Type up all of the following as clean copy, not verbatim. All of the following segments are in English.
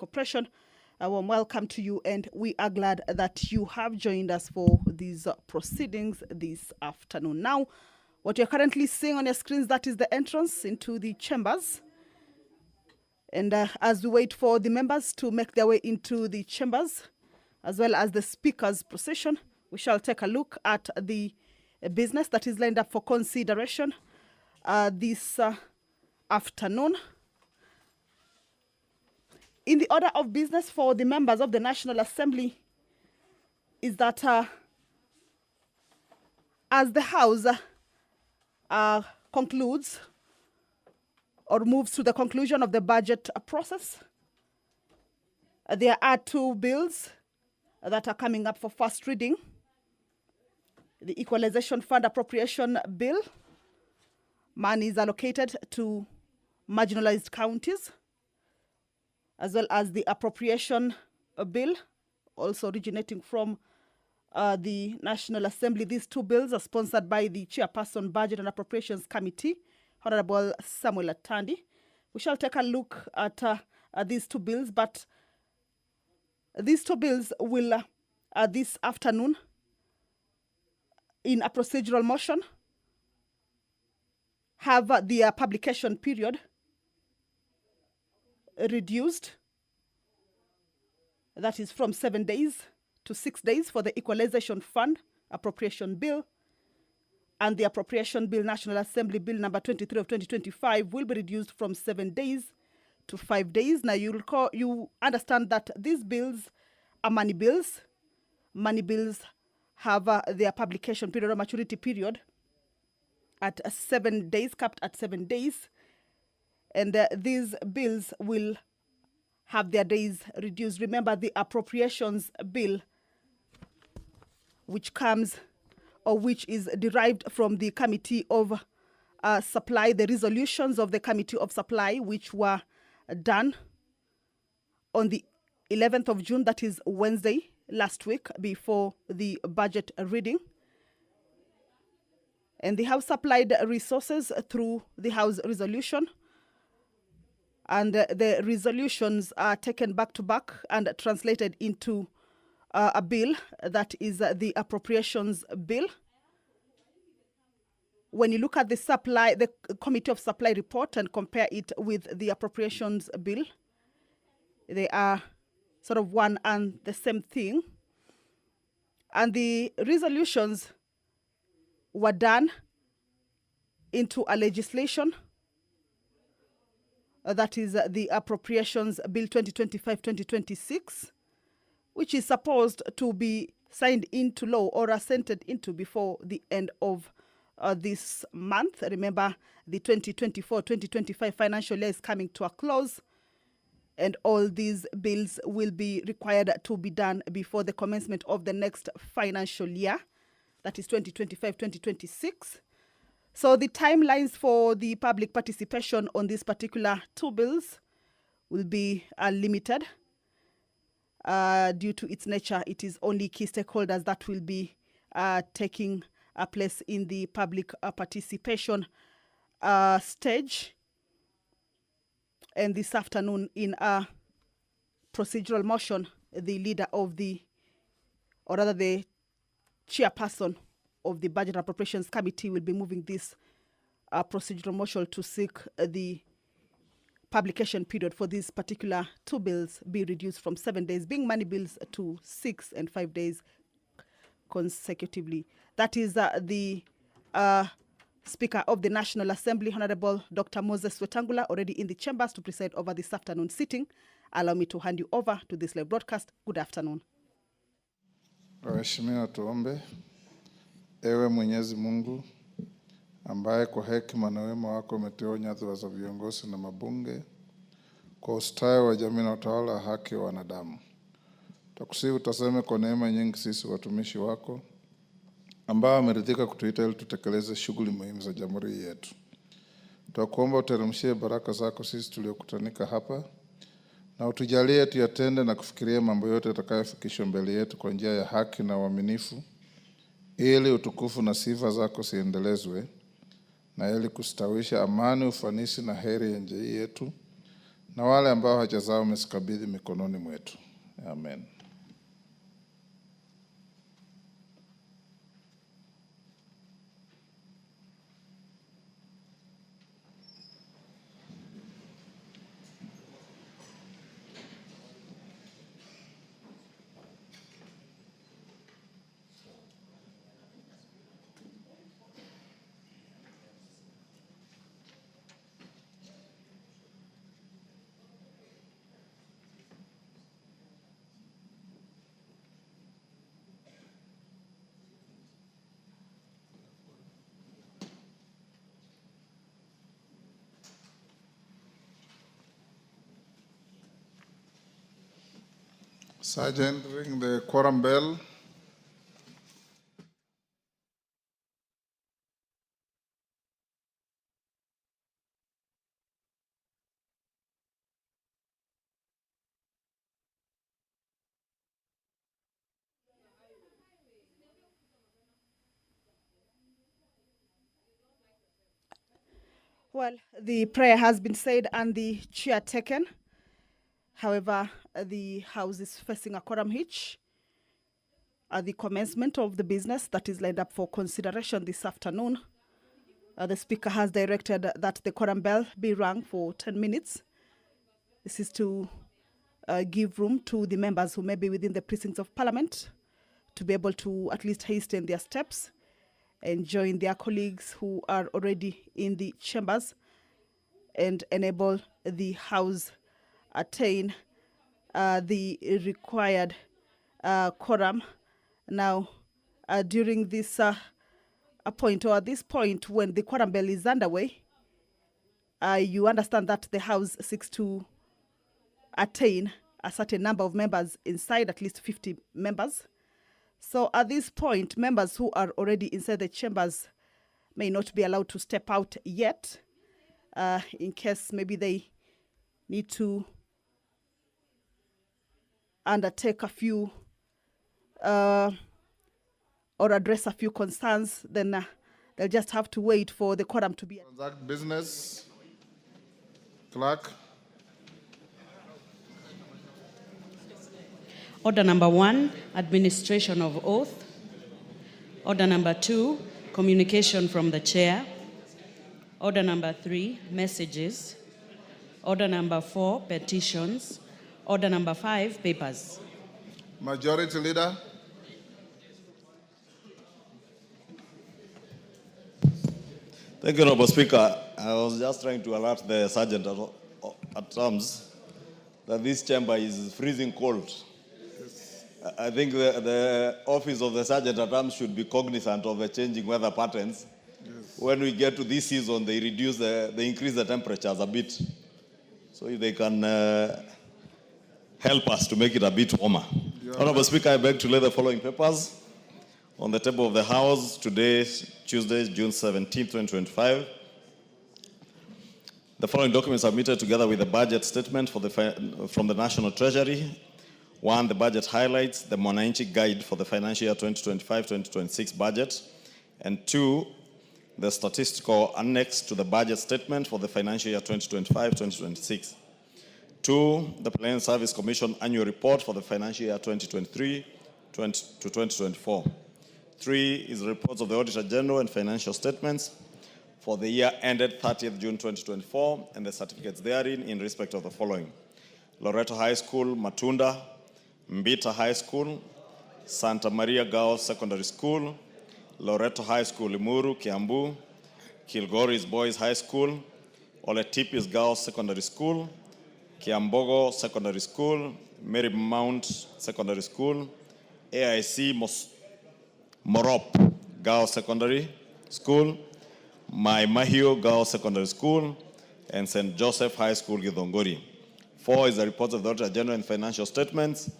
Corporation. A warm welcome to you, and we are glad that you have joined us for these proceedings this afternoon. Now, what you're currently seeing on your screens, that is the entrance into the chambers. And as we wait for the members to make their way into the chambers, as well as the speaker's procession, we shall take a look at the business that is lined up for consideration this afternoon. In the order of business for the members of the National Assembly is that as the House concludes or moves to the conclusion of the budget process, there are two bills that are coming up for first reading. The Equalization Fund Appropriation Bill. Money is allocated to marginalized counties, as well as the Appropriation Bill, also originating from the National Assembly. These two bills are sponsored by the Chairperson, Budget and Appropriations Committee, Honorable Samuel Atandi. We shall take a look at these two bills, but these two bills will, this afternoon, in a procedural motion, have their publication period reduced. That is from 7 days to 6 days for the Equalization Fund Appropriation Bill, and the Appropriation Bill, National Assembly Bill number 23 of 2025, will be reduced from 7 days to 5 days. Now, you understand that these bills are money bills. Money bills have their publication period or maturity period at 7 days, capped at 7 days. And these bills will have their days reduced. Remember, the Appropriations Bill, which comes or which is derived from the Committee of Supply, the resolutions of the Committee of Supply, which were done on the 11th of June, that is Wednesday, last week, before the budget reading. And they have supplied resources through the House resolution. And the resolutions are taken back to back and translated into a bill that is the Appropriations Bill. When you look at the Committee of Supply report and compare it with the Appropriations Bill, they are sort of one and the same thing. And the resolutions were done into a legislation that is the Appropriations Bill 2025-2026, which is supposed to be signed into law or assented into before the end of this month. Remember, the 2024-2025 financial year is coming to a close, and all these bills will be required to be done before the commencement of the next financial year, that is 2025-2026. So the timelines for the public participation on these particular two bills will be limited. Due to its nature, it is only key stakeholders that will be taking a place in the public participation stage. And this afternoon, in a procedural motion, the leader of the chairperson of the Budget and Appropriations Committee will be moving this procedural motion to seek the publication period for these particular two bills be reduced from 7 days, being money bills, to 6 and 5 days consecutively. That is the Speaker of the National Assembly, Honorable Dr. Moses Wetangula, already in the chambers to preside over this afternoon sitting. Allow me to hand you over to this live broadcast. Good afternoon. Waheshimiwa, tuombe. Ewe Mwenyezi Mungu, ambaye kwa hekima na wema wako umeteua nyadhifa za viongozi na mabunge kwa ustawi wa jamii na utawala wa haki wa wanadamu, tukusihi utaseme kwa neema nyingi sisi watumishi wako ambao ameridhika kutuita ili tutekeleze shughuli muhimu za jamhuri yetu. Tunakuomba uteremshie baraka zako sisi tuliokutanika hapa, na utujalie tuyatende na kufikiria mambo yote yatakayofikishwa mbele yetu kwa njia ya haki na uaminifu, ili utukufu na sifa zako ziendelezwe, na ili kustawisha amani, ufanisi na heri ya nchi yetu, na wale ambao haja zao umezikabidhi mikononi mwetu. Amen. Sergeant, ring the quorum bell. Well, the prayer has been said and the chair taken. However, the House is facing a quorum hitch at the commencement of the business that is lined up for consideration this afternoon. The Speaker has directed that the quorum bell be rung for 10 minutes. This is to give room to the members who may be within the precincts of Parliament to be able to at least hasten their steps and join their colleagues who are already in the chambers and enable the House attain the required quorum. Now, during this point, or at this point when the quorum bell is underway, you understand that the House seeks to attain a certain number of members inside, at least 50 members. So at this point, members who are already inside the chambers may not be allowed to step out yet, in case maybe they need to undertake a few or address a few concerns. Then they'll just have to wait for the quorum to be. Transact business. Clerk. Order number 1, administration of oath. Order number 2, communication from the chair. Order number 3, messages. Order number 4, petitions. Order number 5, papers. Majority Leader. Thank you, Honorable Speaker. I was just trying to alert the Sergeant at arms that this chamber is freezing cold. I think the office of the Sergeant at arms should be cognizant of the changing weather patterns. Yes. When we get to this season, they increase the temperatures a bit. So if they can help us to make it a bit warmer. Yeah. Honorable Speaker, I beg to lay the following papers on the table of the House today, Tuesday, June 17, 2025. The following documents submitted together with the budget statement from the National Treasury. 1, the budget highlights the Mwananchi Guide for the financial year 2025-2026 budget. And 2, the statistical annex to the budget statement for the financial year 2025-2026. 2, the Plan Service Commission annual report for the financial year 2023 to 2024. 3 is the reports of the Auditor General and financial statements for the year ended 30th June 2024 and the certificates therein in respect of the following: Loreto High School, Matunda; Mbita High School; Santa Maria Girls Secondary School; Loreto High School, Limuru, Kiambu; Kilgoris Boys High School; Oletipis Girls Secondary School; Kiambogo Secondary School; Marymount Secondary School; AIC Morop Girls Secondary School; Mai Mahio Girls Secondary School; and St. Joseph High School, Githongori. 4 is the reports of the Auditor General and financial statements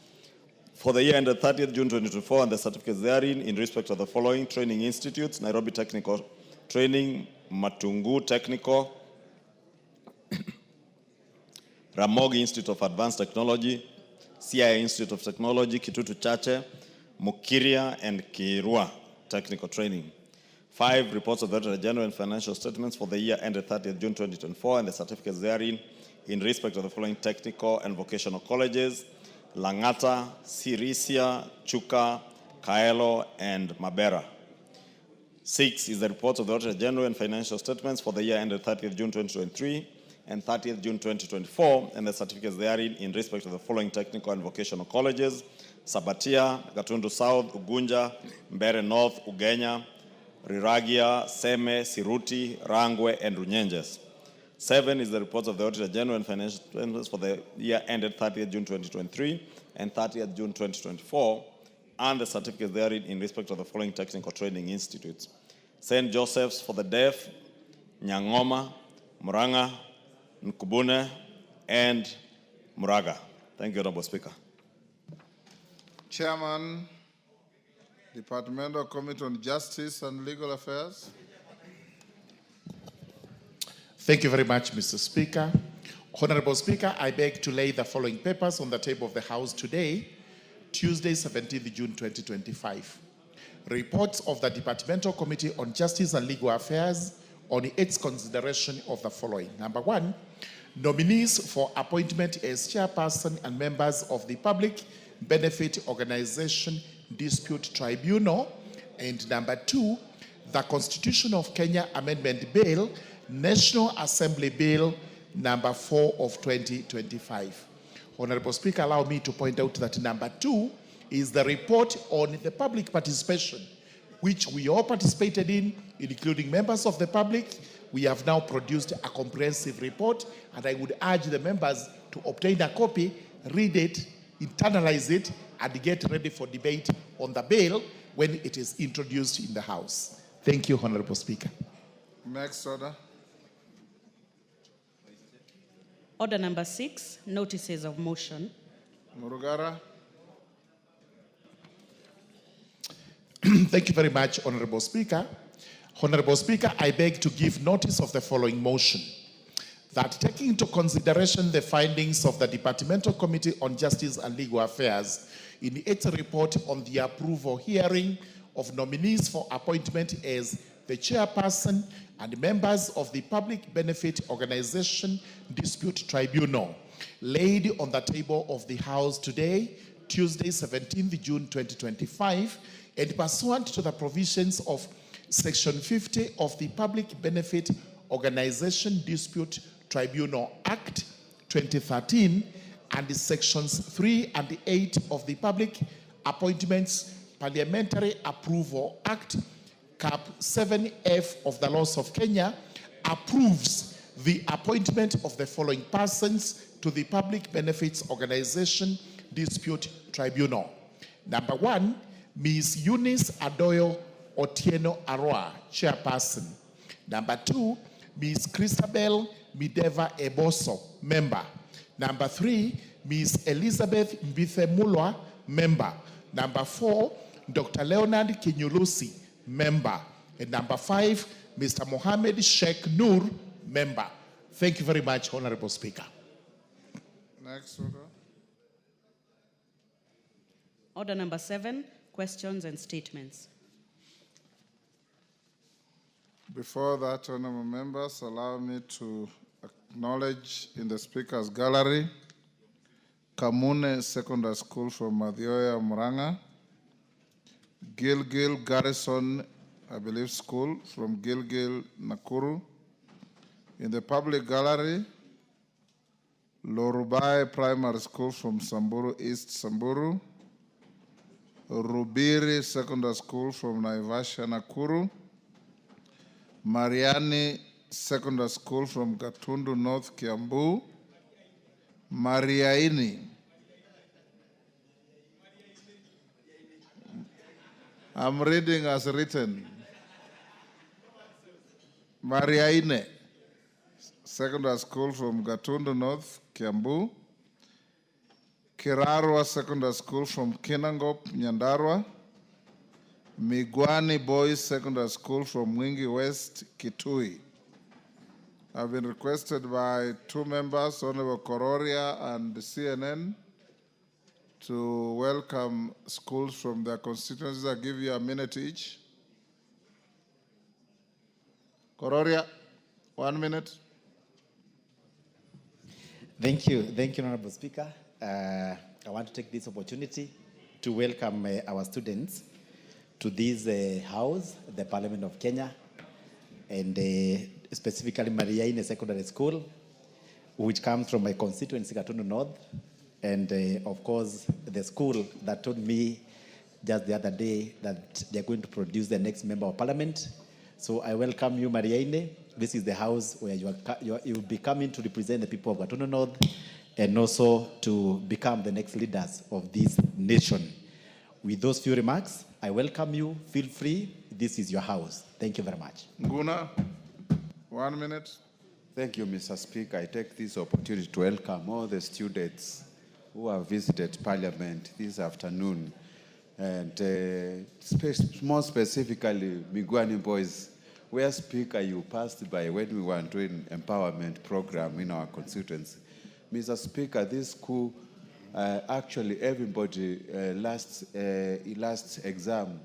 for the year ended 30th June 2024 and the certificates therein in respect of the following: Training Institutes, Nairobi Technical Training, Matungu Technical, Ramogi Institute of Advanced Technology, CIA Institute of Technology, Kitutu Chache, Mukiria, and Kirua Technical Training. 5, reports of the Auditor General and financial statements for the year ended 30th June 2024 and the certificates therein in respect of the following technical and vocational colleges: Langata, Sirisia, Chuka, Kaelo, and Mabera. 6 is the report of the Auditor General and financial statements for the year ended 30th June 2023 and 30th June 2024, and the certificates therein in respect of the following technical and vocational colleges: Sabatia, Gatundu South, Ugunja, Mbere North, Ugenya, Riragia, Seme, Siruti, Rangwe, and Runyenjes. 7 is the reports of the Auditor General and financial statements for the year ended 30th June 2023 and 30th June 2024, and the certificates therein in respect of the following technical training institutes: St. Joseph's for the Deaf, Nyangoma, Muranga, Nkubune, and Muraga. Thank you, Honorable Speaker. Chairman, Departmental Committee on Justice and Legal Affairs. Thank you very much, Mr. Speaker. Honorable Speaker, I beg to lay the following papers on the table of the House today, Tuesday, 17th June 2025. Reports of the Departmental Committee on Justice and Legal Affairs on its consideration of the following. Number 1, nominees for appointment as chairperson and members of the Public Benefit Organization Dispute Tribunal. And number 2, the Constitution of Kenya Amendment Bill, National Assembly Bill number 4 of 2025. Honorable Speaker, allow me to point out that number 2 is the report on the public participation, which we all participated in, including members of the public. We have now produced a comprehensive report, and I would urge the members to obtain a copy, read it, internalize it, and get ready for debate on the bill when it is introduced in the House. Thank you, Honorable Speaker. Next order. Order number 6, notices of motion. Murugara. Thank you very much, Honorable Speaker. Honorable Speaker, I beg to give notice of the following motion: that taking into consideration the findings of the Departmental Committee on Justice and Legal Affairs in its report on the approval hearing of nominees for appointment as the chairperson and members of the Public Benefit Organization Dispute Tribunal, laid on the table of the House today, Tuesday, 17th June 2025, and pursuant to the provisions of Section 50 of the Public Benefit Organization Dispute Tribunal Act 2013 and Sections 3 and 8 of the Public Appointments Parliamentary Approval Act Cap 7F of the laws of Kenya, approves the appointment of the following persons to the Public Benefits Organization Dispute Tribunal. Number 1, Ms. Eunice Adoyo Otieno Aroa, chairperson. Number 2, Ms. Christabel Mideva Eboso, member. Number 3, Ms. Elizabeth Mbithe Mulwa, member. Number 4, Dr. Leonard Kinyulusi, member. And number 5, Mr. Mohammed Sheikh Noor, member. Thank you very much, Honorable Speaker. Next order. Order number 7, questions and statements. Before that, honorable members, allow me to acknowledge in the Speaker's gallery Kamune Secondary School from Madhioya, Muranga, Gilgil Garrison, I believe, School from Gilgil, Nakuru. In the public gallery, Lorubai Primary School from Samburu East, Samburu, Rubiri Secondary School from Naivasha, Nakuru, Mariani Secondary School from Gatundu North, Kiambu, Mariaini. I'm reading as written. Mariaine Secondary School from Gatundu North, Kiambu, Kirarwa Secondary School from Kinangop, Nyandarua, Migwani Boys Secondary School from Mwingi West, Kitui. I've been requested by 2 members, Honorable Kororia and CNN, to welcome schools from their constituencies. I'll give you a minute each. Kororia, 1 minute. Thank you, Honorable Speaker. I want to take this opportunity to welcome our students to this house, the Parliament of Kenya, and specifically Mariaine Secondary School, which comes from my constituency, Gatundu North, and of course, the school that told me just the other day that they're going to produce the next member of Parliament. So I welcome you, Mariaine. This is the house where you will be coming to represent the people of Gatundu North and also to become the next leaders of this nation. With those few remarks, I welcome you. Feel free. This is your house. Thank you very much. Nguna, 1 minute. Thank you, Mr. Speaker. I take this opportunity to welcome all the students who have visited Parliament this afternoon. And more specifically, Migwani boys, where Speaker you passed by when we were doing empowerment program in our constituency. Mr. Speaker, this school, actually everybody last exam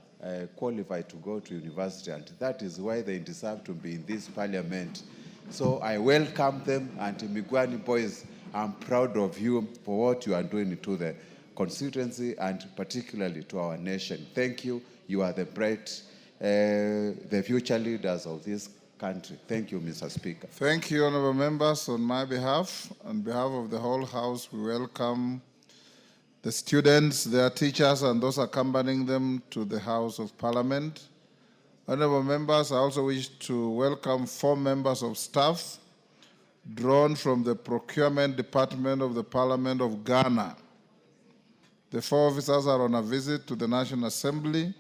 qualified to go to university, and that is why they deserve to be in this Parliament. So I welcome them, and Migwani boys, I'm proud of you for what you are doing to the constituency and particularly to our nation. Thank you. You are the bright, the future leaders of this country. Thank you, Mr. Speaker. Thank you, honorable members. On my behalf, on behalf of the whole House, we welcome the students, their teachers, and those accompanying them to the House of Parliament. Honorable members, I also wish to welcome 4 members of staff drawn from the Procurement Department of the Parliament of Ghana. The 4 officers are on a visit to the National Assembly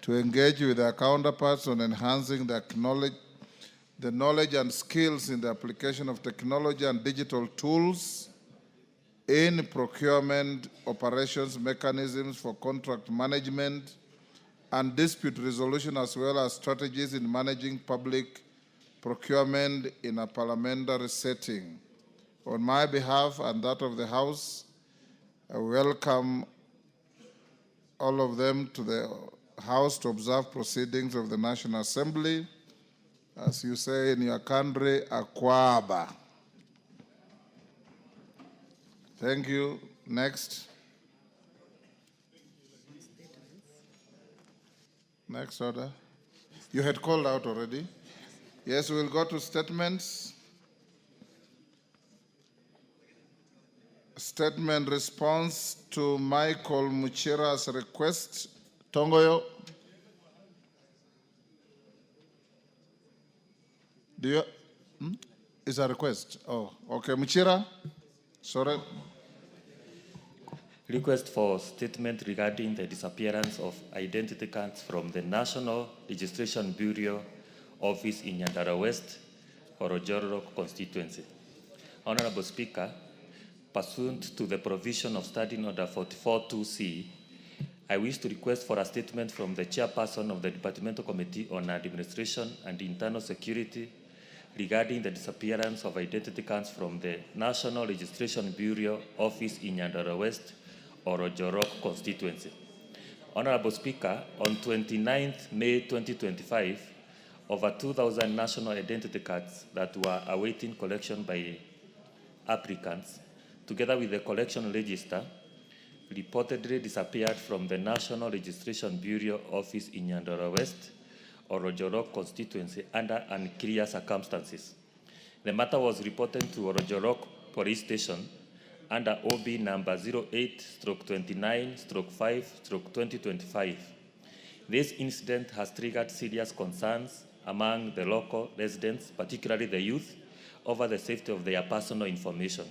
to engage with their counterparts on enhancing the knowledge and skills in the application of technology and digital tools in procurement operations, mechanisms for contract management and dispute resolution, as well as strategies in managing public procurement in a parliamentary setting. On my behalf and that of the House, I welcome all of them to the House to observe proceedings of the National Assembly. As you say in your country, Akwaba. Thank you. Next. Next order. You had called out already. Yes, we'll go to statements. Statement response to Michael Muchira's request. Tongoyo. Do you? Is a request? Oh, okay. Muchira. Sorry. Request for statement regarding the disappearance of identity cards from the National Registration Bureau office in Nyandara West, Orojoro constituency. Honorable Speaker, pursuant to the provision of Standing Order 44.2c, I wish to request for a statement from the chairperson of the Departmental Committee on Administration and Internal Security regarding the disappearance of identity cards from the National Registration Bureau office in Nyandara West, Orojorok constituency. Honorable Speaker, on 29th May 2025, over 2,000 national identity cards that were awaiting collection by applicants, together with the collection register, reportedly disappeared from the National Registration Bureau office in Nyandara West, Orojorok constituency under unclear circumstances. The matter was reported to Orojorok Police Station under OB number 08/29/5/2025. This incident has triggered serious concerns among the local residents, particularly the youth, over the safety of their personal information,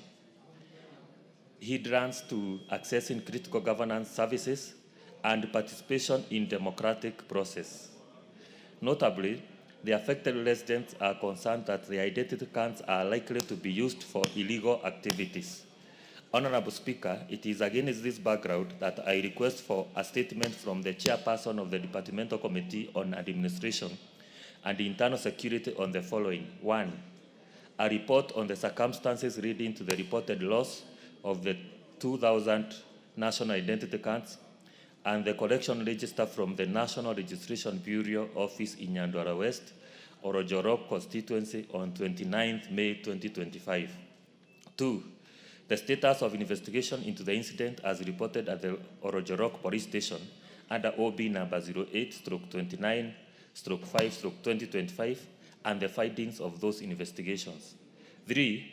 hindrance to accessing critical governance services, and participation in democratic process. Notably, the affected residents are concerned that their identity cards are likely to be used for illegal activities. Honorable Speaker, it is against this background that I request for a statement from the chairperson of the Departmental Committee on Administration and Internal Security on the following. 1, a report on the circumstances leading to the reported loss of the 2,000 national identity cards and the collection register from the National Registration Bureau office in Nyandara West, Orojorok constituency on 29th May 2025. 2, the status of investigation into the incident as reported at the Orojorok Police Station under OB number 08/29/5/2025 and the findings of those investigations. 3,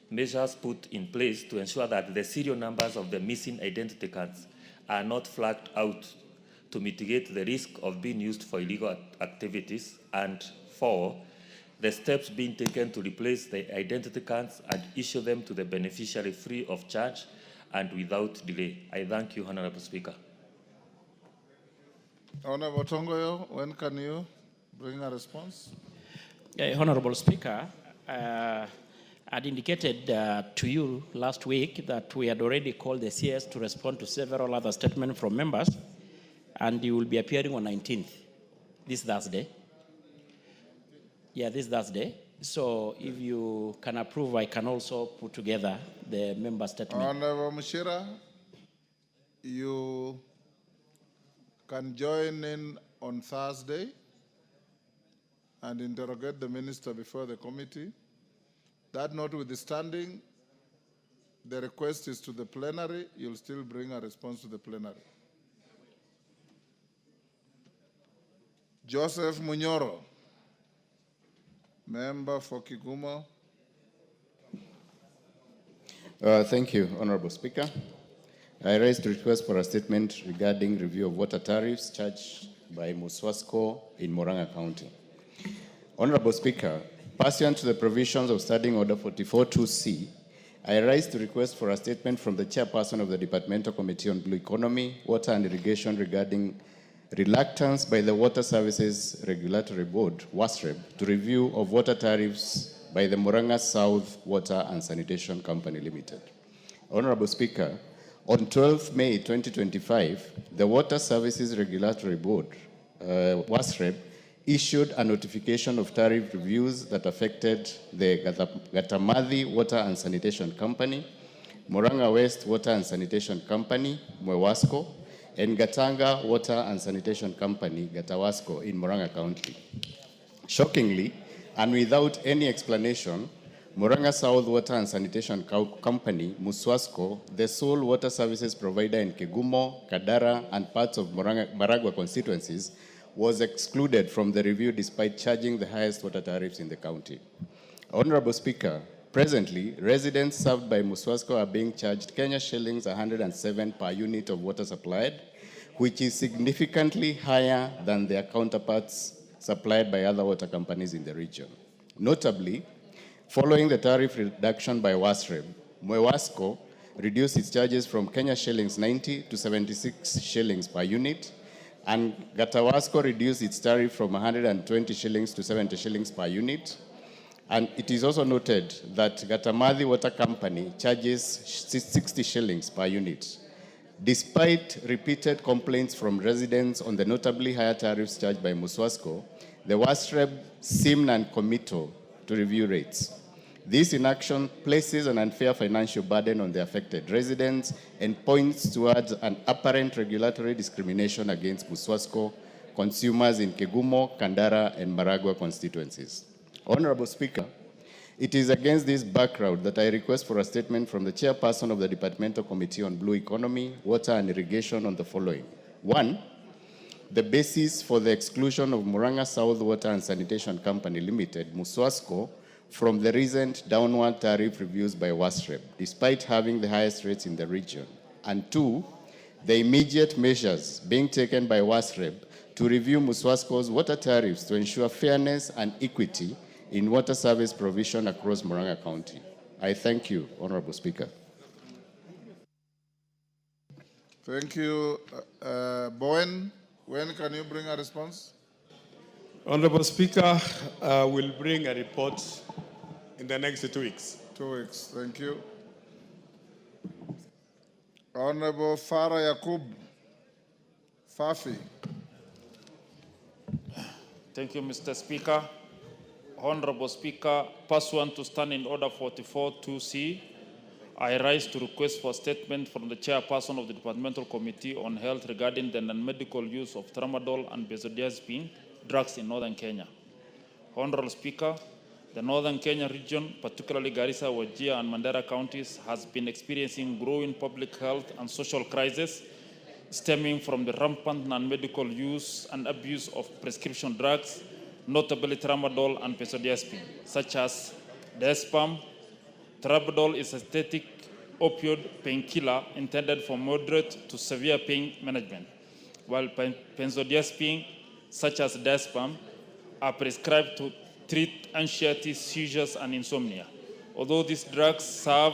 measures put in place to ensure that the serial numbers of the missing identity cards are not flagged out to mitigate the risk of being used for illegal activities. And 4, the steps being taken to replace the identity cards and issue them to the beneficiary free of charge and without delay. I thank you, Honorable Speaker. Honorable Tongoyo, when can you bring a response? Honorable Speaker, I'd indicated to you last week that we had already called the CS to respond to several other statements from members, and you will be appearing on 19th, this Thursday. Yeah, this Thursday. So if you can approve, I can also put together the member statement. Honorable Mushira, you can join in on Thursday and interrogate the minister before the committee. That notwithstanding, the request is to the plenary. You'll still bring a response to the plenary. Joseph Munyoro, member for Kigumo. Thank you, Honorable Speaker. I raised a request for a statement regarding review of water tariffs charged by Muswasco in Murang'a County. Honorable Speaker, pursuant to the provisions of Standing Order 44.2c, I raised a request for a statement from the chairperson of the Departmental Committee on Blue Economy, Water and Irrigation regarding reluctance by the Water Services Regulatory Board, WASREB, to review of water tariffs by the Murang'a South Water and Sanitation Company Limited. Honorable Speaker, on 12 May 2025, the Water Services Regulatory Board, WASREB, issued a notification of tariff reviews that affected the Gatamadhi Water and Sanitation Company, Murang'a West Water and Sanitation Company, Mwewasco, and Gatanga Water and Sanitation Company, Gatawasco, in Murang'a County. Shockingly, and without any explanation, Murang'a South Water and Sanitation Company, Muswasco, the sole water services provider in Kigumo, Kadara, and parts of Maragua constituencies, was excluded from the review despite charging the highest water tariffs in the county. Honorable Speaker, presently, residents served by Muswasco are being charged Kenya shillings 107 per unit of water supplied, which is significantly higher than their counterparts supplied by other water companies in the region. Notably, following the tariff reduction by WASREB, Mwewasco reduced its charges from Kenya shillings 90 to 76 shillings per unit, and Gatawasco reduced its tariff from 120 shillings to 70 shillings per unit. And it is also noted that Gatamadhi Water Company charges 60 shillings per unit. Despite repeated complaints from residents on the notably higher tariffs charged by Muswasco, the WASREB seemed non-committal to review rates. This inaction places an unfair financial burden on the affected residents and points towards an apparent regulatory discrimination against Muswasco consumers in Kegumo, Kandara, and Maragua constituencies. Honorable Speaker, it is against this background that I request for a statement from the chairperson of the Departmental Committee on Blue Economy, Water and Irrigation on the following. 1, the basis for the exclusion of Murang'a South Water and Sanitation Company Limited, Muswasco, from the recent downward tariff reviews by WASREB, despite having the highest rates in the region. And 2, the immediate measures being taken by WASREB to review Muswasco's water tariffs to ensure fairness and equity in water service provision across Murang'a County. I thank you, Honorable Speaker. Thank you. Bowen, when can you bring a response? Honorable Speaker, will bring a report in the next 2 weeks. 2 weeks, thank you. Honorable Farah Yakub, Fafi. Thank you, Mr. Speaker. Honorable Speaker, pursuant to Standing Order 44.2c, I rise to request for a statement from the chairperson of the Departmental Committee on Health regarding the non-medical use of tramadol and benzodiazepine drugs in northern Kenya. Honorable Speaker, The northern Kenya region, particularly Garissa, Wajir, and Mandera counties, has been experiencing growing public health and social crises stemming from the rampant non-medical use and abuse of prescription drugs, notably tramadol and benzodiazepine, such as diazepam. Tramadol is a synthetic opioid painkiller intended for moderate to severe pain management, while benzodiazepine, such as diazepam, are prescribed to treat anxiety, seizures, and insomnia. Although these drugs serve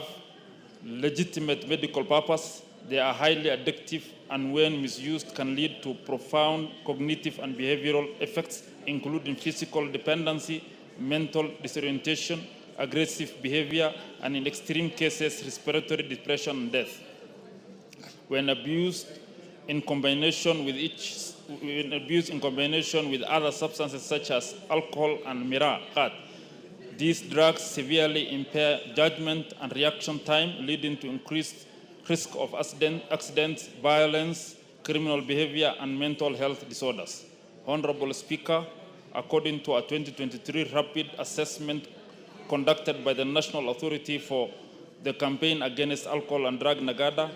legitimate medical purpose, they are highly addictive and when misused can lead to profound cognitive and behavioral effects, including physical dependency, mental disorientation, aggressive behavior, and in extreme cases, respiratory depression and death. When abused in combination with other substances such as alcohol and mirah, these drugs severely impair judgment and reaction time, leading to increased risk of accidents, violence, criminal behavior, and mental health disorders. Honorable Speaker, according to a 2023 rapid assessment conducted by the National Authority for the Campaign Against Alcohol and Drug Nagada,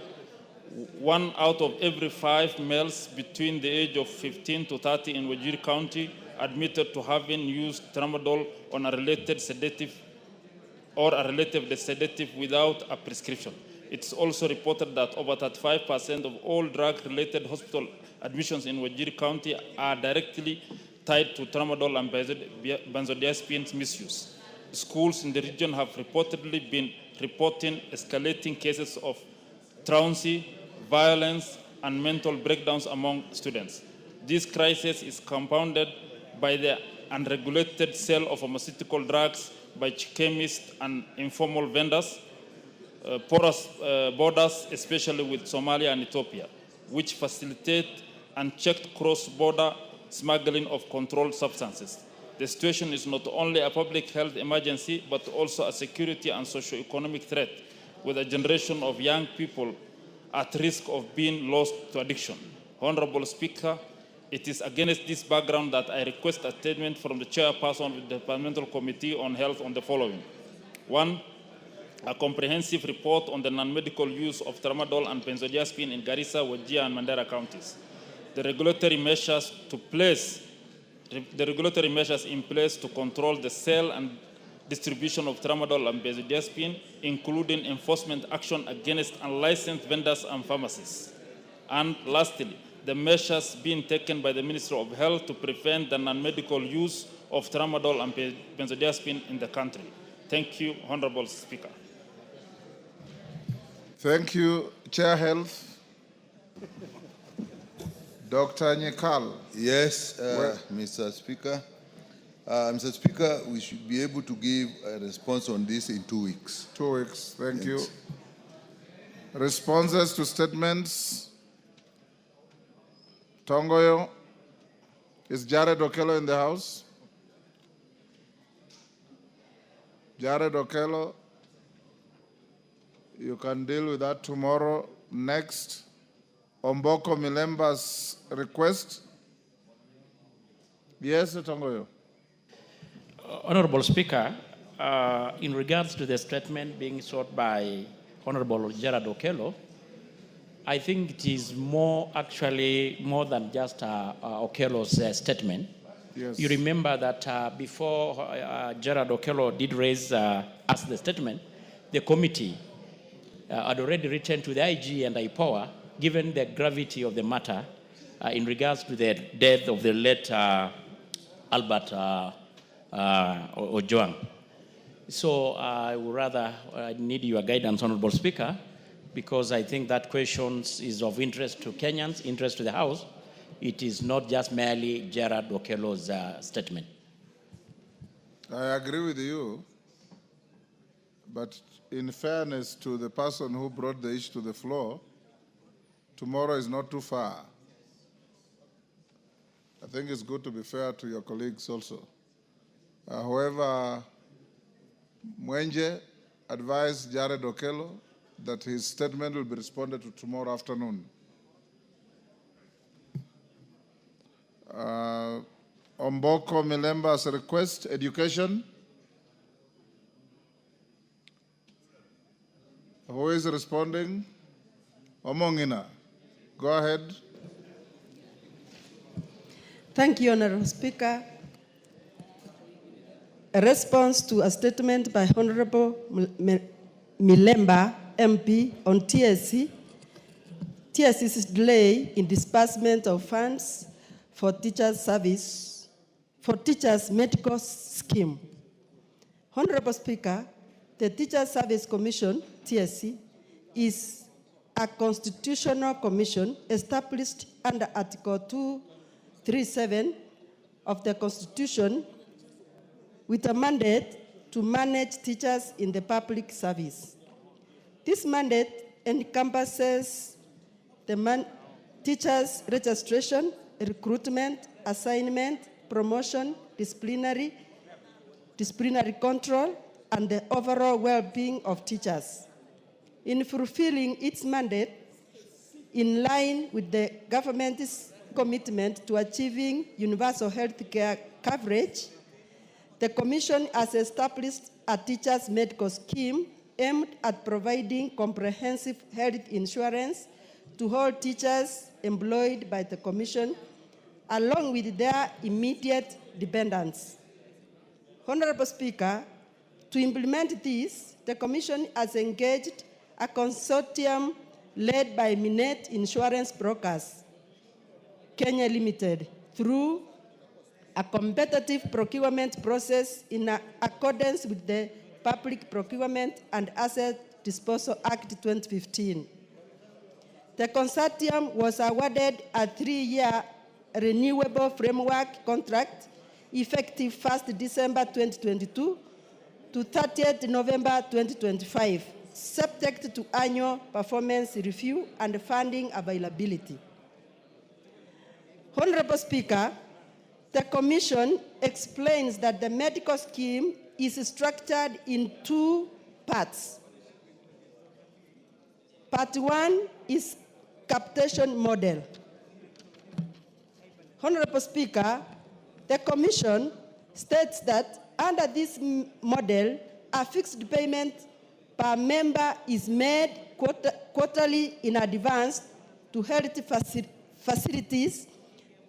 1 out of every 5 males between the age of 15 to 30 in Wajir County admitted to having used tramadol on a related sedative or a relative sedative without a prescription. It's also reported that over 35% of all drug-related hospital admissions in Wajir County are directly tied to tramadol and benzodiazepine misuse. Schools in the region have reportedly been reporting escalating cases of truancy, violence, and mental breakdowns among students. This crisis is compounded by the unregulated sale of pharmaceutical drugs by chemists and informal vendors, porous borders, especially with Somalia and Ethiopia, which facilitate unchecked cross-border smuggling of controlled substances. The situation is not only a public health emergency, but also a security and socio-economic threat, with a generation of young people at risk of being lost to addiction. Honorable Speaker, it is against this background that I request a statement from the chairperson of the Departmental Committee on Health on the following. 1, a comprehensive report on the non-medical use of tramadol and benzodiazepine in Garissa, Wajir, and Mandera counties. The regulatory measures in place to control the sale and distribution of tramadol and benzodiazepine, including enforcement action against unlicensed vendors and pharmacies. And lastly, the measures being taken by the Ministry of Health to prevent the non-medical use of tramadol and benzodiazepine in the country. Thank you, Honorable Speaker. Thank you, Chair Health. Dr. Nyekal. Yes, Mr. Speaker. Mr. Speaker, we should be able to give a response on this in 2 weeks. 2 weeks, thank you. Yes. Responses to statements. Tongoyo. Is Jared Okello in the house? Jared Okello. You can deal with that tomorrow. Next, Omboko Milemba's request. Yes, Tongoyo. Honorable Speaker, in regards to the statement being sought by Honorable Gerard Okello, I think it is more than just Okello's statement. Yes. You remember that before Gerard Okello did raise us the statement, the committee had already written to the IG and IPOA, given the gravity of the matter in regards to the death of the late Albert Ojwang. So I would rather need your guidance, Honorable Speaker, because I think that question is of interest to Kenyans, interest to the House. It is not just merely Gerard Okello's statement. I agree with you, but in fairness to the person who brought the issue to the floor, tomorrow is not too far. I think it's good to be fair to your colleagues also. However, Mwenje advised Jared Okello that his statement will be responded to tomorrow afternoon. Omboko Milemba's request, education. Who is responding? Omongina. Go ahead. Thank you, Honorable Speaker. A response to a statement by Honorable Milemba, MP, on TSC's delay in disbursement of funds for teachers' medical scheme. Honorable Speaker, the Teachers Service Commission, TSC, is a constitutional commission established under Article 237 of the Constitution with a mandate to manage teachers in the public service. This mandate encompasses the teachers' registration, recruitment, assignment, promotion, disciplinary control, and the overall well-being of teachers. In fulfilling its mandate, in line with the government's commitment to achieving universal health care coverage, the Commission has established a teachers' medical scheme aimed at providing comprehensive health insurance to all teachers employed by the Commission, along with their immediate dependents. Honorable Speaker, to implement this, the Commission has engaged a consortium led by Minet Insurance Brokers, Kenya Limited, through a competitive procurement process in accordance with the Public Procurement and Asset Disposal Act 2015. The consortium was awarded a 3-year renewable framework contract effective 1st December 2022 to 30th November 2025, subject to annual performance review and funding availability. Honorable Speaker, the Commission explains that the medical scheme is structured in 2 parts. Part 1 is capitation model. Honorable Speaker, the Commission states that under this model, a fixed payment per member is made quarterly in advance to health facilities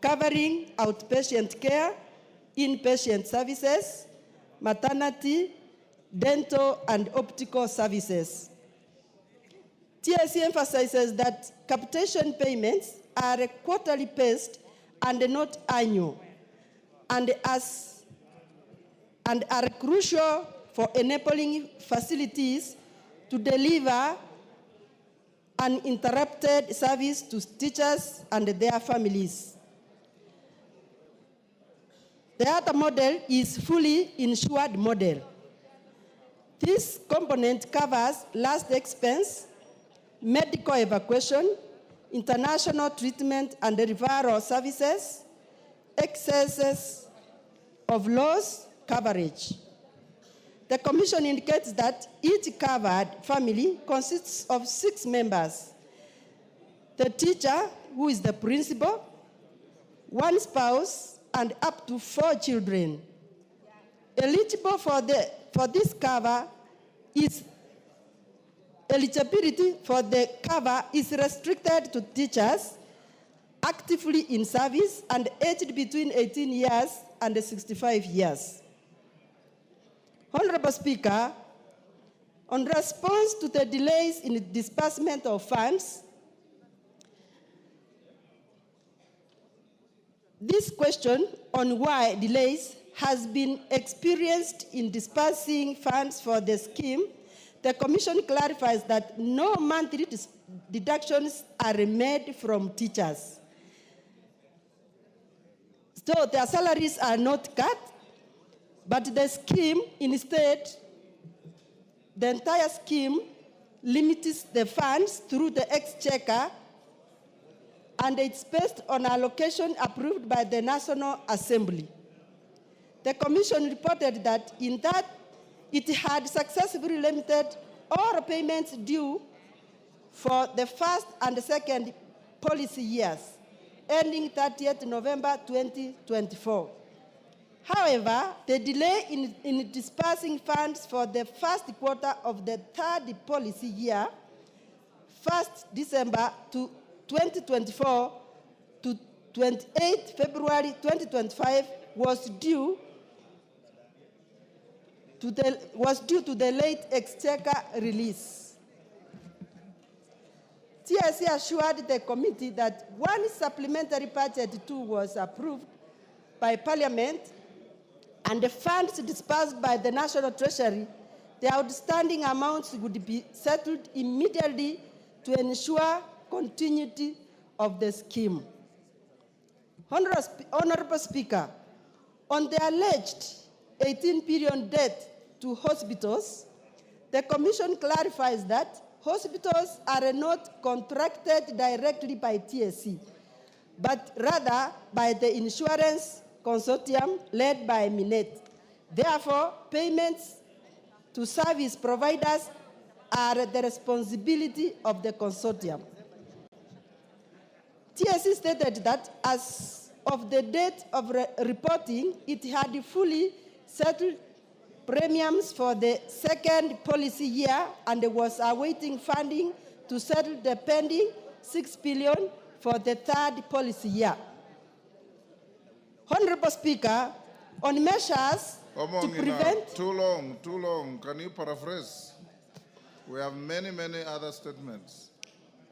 covering outpatient care, inpatient services, maternity, dental, and optical services. TSC emphasizes that capitation payments are quarterly paced and not annual, and are crucial for enabling facilities to deliver uninterrupted service to teachers and their families. The other model is fully insured model. This component covers last expense, medical evacuation, international treatment and referral services, excesses of loss coverage. The Commission indicates that each covered family consists of 6 members: the teacher, who is the principal, 1 spouse, and up to 4 children. Eligible for this cover is eligibility for the cover is restricted to teachers actively in service and aged between 18 years and 65 years. Honorable Speaker, on response to the delays in the disbursement of funds, this question on why delays has been experienced in disbursing funds for the scheme, the Commission clarifies that no monthly deductions are made from teachers. So their salaries are not cut, but the scheme instead, the entire scheme limits the funds through the exchequer, and it's based on allocation approved by the National Assembly. The Commission reported that in that it had successfully limited all payments due for the first and the second policy years, ending 30th November 2024. However, the delay in dispersing funds for the first quarter of the third policy year, 1st December to 2024 to 28 February 2025, was due to the late exchequer release. TSC assured the committee that once supplementary budget 2 was approved by Parliament and the funds disbursed by the National Treasury, the outstanding amounts would be settled immediately to ensure continuity of the scheme. Honorable Speaker, on the alleged 18 billion debt to hospitals, the Commission clarifies that hospitals are not contracted directly by TSC, but rather by the insurance consortium led by Minet. Therefore, payments to service providers are the responsibility of the consortium. TSC stated that as of the date of reporting, it had fully settled premiums for the second policy year and was awaiting funding to settle the pending 6 billion for the third policy year. Honorable Speaker, on measures to prevent... Too long. Can you paraphrase? We have many other statements.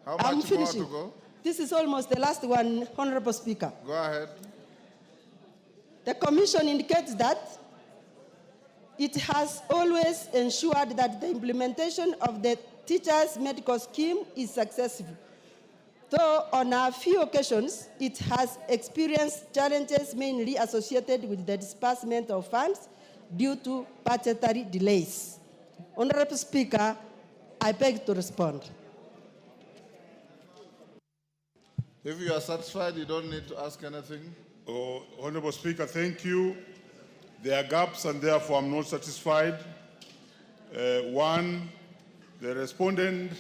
How much more to go? This is almost the last one, Honorable Speaker. Go ahead. The Commission indicates that it has always ensured that the implementation of the teachers' medical scheme is successful, though on a few occasions it has experienced challenges mainly associated with the disbursement of funds due to budgetary delays. Honorable Speaker, I beg to respond. If you are satisfied, you don't need to ask anything. Oh, Honorable Speaker, thank you. There are gaps and therefore I'm not satisfied. One, the respondent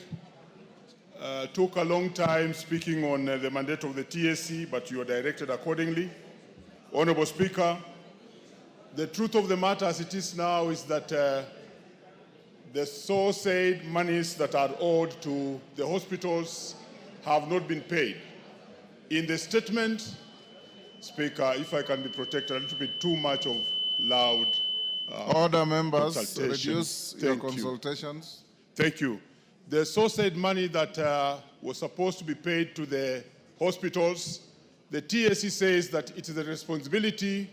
took a long time speaking on the mandate of the TSC, but you are directed accordingly. Honorable Speaker, the truth of the matter as it is now is that the so-said monies that are owed to the hospitals have not been paid. In the statement, Speaker, if I can be protected, a little bit too much of loud Order, members, reduce your consultations. Thank you. The so-said money that was supposed to be paid to the hospitals, the TSC says that it is the responsibility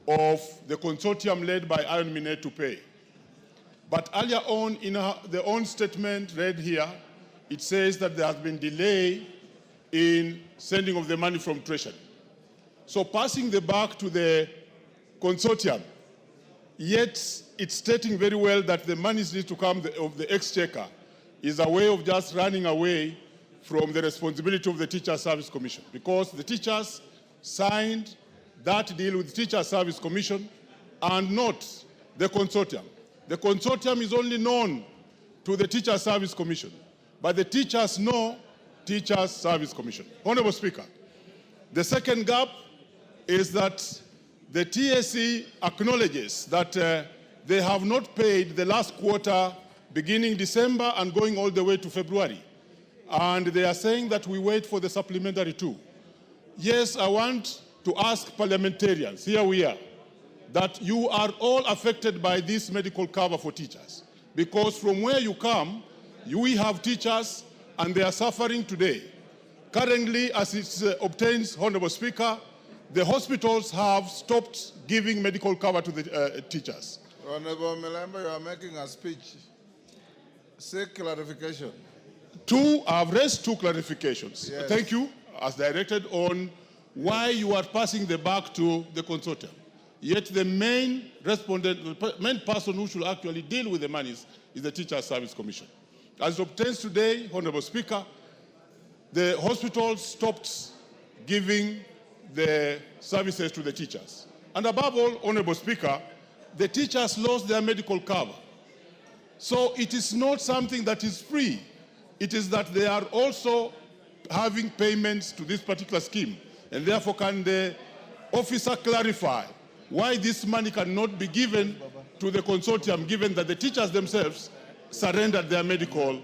of the consortium led by Iron Minet to pay. But earlier on in their own statement read here, it says that there has been delay in sending of the money from Treasury. So passing the buck to the consortium, yet it's stating very well that the money needs to come of the exchequer, is a way of just running away from the responsibility of the Teacher Service Commission, because the teachers signed that deal with the Teacher Service Commission and not the consortium. The consortium is only known to the Teacher Service Commission, but the teachers know Teacher Service Commission. Honorable Speaker, the second gap is that the TSC acknowledges that they have not paid the last quarter beginning December and going all the way to February. And they are saying that we wait for the supplementary too. Yes, I want to ask parliamentarians, here we are, that you are all affected by this medical cover for teachers. Because from where you come, we have teachers and they are suffering today. Currently, as it obtains, Honorable Speaker, the hospitals have stopped giving medical cover to the teachers. Honorable Melemba, you are making a speech. Seek clarification. I've raised two clarifications. Yes. Thank you, as directed on why you are passing the buck to the consortium. Yet the main respondent, the main person who should actually deal with the monies is the Teacher Service Commission. As it obtains today, Honorable Speaker, the hospitals stopped giving the services to the teachers. And above all, Honorable Speaker, the teachers lost their medical cover. So it is not something that is free. It is that they are also having payments to this particular scheme. And therefore, can the officer clarify why this money cannot be given to the consortium, given that the teachers themselves surrendered their medical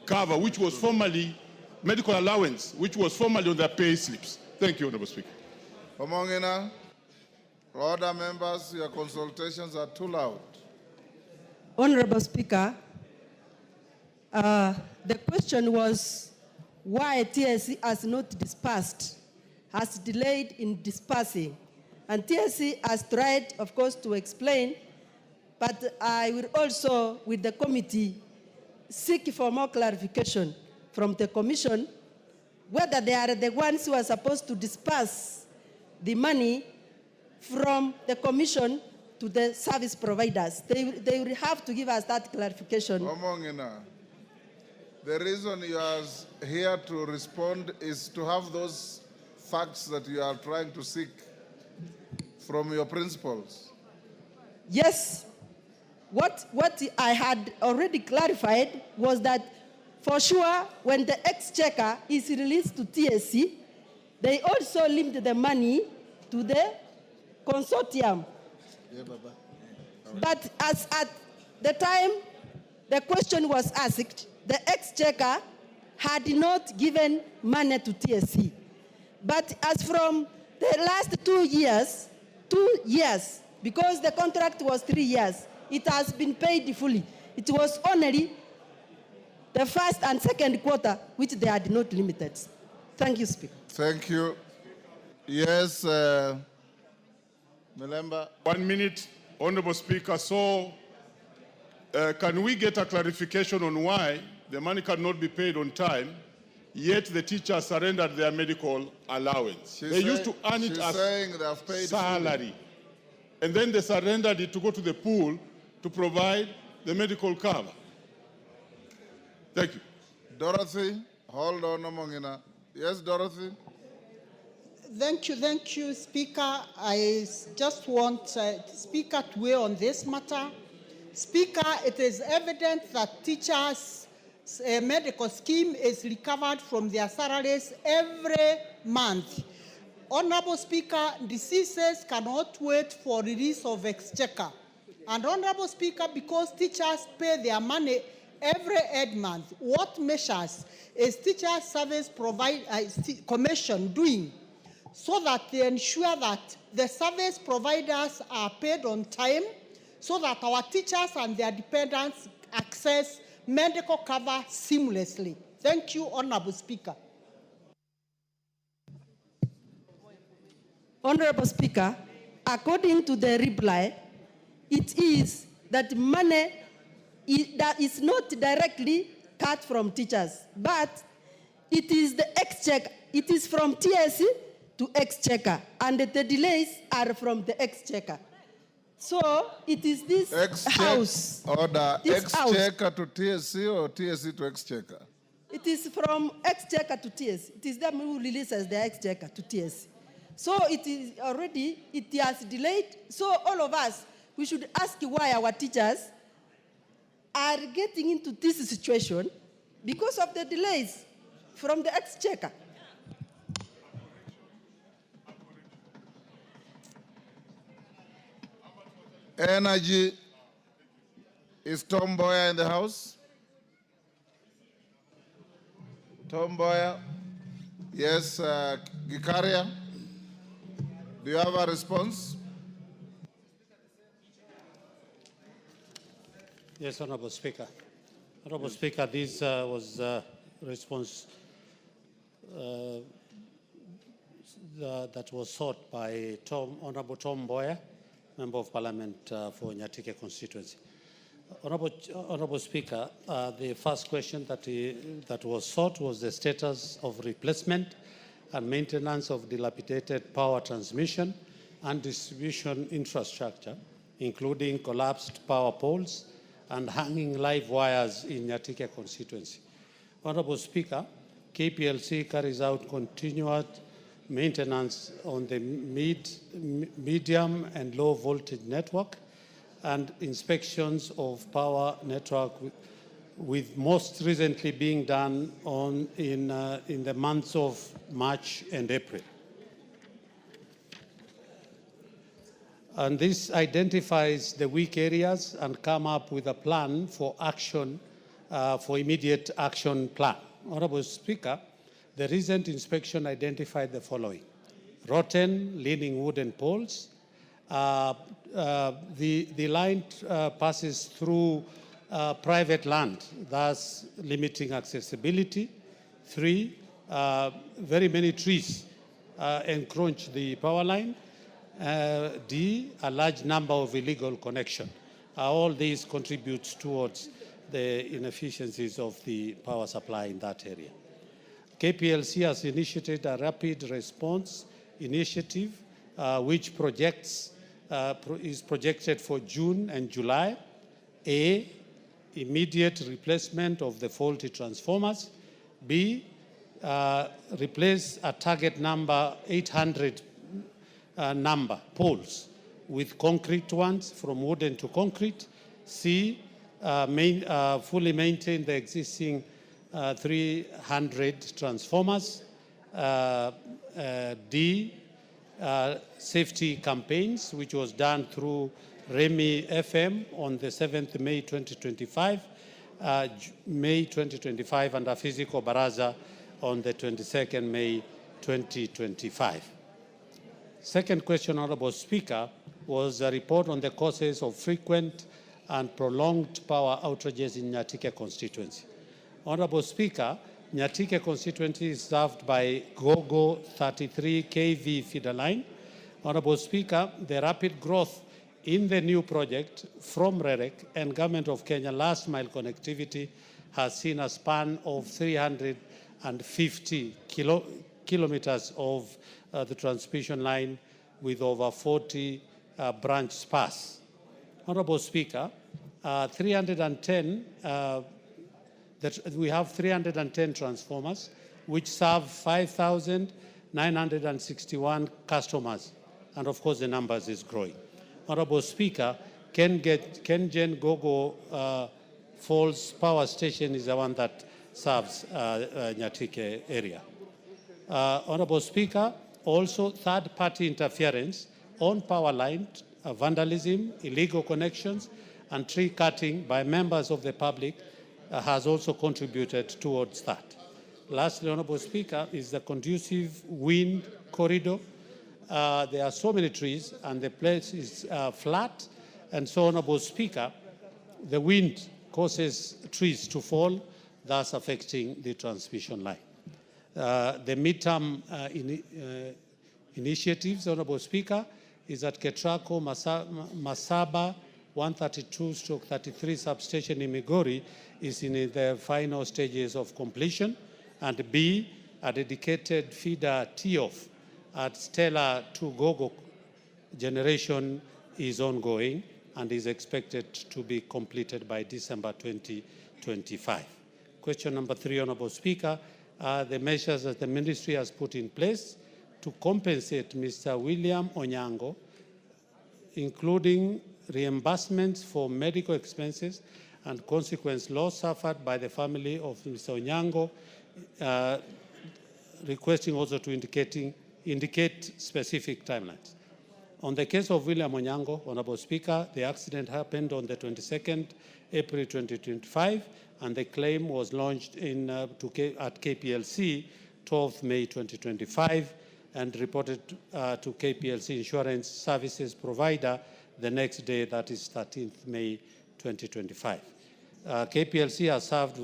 cover, which was formerly medical allowance, which was formerly on their pay slips. Thank you, Honorable Speaker. Omongina, order members, your consultations are too loud. Honorable Speaker, the question was why TSC has not dispersed, has delayed in dispersing. And TSC has tried, of course, to explain, but I will also, with the committee, seek for more clarification from the Commission whether they are the ones who are supposed to disperse the money from the Commission to the service providers. They will have to give us that clarification. Omongina, the reason you are here to respond is to have those facts that you are trying to seek from your principals. Yes. What I had already clarified was that for sure when the exchequer is released to TSC, they also limit the money to the consortium. Yeah, Baba. But as at the time the question was asked, the exchequer had not given money to TSC. But as from the last 2 years, because the contract was 3 years, it has been paid fully. It was only the first and second quarter which they had not limited. Thank you, Speaker. Thank you. Yes, Melemba. 1 minute, Honorable Speaker. So, can we get a clarification on why the money cannot be paid on time, yet the teachers surrendered their medical allowance? They used to earn it as salary. And then they surrendered it to go to the pool to provide the medical cover. Thank you. Dorothy, hold on, Omongina. Yes, Dorothy. Thank you, Speaker. I just want Speaker to weigh on this matter. Speaker, it is evident that teachers' medical scheme is recovered from their salaries every month. Honorable Speaker, diseases cannot wait for release of exchequer. And Honorable Speaker, because teachers pay their money every month, what measures is Teachers Service Commission doing so that they ensure that the service providers are paid on time so that our teachers and their dependents access medical cover seamlessly? Thank you, Honorable Speaker. Honorable Speaker, according to the reply, it is that money that is not directly cut from teachers, but it is the exchequer. It is from TSC to exchequer, and the delays are from the exchequer. So it is this house. Order, exchequer to TSC or TSC to exchequer? It is from exchequer to TSC. It is them who releases the exchequer to TSC. So it is already, it has delayed. So all of us, we should ask why our teachers are getting into this situation because of the delays from the exchequer. Energy. Is Tom Boyer in the house? Tom Boyer. Yes, Gikaria. Do you have a response? Yes, Honorable Speaker. Honorable Speaker, this was a response that was sought by Honorable Tom Boyer, Member of Parliament for Nyatike constituency. Honorable Speaker, the first question that was sought was the status of replacement and maintenance of dilapidated power transmission and distribution infrastructure, including collapsed power poles and hanging live wires in Nyatike constituency. Honorable Speaker, KPLC carries out continuous maintenance on the medium and low voltage network and inspections of power network, with most recently being done in the months of March and April. And this identifies the weak areas and come up with a plan for action, for immediate action plan. Honorable Speaker, the recent inspection identified the following: rotten, leaning wooden poles. The line passes through private land, thus limiting accessibility. 3, very many trees encroach the power line. D, a large number of illegal connections. All these contribute towards the inefficiencies of the power supply in that area. KPLC has initiated a rapid response initiative which is projected for June and July. A, immediate replacement of the faulty transformers. B, replace a target number 800 number poles with concrete ones from wooden to concrete. C, fully maintain the existing 300 transformers. D, safety campaigns, which was done through Remi FM on the 7th May 2025, and a physical baraza on the 22nd May 2025. Second question, Honorable Speaker, was a report on the causes of frequent and prolonged power outages in Nyatike constituency. Honorable Speaker, Nyatike constituency is served by Gogo 33 kV feeder line. Honorable Speaker, the rapid growth in the new project from REREC and Government of Kenya last mile connectivity has seen a span of 350 kilometers of the transmission line with over 40 branch spurs. Honorable Speaker, we have 310 transformers which serve 5,961 customers, and of course the numbers is growing. Honorable Speaker, Kengen Gogo Falls Power Station is the one that serves Nyatike area. Honorable Speaker, also third-party interference on power line, vandalism, illegal connections, and tree cutting by members of the public has also contributed towards that. Lastly, Honorable Speaker, is the conducive wind corridor. There are so many trees and the place is flat, and so, Honorable Speaker, the wind causes trees to fall, thus affecting the transmission line. The midterm initiatives, Honorable Speaker, is that Ketraco Masaba 132/33 substation in Migori is in the final stages of completion, and B, a dedicated feeder tee-off at Stella to Gogo generation is ongoing and is expected to be completed by December 2025. Question number 3, Honorable Speaker, the measures that the ministry has put in place to compensate Mr. William Onyango, including reimbursements for medical expenses and consequent loss suffered by the family of Mr. Onyango, requesting also to indicate specific timelines. On the case of William Onyango, Honorable Speaker, the accident happened on the 22nd April 2025, and the claim was launched at KPLC 12th May 2025 and reported to KPLC Insurance Services Provider the next day, that is 13th May 2025. KPLC has served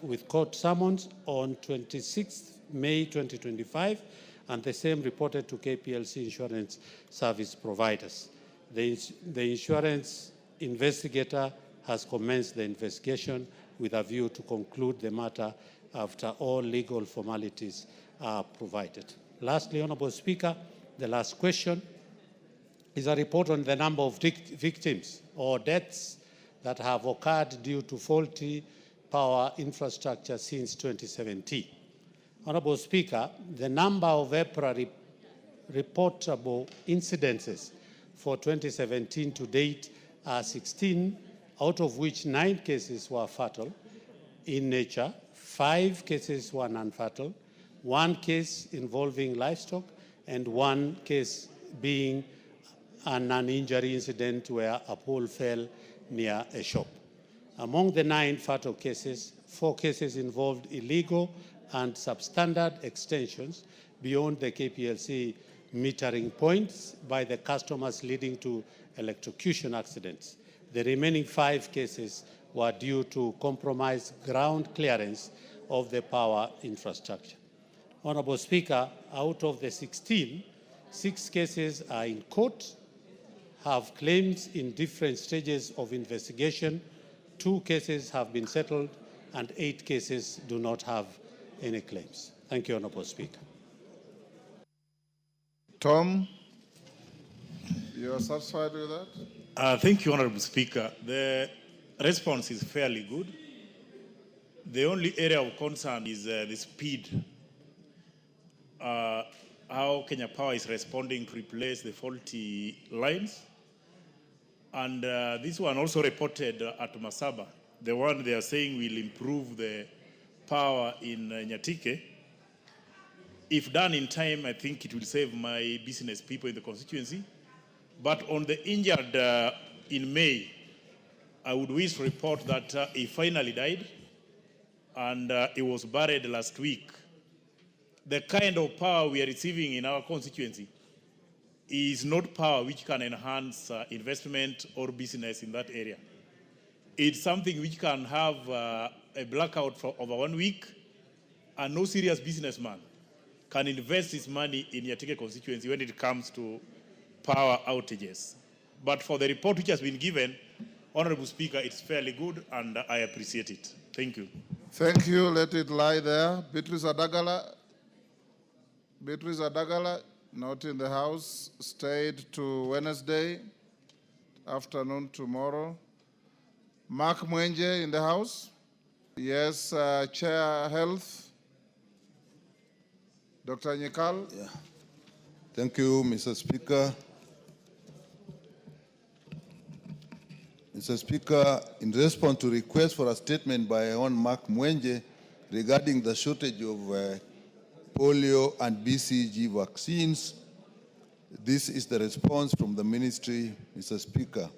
with court summons on 26th May 2025, and the same reported to KPLC Insurance Service Providers. The insurance investigator has commenced the investigation with a view to conclude the matter after all legal formalities are provided. Lastly, Honorable Speaker, the last question is a report on the number of victims or deaths that have occurred due to faulty power infrastructure since 2017. Honorable Speaker, the number of EPRA reportable incidences for 2017 to date are 16, out of which 9 cases were fatal in nature, 5 cases were non-fatal, 1 case involving livestock, and 1 case being and an injury incident where a pole fell near a shop. Among the 9 fatal cases, 4 cases involved illegal and substandard extensions beyond the KPLC metering points by the customers, leading to electrocution accidents. The remaining 5 cases were due to compromised ground clearance of the power infrastructure. Honorable Speaker, out of the 16, 6 cases are in court, have claims in different stages of investigation, 2 cases have been settled, and 8 cases do not have any claims. Thank you, Honorable Speaker. Tom, you are satisfied with that? Thank you, Honorable Speaker. The response is fairly good. The only area of concern is the speed. How Kenya Power is responding to replace the faulty lines. And this one also reported at Masaba. The one they are saying will improve the power in Nyatike. If done in time, I think it will save my business people in the constituency. But on the injured in May, I would wish to report that he finally died and he was buried last week. The kind of power we are receiving in our constituency is not power which can enhance investment or business in that area. It's something which can have a blackout for over 1 week, and no serious businessman can invest his money in Yatike constituency when it comes to power outages. But for the report which has been given, Honorable Speaker, it's fairly good and I appreciate it. Thank you. Thank you. Let it lie there. Beatrice Adagala. Beatrice Adagala, not in the House, stayed to Wednesday afternoon tomorrow. Mark Mwenje in the House. Yes, Chair Health. Dr. Nyikal. Yeah. Thank you, Mr. Speaker. Mr. Speaker, in response to request for a statement by one Mark Mwenje regarding the shortage of polio and BCG vaccines, this is the response from the ministry, Mr. Speaker.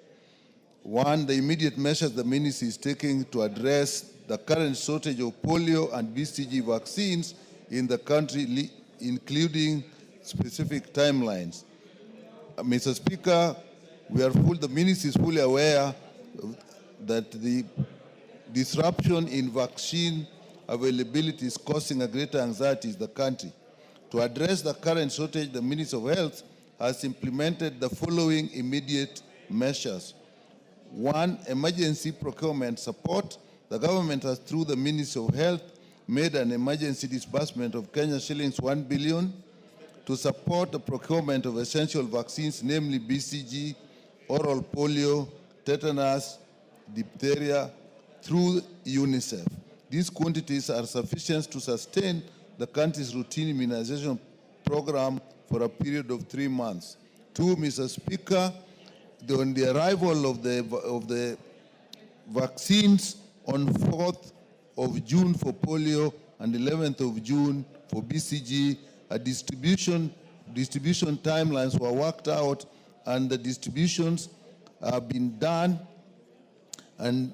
1, the immediate measures the ministry is taking to address the current shortage of polio and BCG vaccines in the country, including specific timelines. Mr. Speaker, the ministry is fully aware that the disruption in vaccine availability is causing a greater anxiety in the country. To address the current shortage, the Ministry of Health has implemented the following immediate measures. 1, emergency procurement support. The government has, through the Ministry of Health, made an emergency disbursement of Kenya shillings 1 billion to support the procurement of essential vaccines, namely BCG, oral polio, tetanus, diphtheria, through UNICEF. These quantities are sufficient to sustain the country's routine immunization program for a period of 3 months. 2, Mr. Speaker, on the arrival of the vaccines on 4th of June for polio and 11th of June for BCG, a distribution timelines were worked out and the distributions have been done, and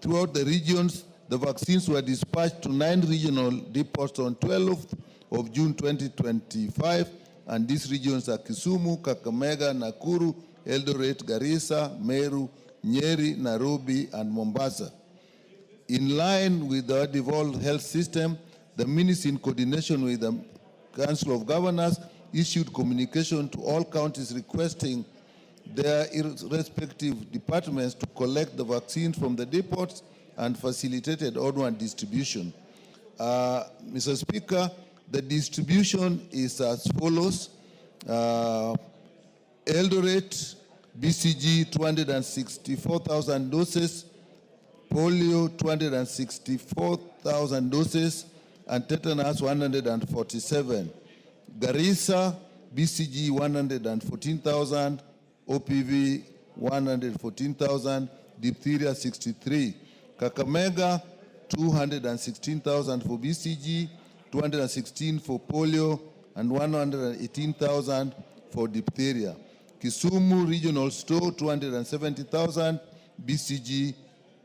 throughout the regions, the vaccines were dispatched to 9 regional depots on 12th of June 2025, and these regions are Kisumu, Kakamega, Nakuru, Eldoret, Garissa, Meru, Nyeri, Nairobi, and Mombasa. In line with the devolved health system, the ministry, in coordination with the Council of Governors, issued communication to all counties requesting their respective departments to collect the vaccines from the depots and facilitated onward distribution. Mr. Speaker, the distribution is as follows. Eldoret, BCG 264,000 doses, polio 264,000 doses, and tetanus 147. Garissa, BCG 114,000, OPV 114,000, diphtheria 63. Kakamega 216,000 for BCG, 216 for polio, and 118,000 for diphtheria. Kisumu Regional Store, 270,000, BCG,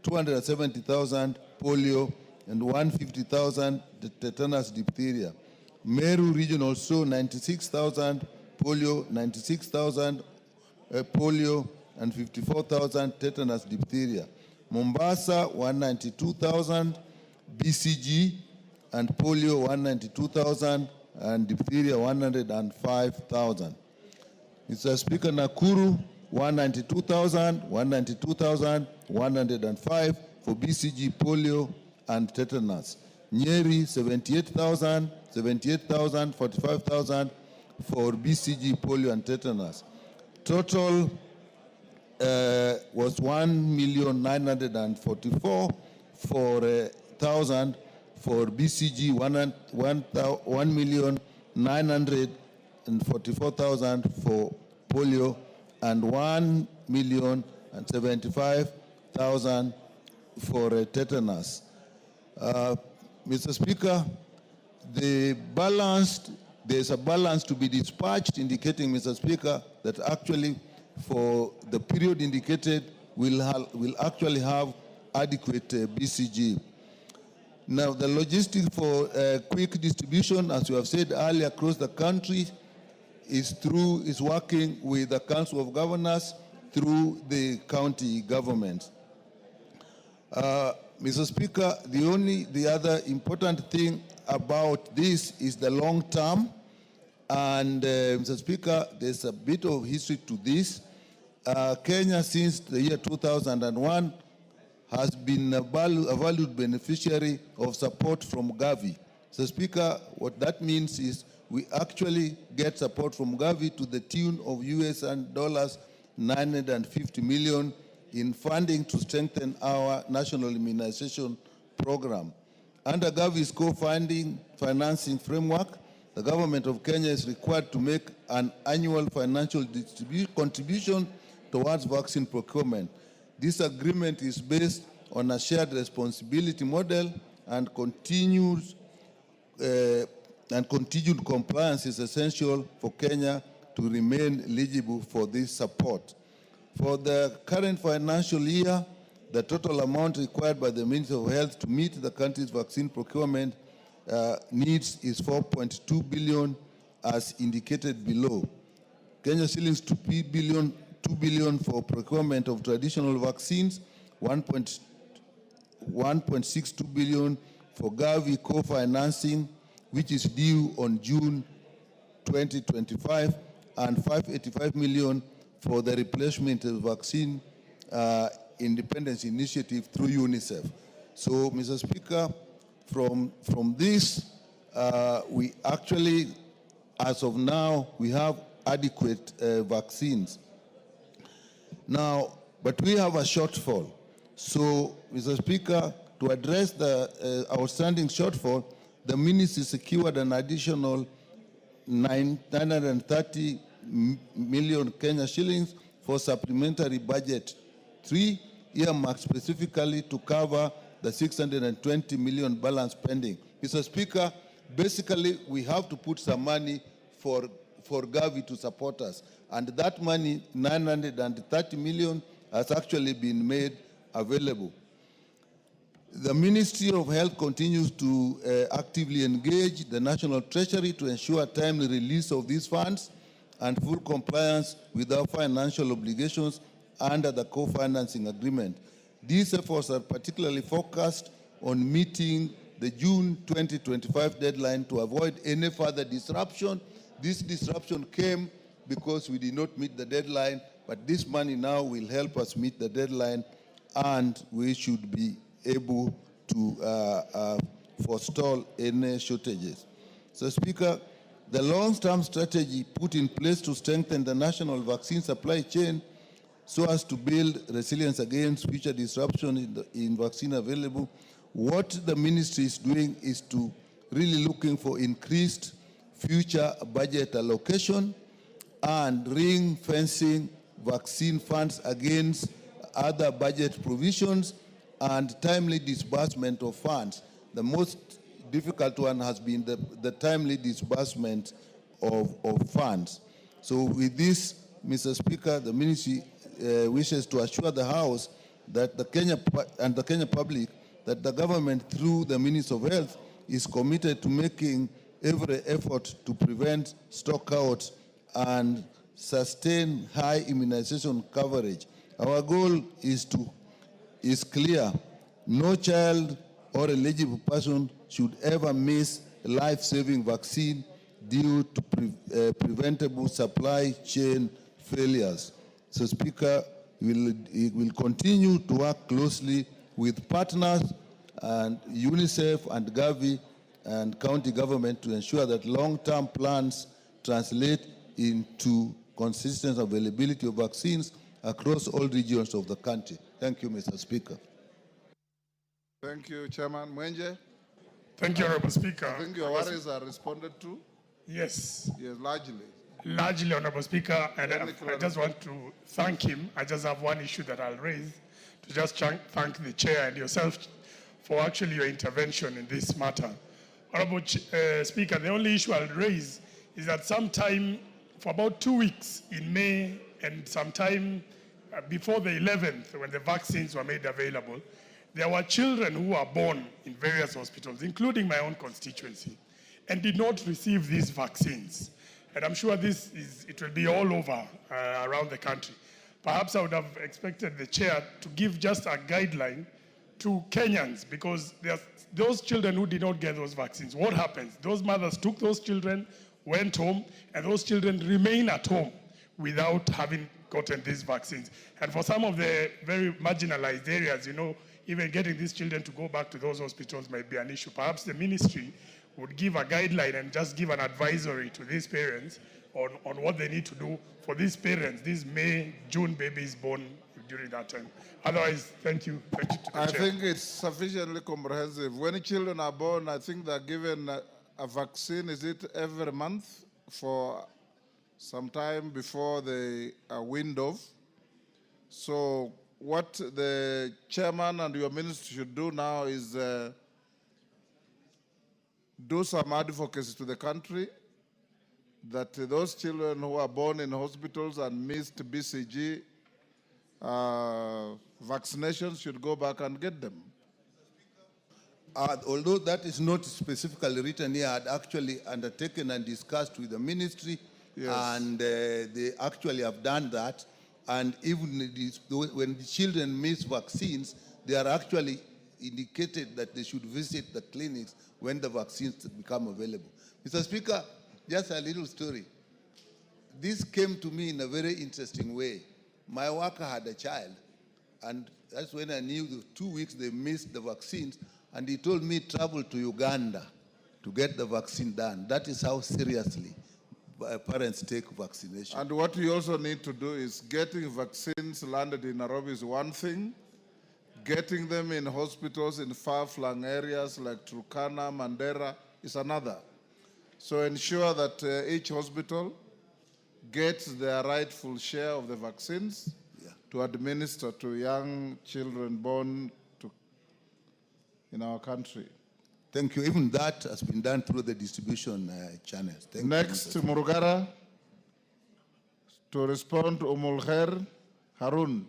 270,000, polio, and 150,000 tetanus diphtheria. Meru Regional Store, 96,000, polio, 96,000, polio, and 54,000 tetanus diphtheria. Mombasa, 192,000, BCG, and polio, 192,000, and diphtheria, 105,000. Mr. Speaker, Nakuru, 192,000, 192,000, 105 for BCG, polio, and tetanus. Nyeri, 78,000, 78,000, 45,000 for BCG, polio, and tetanus. Total was 1,944 for 1,000 for BCG, 1,944,000 for polio, and 1,075,000 for tetanus. Mr. Speaker, there's a balance to be dispatched, indicating, Mr. Speaker, that actually for the period indicated, we'll actually have adequate BCG. Now, the logistics for quick distribution, as you have said earlier, across the country is working with the Council of Governors through the county government. Mr. Speaker, the other important thing about this is the long term. And Mr. Speaker, there's a bit of history to this. Kenya, since the year 2001, has been a valued beneficiary of support from Gavi. So, Speaker, what that means is we actually get support from Gavi to the tune of US dollars 950 million in funding to strengthen our national immunization program. Under Gavi's co-funding financing framework, the government of Kenya is required to make an annual financial contribution towards vaccine procurement. This agreement is based on a shared responsibility model, and continued compliance is essential for Kenya to remain eligible for this support. For the current financial year, the total amount required by the Ministry of Health to meet the country's vaccine procurement needs is 4.2 billion, as indicated below. Kenya shillings 2 billion for procurement of traditional vaccines, 1.62 billion for Gavi co-financing, which is due on June 2025, and 585 million for the replacement of vaccine independence initiative through UNICEF. So, Mr. Speaker, from this, we actually, as of now, we have adequate vaccines. Now, but we have a shortfall. So, Mr. Speaker, to address the outstanding shortfall, the ministry secured an additional 930 million Kenya shillings for supplementary budget 3, earmarked specifically to cover the 620 million balance pending. Mr. Speaker, basically we have to put some money for Gavi to support us. And that money, 930 million, has actually been made available. The Ministry of Health continues to actively engage the National Treasury to ensure timely release of these funds and full compliance with our financial obligations under the co-financing agreement. These efforts are particularly focused on meeting the June 2025 deadline to avoid any further disruption. This disruption came because we did not meet the deadline, but this money now will help us meet the deadline, and we should be able to forestall any shortages. So, Speaker, the long-term strategy put in place to strengthen the national vaccine supply chain so as to build resilience against future disruption in vaccine available. What the ministry is doing is to really looking for increased future budget allocation and ring-fencing vaccine funds against other budget provisions and timely disbursement of funds. The most difficult one has been the timely disbursement of funds. So with this, Mr. Speaker, the ministry wishes to assure the House that the Kenya public that the government, through the Ministry of Health, is committed to making every effort to prevent stockouts and sustain high immunization coverage. Our goal is clear. No child or eligible person should ever miss a life-saving vaccine due to preventable supply chain failures. So, Speaker, we will continue to work closely with partners and UNICEF and Gavi and county government to ensure that long-term plans translate into consistent availability of vaccines across all regions of the country. Thank you, Mr. Speaker. Thank you, Chairman Mwenje. Thank you, Honorable Speaker. I think your worries are responded to. Yes. Yes, largely. Largely, Honorable Speaker, and I just want to thank him. I just have one issue that I'll raise, to just thank the Chair and yourself for actually your intervention in this matter. Honorable Speaker, the only issue I'll raise is that sometime for about 2 weeks in May and sometime before the 11th, when the vaccines were made available, there were children who were born in various hospitals, including my own constituency, and did not receive these vaccines. And I'm sure it will be all over around the country. Perhaps I would have expected the Chair to give just a guideline to Kenyans, because those children who did not get those vaccines, what happens? Those mothers took those children, went home, and those children remain at home without having gotten these vaccines. And for some of the very marginalized areas, even getting these children to go back to those hospitals might be an issue. Perhaps the ministry would give a guideline and just give an advisory to these parents on what they need to do for these parents, these May, June babies born during that time. Otherwise, thank you. Thank you to the I Chair. think it's sufficiently comprehensive. When children are born, I think they're given a vaccine, is it every month for some time before they are weaned off? So what the chairman and your minister should do now is do some advocacy to the country that those children who are born in hospitals and missed BCG vaccinations should go back and get them. Although that is not specifically written here, I had actually undertaken and discussed with the ministry, and they actually have done that. And even when the children miss vaccines, they are actually indicated that they should visit the clinics when the vaccines become available. Mr. Speaker, just a little story. This came to me in a very interesting way. My worker had a child, and that's when I knew the 2 weeks they missed the vaccines, and he told me travel to Uganda to get the vaccine done. That is how seriously parents take vaccination. And what we also need to do is getting vaccines landed in Nairobi is one thing. Getting them in hospitals in far-flung areas like Turkana, Mandera is another. So ensure that each hospital gets their rightful share of the vaccines to administer to young children born in our country. Thank you. Even that has been done through the distribution channels. Thank Next, you, Murugara, to respond to Umulkhair Harun.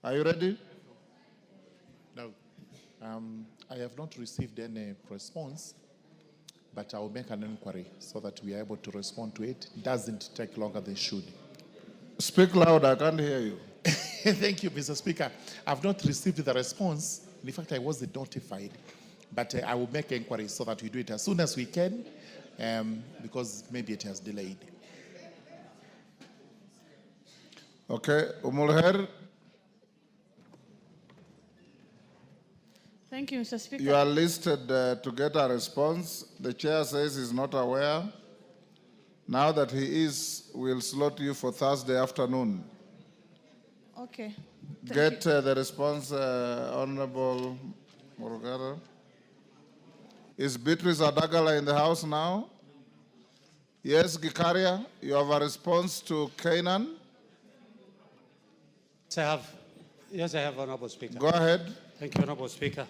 Are you ready? No. I have not received any response, but I will make an inquiry so that we are able to respond to it. It doesn't take longer than it should. Speak loud, I can't hear you. Thank you, Mr. Speaker. I've not received the response. In fact, I wasn't notified. But I will make inquiry so that we do it as soon as we can, because maybe it has delayed. Okay, Umulkhair. Thank you, Mr. Speaker. You are listed to get a response. The chair says he's not aware. Now that he is, we'll slot you for Thursday afternoon. Okay. Get the response, Honorable Murugara. Is Beatrice Adagala in the house now? Yes, Gikaria, you have a response to Canaan? Yes, I have, Honorable Speaker. Go ahead. Thank you, Honorable Speaker.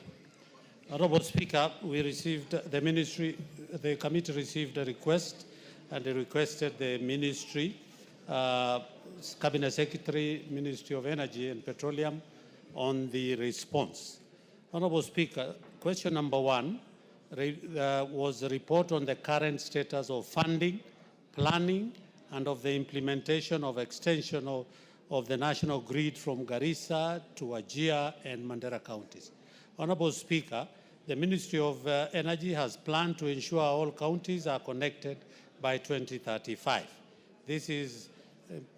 Honorable Speaker, we received, the committee received a request, and they requested the ministry Cabinet Secretary, Ministry of Energy and Petroleum, on the response. Honorable Speaker, question number 1 was a report on the current status of funding, planning, and of the implementation of extension of the national grid from Garissa to Wajir and Mandera counties. Honorable Speaker, the Ministry of Energy has planned to ensure all counties are connected by 2035. This is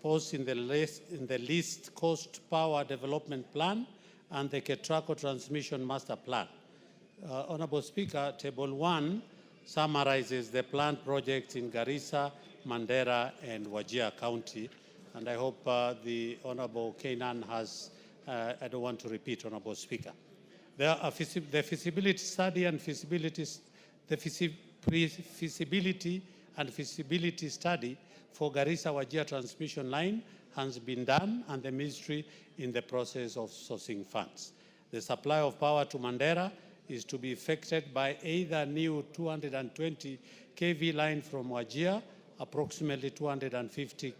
posted in the Least Cost Power Development Plan and the Ketraco Transmission Master Plan. Honorable Speaker, Table 1 summarizes the planned projects in Garissa, Mandera, and Wajir County, and I hope the Honorable Kainan has, I don't want to repeat, Honorable Speaker. The feasibility study and feasibility study for Garissa-Wajir transmission line has been done, and the ministry in the process of sourcing funds. The supply of power to Mandera is to be effected by either new 220 kV line from Wajir, approximately 250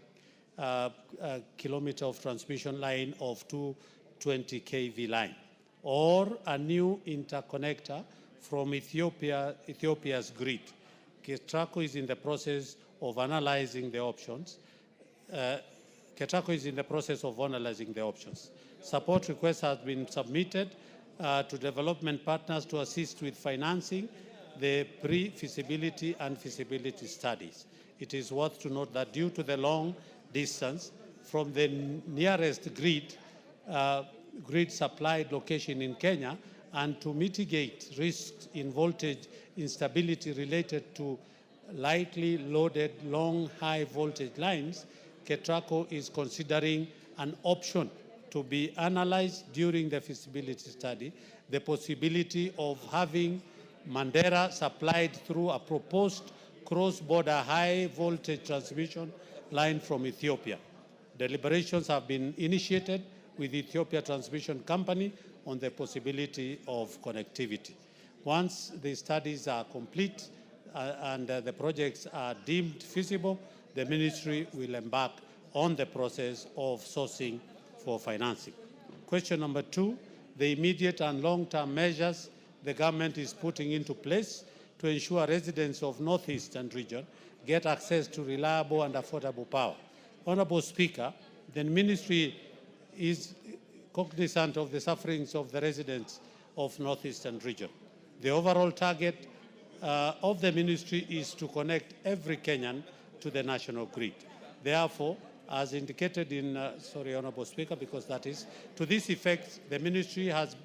kilometer of transmission line of 220 kV line, or a new interconnector from Ethiopia's grid. Ketraco is in the process of analyzing the options. Support requests have been submitted to development partners to assist with financing the pre-feasibility and feasibility studies. It is worth to note that due to the long distance from the nearest grid supplied location in Kenya, and to mitigate risks in voltage instability related to lightly loaded long high voltage lines, Ketraco is considering an option to be analyzed during the feasibility study, the possibility of having Mandera supplied through a proposed cross-border high voltage transmission line from Ethiopia. Deliberations have been initiated with Ethiopia Transmission Company on the possibility of connectivity. Once the studies are complete and the projects are deemed feasible, the ministry will embark on the process of sourcing for financing. Question number 2, the immediate and long-term measures the government is putting into place to ensure residents of Northeastern region get access to reliable and affordable power. Honorable Speaker, the ministry is cognizant of the sufferings of the residents of Northeastern region. The overall target of the ministry is to connect every Kenyan to the national grid. Therefore, as indicated in, sorry, Honorable Speaker, because that is, to this effect, the ministry has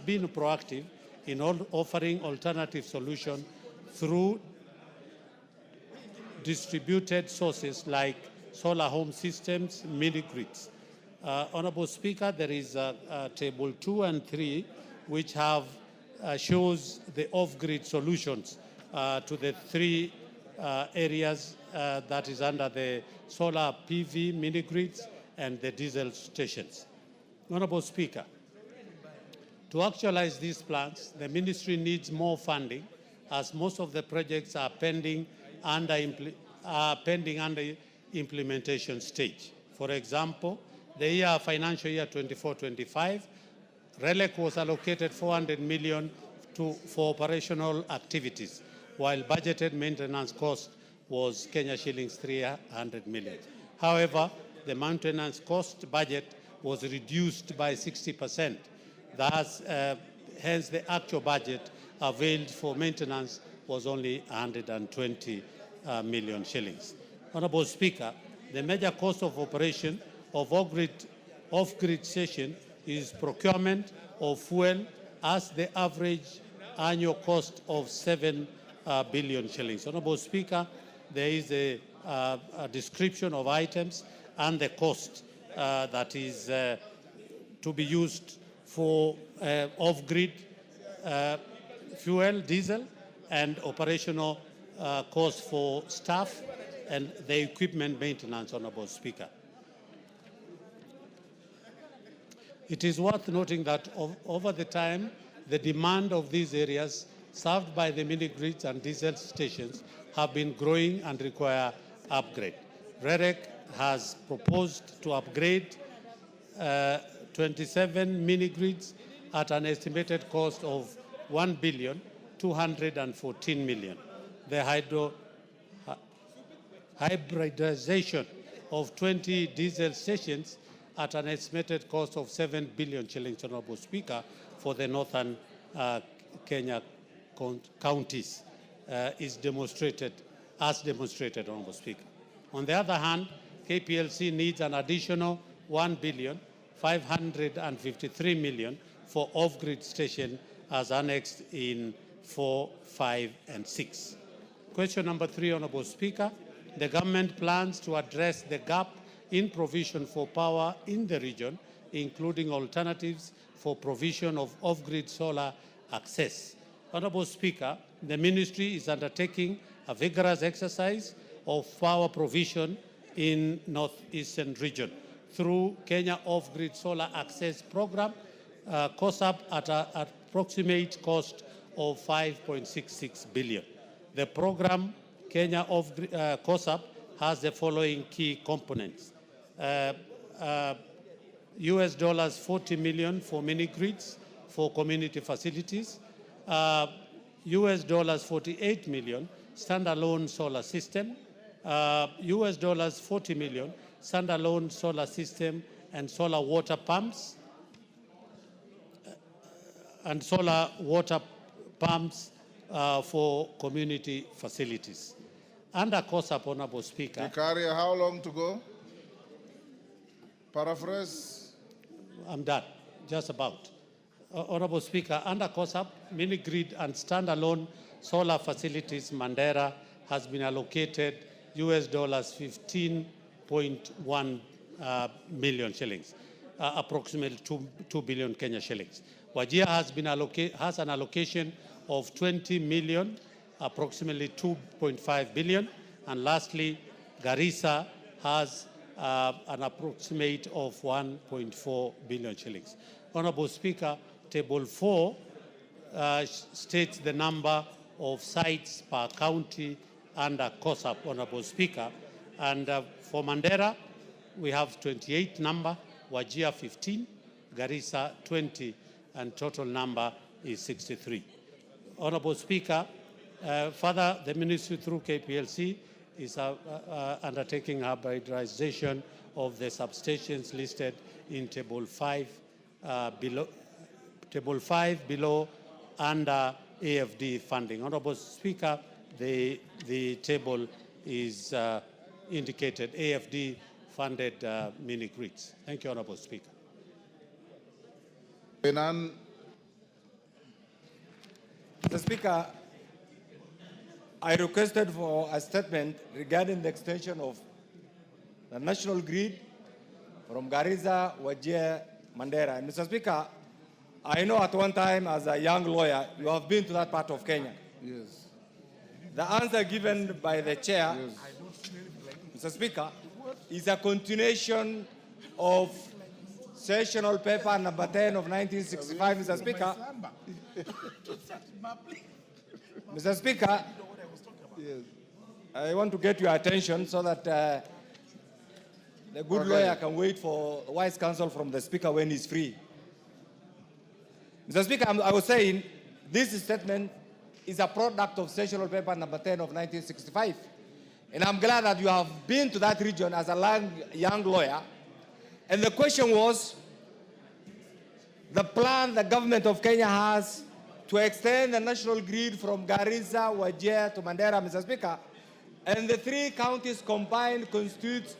been proactive in offering alternative solutions through distributed sources like solar home systems, mini-grids. Honorable Speaker, there is table 2 and 3, which have shows the off-grid solutions to the 3 areas that is under the solar PV mini-grids and the diesel stations. Honorable Speaker, to actualize these plans, the ministry needs more funding, as most of the projects are pending under implementation stage. For example, the financial year 24-25, RELEC was allocated 400 million for operational activities, while budgeted maintenance cost was Kenya shillings 300 million. However, the maintenance cost budget was reduced by 60%. Thus, hence the actual budget availed for maintenance was only 120 million shillings. Honorable Speaker, the major cost of operation of off-grid station is procurement of fuel, as the average annual cost of 7 billion shillings. Honorable Speaker, there is a description of items and the cost that is to be used for off-grid fuel, diesel, and operational costs for staff and the equipment maintenance, Honorable Speaker. It is worth noting that over the time, the demand of these areas served by the mini-grids and diesel stations have been growing and require upgrade. REREC has proposed to upgrade 27 mini-grids at an estimated cost of 1,214 million. The hybridization of 20 diesel stations at an estimated cost of 7 billion shillings, Honorable Speaker, for the northern Kenya counties is demonstrated, Honorable Speaker. On the other hand, KPLC needs an additional 1,553 million for off-grid station as annexed in 4, 5, and 6. Question number 3, Honorable Speaker. The government plans to address the gap in provision for power in the region, including alternatives for provision of off-grid solar access. Honorable Speaker, the ministry is undertaking a vigorous exercise of power provision in northeastern region through Kenya Off-Grid Solar Access Program, COSAP at an approximate cost of 5.66 billion. The program, Kenya COSAP, has the following key components. US dollars 40 million for mini-grids for community facilities, US dollars 48 million standalone solar system, US dollars 40 million standalone solar system and solar water pumps, for community facilities. Under COSAP, Honorable Speaker. Vicaria, how long to go? Paraphrase. I'm done, just about. Honorable Speaker, under COSAP, mini-grid and standalone solar facilities, Mandera has been allocated US dollars 15.1 million shillings, approximately 2 billion Kenya shillings. Wajir has an allocation of 20 million, approximately 2.5 billion. And lastly, Garissa has an approximate of 1.4 billion shillings. Honorable Speaker, Table 4 states the number of sites per county under COSAP, Honorable Speaker. And for Mandera, we have 28 number, Wajir 15, Garissa 20, and total number is 63. Honorable Speaker, further, the ministry through KPLC is undertaking hybridization of the substations listed in Table 5 below under AFD funding. Honorable Speaker, the table is indicated AFD funded mini-grids. Thank you, Honorable Speaker. Mr. Speaker, I requested for a statement regarding the extension of the national grid from Garissa, Wajir, Mandera. And Mr. Speaker, I know at one time as a young lawyer, you have been to that part of Kenya. Yes. The answer given by the chair, yes, Mr. Speaker, is a continuation of sessional paper number 10 of 1965, Mr. Speaker. Mr. Speaker, yes, I want to get your attention so that the good lawyer can wait for wise counsel from the Speaker when he's free. Mr. Speaker, I was saying this statement is a product of sessional paper number 10 of 1965. And I'm glad that you have been to that region as a young lawyer. And the question was, the plan the government of Kenya has to extend the national grid from Garissa, Wajir to Mandera, Mr. Speaker, and the three counties combined constitute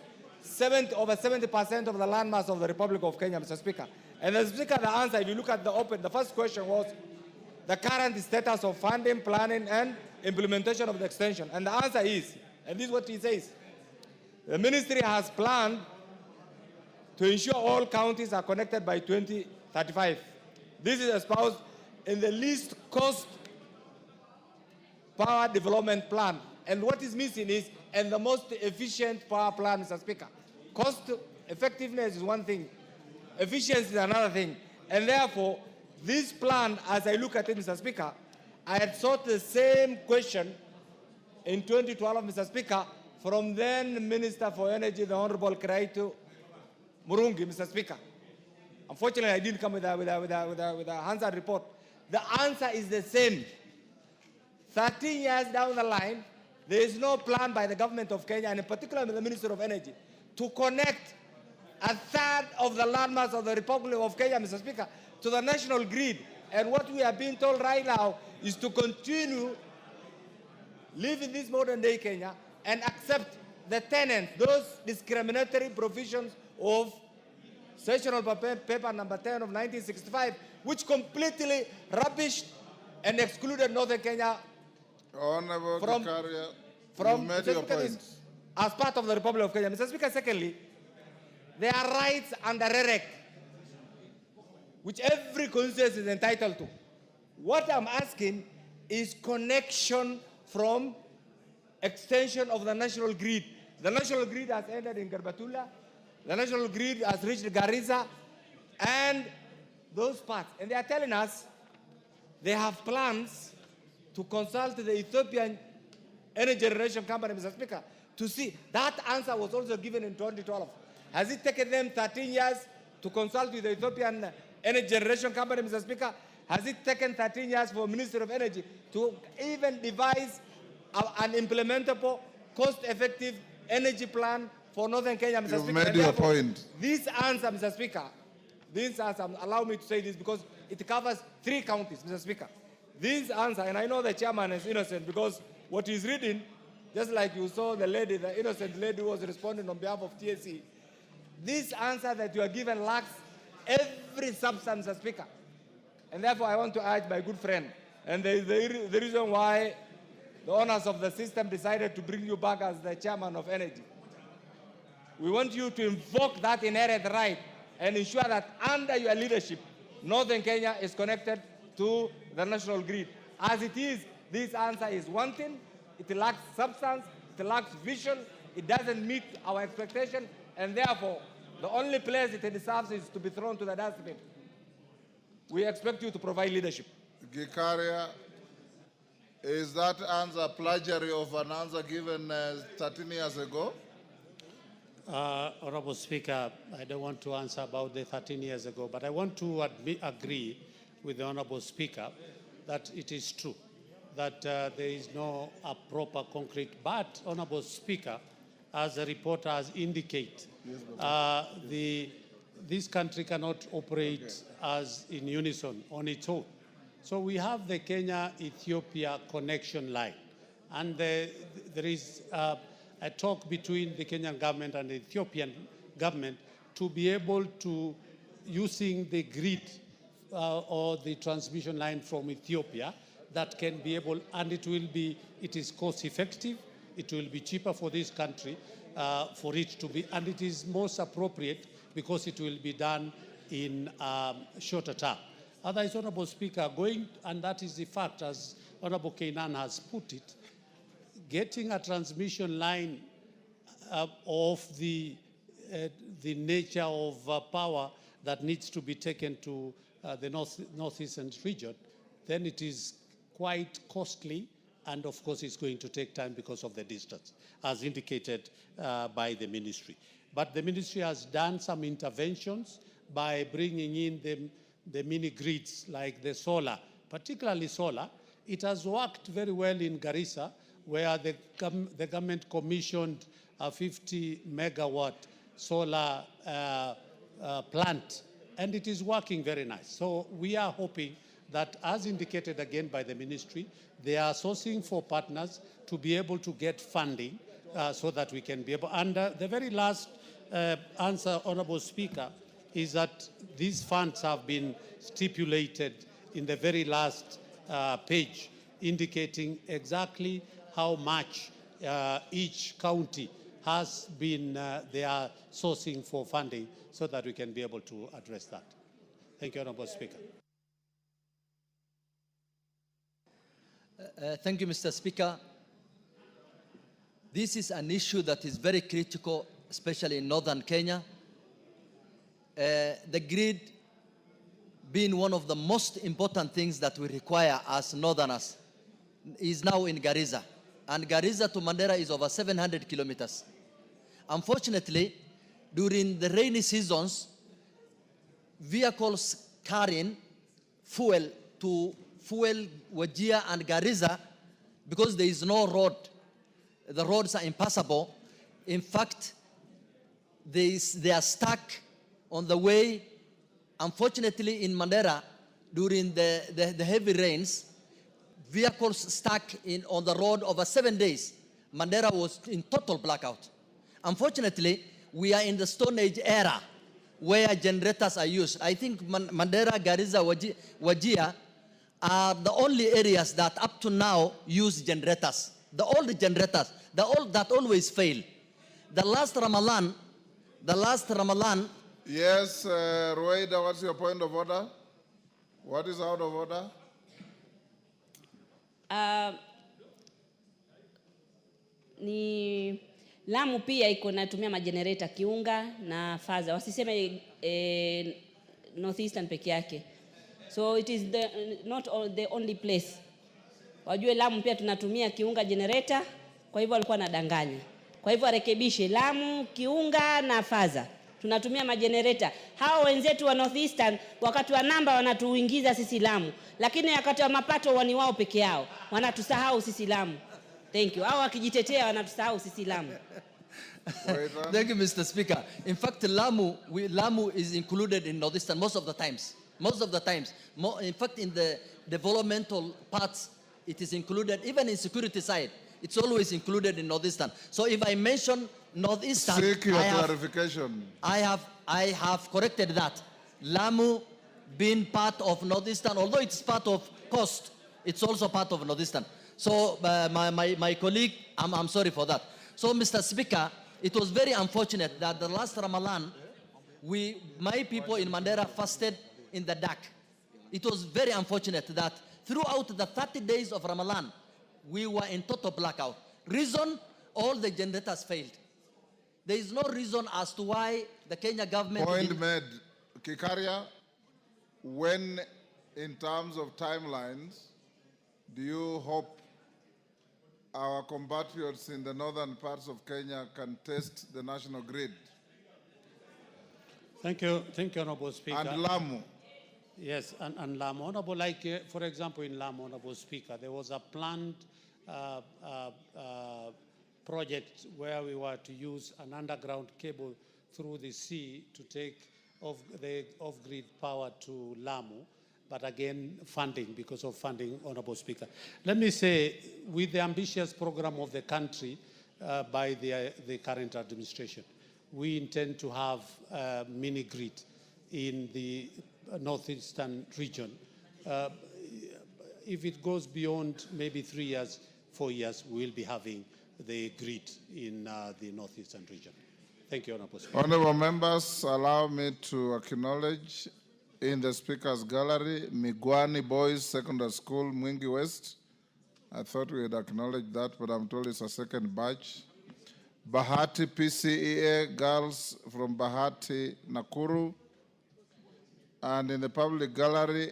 over 70% of the landmass of the Republic of Kenya, Mr. Speaker. And Mr. Speaker, the answer, if you look at the first question was the current status of funding, planning, and implementation of the extension. And the answer is, and this is what he says, the ministry has planned to ensure all counties are connected by 2035. This is espoused in the least cost power development plan. And what is missing is, and the most efficient power plan, Mr. Speaker. Cost effectiveness is one thing. Efficiency is another thing. And therefore, this plan, as I look at it, Mr. Speaker, I had sought the same question in 2012, Mr. Speaker, from then Minister for Energy, the Honorable Kiraitu Murungi, Mr. Speaker. Unfortunately, I didn't come with a answer report. The answer is the same. 13 years down the line, there is no plan by the government of Kenya, and in particular the Minister of Energy, to connect a third of the landmass of the Republic of Kenya, Mr. Speaker, to the national grid. And what we are being told right now is to continue live in this modern day Kenya and accept the tenants, those discriminatory provisions of Sessional Paper number 10 of 1965, which completely rubbished and excluded Northern Kenya Honorable from, Gikaria, from you made your point. as part of the Republic of Kenya. Mr. Speaker, secondly, there are rights under REREC, which every constituency is entitled to. What I'm asking is connection from extension of the national grid. The national grid has ended in Garbatula. The national grid has reached Garissa and those parts. And they are telling us they have plans to consult the Ethiopian Energy Generation Company, Mr. Speaker, to see. That answer was also given in 2012. Has it taken them 13 years to consult with the Ethiopian Energy Generation Company, Mr. Speaker? Has it taken 13 years for Ministry of Energy to even devise an implementable, cost-effective energy plan for Northern Kenya, Mr. You've Speaker? made your point. This answer, Mr. Speaker, this answer, allow me to say this because it covers 3 counties, Mr. Speaker. This answer, and I know the chairman is innocent because what he's reading, just like you saw the lady, the innocent lady who was responding on behalf of TSC, this answer that you are given lacks every substance, Mr. Speaker. And therefore, I want to urge my good friend, and the reason why the owners of the system decided to bring you back as the chairman of energy. We want you to invoke that inherent right and ensure that under your leadership, Northern Kenya is connected to the national grid. As it is, this answer is wanting, it lacks substance, it lacks vision, it doesn't meet our expectation, and therefore, the only place it deserves is to be thrown to the dustbin. We expect you to provide leadership. Gikaria, is that answer plagiary of an answer given 13 years ago? Honorable Speaker, I don't want to answer about the 13 years ago, but I want to agree with the Honorable Speaker that it is true that there is no proper concrete. But, Honorable Speaker, as the report has indicated, this country cannot operate as in unison on its own. So we have the Kenya-Ethiopia connection line, and there is a talk between the Kenyan government and the Ethiopian government to be able to, using the grid or the transmission line from Ethiopia, that can be able, and it is cost effective, it will be cheaper for this country for it to be, and it is most appropriate because it will be done in shorter time. Otherwise, Honorable Speaker, and that is the fact, as Honorable Kainan has put it, getting a transmission line of the nature of power that needs to be taken to the northeastern region, then it is quite costly, and of course it's going to take time because of the distance, as indicated by the ministry. But the ministry has done some interventions by bringing in the mini grids like the solar, particularly solar. It has worked very well in Garissa, where the government commissioned a 50 megawatt solar plant, and it is working very nice. So we are hoping that, as indicated again by the ministry, they are sourcing for partners to be able to get funding so that we can be able. And the very last answer, Honorable Speaker, is that these funds have been stipulated in the very last page, indicating exactly how much each county has been, they are sourcing for funding so that we can be able to address that. Thank you, Honorable Speaker. Thank you, Mr. Speaker. This is an issue that is very critical, especially in northern Kenya. The grid being one of the most important things that we require as northerners is now in Garissa. and Garissa to Mandera is over 700 kilometers. Unfortunately, during the rainy seasons, vehicles carrying fuel to fuel Wajir and Garissa, because there is no road, the roads are impassable. In fact, they are stuck on the way. Unfortunately, in Mandera, during the heavy rains, vehicles stuck on the road over 7 days. Mandera was in total blackout. Unfortunately, we are in the Stone Age era where generators are used. I think Mandera, Garissa, Wajir are the only areas that up to now use generators. The old generators, that always fail. The last Ramadan. Yes, Rueda, what's your point of order? What is out of order? Ni Lamu pia iko natumia majenereta Kiunga na Faza. Wasiseme Northeastern peke yake. So it is not the only place. Wajue Lamu pia tunatumia Kiunga generator, kwa hivyo alikuwa anadanganya. Kwa hivyo arekebishe Lamu, Kiunga na Faza. Tunatumia majenereta. Hao wenzetu wa Northeastern wakati wa namba wanatuingiza sisi Lamu, lakini wakati wa mapato wani wao peke yao. Wanatusahau sisi Lamu. Thank you. Hao wakijitetea wanatusahau sisi Lamu. Thank you, Mr. Speaker. In fact, Lamu is included in Northeastern most of the times. Most of the times. In fact, in the developmental parts, it is included. Even in security side, it's always included in Northeastern. So if I mention Northeastern, Seek your clarification. I have corrected that. Lamu being part of Northeastern, although it's part of coast, it's also part of Northeastern. So my colleague, I'm sorry for that. So Mr. Speaker, it was very unfortunate that the last Ramadan, my people in Mandera fasted in the dark. It was very unfortunate that throughout the 30 days of Ramadan, we were in total blackout. Reason, all the generators failed. There is no reason as to why the Kenya government... Point made. Kikaria, when in terms of timelines, do you hope our compatriots in the northern parts of Kenya can test the national grid? Thank you, Honorable Speaker. And Lamu. Yes, and Lamu. Honorable, for example, in Lamu, Honorable Speaker, there was a planned project where we were to use an underground cable through the sea to take the off-grid power to Lamu. But again, because of funding, Honorable Speaker. Let me say, with the ambitious program of the country by the current administration, we intend to have a mini grid in the northeastern region. If it goes beyond maybe 3 years, 4 years, we'll be having the grid in the northeastern region. Thank you, Honorable Speaker. Honorable members, allow me to acknowledge in the Speaker's Gallery, Migwani Boys Secondary School, Mwingi West. I thought we had acknowledged that, but I'm told it's a second batch. Bahati PCEA girls from Bahati, Nakuru. And in the public gallery,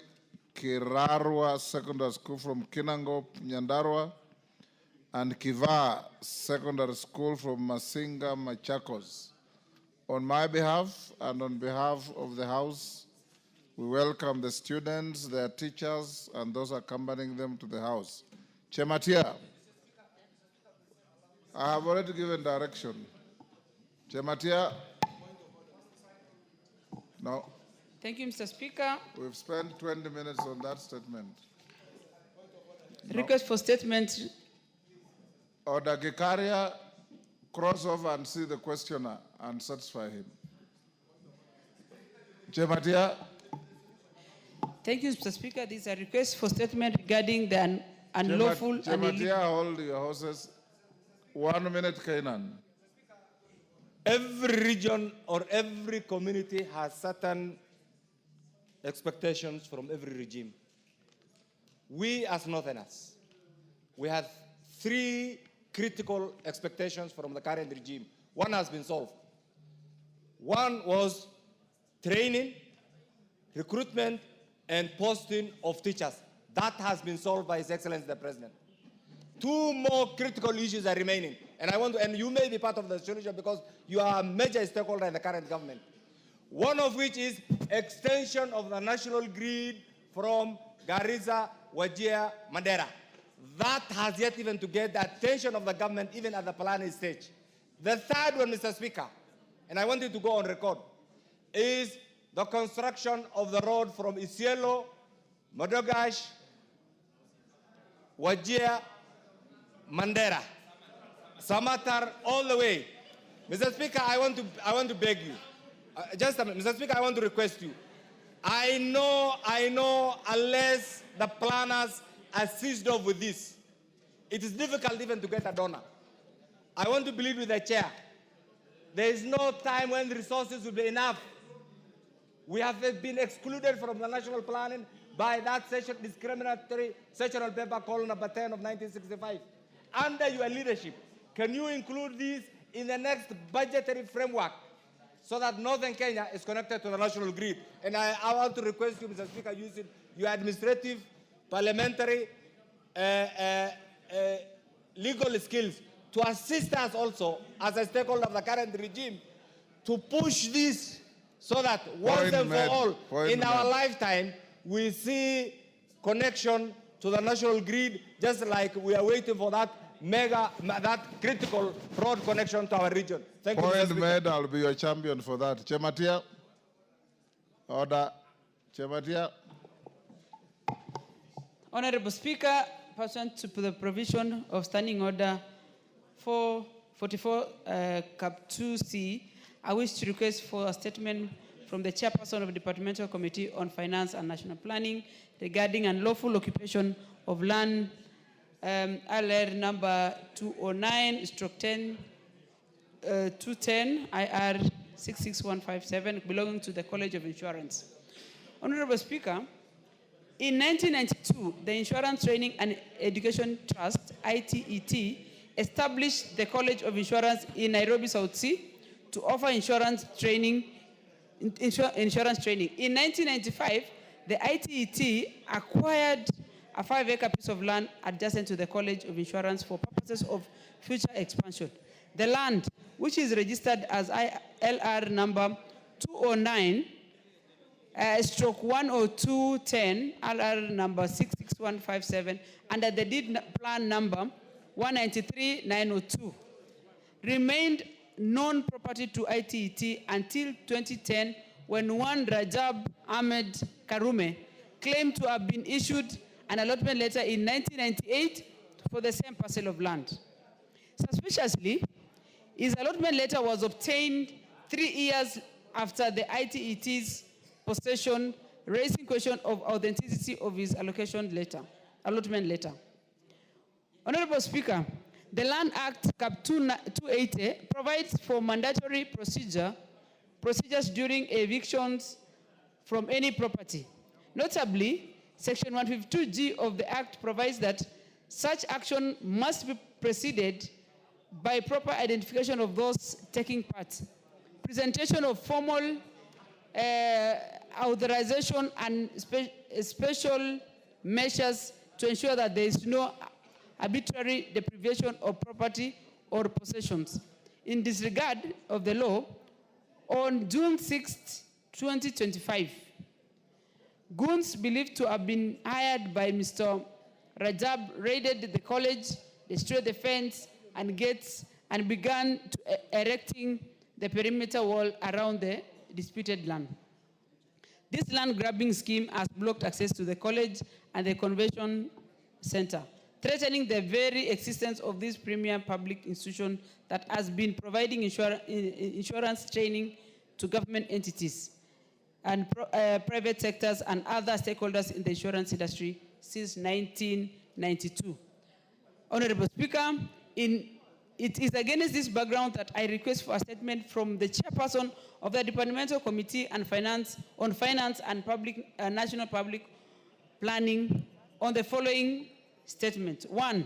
Kirarwa Secondary School from Kinango, Nyandarua. And Kiva Secondary School from Masinga, Machakos. On my behalf and on behalf of the House, we welcome the students, their teachers, and those accompanying them to the House. Chematia, I have already given direction. Chematia, no. Thank you, Mr. Speaker. We've spent 20 minutes on that statement. Request for statement. Order Gikaria, cross over and see the questioner and satisfy him. Chematia. Thank you, Mr. Speaker. This is a request for statement regarding the unlawful and illegal... Hold your horses. 1 minute, Kainan. Every region or every community has certain expectations from every regime. We as Northerners, we have 3 critical expectations from the current regime. One has been solved. One was training, recruitment, and posting of teachers. That has been solved by His Excellency the President. 2 more critical issues are remaining. And and you may be part of the solution because you are a major stakeholder in the current government. One of which is extension of the national grid from Garissa, Wajir, Mandera. That has yet even to get the attention of the government even at the planning stage. The third one, Mr. Speaker, and I want you to go on record, is the construction of the road from Isiolo, Modogash, Wajir, Mandera, Samatar, all the way. Mr. Speaker, I want to beg you. Just a minute, Mr. Speaker, I want to request you. I know, unless the planners are seized off with this, it is difficult even to get a donor. I want to believe with the chair. There is no time when the resources will be enough. We have been excluded from the national planning by that discriminatory sectional paper called number 10 of 1965. Under your leadership, can you include this in the next budgetary framework so that Northern Kenya is connected to the national grid? And I want to request you, Mr. Speaker, using your administrative, parliamentary, legal skills to assist us also as a stakeholder of the current regime to push this so that once and for all in our lifetime we see connection to the national grid, just like we are waiting for that critical road connection to our region. Thank you, Mr. Point Speaker. made, I'll be your champion for that. Chematia. Order. Chematia. Honorable Speaker, pursuant to the provision of Standing Order 444 Cap 2C, I wish to request for a statement from the Chairperson of the Departmental Committee on Finance and National Planning regarding unlawful occupation of land LR number 209/10 210 IR 66157 belonging to the College of Insurance. Honorable Speaker, in 1992, the Insurance Training and Education Trust, ITET, established the College of Insurance in Nairobi, South Sea, to offer insurance training. In 1995, the ITET acquired a 5-acre piece of land adjacent to the College of Insurance for purposes of future expansion. The land, which is registered as LR number 209/10210, LR number 66157, under the deed plan number 193902, remained non-property to ITET until 2010, when one Rajab Ahmed Karume claimed to have been issued an allotment letter in 1998 for the same parcel of land. Suspiciously, his allotment letter was obtained 3 years after the ITET's possession, raising question of authenticity of his allotment letter. Honorable Speaker, the Land Act Cap 280 provides for mandatory procedures during evictions from any property. Notably, Section 152G of the Act provides that such action must be preceded by proper identification of those taking part, presentation of formal authorization, and special measures to ensure that there is no arbitrary deprivation of property or possessions. In disregard of the law, on June 6, 2025, goons believed to have been hired by Mr. Rajab raided the college, destroyed the fence and gates, and began erecting the perimeter wall around the disputed land. This land grabbing scheme has blocked access to the college and the convention center, threatening the very existence of this premier public institution that has been providing insurance training to government entities and private sectors and other stakeholders in the insurance industry since 1992. Honorable Speaker, it is against this background that I request for a statement from the Chairperson of the Departmental Committee on Finance and National Public Planning on the following statement. 1,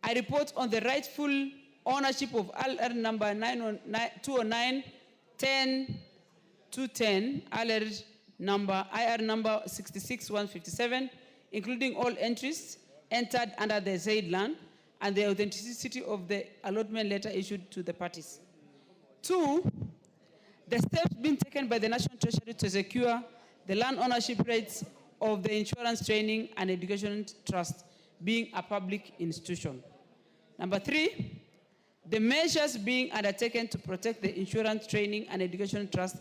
I report on the rightful ownership of LR number 209/10-210, IR number 66157, including all entries, entered under the said land and the authenticity of the allotment letter issued to the parties. 2, the steps being taken by the National Treasury to secure the land ownership rights of the Insurance Training and Education Trust, being a public institution. Number 3, the measures being undertaken to protect the Insurance Training and Education Trust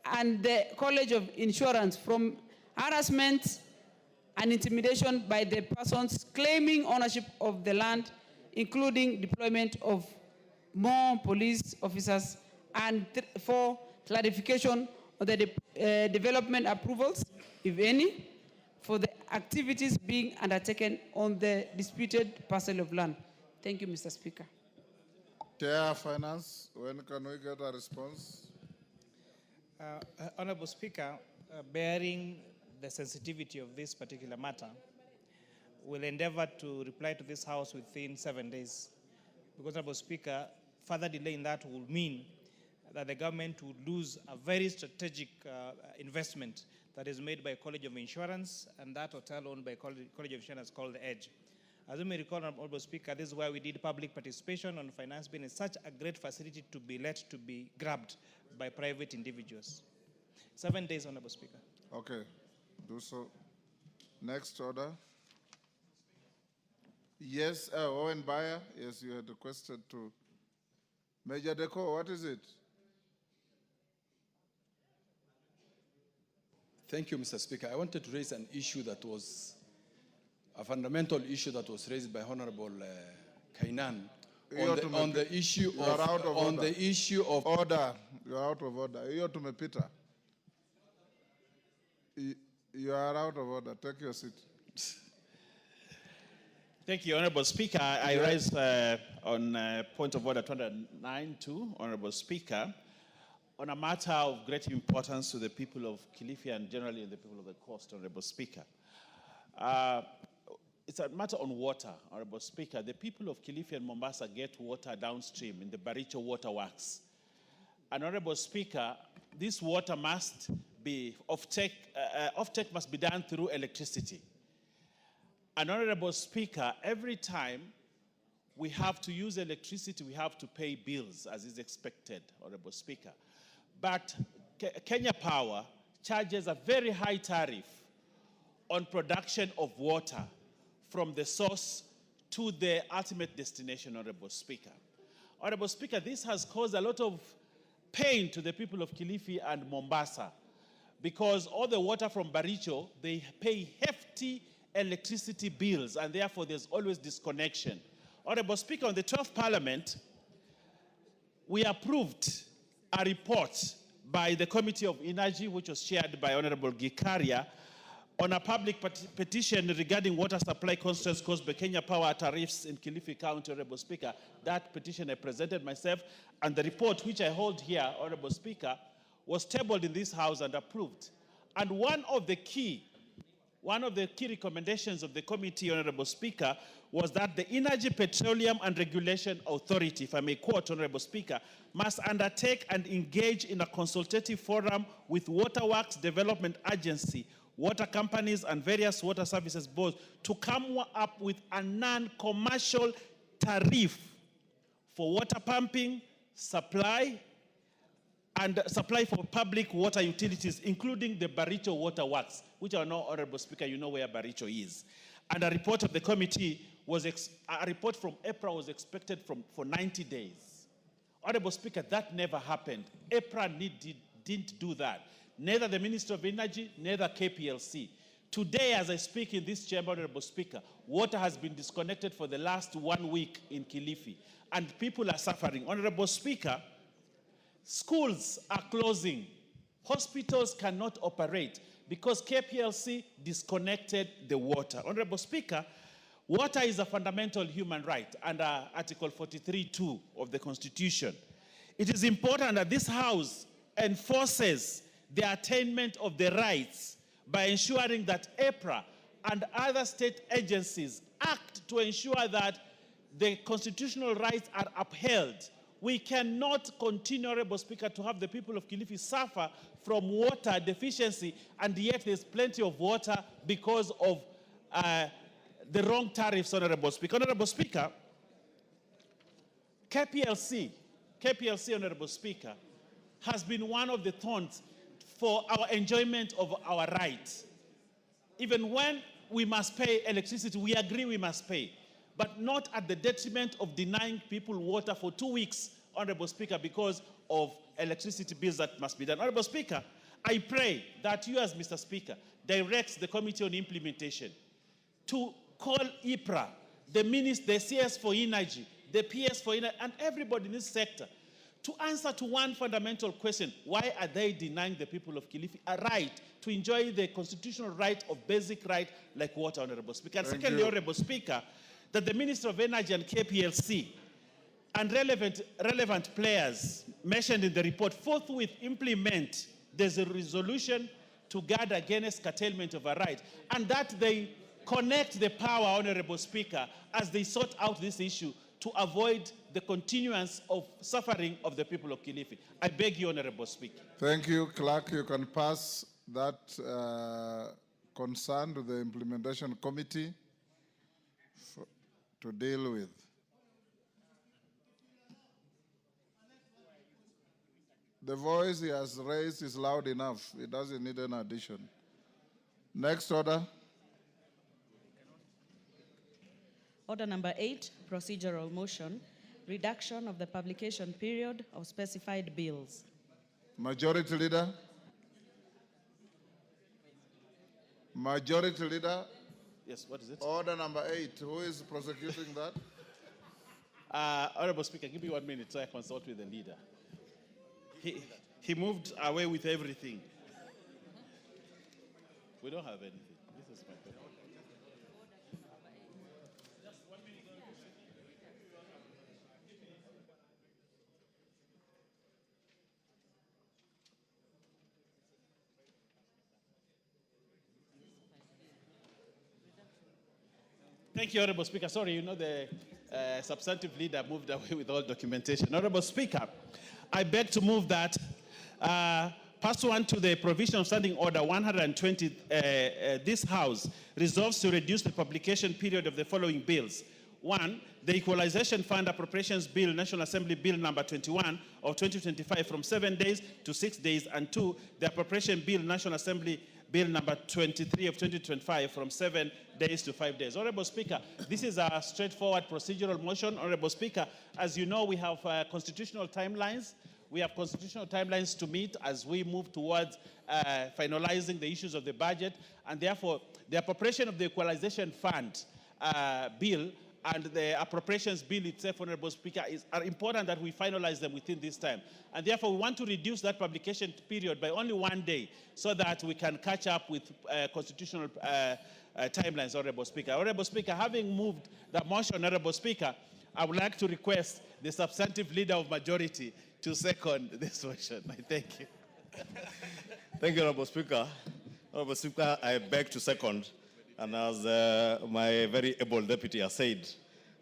and the College of Insurance from harassment and intimidation by the persons claiming ownership of the land, including deployment of more police officers, and 4, clarification of the development approvals, if any, for the activities being undertaken on the disputed parcel of land. Thank you, Mr. Speaker. Chair Finance, when can we get a response? Honorable Speaker, bearing the sensitivity of this particular matter, will endeavor to reply to this House within 7 days. Because, Honorable Speaker, further delay in that will mean that the government would lose a very strategic investment that is made by College of Insurance and that hotel owned by College of Insurance called The Edge. As you may recall, Honorable Speaker, this is why we did public participation on finance being such a great facility to be let to be grabbed by private individuals. 7 days, Honorable Speaker. Okay, do so. Next order. Yes, Owen Bayer, yes, you had requested to. Major Deco, what is it? Thank you, Mr. Speaker. I wanted to raise an issue that was a fundamental issue that was raised by Honorable Kainan on the issue of order. You are out of order. Tumepita. You are out of order. Take your seat. Thank you, Honorable Speaker. I rise on point of order 209-2, Honorable Speaker, on a matter of great importance to the people of Kilifi and generally the people of the coast, Honorable Speaker. It's a matter on water, Honorable Speaker. The people of Kilifi and Mombasa get water downstream in the Baricho Waterworks. And Honorable Speaker, this water must be offtake must be done through electricity. And Honorable Speaker, every time we have to use electricity, we have to pay bills as is expected, Honorable Speaker. But Kenya Power charges a very high tariff on production of water from the source to the ultimate destination, Honorable Speaker. Honorable Speaker, this has caused a lot of pain to the people of Kilifi and Mombasa because all the water from Baricho, they pay hefty electricity bills and therefore there's always disconnection. Honorable Speaker, on the 12th Parliament, we approved a report by the Committee of Energy, which was chaired by Honorable Gikaria, on a public petition regarding water supply constraints caused by Kenya Power tariffs in Kilifi County, Honorable Speaker. That petition I presented myself, and the report which I hold here, Honorable Speaker, was tabled in this House and approved. And one of the key recommendations of the committee, Honorable Speaker, was that the Energy, Petroleum and Regulation Authority, if I may quote, Honorable Speaker, must undertake and engage in a consultative forum with Waterworks Development Agency, water companies and various water services boards to come up with a non-commercial tariff for water pumping, supply for public water utilities, including the Baricho Waterworks, which I know, Honorable Speaker, you know where Baricho is. And a report of the committee a report from EPRA was expected for 90 days. Honorable Speaker, that never happened. EPRA didn't do that. Neither the Minister of Energy, neither KPLC. Today, as I speak in this chamber, Honorable Speaker, water has been disconnected for the last 1 week in Kilifi, and people are suffering. Honorable Speaker, schools are closing. Hospitals cannot operate because KPLC disconnected the water. Honorable Speaker, water is a fundamental human right under Article 43(2) of the Constitution. It is important that this House enforces the attainment of the rights by ensuring that EPRA and other state agencies act to ensure that the constitutional rights are upheld. We cannot continue, Honorable Speaker, to have the people of Kilifi suffer from water deficiency, and yet there's plenty of water because of the wrong tariffs, Honorable Speaker. Honorable Speaker, KPLC, Honorable Speaker, has been one of the thorns for our enjoyment of our rights. Even when we must pay electricity, we agree we must pay, but not at the detriment of denying people water for 2 weeks, Honorable Speaker, because of electricity bills that must be done. Honorable Speaker, I pray that you as Mr. Speaker directs the Committee on Implementation to call IPRA, the CS for Energy, the PS for Energy, and everybody in this sector to answer to one fundamental question: why are they denying the people of Kilifi a right to enjoy the constitutional right of basic right like water, Honorable Speaker? And secondly, Honorable Speaker, that the Minister of Energy and KPLC and relevant players mentioned in the report forthwith implement there's a resolution to guard against curtailment of a right, and that they connect the power, Honorable Speaker, as they sort out this issue to avoid the continuance of suffering of the people of Kilifi. I beg you, Honorable Speaker. Thank you, Clerk. You can pass that concern to the Implementation Committee to deal with. The voice he has raised is loud enough. It doesn't need an addition. Next order. Order number 8, procedural motion, reduction of the publication period of specified bills. Majority Leader. Majority Leader. Yes, what is it? Order number 8. Who is prosecuting that? Honorable Speaker, give me 1 minute so I consult with the leader. He moved away with everything. We don't have anything. This is my paper. Thank you, Honorable Speaker. Sorry, you know the substantive leader moved away with all documentation. Honorable Speaker, I beg to move that pursuant to the provision of Standing Order 120, this House resolves to reduce the publication period of the following bills. 1, the Equalization Fund Appropriations Bill, National Assembly Bill number 21 of 2025 from 7 days to 6 days, and 2, the Appropriation Bill, National Assembly Bill number 23 of 2025 from 7 days to 5 days. Honorable Speaker, this is a straightforward procedural motion. Honorable Speaker, as you know, we have constitutional timelines. We have constitutional timelines to meet as we move towards finalizing the issues of the budget, and therefore the appropriation of the Equalization Fund bill and the appropriations bill itself, Honorable Speaker, are important that we finalize them within this time. And therefore, we want to reduce that publication period by only 1 day so that we can catch up with constitutional timelines, Honorable Speaker. Honorable Speaker, having moved the motion, Honorable Speaker, I would like to request the substantive leader of majority to second this motion. I thank you. Thank you, Honorable Speaker. Honorable Speaker, I beg to second. And as my very able deputy has said,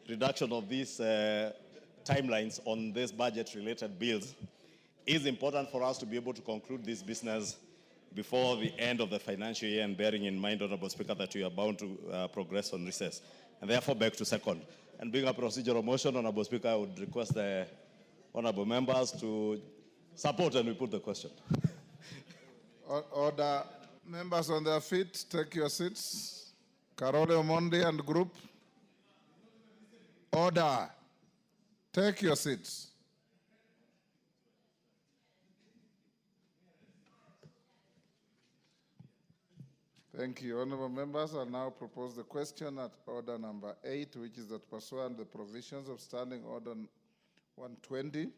reduction of these timelines on these budget-related bills is important for us to be able to conclude this business before the end of the financial year, and bearing in mind, Honorable Speaker, that we are bound to progress on recess. And therefore, beg to second. And being a procedural motion, Honorable Speaker, I would request the honorable members to support and we put the question. Order. Members on their feet, take your seats. Carole Omondi and group. Order. Take your seats. Thank you. Honorable members, I now propose the question at order number 8, which is that pursuant to the provisions of Standing Order 120,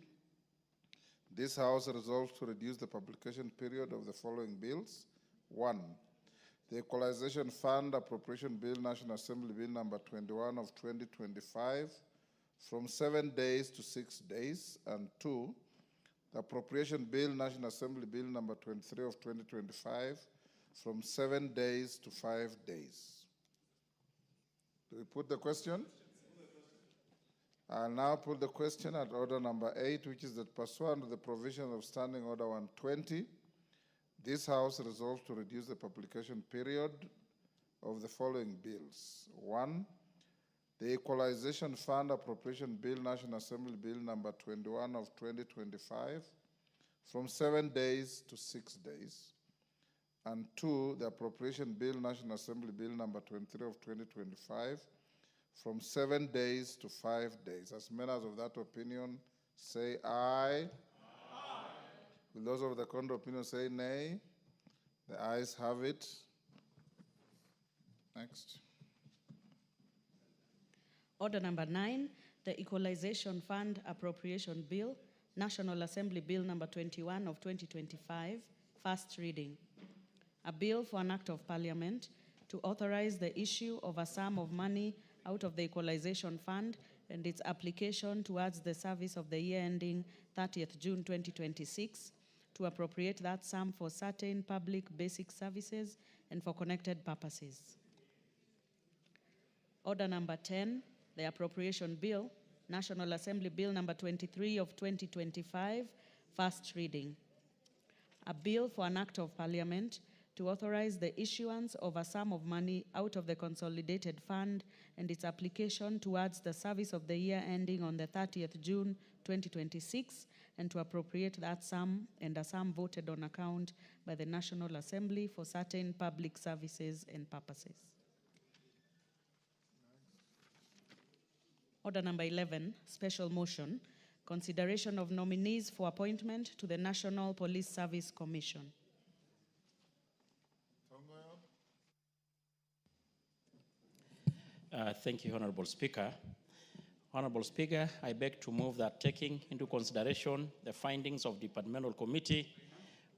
this House resolves to reduce the publication period of the following bills. 1, the Equalization Fund Appropriation Bill, National Assembly Bill number 21 of 2025 from 7 days to 6 days, and 2, the Appropriation Bill, National Assembly Bill number 23 of 2025 from 7 days to 5 days. Do we put the question? I'll now put the question at order number 8, which is that pursuant to the provision of Standing Order 120, this House resolves to reduce the publication period of the following bills. 1, the Equalization Fund Appropriation Bill, National Assembly Bill number 21 of 2025, from 7 days to 6 days. And 2, the Appropriation Bill, National Assembly Bill number 23 of 2025, from 7 days to 5 days. As members of that opinion say aye. Aye. Will those of the contrary opinion say nay? The ayes have it. Next. Order number 9, the Equalization Fund Appropriation Bill, National Assembly Bill number 21 of 2025, first reading. A bill for an act of parliament to authorize the issue of a sum of money out of the Equalization Fund and its application towards the service of the year ending 30th June 2026, to appropriate that sum for certain public basic services and for connected purposes. Order number 10, the Appropriation Bill, National Assembly Bill number 23 of 2025, first reading. A bill for an act of parliament to authorize the issuance of a sum of money out of the Consolidated Fund and its application towards the service of the year ending on the 30th June 2026, and to appropriate that sum and a sum voted on account by the National Assembly for certain public services and purposes. Order number 11, special motion, consideration of nominees for appointment to the National Police Service Commission. Thank you, Honorable Speaker. Honorable Speaker, I beg to move that, taking into consideration the findings of the Departmental Committee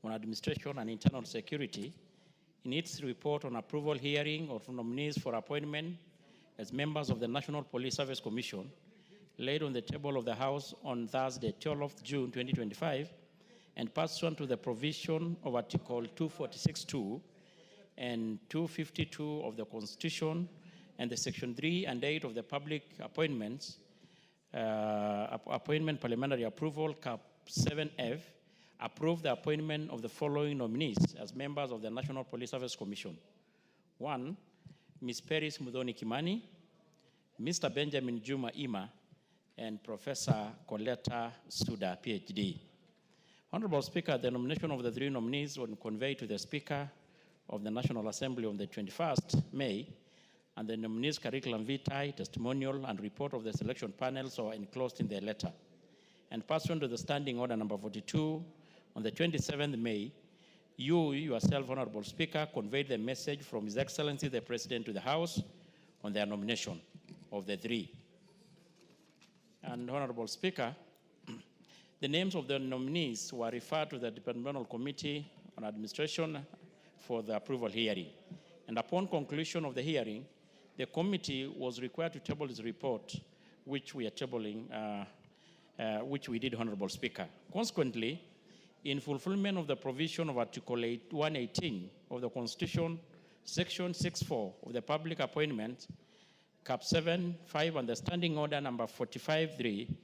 on Administration and Internal Security in its report on approval hearing of nominees for appointment as members of the National Police Service Commission, laid on the table of the House on Thursday, 12th June 2025, and pursuant to the provision of Article 246(2) and 252 of the Constitution and the Section 3 and 8 of the Public Appointments, Appointment Parliamentary Approval, Cap 7F, approve the appointment of the following nominees as members of the National Police Service Commission. 1, Ms. Peris Mudhoni Kimani, Mr. Benjamin Juma Ima, and Professor Coletta Suda, PhD. Honorable Speaker, the nomination of the 3 nominees was conveyed to the Speaker of the National Assembly on the 21st May, and the nominees' curriculum vitae, testimonial, and report of the selection panels are enclosed in the letter. And pursuant to the Standing Order number 42, on the 27th May, you yourself, Honorable Speaker, conveyed the message from His Excellency the President to the House on their nomination of the 3. And Honorable Speaker, the names of the nominees were referred to the Departmental Committee on Administration for the approval hearing. And upon conclusion of the hearing, the committee was required to table its report, which we are tabling, which we did, Honorable Speaker. Consequently, in fulfillment of the provision of Article 118 of the Constitution, Section 6.4 of the Public Appointment, Cap 7.5, and the Standing Order number 45.3,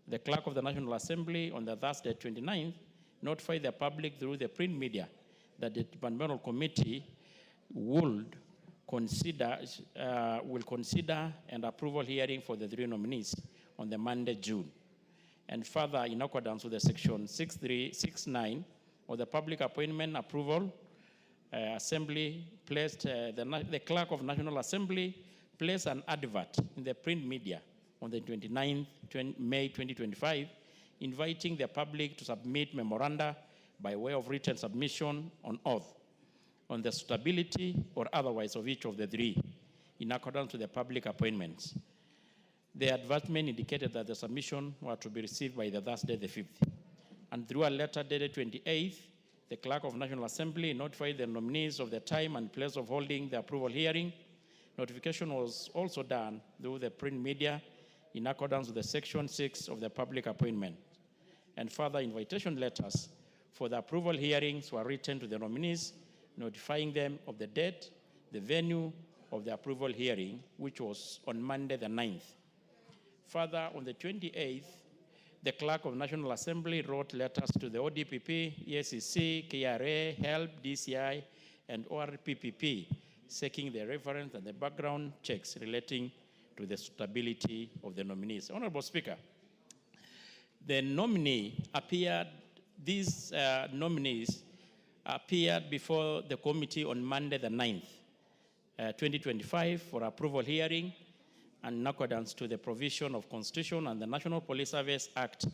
the Clerk of the National Assembly on the Thursday 29th notified the public through the print media that the Departmental Committee will consider an approval hearing for the 3 nominees on the Monday, June. And further, in accordance with the Section 6369 of the Public Appointment Approval Assembly, placed the Clerk of National Assembly placed an advert in the print media on the 29th May 2025, inviting the public to submit memoranda by way of written submission on oath on the suitability or otherwise of each of the 3 in accordance with the public appointments. The advertisement indicated that the submission were to be received by the Thursday the 5th. And through a letter dated 28th, the Clerk of National Assembly notified the nominees of the time and place of holding the approval hearing. Notification was also done through the print media in accordance with the Section 6 of the Public Appointment. And further invitation letters for the approval hearings were written to the nominees, notifying them of the date, the venue of the approval hearing, which was on Monday the 9th. Further, on the 28th, the Clerk of National Assembly wrote letters to the ODPP, EACC, KRA, HELP, DCI, and ORPPP, seeking the reference and the background checks relating to the suitability of the nominees. Honorable Speaker, the nominees appeared before the committee on Monday the 9th, 2025 for approval hearing and in accordance to the provision of Constitution and the National Police Service Act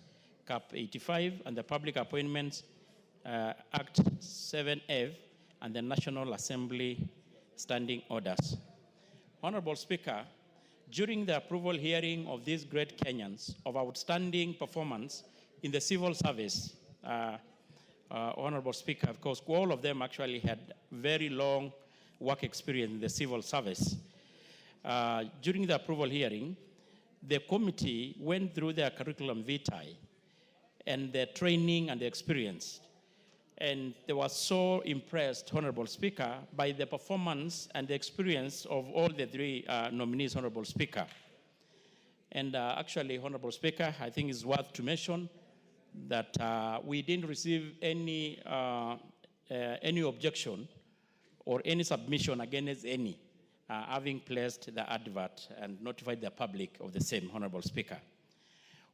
Cap 85 and the Public Appointments Act 7F and the National Assembly Standing Orders. Honorable Speaker, during the approval hearing of these great Kenyans of outstanding performance in the civil service, Honorable Speaker, of course, all of them actually had very long work experience in the civil service. During the approval hearing, the committee went through their curriculum vitae and their training and the experience. And they were so impressed, Honorable Speaker, by the performance and the experience of all the three nominees, Honorable Speaker. And actually, Honorable Speaker, I think it's worth to mention that we didn't receive any objection or any submission against any, having placed the advert and notified the public of the same, Honorable Speaker.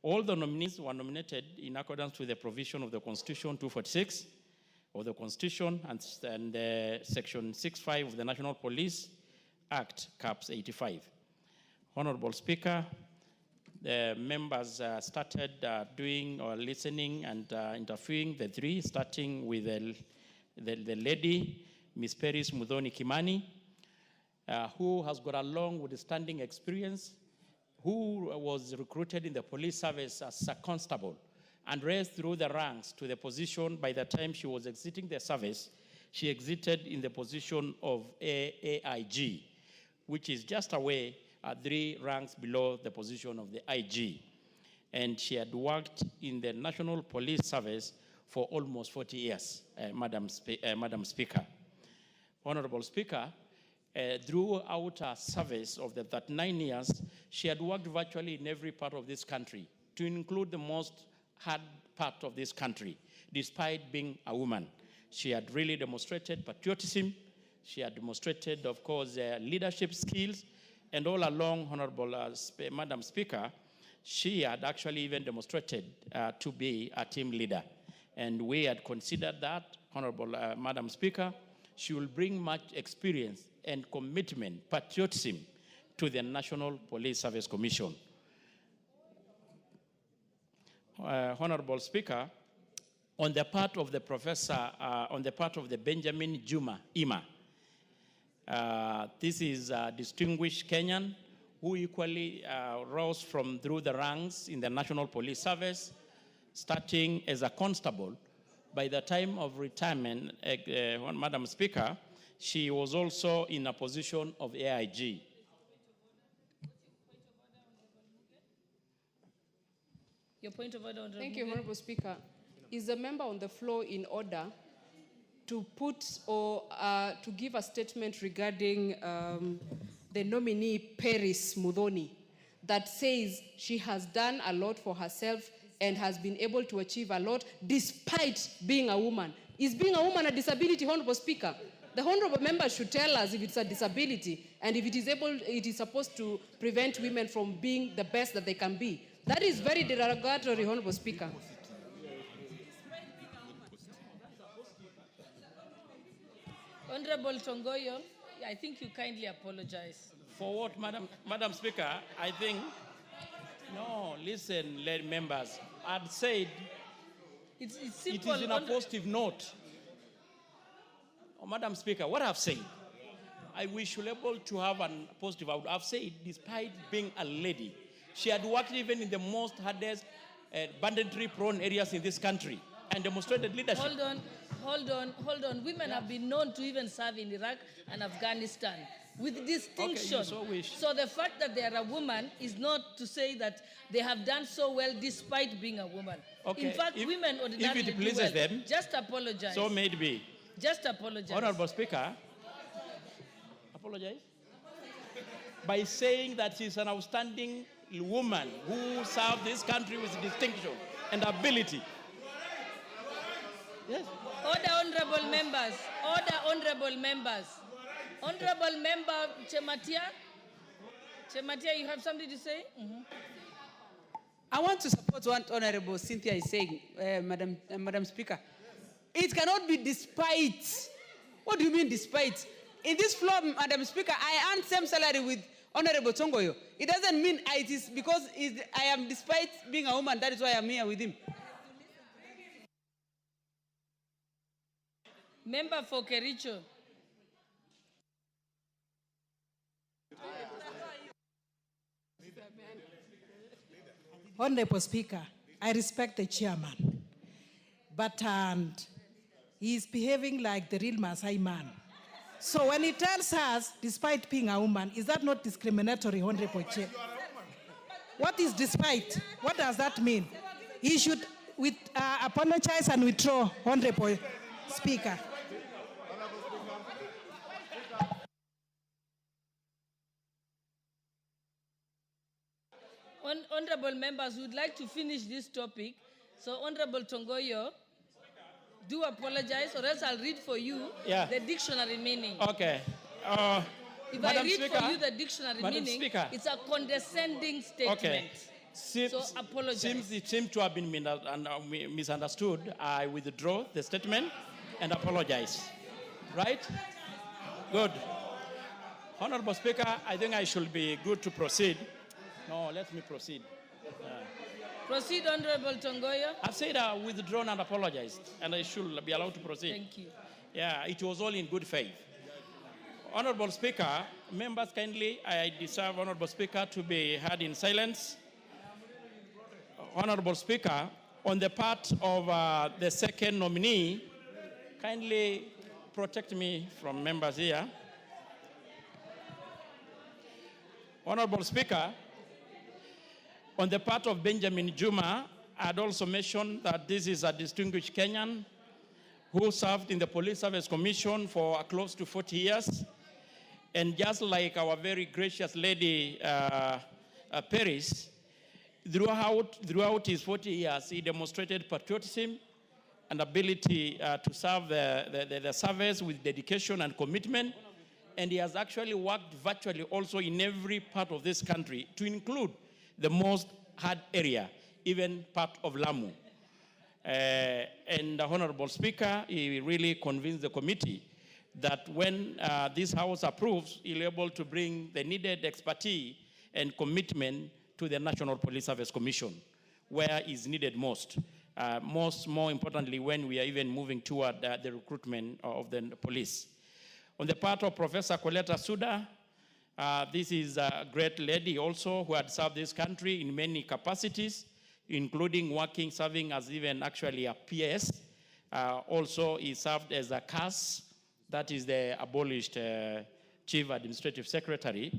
All the nominees were nominated in accordance with the provision of the Constitution 246 of the Constitution and Section 65 of the National Police Act, Caps 85. Honorable Speaker, the members started doing or listening and interviewing the three, starting with the lady, Ms. Peris Mudhoni Kimani, who has got a long withstanding experience, who was recruited in the police service as a constable and raised through the ranks to the position. By the time she was exiting the service, she exited in the position of AIG, which is just away 3 ranks below the position of the IG. And she had worked in the National Police Service for almost 40 years, Madam Speaker. Honorable Speaker, throughout her service of the 39 years, she had worked virtually in every part of this country, to include the most hard part of this country, despite being a woman. She had really demonstrated patriotism. She had demonstrated, of course, leadership skills. And all along, Honorable Madam Speaker, she had actually even demonstrated to be a team leader. And we had considered that, Honorable Madam Speaker, she will bring much experience and commitment, patriotism to the National Police Service Commission. Honorable Speaker, on the part of the professor, on the part of the Benjamin Juma Ima, this is a distinguished Kenyan who equally rose through the ranks in the National Police Service, starting as a constable. By the time of retirement, Madam Speaker, she was also in a position of AIG. Your point of order, Honorable. Thank you, Honorable Speaker. Is the member on the floor in order to put or to give a statement regarding the nominee Peris Mudhoni that says she has done a lot for herself and has been able to achieve a lot despite being a woman? Is being a woman a disability, Honorable Speaker? The Honorable member should tell us if it's a disability and if it is supposed to prevent women from being the best that they can be. That is very derogatory, Honorable Speaker. Honorable Tongoyo, I think you kindly apologize. For what, Madam Speaker? I think, no, listen, members. I'd said it's simple. It is in a positive note. Oh, Madam Speaker, what I've said, we should be able to have a positive. I've said, despite being a lady, she had worked even in the most hardest banditry-prone areas in this country and demonstrated leadership. Hold on. Women have been known to even serve in Iraq and Afghanistan with distinction. Okay, so the fact that they are a woman is not to say that they have done so well despite being a woman. Okay. In fact, women ordinarily if it pleases do well. them, just apologize. So may it be. Just apologize. Honorable Speaker, apologize by saying that she's an outstanding woman who served this country with distinction and ability. Yes. Order, honorable members. Order, honorable members. Honorable Member Chematia. Chematia, you have something to say? I want to support what Honorable Cynthia is saying, Madam Speaker. It cannot be despite. What do you mean despite? In this floor, Madam Speaker, I earn same salary with Honorable Tongoyo. It doesn't mean it is because I am despite being a woman, that is why I'm here with him. Member for Kericho. Honorable Speaker, I respect the chairman, but he is behaving like the real Maasai man. So when he tells us, despite being a woman, is that not discriminatory, Honorable Chair? What is despite? What does that mean? He should apologize and withdraw, Honorable Speaker. Honorable members would like to finish this topic. So Honorable Tongoyo, do apologize, or else I'll read for you the dictionary meaning. Okay. If Madam I read Speaker, for you the dictionary Madam meaning, Speaker. it's a condescending statement. Okay. So apologize. It seems to have been misunderstood. I withdraw the statement and apologize. Right? Good. Honorable Speaker, I think I should be good to proceed. No, let me proceed. Proceed, Honorable Tongoyo. I've said I withdrawn and apologized, and I should be allowed to proceed. Thank you. Yeah, it was all in good faith. Honorable Speaker, members kindly, I deserve, Honorable Speaker, to be heard in silence. Honorable Speaker, on the part of the second nominee, kindly protect me from members here. Honorable Speaker, on the part of Benjamin Juma, I'd also mentioned that this is a distinguished Kenyan who served in the Police Service Commission for close to 40 years. And just like our very gracious lady, Paris, throughout his 40 years, he demonstrated patriotism and ability to serve the service with dedication and commitment. And he has actually worked virtually also in every part of this country, to include the most hard area, even part of Lamu. And the Honorable Speaker, he really convinced the committee that when this House approves, he'll be able to bring the needed expertise and commitment to the National Police Service Commission, where is needed most. More importantly, when we are even moving toward the recruitment of the police. On the part of Professor Coletta Suda, this is a great lady also who had served this country in many capacities, including serving as even actually a PS. Also, he served as a CAS, that is the abolished Chief Administrative Secretary.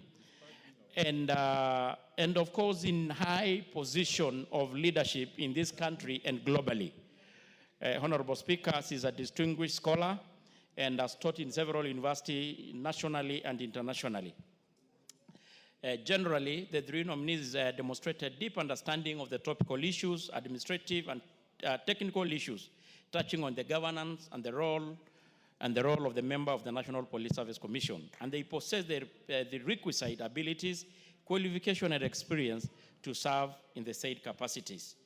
And of course, in high position of leadership in this country and globally. Honorable Speaker, she is a distinguished scholar and has taught in several universities nationally and internationally. Generally, the three nominees demonstrated deep understanding of the topical issues, administrative and technical issues, touching on the governance and the role of the member of the National Police Service Commission. And they possess the requisite abilities, qualification, and experience to serve in the said capacities.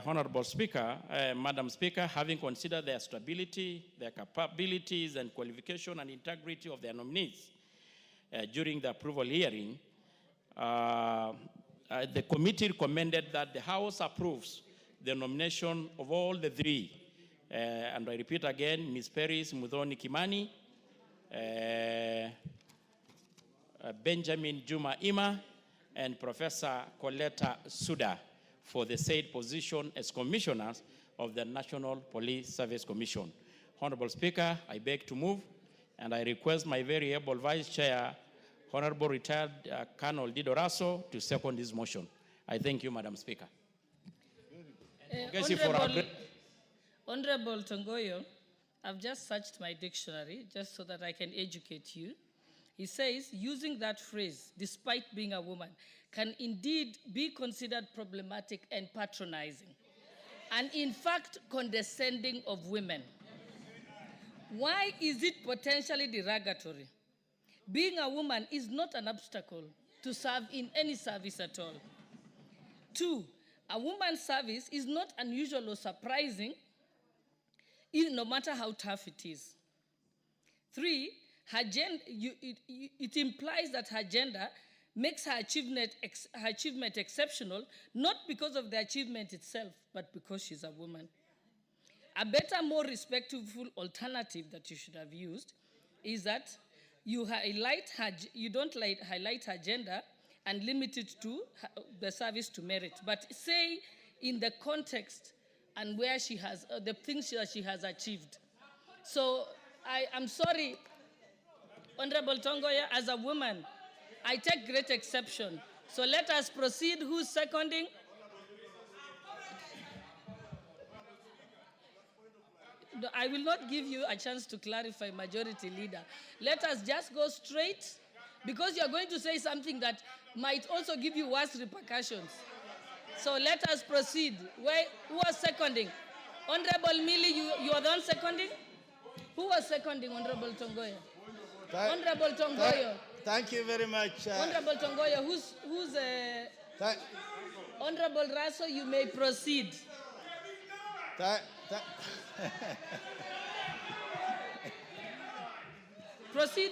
Honorable Speaker, Madam Speaker, having considered their stability, their capabilities, and qualification and integrity of their nominees during the approval hearing, the committee recommended that the House approves the nomination of all the three. And I repeat again, Ms. Paris Muthoni Kimani, Benjamin Juma Ima, and Professor Coletta Suda for the said position as commissioners of the National Police Service Commission. Honorable Speaker, I beg to move, and I request my very able Vice Chair, Honorable Retired Colonel Dido Raso, to second this motion. I thank you, Madam Speaker. Honorable Tongoyo, I've just searched my dictionary just so that I can educate you. He says, using that phrase, despite being a woman, can indeed be considered problematic and patronizing, and in fact, condescending of women. Why is it potentially derogatory? being a woman is not an obstacle to serve in any service at all. 2, a woman's service is not unusual or surprising, even no matter how tough it is. 3, it implies that her gender makes her achievement exceptional, not because of the achievement itself, but because she's a woman. A better, more respectful alternative that you should have used is that you don't highlight her gender and limit it to the service to merit, but say in the context and where she has, the things that she has achieved. So I'm sorry, Honorable Tongoya, as a woman, I take great exception. So let us proceed. Who's seconding? No, I will not give you a chance to clarify, Majority Leader. Let us just go straight, because you're going to say something that might also give you worse repercussions. So let us proceed. Who was seconding? Honorable Millie, you are the one seconding? Who was seconding, Honorable Tongoya? Honorable Tongoya. Thank you very much. Honorable Tongoya, Honorable Raso, you may proceed. Proceed,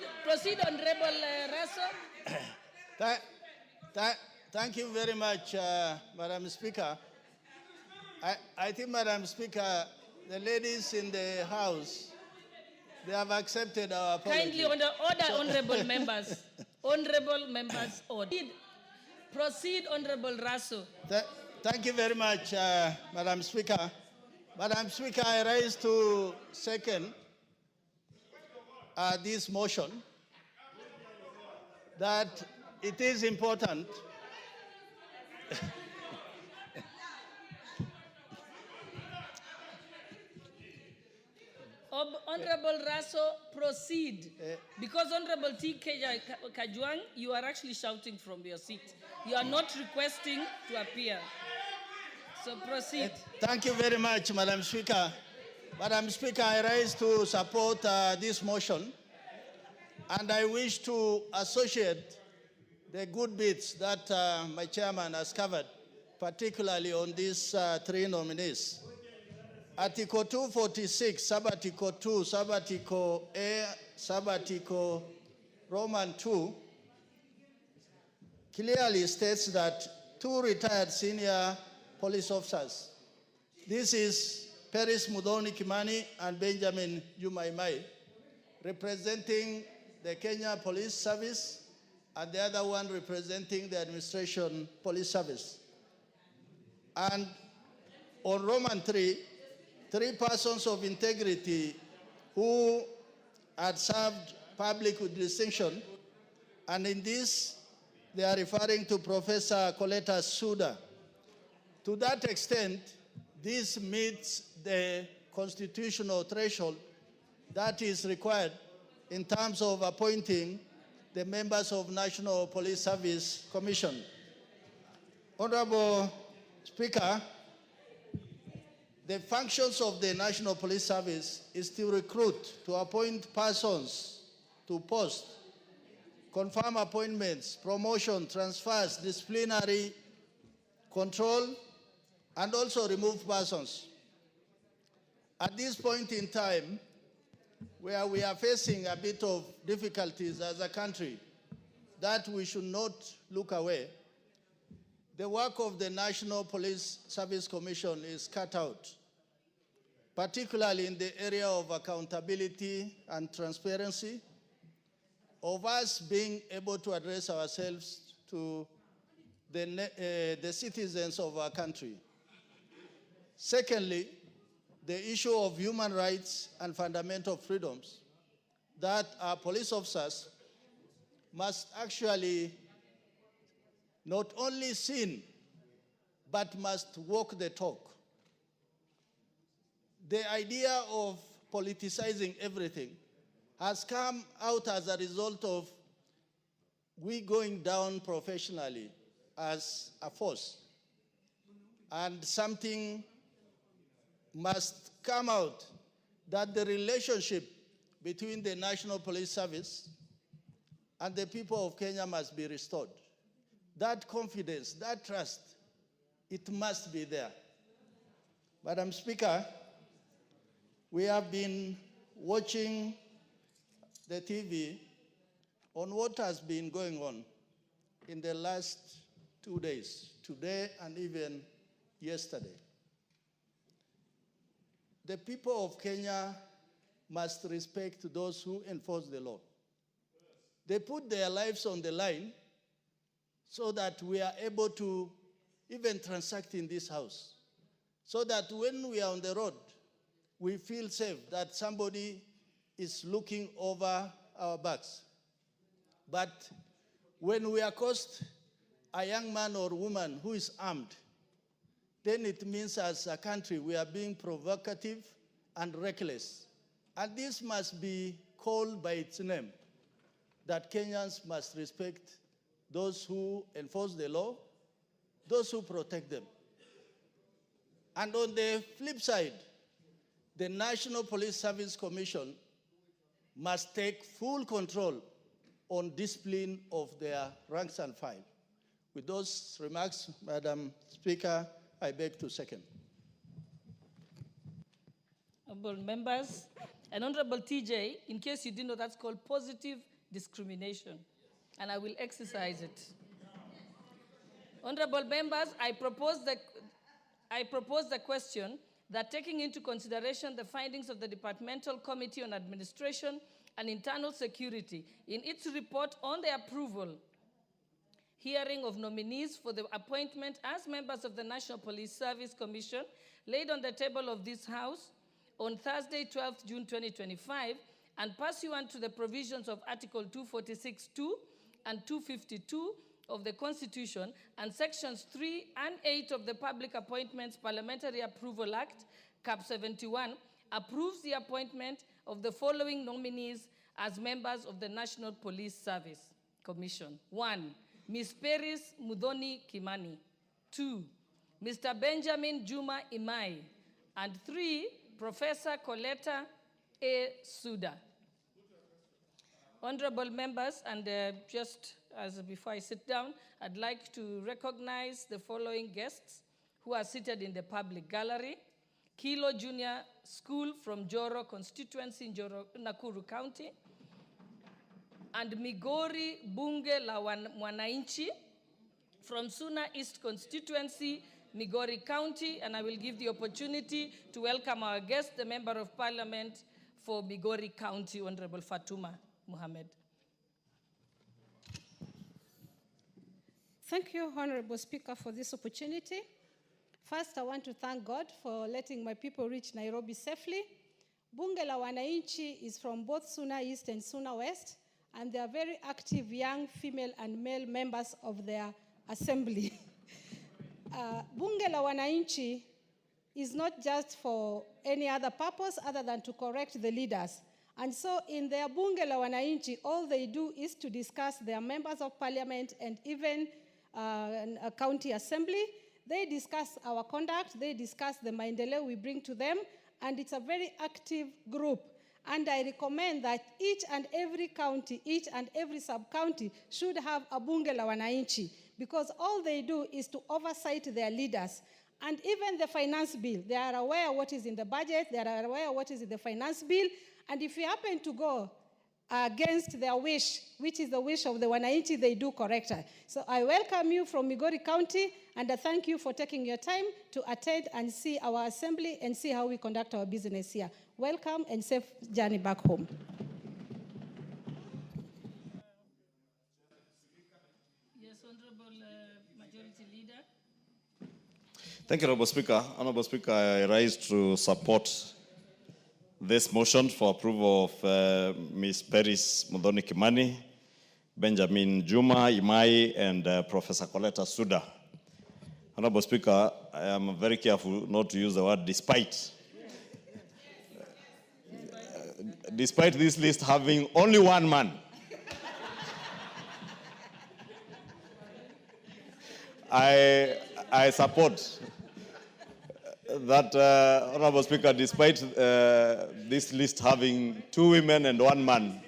Honorable Raso. Thank you very much, Madam Speaker. I think, Madam Speaker, the ladies in the House, they have accepted our apology. Kindly order, honorable members. Honorable members, order. Proceed, Honorable Raso. Thank you very much, Madam Speaker. Madam Speaker, I rise to second this motion that it is important Honorable Raso, proceed. Because Honorable T. Kajwang, you are actually shouting from your seat. You are not requesting to appear. So proceed. Thank you very much, Madam Speaker. Madam Speaker, I rise to support this motion, and I wish to associate the good bits that my chairman has covered, particularly on these 3 nominees. Article 246, Sub-Article 2, Sub-Article A, Sub-Article Roman 2, clearly states that 2 retired senior police officers, this is Peris Mudhoni Kimani and Benjamin Jumaimai, representing the Kenya Police Service, and the other one representing the Administration Police Service. And on Roman 3, 3 persons of integrity who had served public with distinction, and in this, they are referring to Professor Coletta Suda. To that extent, this meets the constitutional threshold that is required in terms of appointing the members of National Police Service Commission. Honorable Speaker, the functions of the National Police Service is to recruit, to appoint persons to post, confirm appointments, promotion, transfers, disciplinary control, and also remove persons. At this point in time, where we are facing a bit of difficulties as a country, that we should not look away, the work of the National Police Service Commission is cut out, particularly in the area of accountability and transparency, of us being able to address ourselves to the citizens of our country. Secondly, the issue of human rights and fundamental freedoms, that our police officers must actually not only sing, but must walk the talk. The idea of politicizing everything has come out as a result of we going down professionally as a force. And something must come out that the relationship between the National Police Service and the people of Kenya must be restored. That confidence, that trust, it must be there. Madam Speaker, we have been watching the TV on what has been going on in the last 2 days, today and even yesterday. The people of Kenya must respect those who enforce the law. They put their lives on the line so that we are able to even transact in this house, so that when we are on the road, we feel safe that somebody is looking over our backs. But when we accost a young man or woman who is armed, then it means as a country we are being provocative and reckless. And this must be called by its name, that Kenyans must respect those who enforce the law, those who protect them. And on the flip side, the National Police Service Commission must take full control on discipline of their ranks and file. With those remarks, Madam Speaker, I beg to second. Honorable members, and Honorable TJ, in case you didn't know, that's called positive discrimination, and I will exercise it. Honorable members, I propose the question that, taking into consideration the findings of the Departmental Committee on Administration and Internal Security in its report on the approval hearing of nominees for the appointment as members of the National Police Service Commission laid on the table of this House on Thursday, 12th June 2025, and pursuant to the provisions of Article 246(2) and 252 of the Constitution and Sections 3 and 8 of the Public Appointments Parliamentary Approval Act, Cap 71, approves the appointment of the following nominees as members of the National Police Service Commission. 1, Ms. Peris Mudhoni Kimani. 2, Mr. Benjamin Juma Imai. And 3, Professor Coletta A. Suda. Honorable members, and just as before I sit down, I'd like to recognize the following guests who are seated in the public gallery. Kilo Junior School from Joro constituency in Nakuru County, and Migori Bunge la Mwananchi from Suna East constituency, Migori County, and I will give the opportunity to welcome our guest, the Member of Parliament for Migori County, Honorable Fatuma Mohammed. Thank you, Honorable Speaker, for this opportunity. First, I want to thank God for letting my people reach Nairobi safely. Bunge la Wananchi is from both Suna East and Suna West, and they are very active young female and male members of their assembly. Bunge la Wananchi is not just for any other purpose other than to correct the leaders. And so in their Bunge la Wananchi, all they do is to discuss their members of parliament and even a county assembly. They discuss our conduct, they discuss the maendeleo we bring to them, and it's a very active group. And I recommend that each and every county, each and every sub-county should have a Bunge la Wananchi, because all they do is to oversight their leaders. And even the finance bill, they are aware what is in the budget, they are aware what is in the finance bill, and if you happen to go against their wish, which is the wish of the Wananchi, they do correct it. So I welcome you from Migori County, and I thank you for taking your time to attend and see our assembly and see how we conduct our business here. Welcome and safe journey back home. Yes, Honorable Majority Leader. Thank you, Honorable Speaker. Honorable Speaker, I rise to support this motion for approval of Ms. Peris Mudhoni Kimani, Benjamin Juma Imai, and Professor Coletta Suda. Honorable Speaker, I am very careful not to use the word despite. Despite this list having only one man. I support that, Honorable Speaker, despite this list having 2 women and 1 man,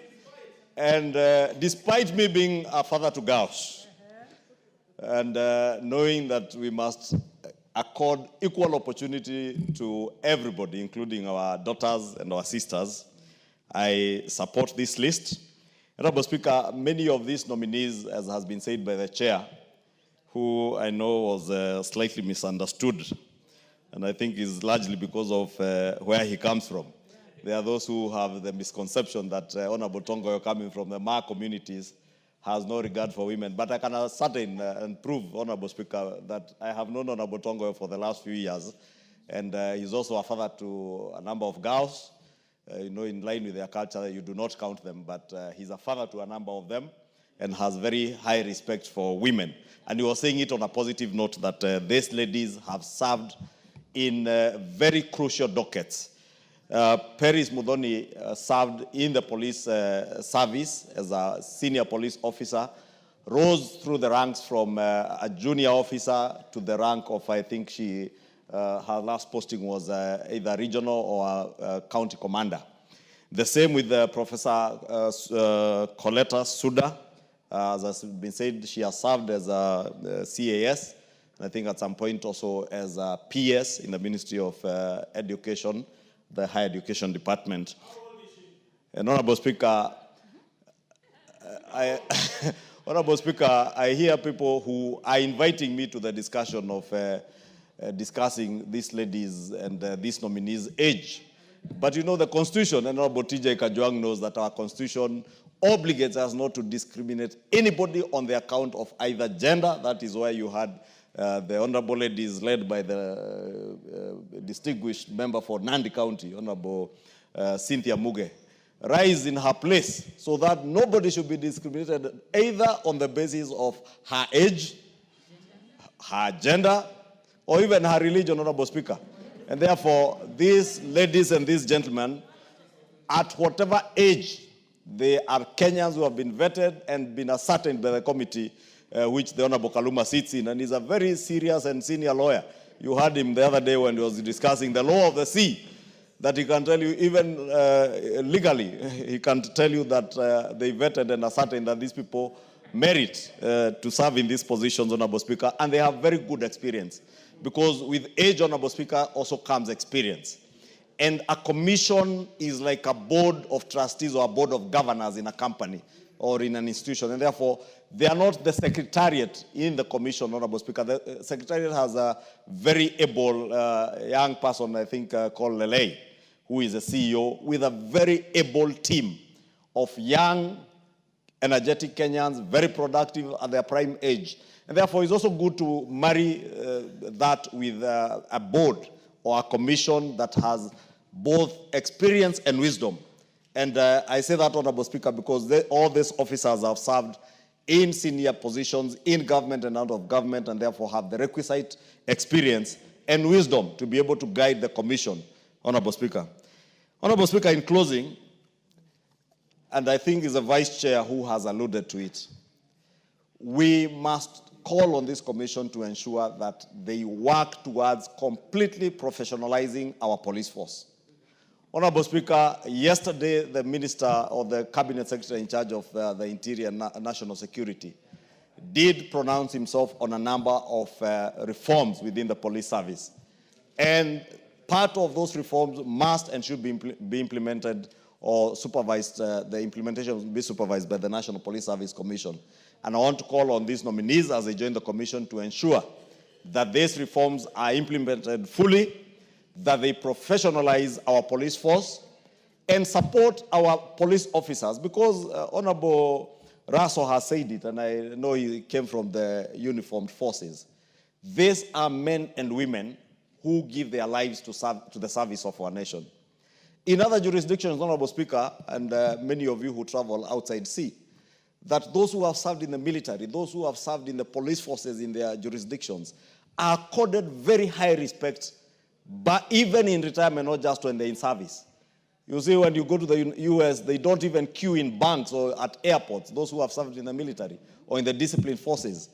And despite me being a father to girls, and knowing that we must accord equal opportunity to everybody, including our daughters and our sisters, I support this list. Honorable Speaker, many of these nominees, as has been said by the chair, who I know was slightly misunderstood, and I think is largely because of where he comes from. There are those who have the misconception that Honorable Tongoyo, coming from the Ma communities, has no regard for women. But I can ascertain and prove, Honorable Speaker, that I have known Honorable Tongoyo for the last few years, and he's also a father to a number of girls. You know, in line with their culture, you do not count them, but he's a father to a number of them and has very high respect for women. And he was saying it on a positive note that these ladies have served in very crucial dockets. Paris Mudhoni served in the police service as a senior police officer, rose through the ranks from a junior officer to the rank of, I think her last posting was either regional or county commander. The same with Professor Coletta Suda. As has been said, she has served as a CAS, and I think at some point also as a PS in the Ministry of Education, the Higher Education Department. And Honorable Speaker, Honorable Speaker, I hear people who are inviting me to the discussion of discussing these ladies and these nominees' age. But you know, the Constitution, and Honorable TJ Kajwang knows that our Constitution obligates us not to discriminate anybody on the account of either gender. That is why you had the honorable ladies led by the distinguished member for Nandi County, Honorable Cynthia Muge, rise in her place so that nobody should be discriminated either on the basis of her age, her gender, or even her religion, Honorable Speaker. And therefore, these ladies and these gentlemen, at whatever age, they are Kenyans who have been vetted and been ascertained by the committee which the Honorable Kaluma sits in, and he's a very serious and senior lawyer. You heard him the other day when he was discussing the law of the sea, that he can tell you, even legally, he can tell you that they vetted and ascertained that these people merit to serve in these positions, Honorable Speaker, and they have very good experience. Because with age, Honorable Speaker, also comes experience. And a commission is like a board of trustees or a board of governors in a company or in an institution. And therefore, they are not the secretariat in the commission, Honorable Speaker. The secretariat has a very able young person, I think, called Lele, who is a CEO, with a very able team of young, energetic Kenyans, very productive at their prime age. And therefore, it's also good to marry that with a board or a commission that has both experience and wisdom. And I say that, Honorable Speaker, because all these officers have served in senior positions in government and out of government, and therefore have the requisite experience and wisdom to be able to guide the commission, Honorable Speaker. Honorable Speaker, in closing, and I think it's the Vice Chair who has alluded to it, we must call on this commission to ensure that they work towards completely professionalizing our police force. Honorable Speaker, yesterday the Minister or the Cabinet Secretary in charge of the Interior and National Security did pronounce himself on a number of reforms within the police service. And part of those reforms must and should be implemented or supervised, the implementation will be supervised by the National Police Service Commission. And I want to call on these nominees as they join the commission to ensure that these reforms are implemented fully, that they professionalize our police force and support our police officers, because Honorable Raso has said it, and I know he came from the uniformed forces. These are men and women who give their lives to the service of our nation. In other jurisdictions, Honorable Speaker, and many of you who travel outside sea, that those who have served in the military, those who have served in the police forces in their jurisdictions, are accorded very high respect, but even in retirement, not just when they're in service. You see, when you go to the US, they don't even queue in banks or at airports, those who have served in the military or in the disciplined forces.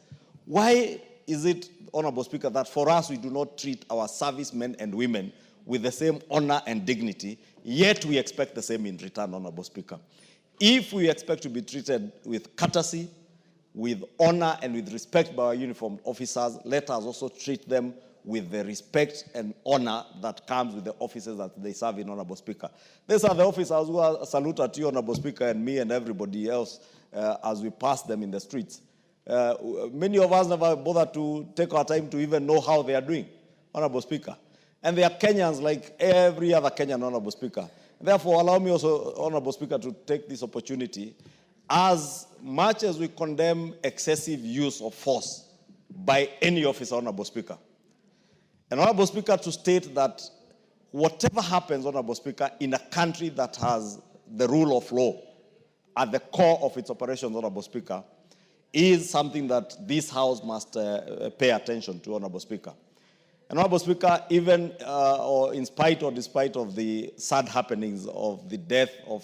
Why is it, Honorable Speaker, that for us we do not treat our servicemen and women with the same honor and dignity, yet we expect the same in return, Honorable Speaker? If we expect to be treated with courtesy, with honor, and with respect by our uniformed officers, let us also treat them with the respect and honor that comes with the officers that they serve in, Honorable Speaker. These are the officers who are salute at you, Honorable Speaker, and me and everybody else as we pass them in the streets. Many of us never bother to take our time to even know how they are doing, Honorable Speaker. And they are Kenyans like every other Kenyan, Honorable Speaker. Therefore, allow me also, Honorable Speaker, to take this opportunity. As much as we condemn excessive use of force by any officer, Honorable Speaker, and Honorable Speaker, to state that whatever happens, Honorable Speaker, in a country that has the rule of law at the core of its operations, Honorable Speaker, is something that this House must pay attention to, Honorable Speaker. And Honorable Speaker, even or in spite or despite of the sad happenings of the death of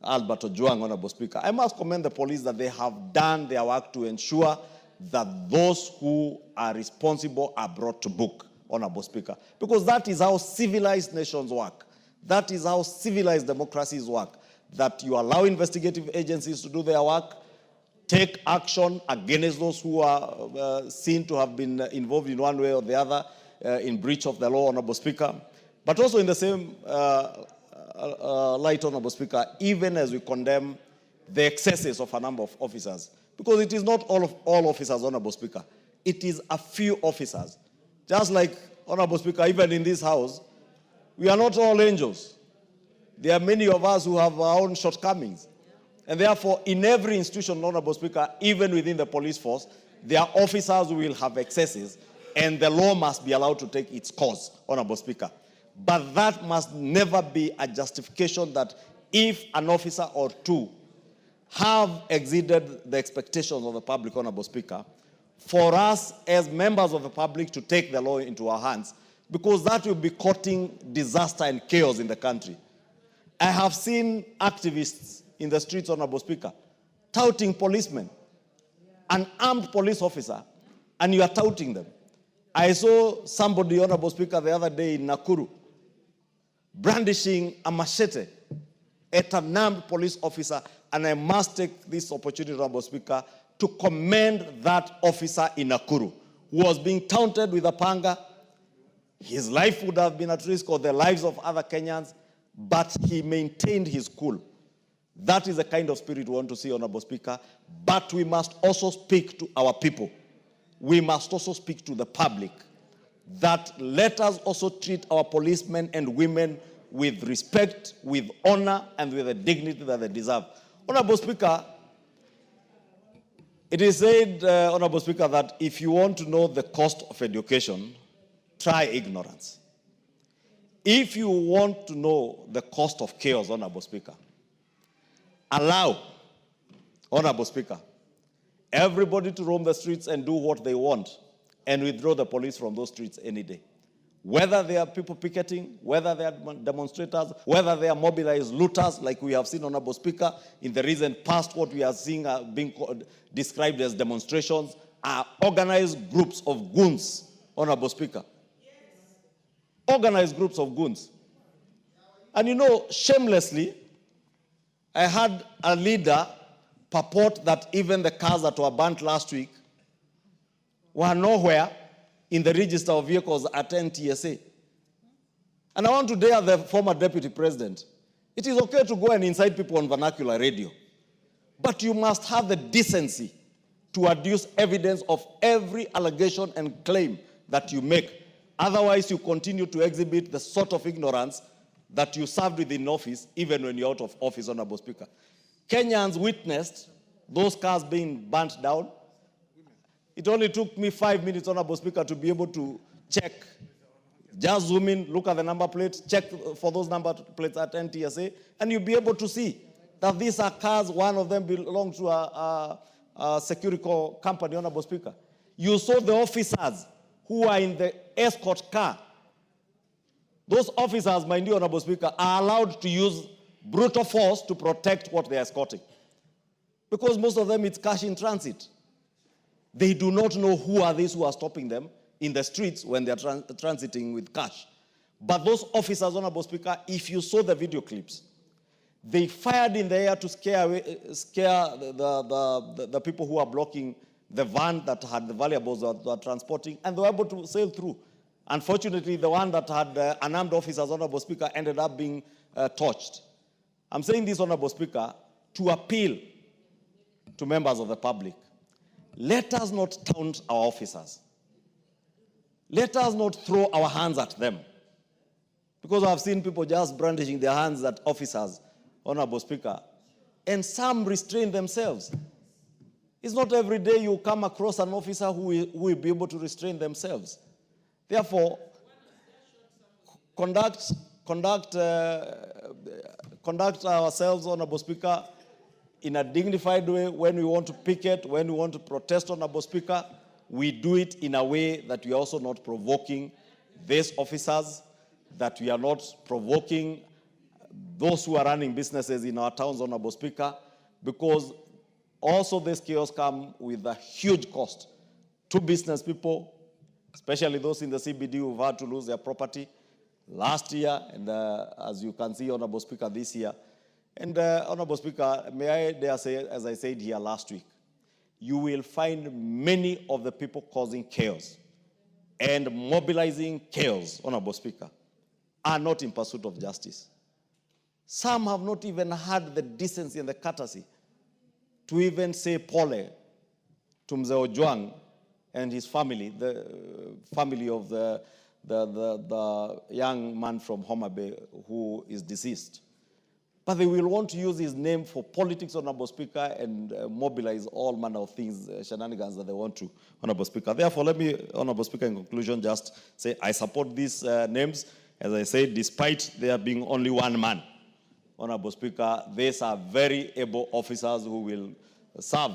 Albert Ojwang, Honorable Speaker, I must commend the police that they have done their work to ensure that those who are responsible are brought to book, Honorable Speaker. Because that is how civilized nations work. That is how civilized democracies work. That you allow investigative agencies to do their work, take action against those who are seen to have been involved in one way or the other in breach of the law, Honorable Speaker. But also in the same light, Honorable Speaker, even as we condemn the excesses of a number of officers, because it is not all officers, Honorable Speaker. It is a few officers. Just like, Honorable Speaker, even in this House, we are not all angels. There are many of us who have our own shortcomings. And therefore, in every institution, Honorable Speaker, even within the police force, there are officers who will have excesses, and the law must be allowed to take its course, Honorable Speaker. But that must never be a justification that if an officer or two have exceeded the expectations of the public, Honorable Speaker, for us as members of the public to take the law into our hands, because that will be courting disaster and chaos in the country. I have seen activists in the streets, Honorable Speaker, touting policemen, an armed police officer, and you are touting them. I saw somebody, Honorable Speaker, the other day in Nakuru, brandishing a machete at an armed police officer, and I must take this opportunity, Honorable Speaker, to commend that officer in Nakuru, who was being taunted with a panga. His life would have been at risk, or the lives of other Kenyans, but he maintained his cool. That is the kind of spirit we want to see, Honorable Speaker. But we must also speak to our people. We must also speak to the public that let us also treat our policemen and women with respect, with honor, and with the dignity that they deserve. Honorable Speaker, it is said, Honorable Speaker, that if you want to know the cost of education, try ignorance. If you want to know the cost of chaos, Honorable Speaker, allow, Honorable Speaker, everybody to roam the streets and do what they want and withdraw the police from those streets any day. Whether they are people picketing, whether they are demonstrators, whether they are mobilized looters, like we have seen, Honorable Speaker, in the recent past, what we are seeing being described as demonstrations are organized groups of goons, Honorable Speaker. Organized groups of goons. And you know, shamelessly, I had a leader purport that even the cars that were burnt last week were nowhere in the register of vehicles at NTSA. And I want to dare the former deputy president. It is okay to go and incite people on vernacular radio, but you must have the decency to adduce evidence of every allegation and claim that you make. Otherwise, you continue to exhibit the sort of ignorance that you served within office, even when you're out of office, Honorable Speaker. Kenyans witnessed those cars being burnt down. It only took me 5 minutes, Honorable Speaker, to be able to check. Just zoom in, look at the number plates, check for those number plates at NTSA, and you'll be able to see that these are cars, one of them belongs to a security company, Honorable Speaker. You saw the officers who are in the escort car. Those officers, mind you, Honorable Speaker, are allowed to use brutal force to protect what they are escorting. Because most of them, it's cash in transit. They do not know who are these who are stopping them in the streets when they are transiting with cash. But those officers, Honorable Speaker, if you saw the video clips, They fired in the air to scare the people who are blocking the van that had the valuables that were transporting, and they were able to sail through. Unfortunately, the one that had unarmed officers, Honorable Speaker, ended up being torched. I'm saying this, Honorable Speaker, to appeal to members of the public. Let us not taunt our officers. Let us not throw our hands at them. Because I've seen people just brandishing their hands at officers, Honorable Speaker, and some restrain themselves. It's not every day you come across an officer who will be able to restrain themselves. Therefore, conduct ourselves, Honorable Speaker, in a dignified way. When we want to picket, when we want to protest, Honorable Speaker, we do it in a way that we are also not provoking these officers, that we are not provoking those who are running businesses in our towns, Honorable Speaker, because also this chaos comes with a huge cost to business people, especially those in the CBD who've had to lose their property last year, and as you can see, Honorable Speaker, this year. And Honorable Speaker, may I dare say, as I said here last week, you will find many of the people causing chaos and mobilizing chaos, Honorable Speaker, are not in pursuit of justice. Some have not even had the decency and the courtesy to even say pole to Mzee Ojwang and his family, the family of the young man from Homa Bay who is deceased. But they will want to use his name for politics, Honorable Speaker, and mobilize all manner of things, shenanigans that they want to, Honorable Speaker. Therefore, let me, Honorable Speaker, in conclusion, just say I support these names. As I said, despite there being only one man, Honorable Speaker, these are very able officers who will serve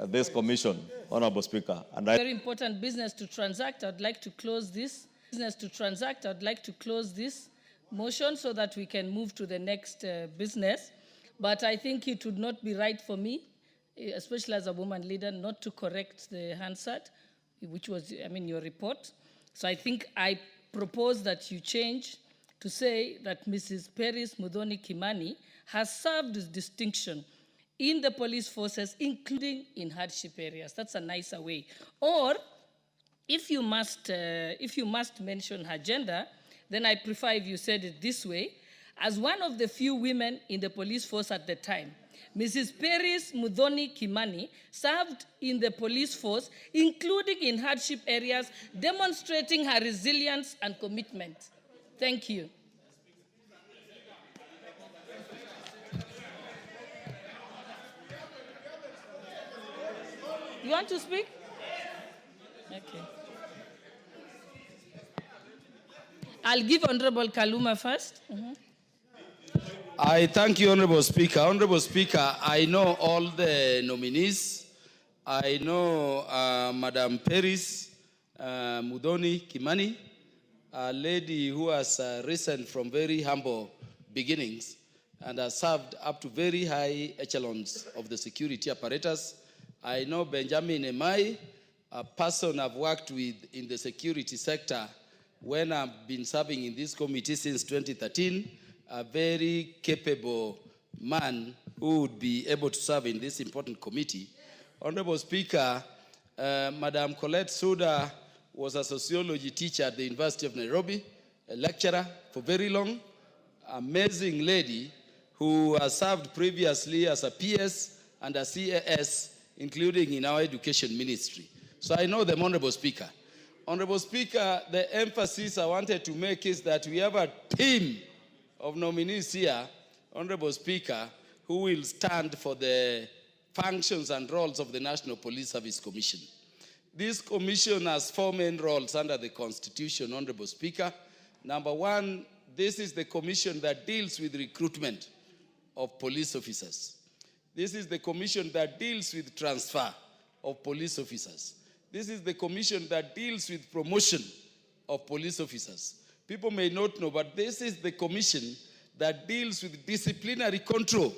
this commission, Honorable Speaker. And Very important business to transact. I'd like to close this. I'd like to close this motion so that we can move to the next business. But I think it would not be right for me, especially as a woman leader, not to correct the Hansard, which was, your report. So I think I propose that you change to say that Mrs. Paris Muthoni Kimani has served with distinction in the police forces, including in hardship areas. That's a nicer way. Or if you must mention her gender, then I prefer if you said it this way: as one of the few women in the police force at the time, Mrs. Paris Muthoni Kimani served in the police force, including in hardship areas, demonstrating her resilience and commitment. Thank you. You want to speak? Okay. I'll give Honorable Kaluma first. I thank you, Honorable Speaker. Honorable Speaker, I know all the nominees. I know Madam Paris Muthoni Kimani, a lady who has risen from very humble beginnings and has served up to very high echelons of the security apparatus. I know Benjamin Emai, a person I've worked with in the security sector when I've been serving in this committee since 2013, a very capable man who would be able to serve in this important committee. Honorable Speaker, Madam Colette Suda was a sociology teacher at the University of Nairobi, a lecturer for very long, amazing lady who has served previously as a PS and a CAS, including in our education ministry. So I know them, Honorable Speaker. Honorable Speaker, the emphasis I wanted to make is that we have a team of nominees here, Honorable Speaker, who will stand for the functions and roles of the National Police Service Commission. This commission has four main roles under the Constitution, Honorable Speaker. Number one, this is the commission that deals with recruitment of police officers. This is the commission that deals with transfer of police officers. This is the commission that deals with promotion of police officers. People may not know, but this is the commission that deals with disciplinary control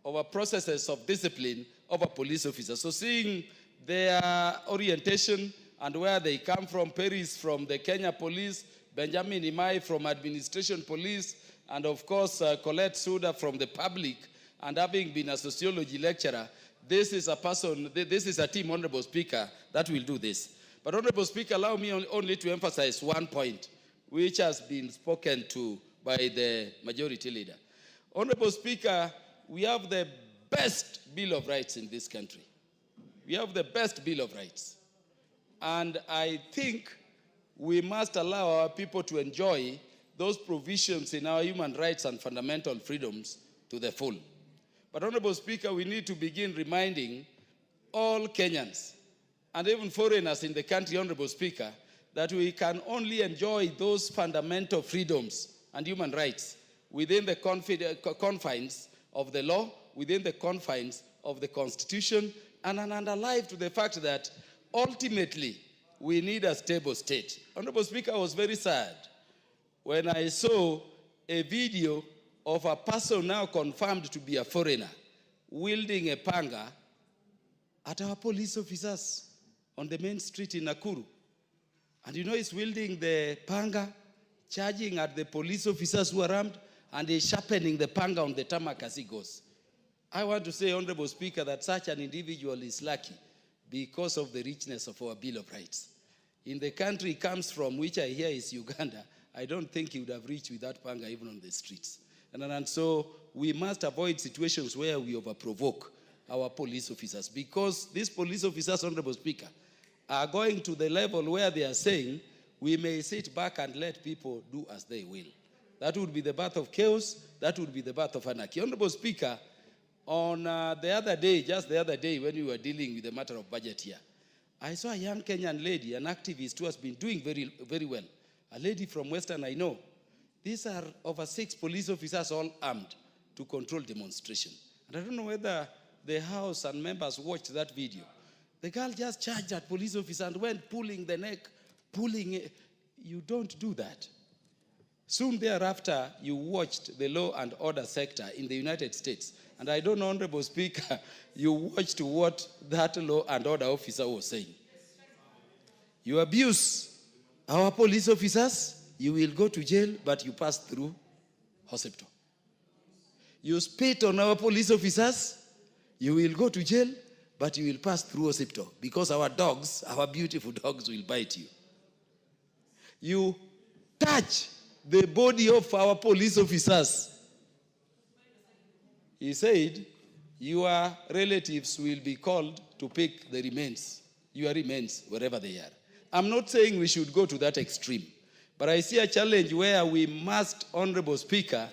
over processes of discipline of a police officer. So seeing their orientation and where they come from, Paris from the Kenya Police, Benjamin Imai from Administration Police, and of course, Colette Suda from the public, and having been a sociology lecturer, this is a person, this is a team, Honorable Speaker, that will do this. But Honorable Speaker, allow me only to emphasize one point, which has been spoken to by the majority leader. Honorable Speaker, we have the best Bill of Rights in this country. We have the best Bill of Rights. And I think we must allow our people to enjoy those provisions in our human rights and fundamental freedoms to the full. But Honorable Speaker, we need to begin reminding all Kenyans and even foreigners in the country, Honorable Speaker, that we can only enjoy those fundamental freedoms and human rights within the confines of the law, within the confines of the Constitution, and alive to the fact that ultimately we need a stable state. Honorable Speaker, I was very sad when I saw a video of a person now confirmed to be a foreigner wielding a panga at our police officers on the main street in Nakuru. And you know, he's wielding the panga, charging at the police officers who are armed, and he's sharpening the panga on the tarmac as he goes. I want to say, Honorable Speaker, that such an individual is lucky because of the richness of our Bill of Rights. In the country he comes from, which I hear is Uganda, I don't think he would have reached with that panga even on the streets. And so we must avoid situations where we overprovoke our police officers, because these police officers, Honorable Speaker, are going to the level where they are saying we may sit back and let people do as they will. That would be the birth of chaos. That would be the birth of anarchy. Honorable Speaker, on just the other day when we were dealing with the matter of budget here, I saw a young Kenyan lady, an activist who has been doing very, very well. A lady from Western, I know. These are over 6 police officers all armed to control demonstration. And I don't know whether the House and members watched that video. The girl just charged at police officer and went pulling the neck, pulling it. You don't do that. Soon thereafter, you watched the law and order sector in the United States. And I don't know, Honorable Speaker, you watched what that law and order officer was saying. You abuse our police officers, you will go to jail, but you pass through hospital. You spit on our police officers, you will go to jail, but you will pass through hospital, because our dogs, our beautiful dogs, will bite you. You touch the body of our police officers. He said, your relatives will be called to pick the remains, your remains, wherever they are. I'm not saying we should go to that extreme, but I see a challenge where we must, Honorable Speaker,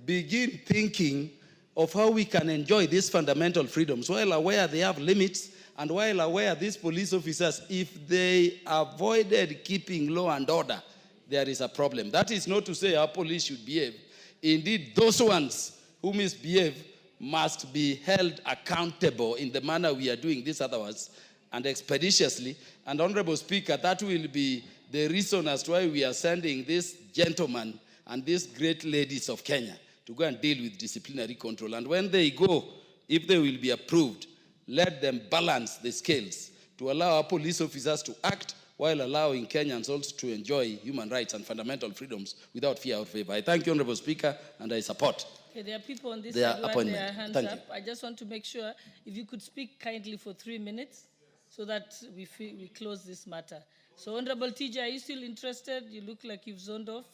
begin thinking of how we can enjoy these fundamental freedoms while aware they have limits, and while aware these police officers, if they avoided keeping law and order, there is a problem. That is not to say our police should behave. Indeed, those ones who misbehave must be held accountable in the manner we are doing this otherwise, and expeditiously. And Honorable Speaker, that will be the reason as to why we are sending this gentleman and these great ladies of Kenya to go and deal with disciplinary control. And when they go, if they will be approved, let them balance the scales to allow our police officers to act while allowing Kenyans also to enjoy human rights and fundamental freedoms without fear or favor. I thank you, Honorable Speaker, and I support Okay, there are people on this their side who have appointment. their hands Thank up. you. I just want to make sure if you could speak kindly for 3 minutes so that we close this matter. So, Honorable TJ, are you still interested? You look like you've zoned off.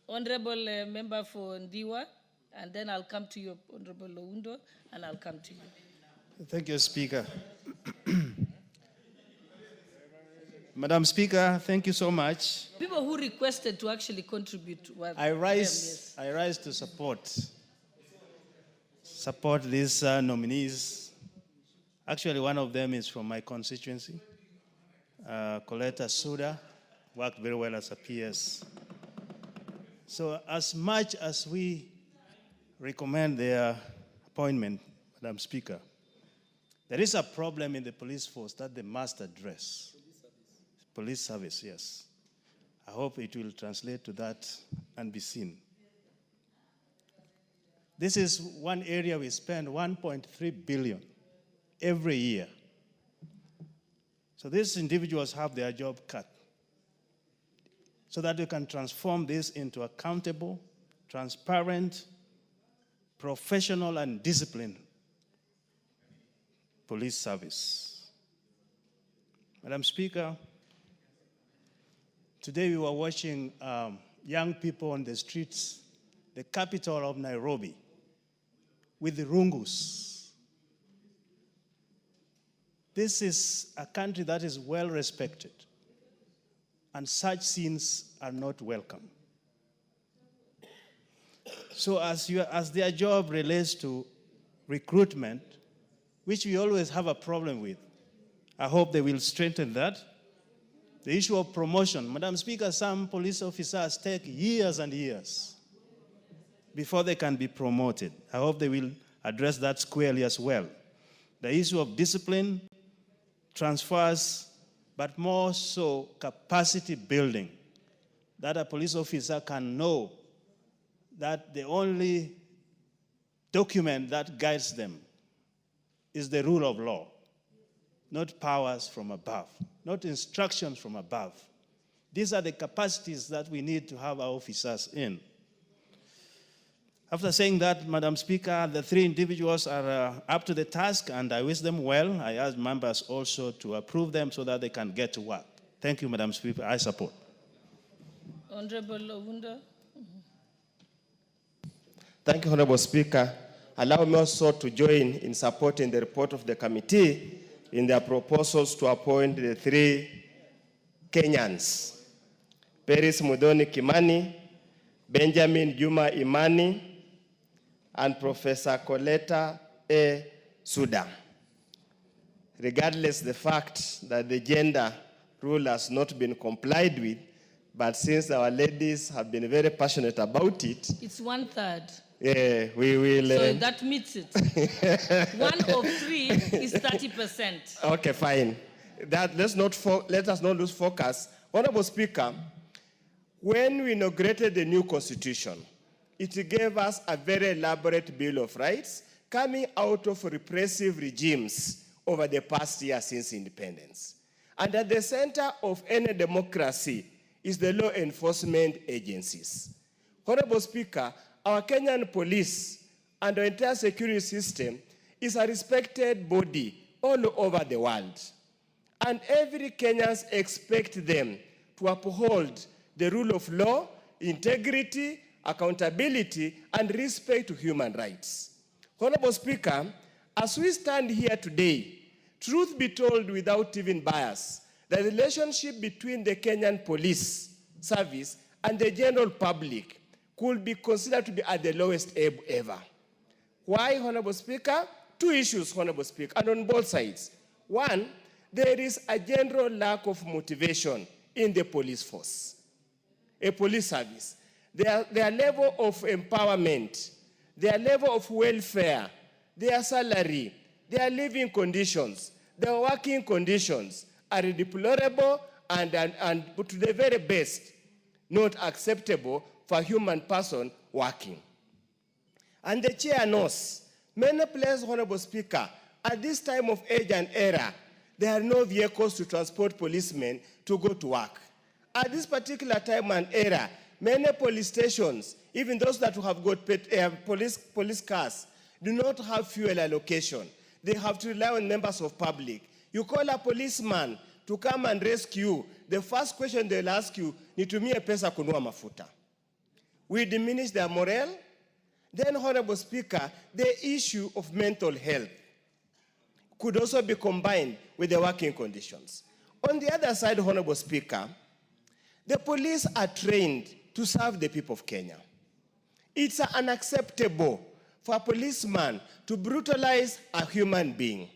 Honorable Member for Ndiwa, and then I'll come to you, Honorable Loundo, and I'll come to you. Thank you, Speaker. Madam Speaker, thank you so much. People who requested to actually contribute were I rise to support these nominees. Actually, one of them is from my constituency. Colette Suda worked very well as a PS. So as much as we recommend their appointment, Madam Speaker, there is a problem in the police force that they must address. Police service, yes. I hope it will translate to that and be seen. This is one area we spend 1.3 billion every year. So these individuals have their job cut so that we can transform this into accountable, transparent, professional, and disciplined police service. Madam Speaker, today we were watching young people on the streets, the capital of Nairobi, with the rungus. This is a country that is well respected, and such scenes are not welcome. So as their job relates to recruitment, which we always have a problem with, I hope they will strengthen that. The issue of promotion. Madam Speaker, some police officers take years and years before they can be promoted. I hope they will address that squarely as well. The issue of discipline, transfers, but more so capacity building, that a police officer can know that the only document that guides them is the rule of law, not powers from above, not instructions from above. These are the capacities that we need to have our officers in. After saying that, Madam Speaker, the three individuals are up to the task, and I wish them well. I ask members also to approve them so that they can get to work. Thank you, Madam Speaker. I support. Honorable Ovunda. Thank you, Honorable Speaker. Allow me also to join in supporting the report of the committee in their proposals to appoint the three Kenyans, Peris Mudhoni Kimani, Benjamin Juma Imani, and Professor Coletta A. Suda. Regardless the fact that the gender rule has not been complied with, but since our ladies have been very passionate about it, It's 1/3. yeah, we will. So that meets it. 1 of 3 is 30%. Okay, fine. Let us not lose focus. Honorable Speaker, when we inaugurated the new constitution, it gave us a very elaborate Bill of Rights coming out of repressive regimes over the past year since independence. And at the center of any democracy is the law enforcement agencies. Honorable Speaker, our Kenyan police and our entire security system is a respected body all over the world. And every Kenyan expects them to uphold the rule of law, integrity, accountability, and respect to human rights. Honorable Speaker, as we stand here today, truth be told without even bias, the relationship between the Kenyan police service and the general public could be considered to be at the lowest ebb ever. Why, Honorable Speaker? Two issues, Honorable Speaker, and on both sides. One, there is a general lack of motivation in the police force, a police service. Their level of empowerment, their level of welfare, their salary, their living conditions, their working conditions are deplorable and to the very best, not acceptable for a human person working. And the chair knows, many places, Honorable Speaker, at this time of age and era, there are no vehicles to transport policemen to go to work. At this particular time and era, many police stations, even those that have got police cars, do not have fuel allocation. They have to rely on members of public. You call a policeman to come and rescue, the first question they'll ask you, nitumie pesa kununua mafuta. We diminish their morale. Then, Honorable Speaker, the issue of mental health could also be combined with the working conditions. On the other side, Honorable Speaker, the police are trained to serve the people of Kenya. It's unacceptable for a policeman to brutalize a human being.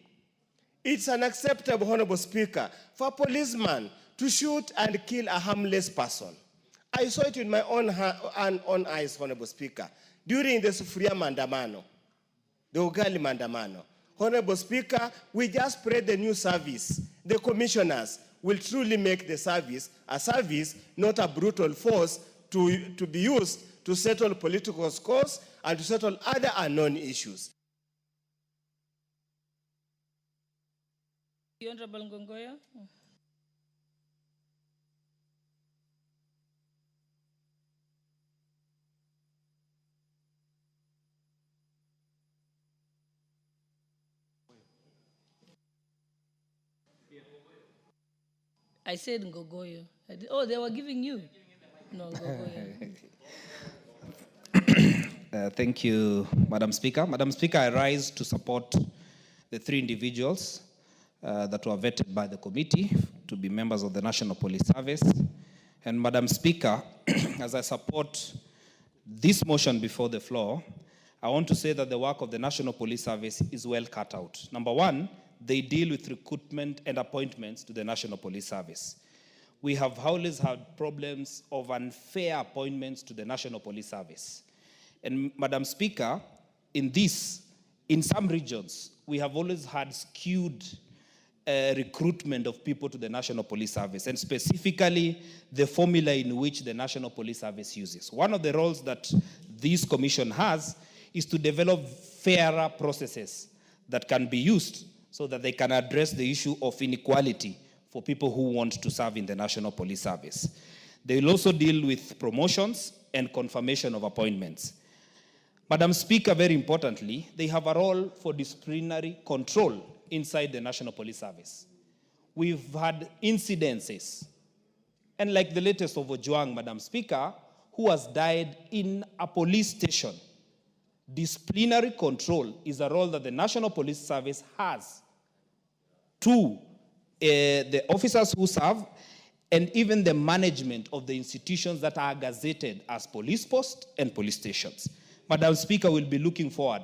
It's unacceptable, Honorable Speaker, for a policeman to shoot and kill a harmless person. I saw it in my own eyes, Honorable Speaker, during the Sufuria Mandamano, the Ugali Mandamano. Honorable Speaker, we just pray the new service. The commissioners will truly make the service a service, not a brutal force to be used to settle political scores and to settle other unknown issues. The Honorable Ngongoya. I said Ngogoyo. Oh, they were giving you? No, Ngogoyo. Thank you, Madam Speaker. Madam Speaker, I rise to support the three individuals that were vetted by the committee to be members of the National Police Service. And Madam Speaker, as I support this motion before the floor, I want to say that the work of the National Police Service is well cut out. Number one, they deal with recruitment and appointments to the National Police Service. We have always had problems of unfair appointments to the National Police Service. And Madam Speaker, in some regions, we have always had skewed recruitment of people to the National Police Service, and specifically the formula in which the National Police Service uses. One of the roles that this commission has is to develop fairer processes that can be used so that they can address the issue of inequality for people who want to serve in the National Police Service. They will also deal with promotions and confirmation of appointments. Madam Speaker, very importantly, they have a role for disciplinary control inside the National Police Service. We've had incidences, and like the latest of Ojwang, Madam Speaker, who has died in a police station. Disciplinary control is a role that the National Police Service has to the officers who serve and even the management of the institutions that are gazetted as police posts and police stations. Madam Speaker, will be looking forward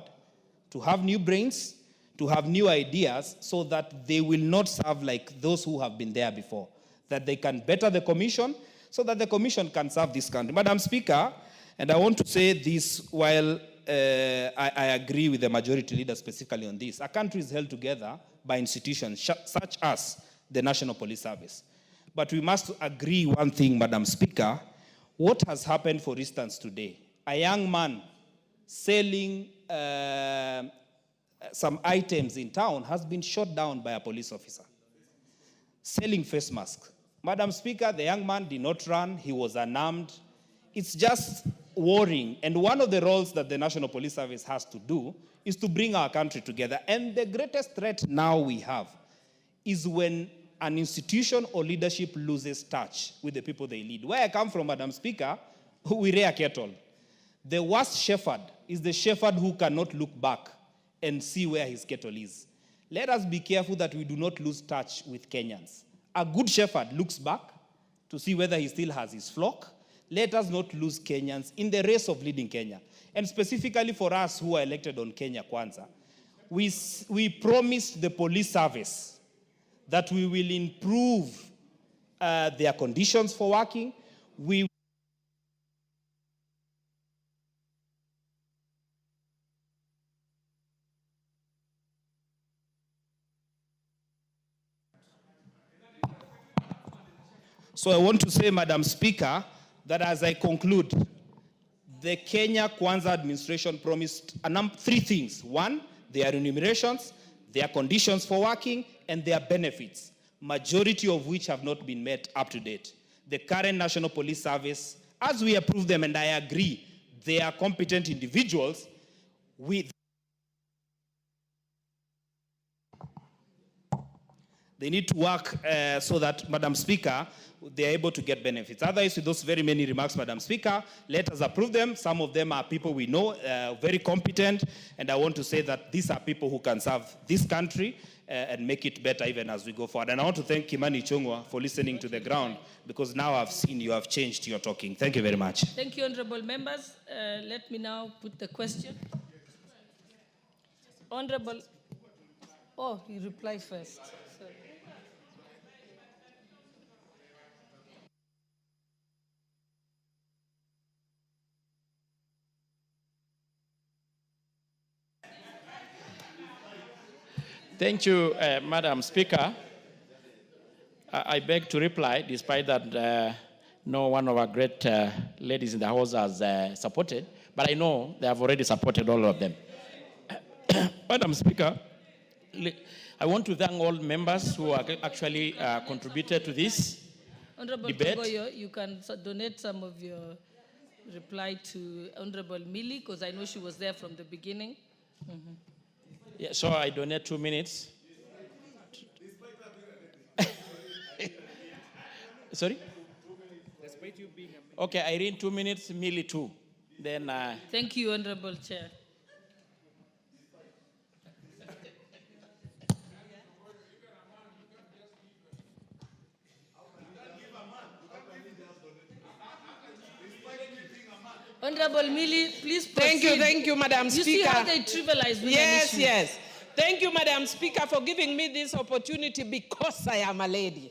to have new brains, to have new ideas so that they will not serve like those who have been there before, that they can better the commission so that the commission can serve this country. Madam Speaker, and I want to say this while I agree with the majority leader specifically on this, a country is held together by institutions such as the National Police Service. But we must agree one thing, Madam Speaker, what has happened, for instance, today, a young man selling some items in town has been shot down by a police officer, selling face masks. Madam Speaker, the young man did not run, he was unarmed. It's just worrying. And one of the roles that the National Police Service has to do is to bring our country together. And the greatest threat now we have is when an institution or leadership loses touch with the people they lead. Where I come from, Madam Speaker, we rear cattle. The worst shepherd is the shepherd who cannot look back and see where his cattle is. Let us be careful that we do not lose touch with Kenyans. A good shepherd looks back to see whether he still has his flock. Let us not lose Kenyans in the race of leading Kenya. And specifically for us who are elected on Kenya Kwanza, we promised the police service that we will improve their conditions for working. So I want to say, Madam Speaker, that as I conclude, the Kenya Kwanza administration promised three things. One, their remunerations, their conditions for working, and their benefits, majority of which have not been met up to date. The current National Police Service, as we approve them, and I agree, they are competent individuals, they need to work so that, Madam Speaker, they are able to get benefits. Otherwise, with those very many remarks, Madam Speaker, let us approve them. Some of them are people we know, very competent, and I want to say that these are people who can serve this country and make it better even as we go forward. And I want to thank Kimani Ichung'wah for listening to the ground, because now I've seen you have changed your talking. Thank you very much. Thank you, honorable members. Let me now put the question. Honorable, oh, you reply first. Sorry. Thank you, Madam Speaker. I beg to reply, despite that no one of our great ladies in the House has supported, but I know they have already supported all of them. Madam Speaker, I want to thank all members who actually contributed to this Honorable debate. Togoyo, you can donate some of your reply to Honorable Millie, because I know she was there from the beginning. Mm-hmm. Yeah, so I donate 2 minutes. Sorry? Okay, Irene, 2 minutes, Millie 2. Then. Thank you, Honorable Chair. Honorable Millie, please proceed. Thank you, Madam Speaker. You see how they trivialize women issues? Yes. Thank you, Madam Speaker, for giving me this opportunity because I am a lady.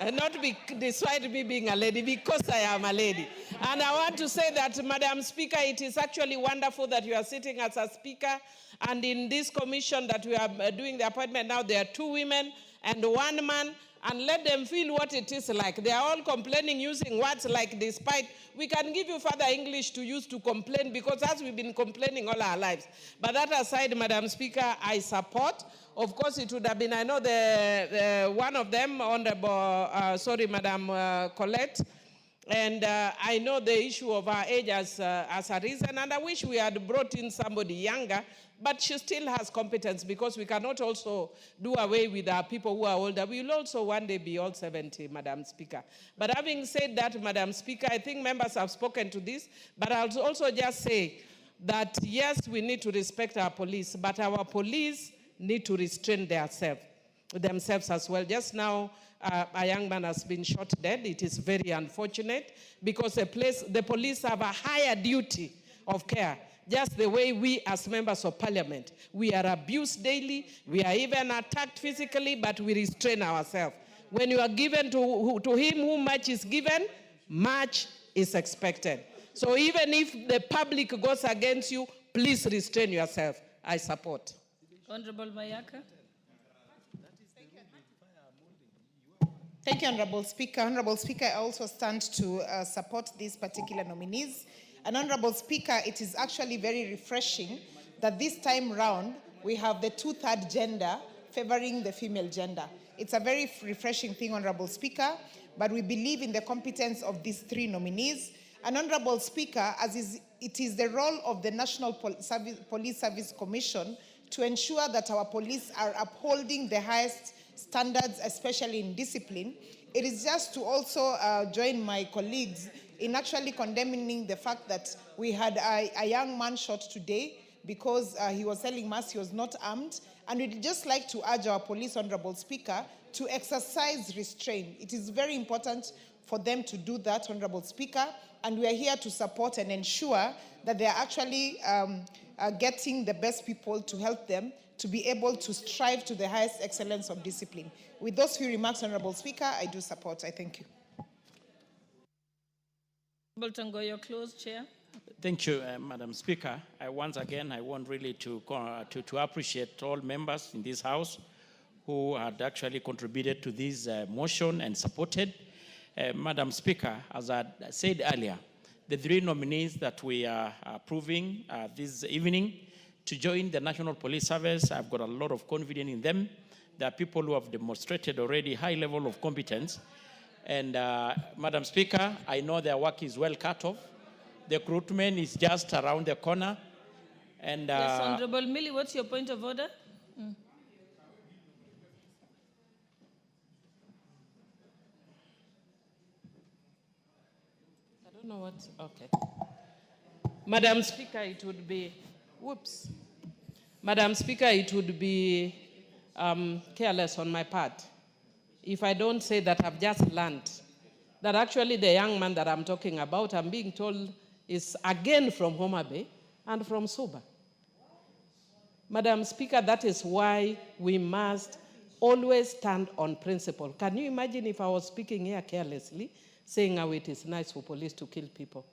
Not despite me being a lady, because I am a lady. And I want to say that, Madam Speaker, it is actually wonderful that you are sitting as a speaker. And in this commission that we are doing the appointment now, there are 2 women and 1 man. And let them feel what it is like. They are all complaining using words like despite. We can give you further English to use to complain because as we've been complaining all our lives. But that aside, Madam Speaker, I support. Of course, it would have been, I know the one of them, Honorable, Madam Colette, and I know the issue of our age as a reason, and I wish we had brought in somebody younger, but she still has competence because we cannot also do away with our people who are older. We will also one day be all 70, Madam Speaker. But having said that, Madam Speaker, I think members have spoken to this, but I'll also just say that yes, we need to respect our police, but our police need to restrain themselves as well. Just now, a young man has been shot dead. It is very unfortunate because the police have a higher duty of care, just the way we as members of parliament. We are abused daily. We are even attacked physically, but we restrain ourselves. When you are given to him whom much is given, much is expected. So even if the public goes against you, please restrain yourself. I support. Honorable Mayaka. Thank you, Honorable Speaker. Honorable Speaker, I also stand to support these particular nominees. And Honorable Speaker, it is actually very refreshing that this time round we have the 2/3 gender favoring the female gender. It's a very refreshing thing, Honorable Speaker, but we believe in the competence of these 3 nominees. And Honorable Speaker, it is the role of the National Police Service Commission to ensure that our police are upholding the highest standards, especially in discipline. It is just to also join my colleagues in actually condemning the fact that we had a young man shot today because he was selling mass, he was not armed. And we'd just like to urge our police, Honorable Speaker, to exercise restraint. It is very important for them to do that, Honorable Speaker, and we are here to support and ensure that they are actually getting the best people to help them to be able to strive to the highest excellence of discipline. With those few remarks, Honorable Speaker, I do support. I thank you. Boltongoyo, close, Chair. Thank you, Madam Speaker. Once again, I want really to appreciate all members in this House who had actually contributed to this motion and supported. Madam Speaker, as I said earlier, the 3 nominees that we are approving this evening to join the National Police Service, I've got a lot of confidence in them. There are people who have demonstrated already high level of competence. And Madam Speaker, I know their work is well cut off. The recruitment is just around the corner. And yes, Honorable Millie, what's your point of order? I don't know what, okay. Madam Speaker, it would be, Madam Speaker, it would be careless on my part if I don't say that I've just learned that actually the young man that I'm talking about, I'm being told, is again from Homa Bay and from Suba. Madam Speaker, that is why we must always stand on principle. Can you imagine if I was speaking here carelessly, saying how it is nice for police to kill people?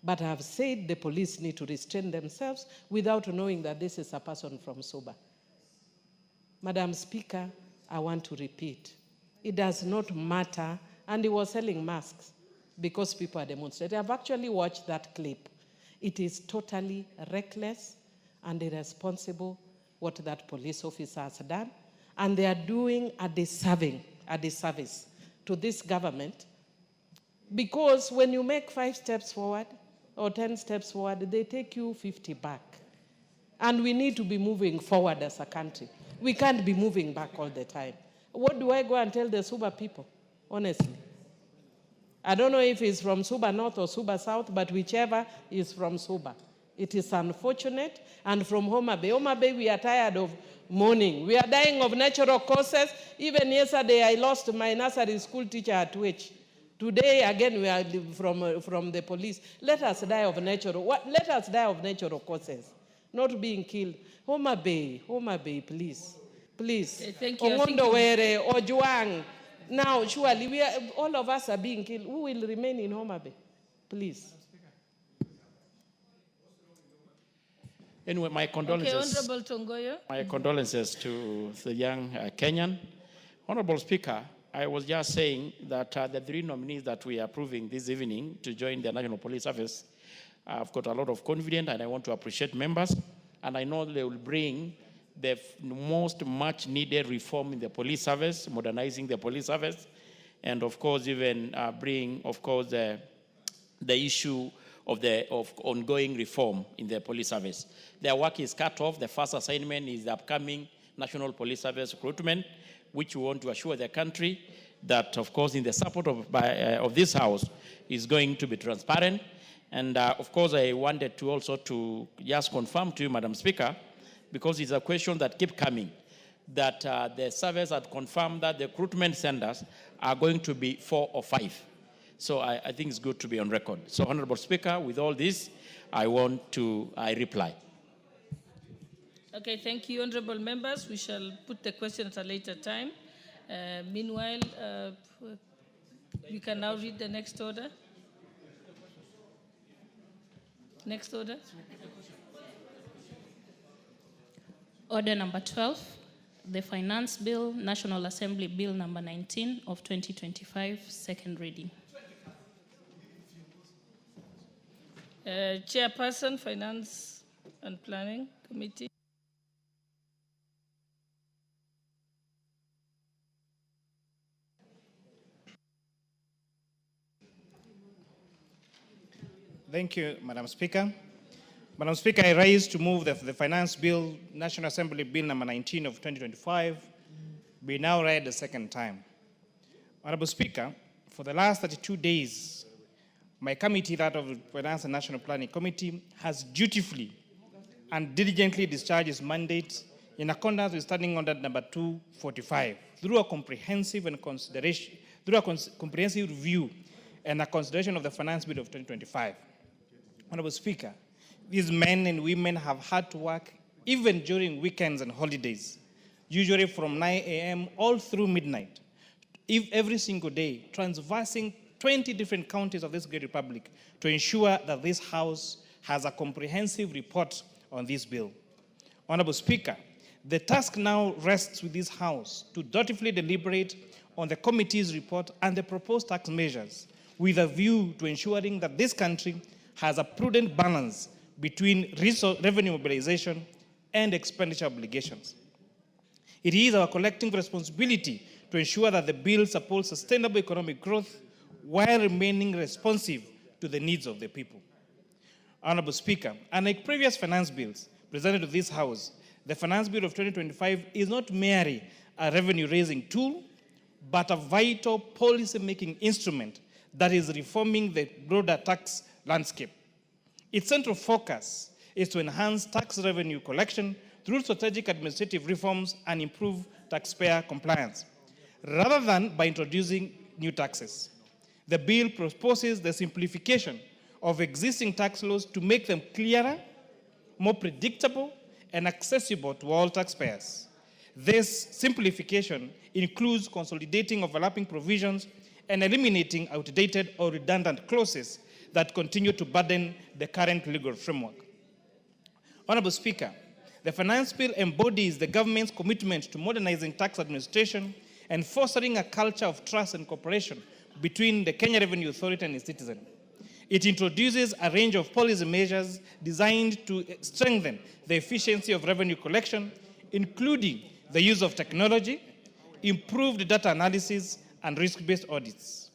But I've said the police need to restrain themselves without knowing that this is a person from Suba. Madam Speaker, I want to repeat, it does not matter, and he was selling masks because people are demonstrating. I've actually watched that clip. It is totally reckless and irresponsible what that police officer has done, and they are doing a disservice to this government, because when you make 5 steps forward or 10 steps forward, they take you 50 back. And we need to be moving forward as a country. We can't be moving back all the time. What do I go and tell the Suba people, honestly? I don't know if he's from Suba North or Suba South, but whichever is from Suba. It is unfortunate. And from Homa Bay. Homa Bay, we are tired of mourning. We are dying of natural causes. Even yesterday, I lost my nursery school teacher at Which. Today, again, we are from the police. Let us die of natural. Let us die of natural causes, not being killed. Homa Bay, please. Please. Thank you. Ongondo Were, Ojuang. Now, surely, all of us are being killed. Who will remain in Homa Bay? Please. Anyway, my condolences. Okay, Honorable Tongoyo. My condolences to the young Kenyan. Honorable Speaker, I was just saying that the 3 nominees that we are approving this evening to join the National Police Service, I've got a lot of confidence and I want to appreciate members. And I know they will bring the most much needed reform in the police service, modernizing the police service, and of course even bring, of course, the issue of ongoing reform in the police service. Their work is cut off. The first assignment is the upcoming National Police Service recruitment, which we want to assure the country that, of course, in the support of this House, is going to be transparent. And of course, I wanted to also to just confirm to you, Madam Speaker, because it's a question that keeps coming, that the service had confirmed that the recruitment centers are going to be 4 or 5. So I think it's good to be on record. So, Honorable Speaker, with all this, I reply. Okay, thank you, honorable members. We shall put the question at a later time. Meanwhile, we can now read the next order. Next order. Order number 12, the Finance Bill, National Assembly Bill number 19 of 2025, second reading. Chairperson, Finance and Planning Committee. Thank you, Madam Speaker. Madam Speaker, I rise to move that the Finance Bill, National Assembly Bill number 19 of 2025, be now read a second time. Honorable Speaker, for the last 32 days, my committee, that of the Finance and National Planning Committee, has dutifully and diligently discharged its mandate in accordance with Standing Order number 245 through a comprehensive review and a consideration of the Finance Bill of 2025. Honorable Speaker, these men and women have had to work even during weekends and holidays, usually from 9 a.m. all through midnight, every single day, traversing 20 different counties of this great republic to ensure that this House has a comprehensive report on this bill. Honorable Speaker, the task now rests with this House to dutifully deliberate on the committee's report and the proposed tax measures with a view to ensuring that this country has a prudent balance between revenue mobilization and expenditure obligations. It is our collective responsibility to ensure that the bill supports sustainable economic growth while remaining responsive to the needs of the people. Honorable Speaker, unlike previous finance bills presented to this House, the Finance Bill of 2025 is not merely a revenue-raising tool, but a vital policy-making instrument that is reforming the broader tax landscape. Its central focus is to enhance tax revenue collection through strategic administrative reforms and improve taxpayer compliance, rather than by introducing new taxes. The bill proposes the simplification of existing tax laws to make them clearer, more predictable, and accessible to all taxpayers. This simplification includes consolidating overlapping provisions and eliminating outdated or redundant clauses that continue to burden the current legal framework. Honorable Speaker, the Finance Bill embodies the government's commitment to modernizing tax administration and fostering a culture of trust and cooperation between the Kenya Revenue Authority and its citizens. It introduces a range of policy measures designed to strengthen the efficiency of revenue collection, including the use of technology, improved data analysis, and risk-based audits.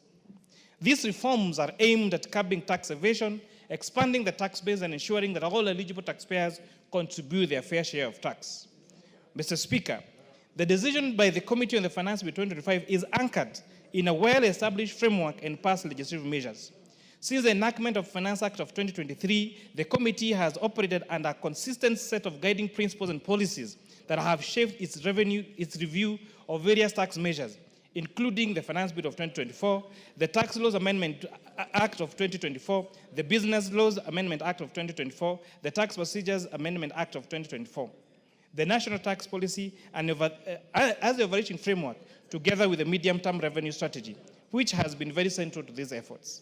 These reforms are aimed at curbing tax evasion, expanding the tax base, and ensuring that all eligible taxpayers contribute their fair share of tax. Mr. Speaker, the decision by the Committee on the Finance Bill 2025 is anchored in a well-established framework and pass legislative measures. Since the enactment of Finance Act of 2023, the committee has operated under a consistent set of guiding principles and policies that have shaped its review of various tax measures, including the Finance Bill of 2024, the Tax Laws Amendment Act of 2024, the Business Laws Amendment Act of 2024, the Tax Procedures Amendment Act of 2024, the National Tax Policy, and as the overarching framework, together with the medium-term revenue strategy, which has been very central to these efforts.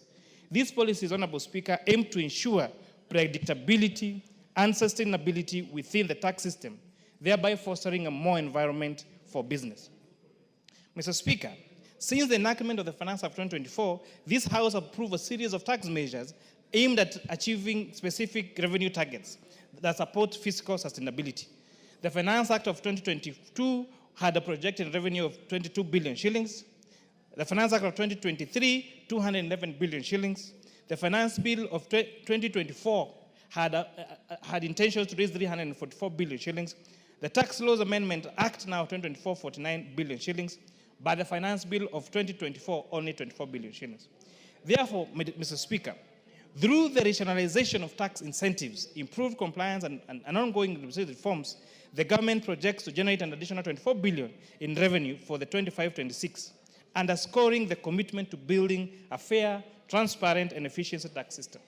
These policies, Honorable Speaker, aim to ensure predictability and sustainability within the tax system, thereby fostering a more environment for business. Mr. Speaker, since the enactment of the Finance Act of 2024, this House approved a series of tax measures aimed at achieving specific revenue targets that support fiscal sustainability. The Finance Act of 2022 had a projected revenue of 22 billion shillings. The Finance Act of 2023, 211 billion shillings. The Finance Bill of 2024 had intentions to raise 344 billion shillings. The Tax Laws Amendment Act now 2024, 49 billion shillings. By the Finance Bill of 2024, only 24 billion shillings. Therefore, Mr. Speaker, through the rationalization of tax incentives, improved compliance, and ongoing legislative reforms, the government projects to generate an additional 24 billion in revenue for the 25-26, underscoring the commitment to building a fair, transparent, and efficient tax system.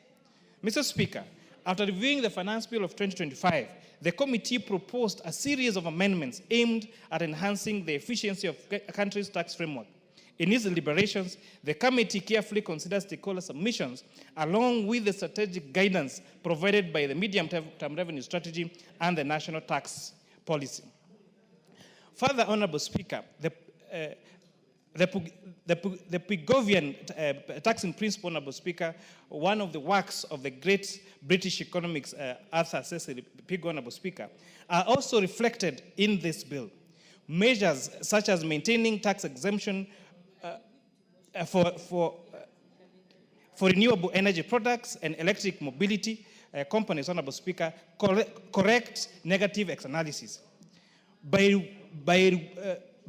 Mr. Speaker, after reviewing the Finance Bill of 2025, the committee proposed a series of amendments aimed at enhancing the efficiency of a country's tax framework. In its deliberations, the committee carefully considered stakeholder submissions along with the strategic guidance provided by the medium-term revenue strategy and the national tax policy. Further, Honorable Speaker, the Pigovian taxing principle, Honorable Speaker, one of the works of the great British economics Arthur Cecil Pig, Honorable Speaker, are also reflected in this bill. Measures such as maintaining tax exemption for renewable energy products and electric mobility companies, Honorable Speaker, correct negative externalities. By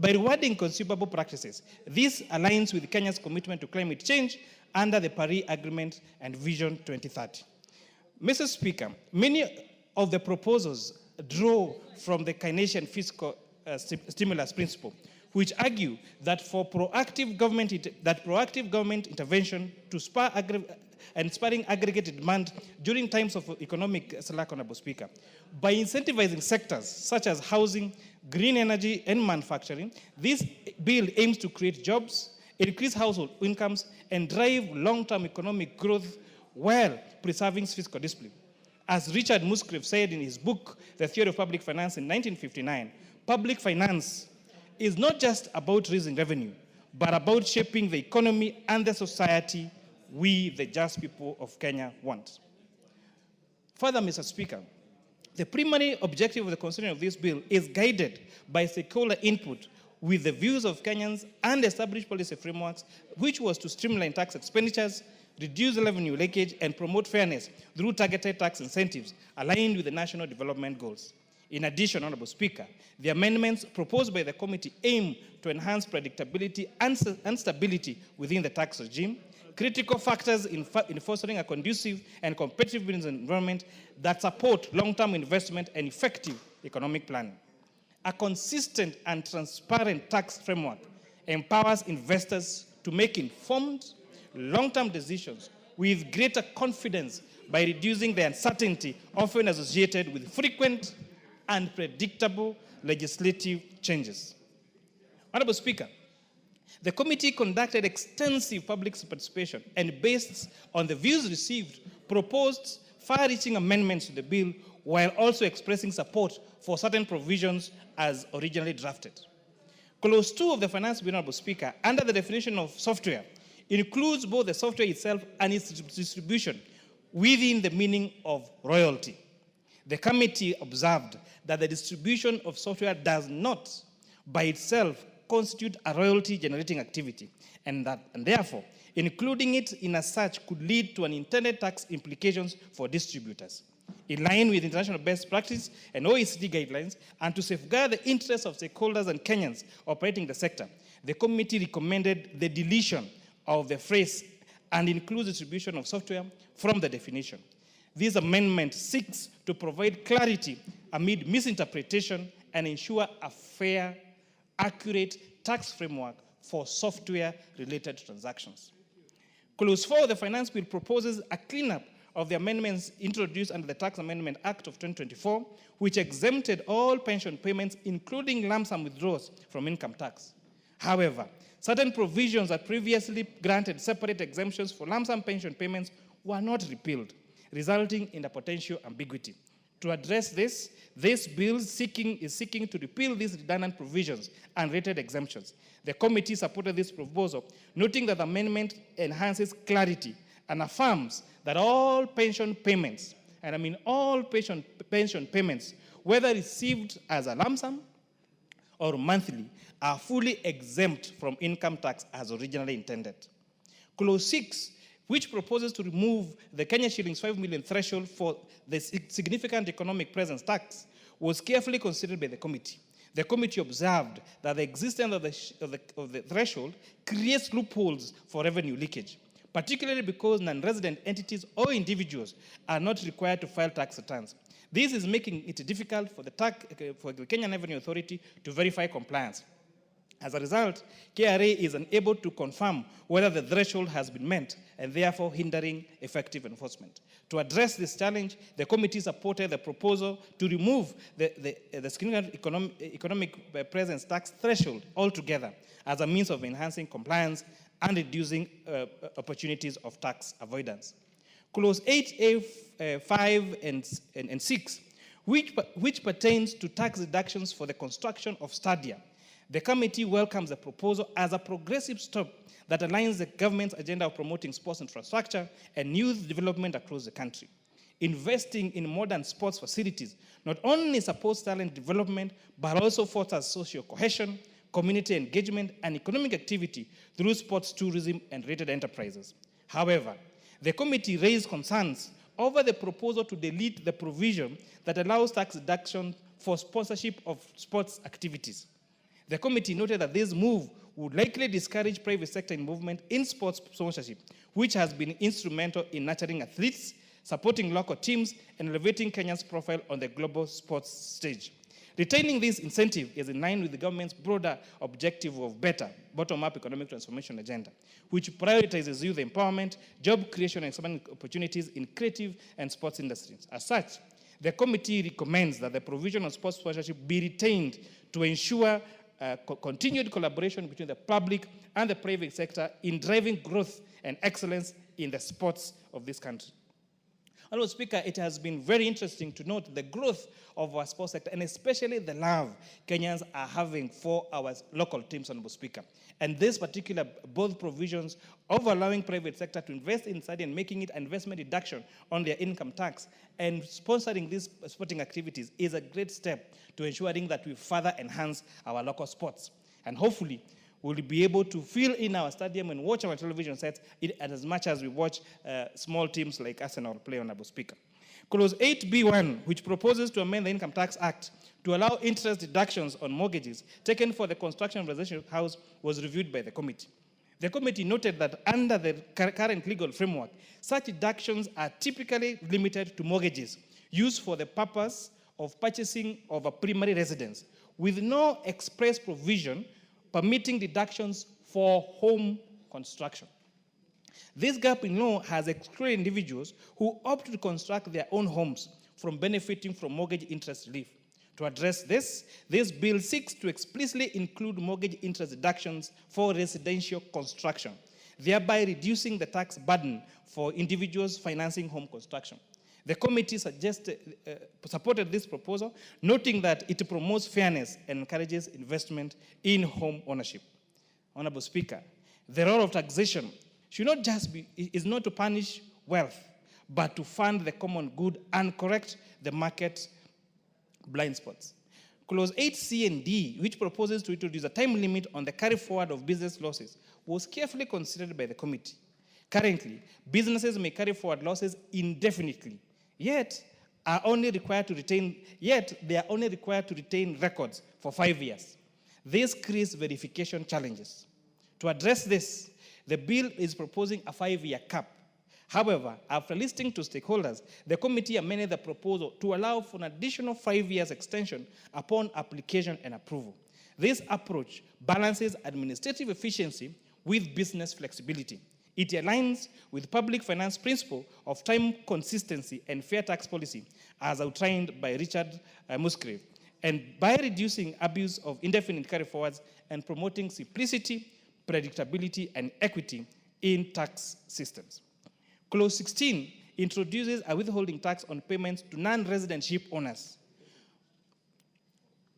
rewarding consumable practices, this aligns with Kenya's commitment to climate change under the Paris Agreement and Vision 2030. Mr. Speaker, many of the proposals draw from the Keynesian fiscal stimulus principle, which argue that for proactive government intervention to spur spurring aggregate demand during times of economic slack, Honorable Speaker, by incentivizing sectors such as housing, green energy, and manufacturing, this bill aims to create jobs, increase household incomes, and drive long-term economic growth while preserving fiscal discipline. As Richard Musgrave said in his book, The Theory of Public Finance in 1959, public finance is not just about raising revenue, but about shaping the economy and the society we, the just people of Kenya, want. Further, Mr. Speaker, the primary objective of the consideration of this bill is guided by stakeholder input with the views of Kenyans and established policy frameworks, which was to streamline tax expenditures, reduce revenue leakage, and promote fairness through targeted tax incentives aligned with the national development goals. In addition, Honorable Speaker, the amendments proposed by the committee aim to enhance predictability and stability within the tax regime, critical factors in fostering a conducive and competitive business environment that support long-term investment and effective economic planning. A consistent and transparent tax framework empowers investors to make informed, long-term decisions with greater confidence by reducing the uncertainty often associated with frequent and predictable legislative changes. Honorable Speaker, the committee conducted extensive public participation and, based on the views received, proposed far-reaching amendments to the bill while also expressing support for certain provisions as originally drafted. Clause 2 of the Finance Bill, Honorable Speaker, under the definition of software, includes both the software itself and its distribution within the meaning of royalty. The committee observed that the distribution of software does not, by itself, constitute a royalty-generating activity, and therefore, including it in as such could lead to unintended tax implications for distributors. In line with international best practice and OECD guidelines, and to safeguard the interests of stakeholders and Kenyans operating the sector, the committee recommended the deletion of the phrase and includes distribution of software from the definition. This amendment seeks to provide clarity amid misinterpretation and ensure a fair, accurate tax framework for software-related transactions. Clause 4 of the Finance Bill proposes a cleanup of the amendments introduced under the Tax Amendment Act of 2024, which exempted all pension payments, including lump sum withdrawals from income tax. However, certain provisions that previously granted separate exemptions for lump sum pension payments were not repealed, resulting in a potential ambiguity. To address this bill is seeking to repeal these redundant provisions and related exemptions. The committee supported this proposal, noting that the amendment enhances clarity and affirms that all pension payments, and I mean all pension payments, whether received as a lump sum or monthly, are fully exempt from income tax as originally intended. Clause 6, which proposes to remove the Kenya shillings 5 million threshold for the significant economic presence tax, was carefully considered by the committee. The committee observed that the existence of the threshold creates loopholes for revenue leakage, particularly because non-resident entities or individuals are not required to file tax returns. This is making it difficult for the Kenyan Revenue Authority to verify compliance. As a result, KRA is unable to confirm whether the threshold has been met and therefore hindering effective enforcement. To address this challenge, the committee supported the proposal to remove the significant economic presence tax threshold altogether as a means of enhancing compliance and reducing opportunities of tax avoidance. Clause 8A, 5 and 6, which pertains to tax deductions for the construction of stadia. The committee welcomes the proposal as a progressive step that aligns the government's agenda of promoting sports infrastructure and youth development across the country. Investing in modern sports facilities not only supports talent development, but also fosters social cohesion, community engagement, and economic activity through sports tourism and related enterprises. However, the committee raised concerns over the proposal to delete the provision that allows tax deduction for sponsorship of sports activities. The committee noted that this move would likely discourage private sector involvement in sports sponsorship, which has been instrumental in nurturing athletes, supporting local teams, and elevating Kenya's profile on the global sports stage. Retaining this incentive is in line with the government's broader objective of better bottom-up economic transformation agenda, which prioritizes youth empowerment, job creation, and expanding opportunities in creative and sports industries. As such, the committee recommends that the provision of sports sponsorship be retained to ensure continued collaboration between the public and the private sector in driving growth and excellence in the sports of this country. Honorable Speaker, it has been very interesting to note the growth of our sports sector and especially the love Kenyans are having for our local teams, Honorable Speaker. And this particular, both provisions of allowing private sector to invest inside and making it an investment deduction on their income tax and sponsoring these sporting activities is a great step to ensuring that we further enhance our local sports. And hopefully, we'll be able to fill in our stadium and watch our television sets as much as we watch small teams like Arsenal play, Honorable Speaker. Clause 8B1, which proposes to amend the Income Tax Act to allow interest deductions on mortgages taken for the construction of a residential house, was reviewed by the committee. The committee noted that under the current legal framework, such deductions are typically limited to mortgages used for the purpose of purchasing of a primary residence, with no express provision permitting deductions for home construction. This gap in law has excluded individuals who opt to construct their own homes from benefiting from mortgage interest relief. To address this bill seeks to explicitly include mortgage interest deductions for residential construction, thereby reducing the tax burden for individuals financing home construction. The committee supported this proposal, noting that it promotes fairness and encourages investment in home ownership. Honorable Speaker, the role of taxation is not to punish wealth, but to fund the common good and correct the market blind spots. Clause 8C and D, which proposes to introduce a time limit on the carry forward of business losses, was carefully considered by the committee. Currently, businesses may carry forward losses indefinitely, yet they are only required to retain records for 5 years. This creates verification challenges. To address this, the bill is proposing a 5-year cap. However, after listening to stakeholders, the committee amended the proposal to allow for an additional 5 years extension upon application and approval. This approach balances administrative efficiency with business flexibility. It aligns with public finance principle of time consistency and fair tax policy as outlined by Richard Musgrave, and by reducing abuse of indefinite carry forwards and promoting simplicity, predictability, and equity in tax systems. Clause 16 introduces a withholding tax on payments to non-resident ship owners.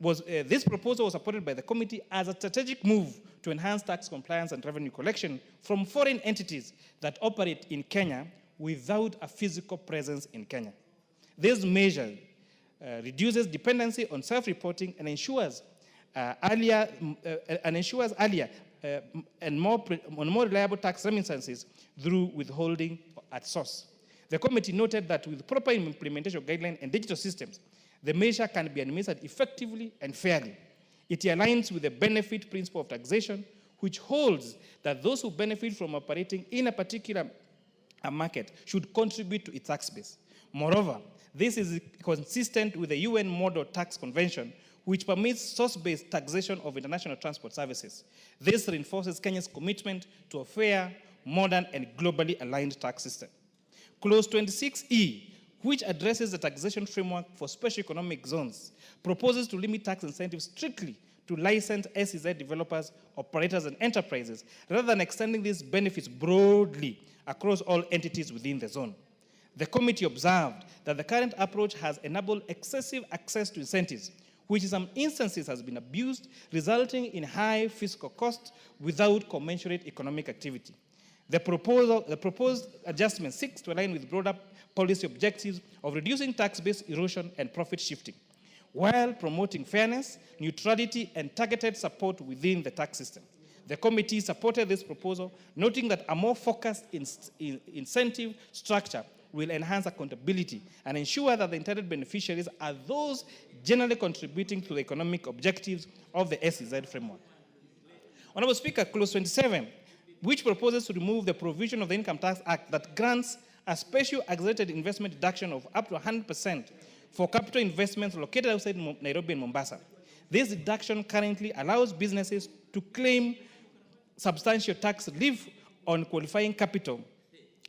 This proposal was supported by the committee as a strategic move to enhance tax compliance and revenue collection from foreign entities that operate in Kenya without a physical presence in Kenya. This measure reduces dependency on self-reporting and ensures earlier and more reliable tax remittances through withholding at source. The committee noted that with proper implementation of guidelines and digital systems, the measure can be administered effectively and fairly. It aligns with the benefit principle of taxation, which holds that those who benefit from operating in a particular market should contribute to its tax base. Moreover, this is consistent with the UN Model Tax Convention, which permits source-based taxation of international transport services. This reinforces Kenya's commitment to a fair, modern, and globally aligned tax system. Clause 26E, which addresses the taxation framework for special economic zones, proposes to limit tax incentives strictly to licensed SEZ developers, operators, and enterprises, rather than extending these benefits broadly across all entities within the zone. The committee observed that the current approach has enabled excessive access to incentives, which in some instances has been abused, resulting in high fiscal costs without commensurate economic activity. The proposed adjustment seeks to align with broader policy objectives of reducing tax-based erosion and profit shifting, while promoting fairness, neutrality, and targeted support within the tax system. The committee supported this proposal, noting that a more focused incentive structure will enhance accountability and ensure that the intended beneficiaries are those generally contributing to the economic objectives of the SEZ framework. Honorable Speaker, Clause 27, which proposes to remove the provision of the Income Tax Act that grants a special accelerated investment deduction of up to 100% for capital investments located outside Nairobi and Mombasa. This deduction currently allows businesses to claim substantial tax relief on qualifying capital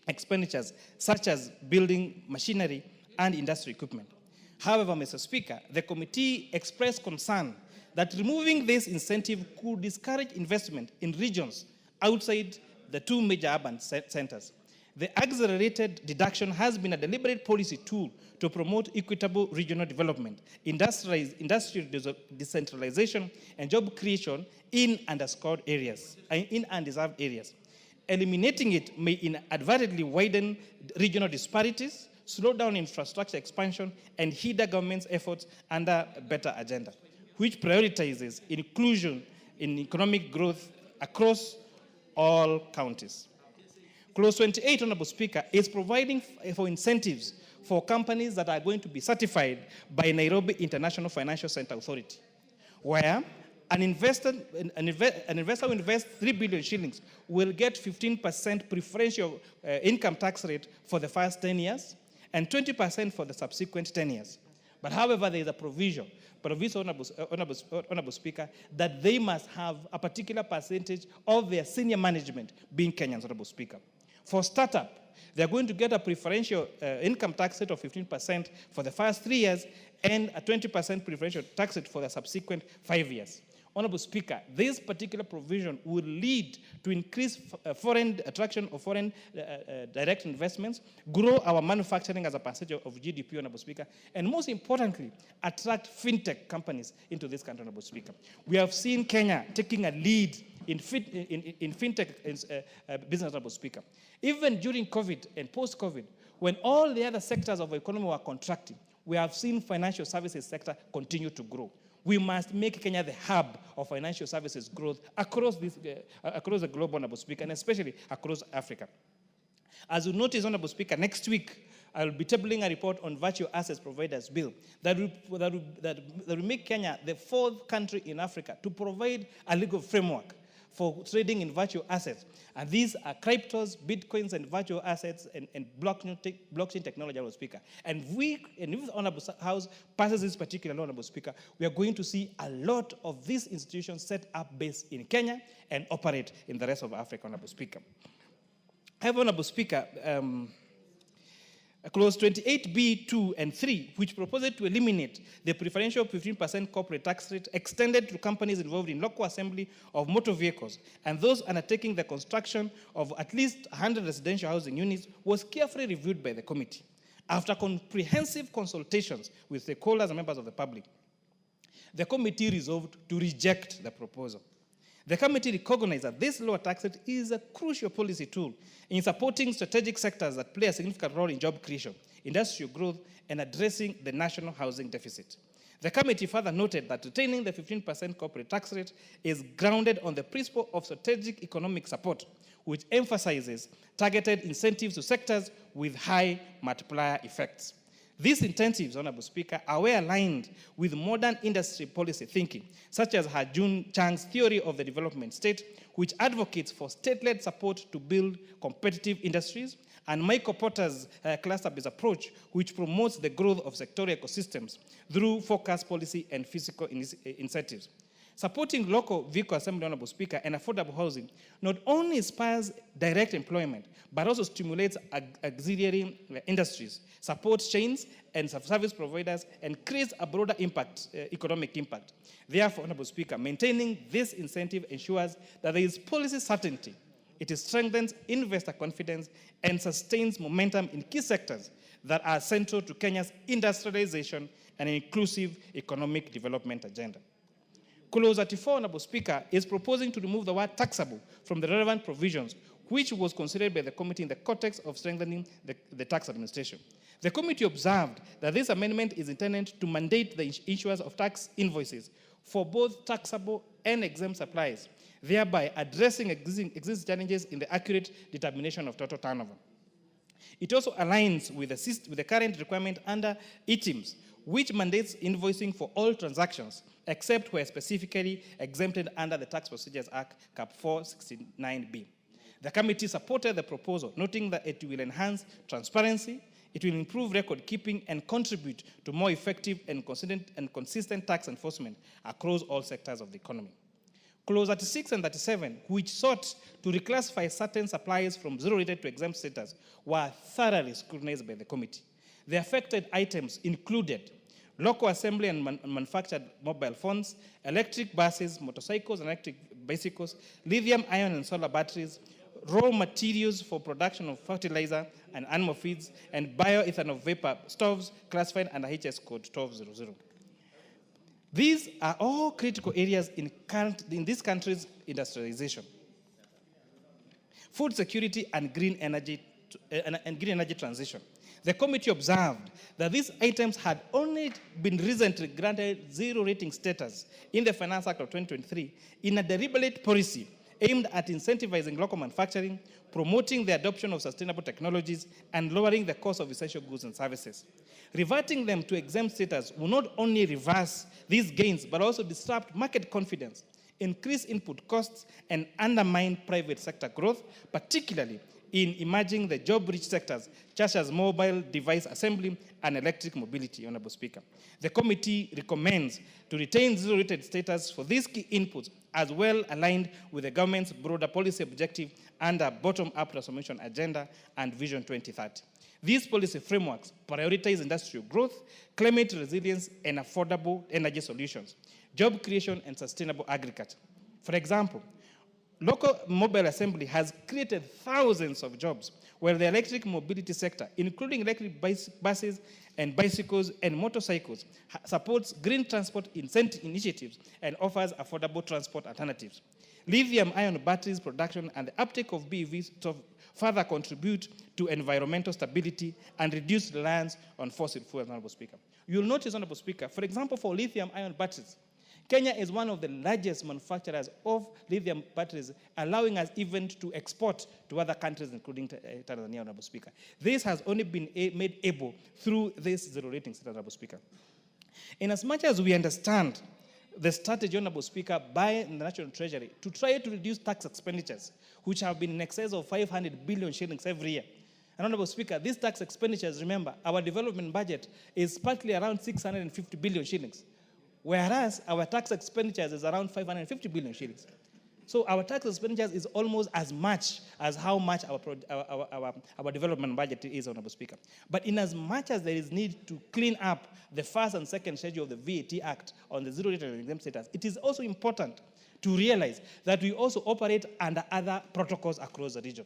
expenditures, such as building machinery and industry equipment. However, Mr. Speaker, the committee expressed concern that removing this incentive could discourage investment in regions outside the two major urban centers. The accelerated deduction has been a deliberate policy tool to promote equitable regional development, industrial decentralization, and job creation in undeserved areas. Eliminating it may inadvertently widen regional disparities, slow down infrastructure expansion, and hinder government's efforts under a better agenda, which prioritizes inclusion in economic growth across all counties. Clause 28, Honorable Speaker, is providing for incentives for companies that are going to be certified by Nairobi International Financial Center Authority, where an investor who invests 3 billion shillings will get 15% preferential income tax rate for the first 10 years and 20% for the subsequent 10 years. But however, there is a provision, Honorable Speaker, that they must have a particular percentage of their senior management being Kenyans, Honorable Speaker. For startup, they're going to get a preferential income tax rate of 15% for the first 3 years and a 20% preferential tax rate for the subsequent 5 years. Honorable Speaker, this particular provision will lead to increased foreign attraction of foreign direct investments, grow our manufacturing as a percentage of GDP, Honorable Speaker, and most importantly, attract fintech companies into this country, Honorable Speaker. We have seen Kenya taking a lead in fintech business, Honorable Speaker. Even during COVID and post-COVID, when all the other sectors of the economy were contracting, we have seen financial services sector continue to grow. We must make Kenya the hub of financial services growth across the globe, Honorable Speaker, and especially across Africa. As you notice, Honorable Speaker, next week I will be tabling a report on virtual assets providers bill that will make Kenya the 4th country in Africa to provide a legal framework for trading in virtual assets. And these are cryptos, bitcoins, and virtual assets and blockchain technology, Honorable Speaker. And if the Honorable House passes this particular law, Honorable Speaker, we are going to see a lot of these institutions set up based in Kenya and operate in the rest of Africa, Honorable Speaker. However, Honorable Speaker, Clause 28B2 and 3, which proposes to eliminate the preferential 15% corporate tax rate extended to companies involved in local assembly of motor vehicles and those undertaking the construction of at least 100 residential housing units, was carefully reviewed by the committee. After comprehensive consultations with stakeholders and members of the public, the committee resolved to reject the proposal. The committee recognized that this lower tax rate is a crucial policy tool in supporting strategic sectors that play a significant role in job creation, industrial growth, and addressing the national housing deficit. The committee further noted that retaining the 15% corporate tax rate is grounded on the principle of strategic economic support, which emphasizes targeted incentives to sectors with high multiplier effects. These incentives, Honorable Speaker, are well aligned with modern industry policy thinking, such as Jun Chang's theory of the development state, which advocates for state-led support to build competitive industries, and Michael Porter's cluster-based approach, which promotes the growth of sectoral ecosystems through focused policy and physical incentives. Supporting local vehicle assembly, Honorable Speaker, and affordable housing not only inspires direct employment, but also stimulates auxiliary industries, supports chains and service providers, and creates a broader impact, economic impact. Therefore, Honorable Speaker, maintaining this incentive ensures that there is policy certainty. It strengthens investor confidence and sustains momentum in key sectors that are central to Kenya's industrialization and inclusive economic development agenda. Clause 34, Honorable Speaker, is proposing to remove the word taxable from the relevant provisions, which was considered by the committee in the context of strengthening the tax administration. The committee observed that this amendment is intended to mandate the issuance of tax invoices for both taxable and exempt supplies, thereby addressing existing challenges in the accurate determination of total turnover. It also aligns with the current requirement under ITIMS, which mandates invoicing for all transactions, except where specifically exempted under the Tax Procedures Act, Cap 469B. The committee supported the proposal, noting that it will enhance transparency, it will improve record keeping, and contribute to more effective and consistent tax enforcement across all sectors of the economy. Clause 36 and 37, which sought to reclassify certain suppliers from zero-rated to exempt status, were thoroughly scrutinized by the committee. The affected items included local assembly and manufactured mobile phones, electric buses, motorcycles and electric bicycles, lithium-ion and solar batteries, raw materials for production of fertilizer and animal feeds, and bioethanol vapor stoves classified under HS code 1200. These are all critical areas in this country's industrialization. Food security and green energy transition. The committee observed that these items had only been recently granted zero rating status in the Finance Act of 2023 in a deliberate policy aimed at incentivizing local manufacturing, promoting the adoption of sustainable technologies, and lowering the cost of essential goods and services. Reverting them to exempt status will not only reverse these gains, but also disrupt market confidence, increase input costs, and undermine private sector growth, particularly in emerging the job-rich sectors, such as mobile device assembly and electric mobility, Honorable Speaker. The committee recommends to retain zero-rated status for these key inputs, as well aligned with the government's broader policy objective under bottom-up transformation agenda and Vision 2030. These policy frameworks prioritize industrial growth, climate resilience, and affordable energy solutions, job creation, and sustainable agriculture. For example, local mobile assembly has created thousands of jobs, while the electric mobility sector, including electric buses and bicycles and motorcycles, supports green transport initiatives and offers affordable transport alternatives. Lithium-ion batteries production and the uptake of BEVs further contribute to environmental stability and reduce reliance on fossil fuels, Honorable Speaker. You'll notice, Honorable Speaker, for example, for lithium-ion batteries, Kenya is one of the largest manufacturers of lithium batteries, allowing us even to export to other countries, including Tanzania, Honorable Speaker. This has only been made able through this zero rating, Honorable Speaker. In as much as we understand the strategy, Honorable Speaker, by the National Treasury to try to reduce tax expenditures, which have been in excess of 500 billion shillings every year. And Honorable Speaker, these tax expenditures, remember, our development budget is partly around 650 billion shillings, whereas our tax expenditures is around 550 billion shillings. So our tax expenditures is almost as much as how much our development budget is, Honorable Speaker. But in as much as there is need to clean up the first and second schedule of the VAT Act on the zero rated and exempt status, it is also important to realize that we also operate under other protocols across the region.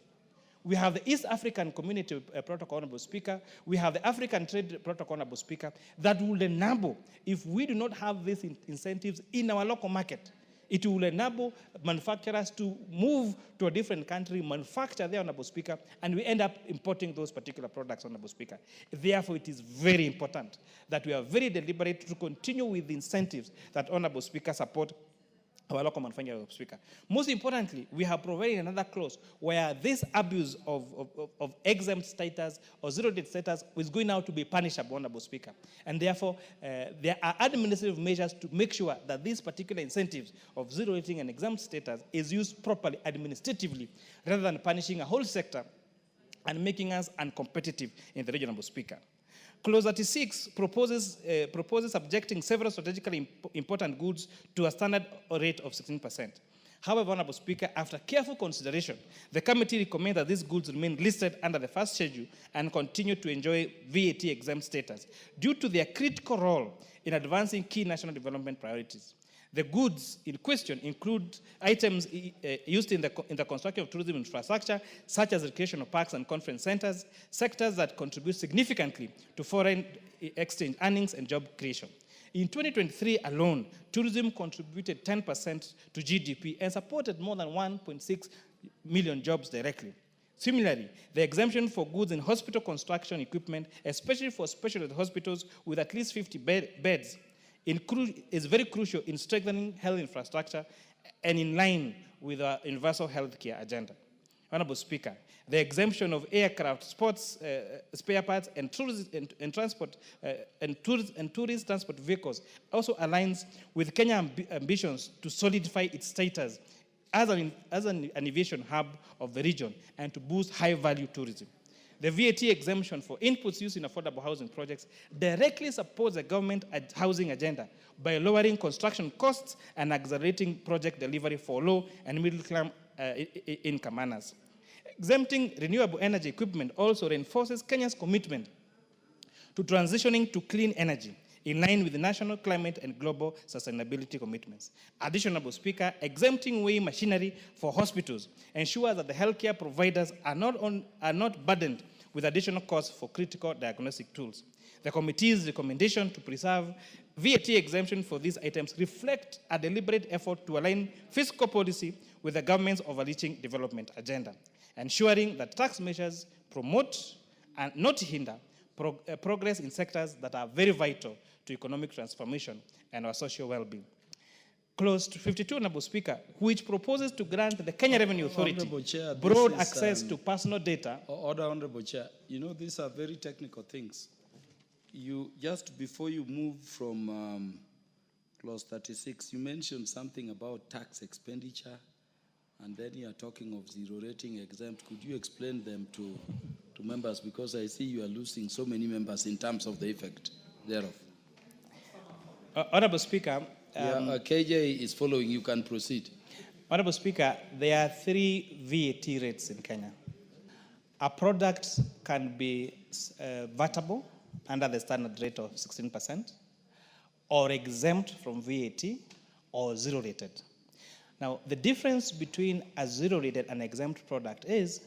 We have the East African Community Protocol, Honorable Speaker. We have the African Trade Protocol, Honorable Speaker, that will enable, if we do not have these incentives in our local market, it will enable manufacturers to move to a different country, manufacture there, Honorable Speaker, and we end up importing those particular products, Honorable Speaker. Therefore, it is very important that we are very deliberate to continue with the incentives that, Honorable Speaker, support our local manufacturer, Honorable Speaker. Most importantly, we have provided another clause where this abuse of exempt status or zero-rate status is going now to be punishable, Honorable Speaker. And therefore, there are administrative measures to make sure that these particular incentives of zero-rating and exempt status is used properly administratively rather than punishing a whole sector and making us uncompetitive in the region, Honorable Speaker. Clause 36 proposes subjecting several strategically important goods to a standard rate of 16%. However, Honorable Speaker, after careful consideration, the committee recommends that these goods remain listed under the first schedule and continue to enjoy VAT exempt status due to their critical role in advancing key national development priorities. The goods in question include items used in the construction of tourism infrastructure, such as recreational parks and conference centers, sectors that contribute significantly to foreign exchange earnings and job creation. In 2023 alone, tourism contributed 10% to GDP and supported more than 1.6 million jobs directly. Similarly, the exemption for goods in hospital construction equipment, especially for specialty hospitals with at least 50 beds, is very crucial in strengthening health infrastructure and in line with our universal health care agenda. Honorable Speaker, the exemption of aircraft, sports, spare parts, and tourist transport vehicles also aligns with Kenya's ambitions to solidify its status as an aviation hub of the region and to boost high-value tourism. The VAT exemption for inputs used in affordable housing projects directly supports the government housing agenda by lowering construction costs and accelerating project delivery for low and middle income earners. Exempting renewable energy equipment also reinforces Kenya's commitment to transitioning to clean energy in line with the national climate and global sustainability commitments. Additionally, Speaker, exempting weighing machinery for hospitals ensures that the healthcare providers are not burdened with additional costs for critical diagnostic tools. The committee's recommendation to preserve VAT exemption for these items reflect a deliberate effort to align fiscal policy with the government's overreaching development agenda, ensuring that tax measures promote and not hinder progress in sectors that are very vital to economic transformation and our social well-being. Clause 52, Honorable Speaker, which proposes to grant the Kenya Revenue Authority Chair, broad access to personal data. Order, Honorable Chair. You know, these are very technical things. You, just before you move from clause 36, you mentioned something about tax expenditure, and then you are talking of zero rating exempt. Could you explain them to members? Because I see you are losing so many members in terms of the effect thereof. Honorable Speaker, KJ is following. You can proceed. Honorable Speaker, there are 3 VAT rates in Kenya. A product can be vatable under the standard rate of 16%, or exempt from VAT, or zero-rated. Now, the difference between a zero-rated and exempt product is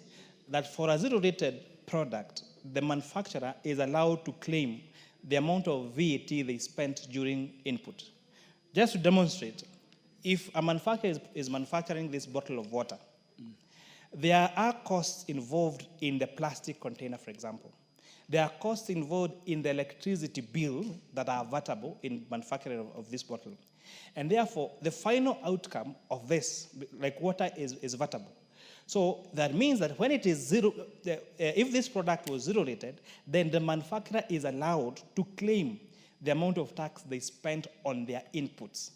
that for a zero-rated product, the manufacturer is allowed to claim the amount of VAT they spent during input. Just to demonstrate, if a manufacturer is manufacturing this bottle of water, there are costs involved in the plastic container, for example. there are costs involved in the electricity bill that are vatable in manufacturing of this bottle. And therefore, the final outcome of this, like water, is vatable. So that means that when it is zero, if this product was zero rated, then the manufacturer is allowed to claim the amount of tax they spent on their inputs.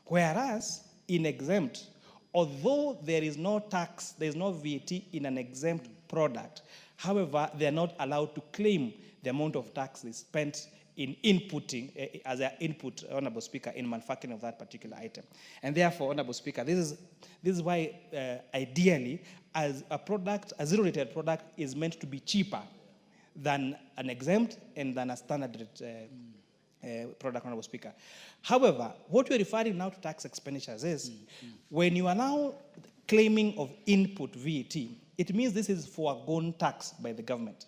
Whereas in exempt, although there is no tax, there is no VAT in an exempt product, however, they are not allowed to claim the amount of tax they spent in inputting, as an input, Honorable Speaker, in manufacturing of that particular item. And therefore, Honorable Speaker, this is why ideally, as a product, a zero-rated product is meant to be cheaper than an exempt and than a standard product, Honorable Speaker. However, what we're referring now to tax expenditures is, when you are now claiming of input VAT, it means this is foregone tax by the government.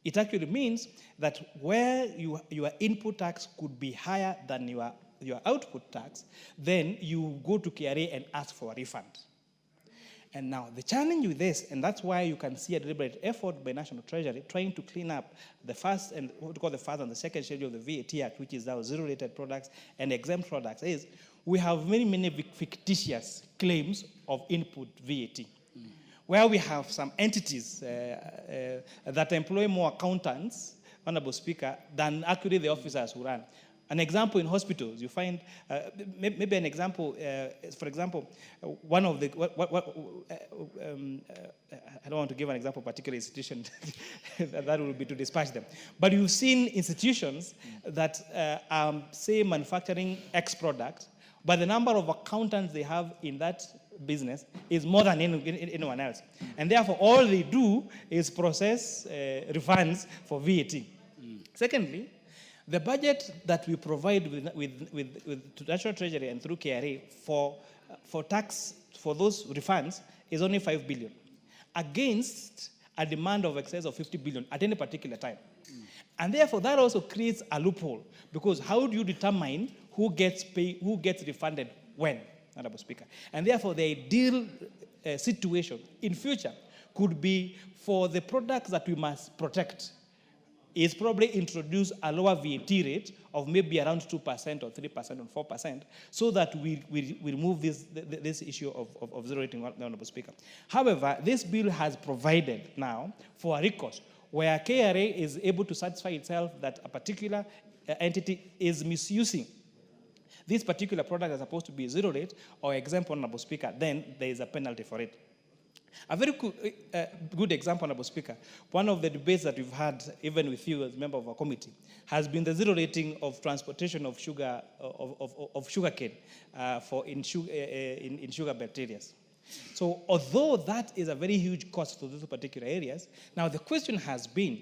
It actually means that where your input tax could be higher than your output tax, then you go to KRA and ask for a refund. And now the challenge with this, and that's why you can see a deliberate effort by National Treasury trying to clean up the first and what we call the first and the second schedule of the VAT Act, which is now zero-rated products and exempt products, is we have many fictitious claims of input VAT. Where we have some entities that employ more accountants, Honorable Speaker, than actually the officers who run. An example in hospitals, you find, maybe an example, for example, one of the, I don't want to give an example of a particular institution, that would be to dispatch them. But you've seen institutions that say manufacturing X product, but the number of accountants they have in that business is more than anyone else. And therefore, all they do is process refunds for VAT. Secondly, the budget that we provide to National Treasury and through KRA for tax, for those refunds, is only 5 billion, against a demand of excess of 50 billion at any particular time. And therefore, that also creates a loophole, because how do you determine who gets paid, who gets refunded when, Honorable Speaker? And therefore, the ideal situation in future could be for the products that we must protect is probably introduce a lower VAT rate of maybe around 2% or 3% or 4%, so that we remove this issue of zero rating, Honorable Speaker. However, this bill has provided now for a recourse where KRA is able to satisfy itself that a particular entity is misusing this particular product is supposed to be zero rate or exempt, Honorable Speaker, then there is a penalty for it. A very good example, Honorable Speaker, one of the debates that we've had, even with you as a member of our committee, has been the zero rating of transportation of sugar, of sugarcane in sugar bacteria. So although that is a very huge cost for those particular areas, now the question has been,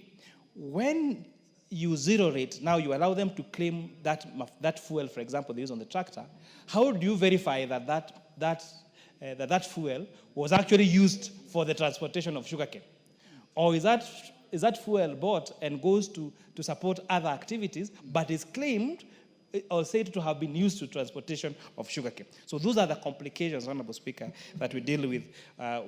when you zero rate, now you allow them to claim that fuel, for example, they use on the tractor, how do you verify that fuel was actually used for the transportation of sugarcane? Or is that fuel bought and goes to support other activities, but is claimed or said to have been used to transportation of sugarcane? So those are the complications, Honorable Speaker, that we deal with now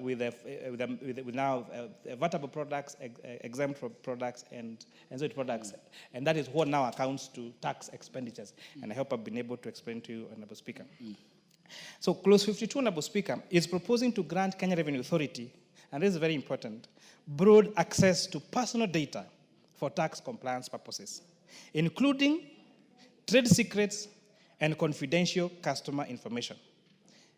vatable products, exempt products, and zero products. And that is what now accounts to tax expenditures. And I hope I've been able to explain to you, Honorable Speaker. So Clause 52, Honorable Speaker, is proposing to grant Kenya Revenue Authority, and this is very important, broad access to personal data for tax compliance purposes, including trade secrets and confidential customer information.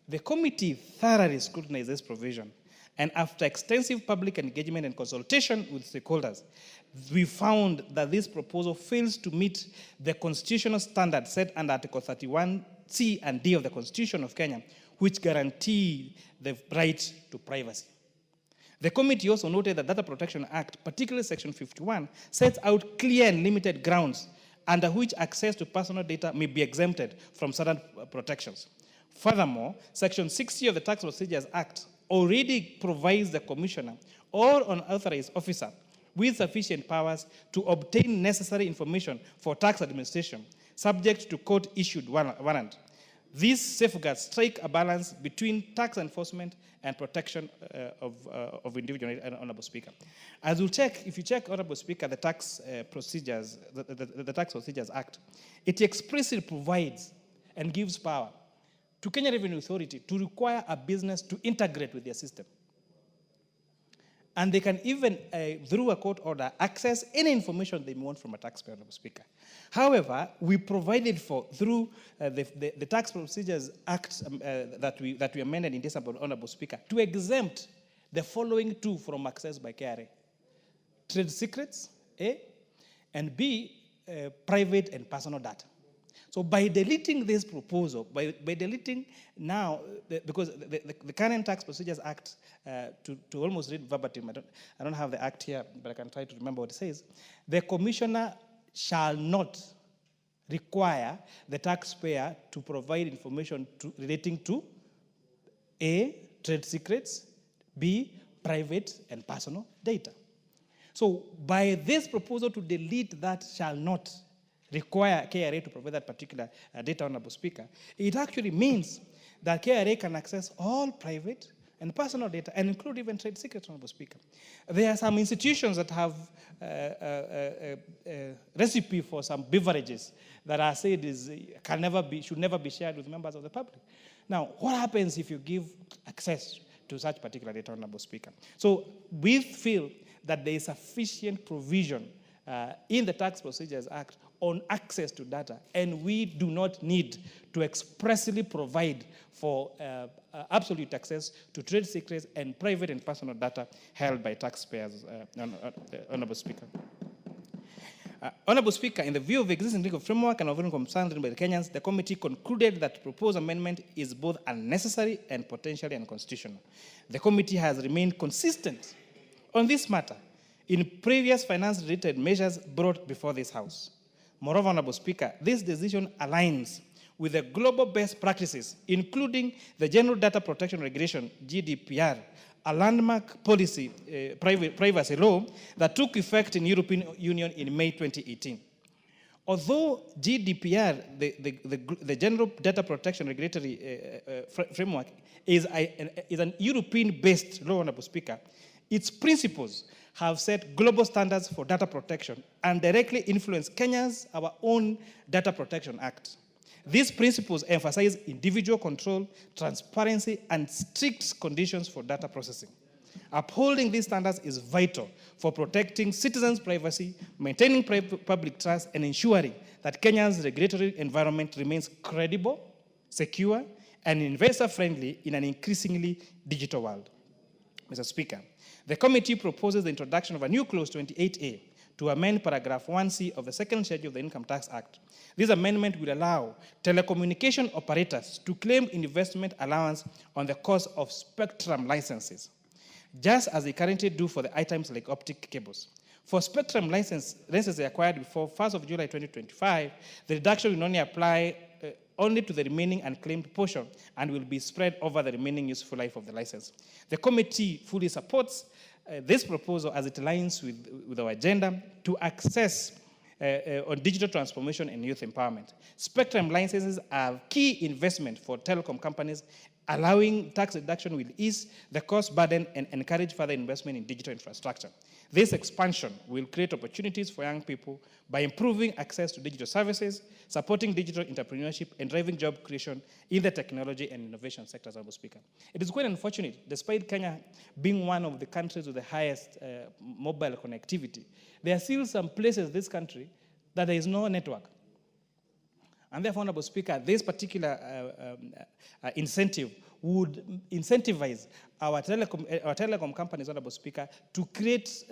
The committee thoroughly scrutinized this provision, and after extensive public engagement and consultation with stakeholders, we found that this proposal fails to meet the constitutional standards set under Article 31C and D of the Constitution of Kenya, which guarantee the right to privacy. The committee also noted that Data Protection Act, particularly Section 51, sets out clear and limited grounds under which access to personal data may be exempted from certain protections. Furthermore, Section 60 of the Tax Procedures Act already provides the commissioner or an authorized officer with sufficient powers to obtain necessary information for tax administration, subject to court-issued warrant. These safeguards strike a balance between tax enforcement and protection of individual, Honorable Speaker. As you check, if you check, Honorable Speaker, the Tax Procedures, the Tax Procedures Act, it expressly provides and gives power to Kenya Revenue Authority to require a business to integrate with their system. And they can even, through a court order, access any information they want from a taxpayer, Honorable Speaker. However, we provided for, through the Tax Procedures Act that we amended in December, Honorable Speaker, to exempt the following two from access by KRA. Trade secrets, A, and B, private and personal data. So by deleting this proposal, by deleting now, because the current Tax Procedures Act, to almost read verbatim, I don't have the act here, but I can try to remember what it says. The commissioner shall not require the taxpayer to provide information relating to A, trade secrets, B, private and personal data. So by this proposal to delete that shall not require KRA to provide that particular data, Honorable Speaker, it actually means that KRA can access all private and personal data, and include even trade secrets, Honorable Speaker. There are some institutions that have a recipe for some beverages that are said should never be shared with members of the public. Now, what happens if you give access to such particular data, Honorable Speaker? So we feel that there is sufficient provision in the Tax Procedures Act on access to data, and we do not need to expressly provide for absolute access to trade secrets and private and personal data held by taxpayers, Honorable Speaker. Honorable Speaker, in the view of the existing legal framework and of concerns by the Kenyans, the committee concluded that the proposed amendment is both unnecessary and potentially unconstitutional. The committee has remained consistent on this matter in previous finance-related measures brought before this House. Moreover, Honorable Speaker, this decision aligns with the global best practices, including the General Data Protection Regulation, GDPR, a landmark policy privacy law that took effect in European Union in May 2018. Although GDPR, the General Data Protection Regulatory Framework, is an European-based law, Honorable Speaker, its principles have set global standards for data protection and directly influence Kenya's, our own Data Protection Act. These principles emphasize individual control, transparency, and strict conditions for data processing. Upholding these standards is vital for protecting citizens' privacy, maintaining public trust, and ensuring that Kenya's regulatory environment remains credible, secure, and investor-friendly in an increasingly digital world. Mr. Speaker, the committee proposes the introduction of a new clause 28A to amend paragraph 1C of the second schedule of the Income Tax Act. This amendment will allow telecommunication operators to claim investment allowance on the cost of spectrum licenses, just as they currently do for the items like optic cables. For spectrum licenses acquired before 1st of July 2025, the reduction will only apply only to the remaining unclaimed portion and will be spread over the remaining useful life of the license. The committee fully supports this proposal as it aligns with our agenda to access on digital transformation and youth empowerment. Spectrum licenses are key investment for telecom companies. Allowing tax reduction will ease the cost burden and encourage further investment in digital infrastructure. This expansion will create opportunities for young people by improving access to digital services, supporting digital entrepreneurship, and driving job creation in the technology and innovation sectors, Honorable Speaker. It is quite unfortunate, despite Kenya being one of the countries with the highest mobile connectivity, there are still some places in this country that there is no network. And therefore, Honorable Speaker, this particular incentive would incentivize our telecom companies, Honorable Speaker, to create,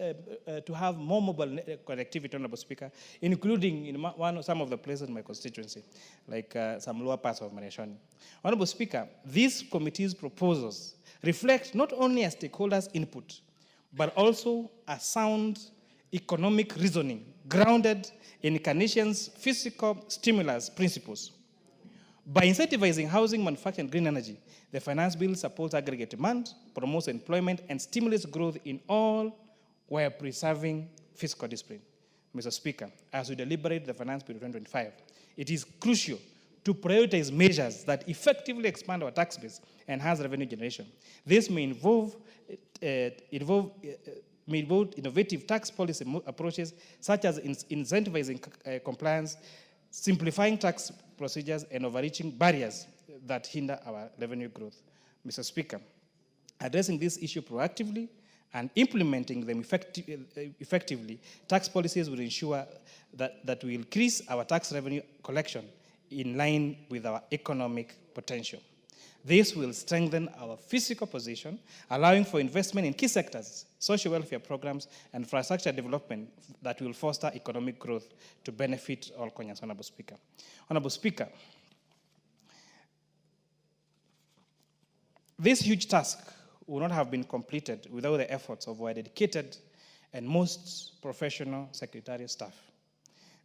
to have more mobile connectivity, Honorable Speaker, including in some of the places in my constituency, like some lower parts of Mareshani. Honorable Speaker, these committee's proposals reflect not only a stakeholders' input, but also a sound economic reasoning grounded in Canadians' fiscal stimulus principles. By incentivizing housing, manufacturing, and green energy, the finance bill supports aggregate demand, promotes employment, and stimulates growth in all while preserving fiscal discipline. Mr. Speaker, as we deliberate the finance bill 2025, it is crucial to prioritize measures that effectively expand our tax base and enhance revenue generation. This may involve innovative tax policy approaches such as incentivizing compliance, simplifying tax procedures, and overreaching barriers that hinder our revenue growth. Mr. Speaker, addressing this issue proactively and implementing them effectively, tax policies will ensure that we increase our tax revenue collection in line with our economic potential. This will strengthen our fiscal position, allowing for investment in key sectors, social welfare programs, and infrastructure development that will foster economic growth to benefit all Kenyans. Honorable Speaker. Honorable Speaker, this huge task would not have been completed without the efforts of our dedicated and most professional secretariat staff.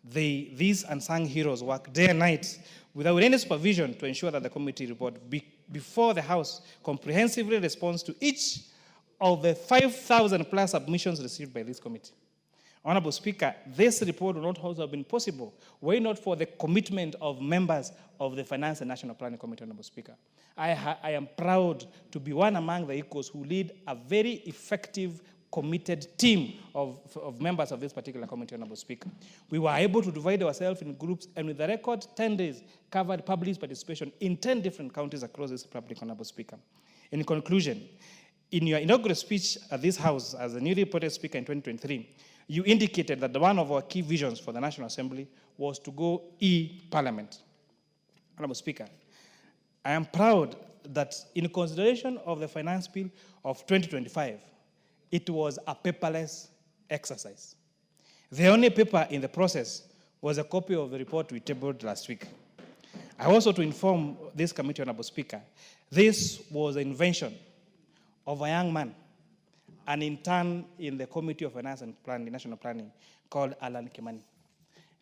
These unsung heroes work day and night without any supervision to ensure that the committee report before the House comprehensively responds to each of the 5,000 plus submissions received by this committee. Honorable Speaker, this report would not also have been possible were it not for the commitment of members of the Finance and National Planning Committee. Honorable Speaker, I am proud to be one among the equals who lead a very effective, committed team of members of this particular committee. Honorable Speaker, we were able to divide ourselves in groups, and with the record 10 days covered public participation in 10 different counties across this republic. Honorable Speaker, in conclusion, in your inaugural speech at this House as the newly appointed Speaker in 2023, you indicated that one of our key visions for the National Assembly was to go e-Parliament. Honorable Speaker, I am proud that in consideration of the Finance Bill of 2025, it was a paperless exercise. The only paper in the process was a copy of the report we tabled last week. I also to inform this committee, Honorable Speaker, this was an invention of a young man, an intern in the Committee of Finance and Planning, National Planning, called Alan Kimani.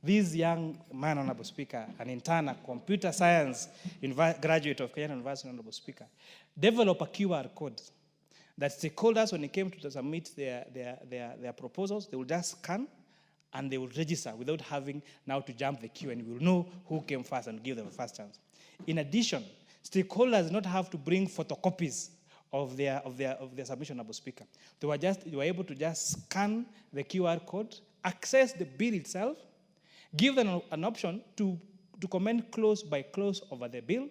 This young man, Honorable Speaker, an intern, a computer science graduate of Kenyan University, Honorable Speaker, developed a QR code that stakeholders, when it came to submit their proposals, they will just scan and they will register without having now to jump the queue, and we will know who came first and give them a first chance. In addition, stakeholders do not have to bring photocopies of their submission, Honorable Speaker. They were able to just scan the QR code, access the bill itself, give them an option to comment clause by clause over the bill,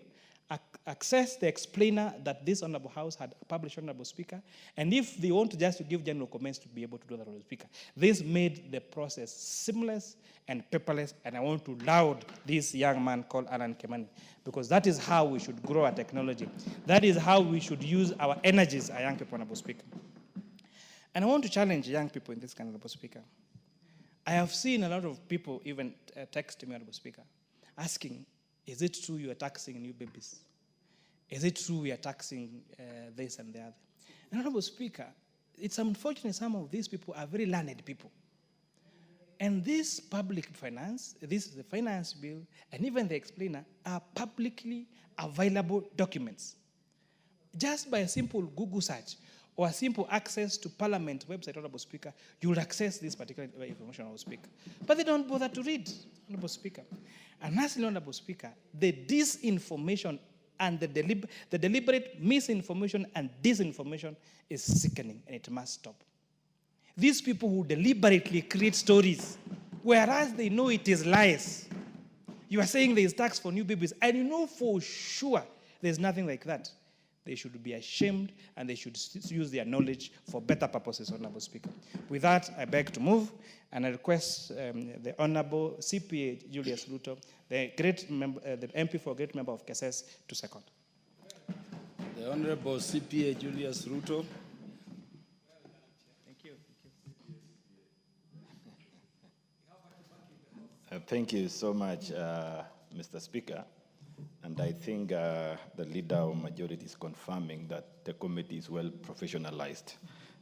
access the explainer that this Honorable House had published, Honorable Speaker, and if they want to just to give general comments, to be able to do that, Honorable Speaker. This made the process seamless and paperless, and I want to laud this young man called Alan Kimani, because that is how we should grow our technology. That is how we should use our energies, our young people, Honorable Speaker. And I want to challenge young people in this kind, Honorable Speaker. I have seen a lot of people even text me, Honorable Speaker, asking, is it true you are taxing new babies? Is it true we are taxing this and the other? And Honorable Speaker, it's unfortunate some of these people are very learned people. And this public finance, this is the finance bill, and even the explainer are publicly available documents. Just by a simple Google search or a simple access to Parliament website, Honorable Speaker, you will access this particular information, Honorable Speaker. But they don't bother to read, Honorable Speaker. And lastly, Honorable Speaker, the disinformation and the deliberate misinformation and disinformation is sickening, and it must stop. These people who deliberately create stories, whereas they know it is lies. You are saying there is tax for new babies, and you know for sure there's nothing like that. They should be ashamed, and they should use their knowledge for better purposes, Honorable Speaker. With that, I beg to move, and I request the Honorable CPA Julius Ruto, the MP for Great Member of Keses, to second. The Honorable CPA Julius Ruto. Thank you. Thank you so much, Mr. Speaker. And I think the leader of majority is confirming that the committee is well professionalized,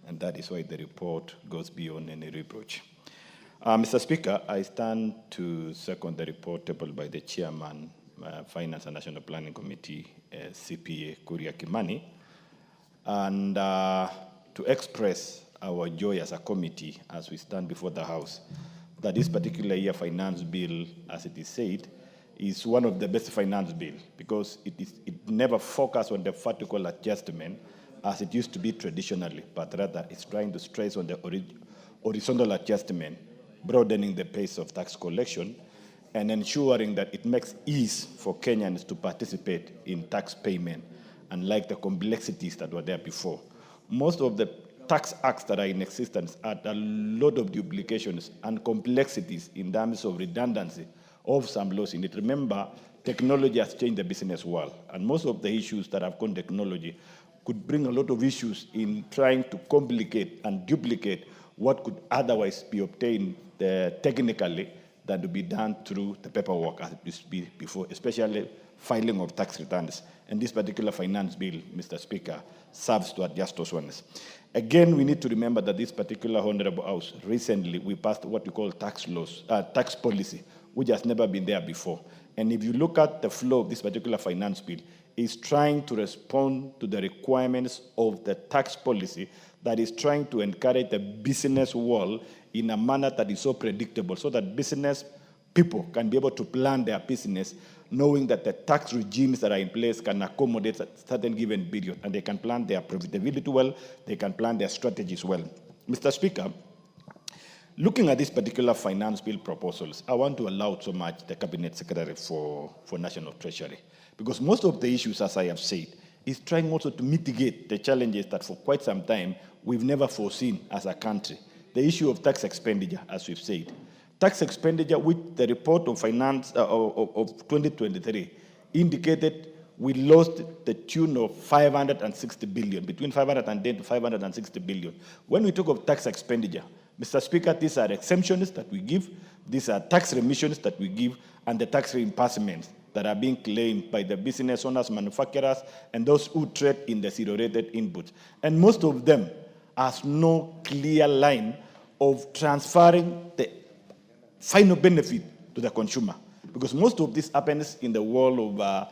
and that is why the report goes beyond any reproach. Mr. Speaker, I stand to second the report tabled by the Chairman, Finance and National Planning Committee, CPA Kuria Kimani, and to express our joy as a committee as we stand before the House that this particular year finance bill, as it is said, is one of the best finance bill because it never focuses on the vertical adjustment as it used to be traditionally, but rather it's trying to stress on the horizontal adjustment, broadening the pace of tax collection and ensuring that it makes ease for Kenyans to participate in tax payment, unlike the complexities that were there before. Most of the tax acts that are in existence add a lot of duplications and complexities in terms of redundancy of some laws in it. Remember, technology has changed the business world, and most of the issues that have gone technology could bring a lot of issues in trying to complicate and duplicate what could otherwise be obtained technically than to be done through the paperwork as it used to be before, especially filing of tax returns. And this particular finance bill, Mr. Speaker, serves to adjust those ones. Again, we need to remember that this particular Honorable House, recently we passed what we call tax laws, tax policy, which has never been there before. And if you look at the flow of this particular finance bill, it's trying to respond to the requirements of the tax policy that is trying to encourage the business world in a manner that is so predictable, so that business people can be able to plan their business knowing that the tax regimes that are in place can accommodate a certain given period, and they can plan their profitability well, they can plan their strategies well. Mr. Speaker, looking at this particular finance bill proposals, I want to allow so much the Cabinet Secretary for National Treasury, because most of the issues, as I have said, is trying also to mitigate the challenges that for quite some time we've never foreseen as a country. The issue of tax expenditure, as we've said. Tax expenditure, which the report of finance of 2023 indicated we lost the tune of 560 billion, between 510 to 560 billion. When we talk of tax expenditure, Mr. Speaker, these are exemptions that we give, these are tax remissions that we give, and the tax reimbursements that are being claimed by the business owners, manufacturers, and those who trade in the zero-rated inputs. And most of them has no clear line of transferring the final benefit to the consumer. Because most of this happens in the world of,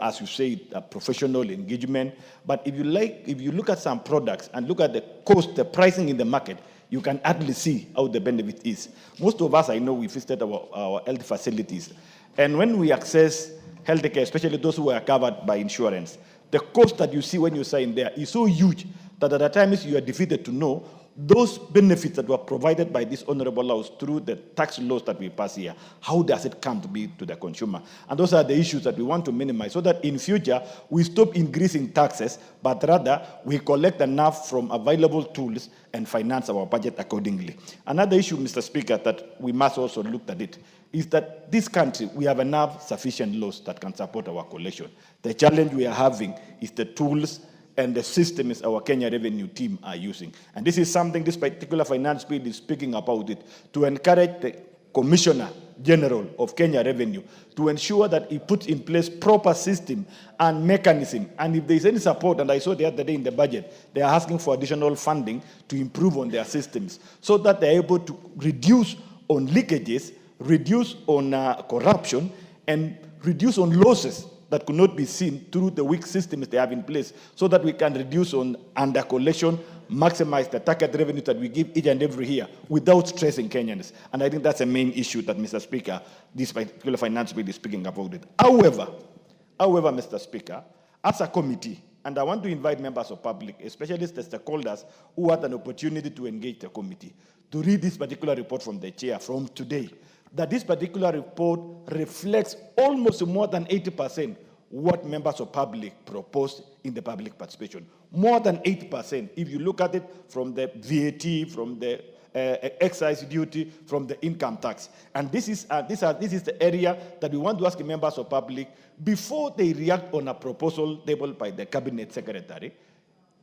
as you say, professional engagement. But if you look at some products and look at the cost, the pricing in the market, you can hardly see how the benefit is. Most of us, I know, we visited our health facilities. And when we access healthcare, especially those who are covered by insurance, the cost that you see when you sign there is so huge that at times you are defeated to know those benefits that were provided by this honorable house through the tax laws that we pass here, how does it come to be to the consumer? And those are the issues that we want to minimize so that in future we stop increasing taxes, but rather we collect enough from available tools and finance our budget accordingly. Another issue, Mr. Speaker, that we must also look at it is that this country, we have enough sufficient laws that can support our collection. The challenge we are having is the tools and the systems our Kenya revenue team are using. And this is something this particular finance bill is speaking about it, to encourage the Commissioner General of Kenya Revenue to ensure that he puts in place proper system and mechanism. And if there is any support, and I saw the other day in the budget, they are asking for additional funding to improve on their systems so that they're able to reduce on leakages, reduce on corruption, and reduce on losses that could not be seen through the weak systems they have in place, so that we can reduce on under collection, maximize the target revenue that we give each and every year without stressing Kenyans. And I think that's a main issue that, Mr. Speaker, this particular finance bill is speaking about it. However, Mr. Speaker, as a committee, and I want to invite members of public, especially the stakeholders who had an opportunity to engage the committee, to read this particular report from the chair from today, that this particular report reflects almost more than 80% what members of public proposed in the public participation. More than 80%, if you look at it from the VAT, from the excise duty, from the income tax. And this is the area that we want to ask members of public, before they react on a proposal tabled by the Cabinet Secretary,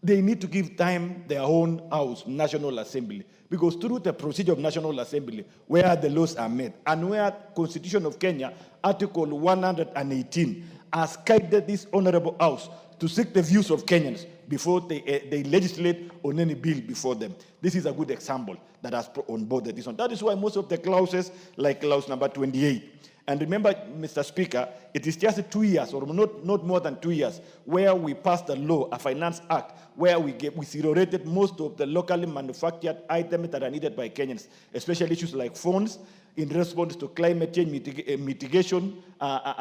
they need to give time their own house, National Assembly, because through the procedure of National Assembly, where the laws are made, and where Constitution of Kenya, Article 118, has guided this honorable house to seek the views of Kenyans before they legislate on any bill before them. This is a good example that has onboarded this one. That is why most of the clauses, like clause number 28, and remember, Mr. Speaker, it is just 2 years, or not more than 2 years, where we passed a law, a finance act, where we zero-rated most of the locally manufactured items that are needed by Kenyans, especially issues like phones, in response to climate change mitigation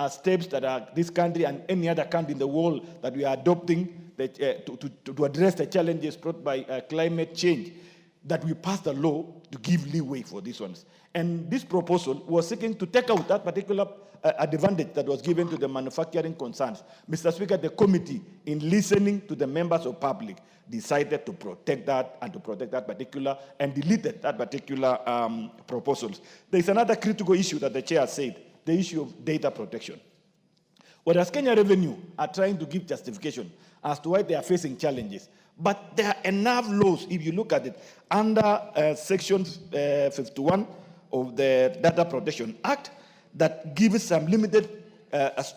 steps that this country and any other country in the world that we are adopting to address the challenges brought by climate change, that we pass the law to give leeway for these ones. And this proposal was seeking to take out that particular advantage that was given to the manufacturing concerns. Mr. Speaker, the committee, in listening to the members of public, decided to protect that and to protect that particular and deleted that particular proposals. There's another critical issue that the chair said, the issue of data protection. Whereas Kenya Revenue are trying to give justification as to why they are facing challenges, but there are enough laws, if you look at it, under Section 51 of the Data Protection Act that gives some limited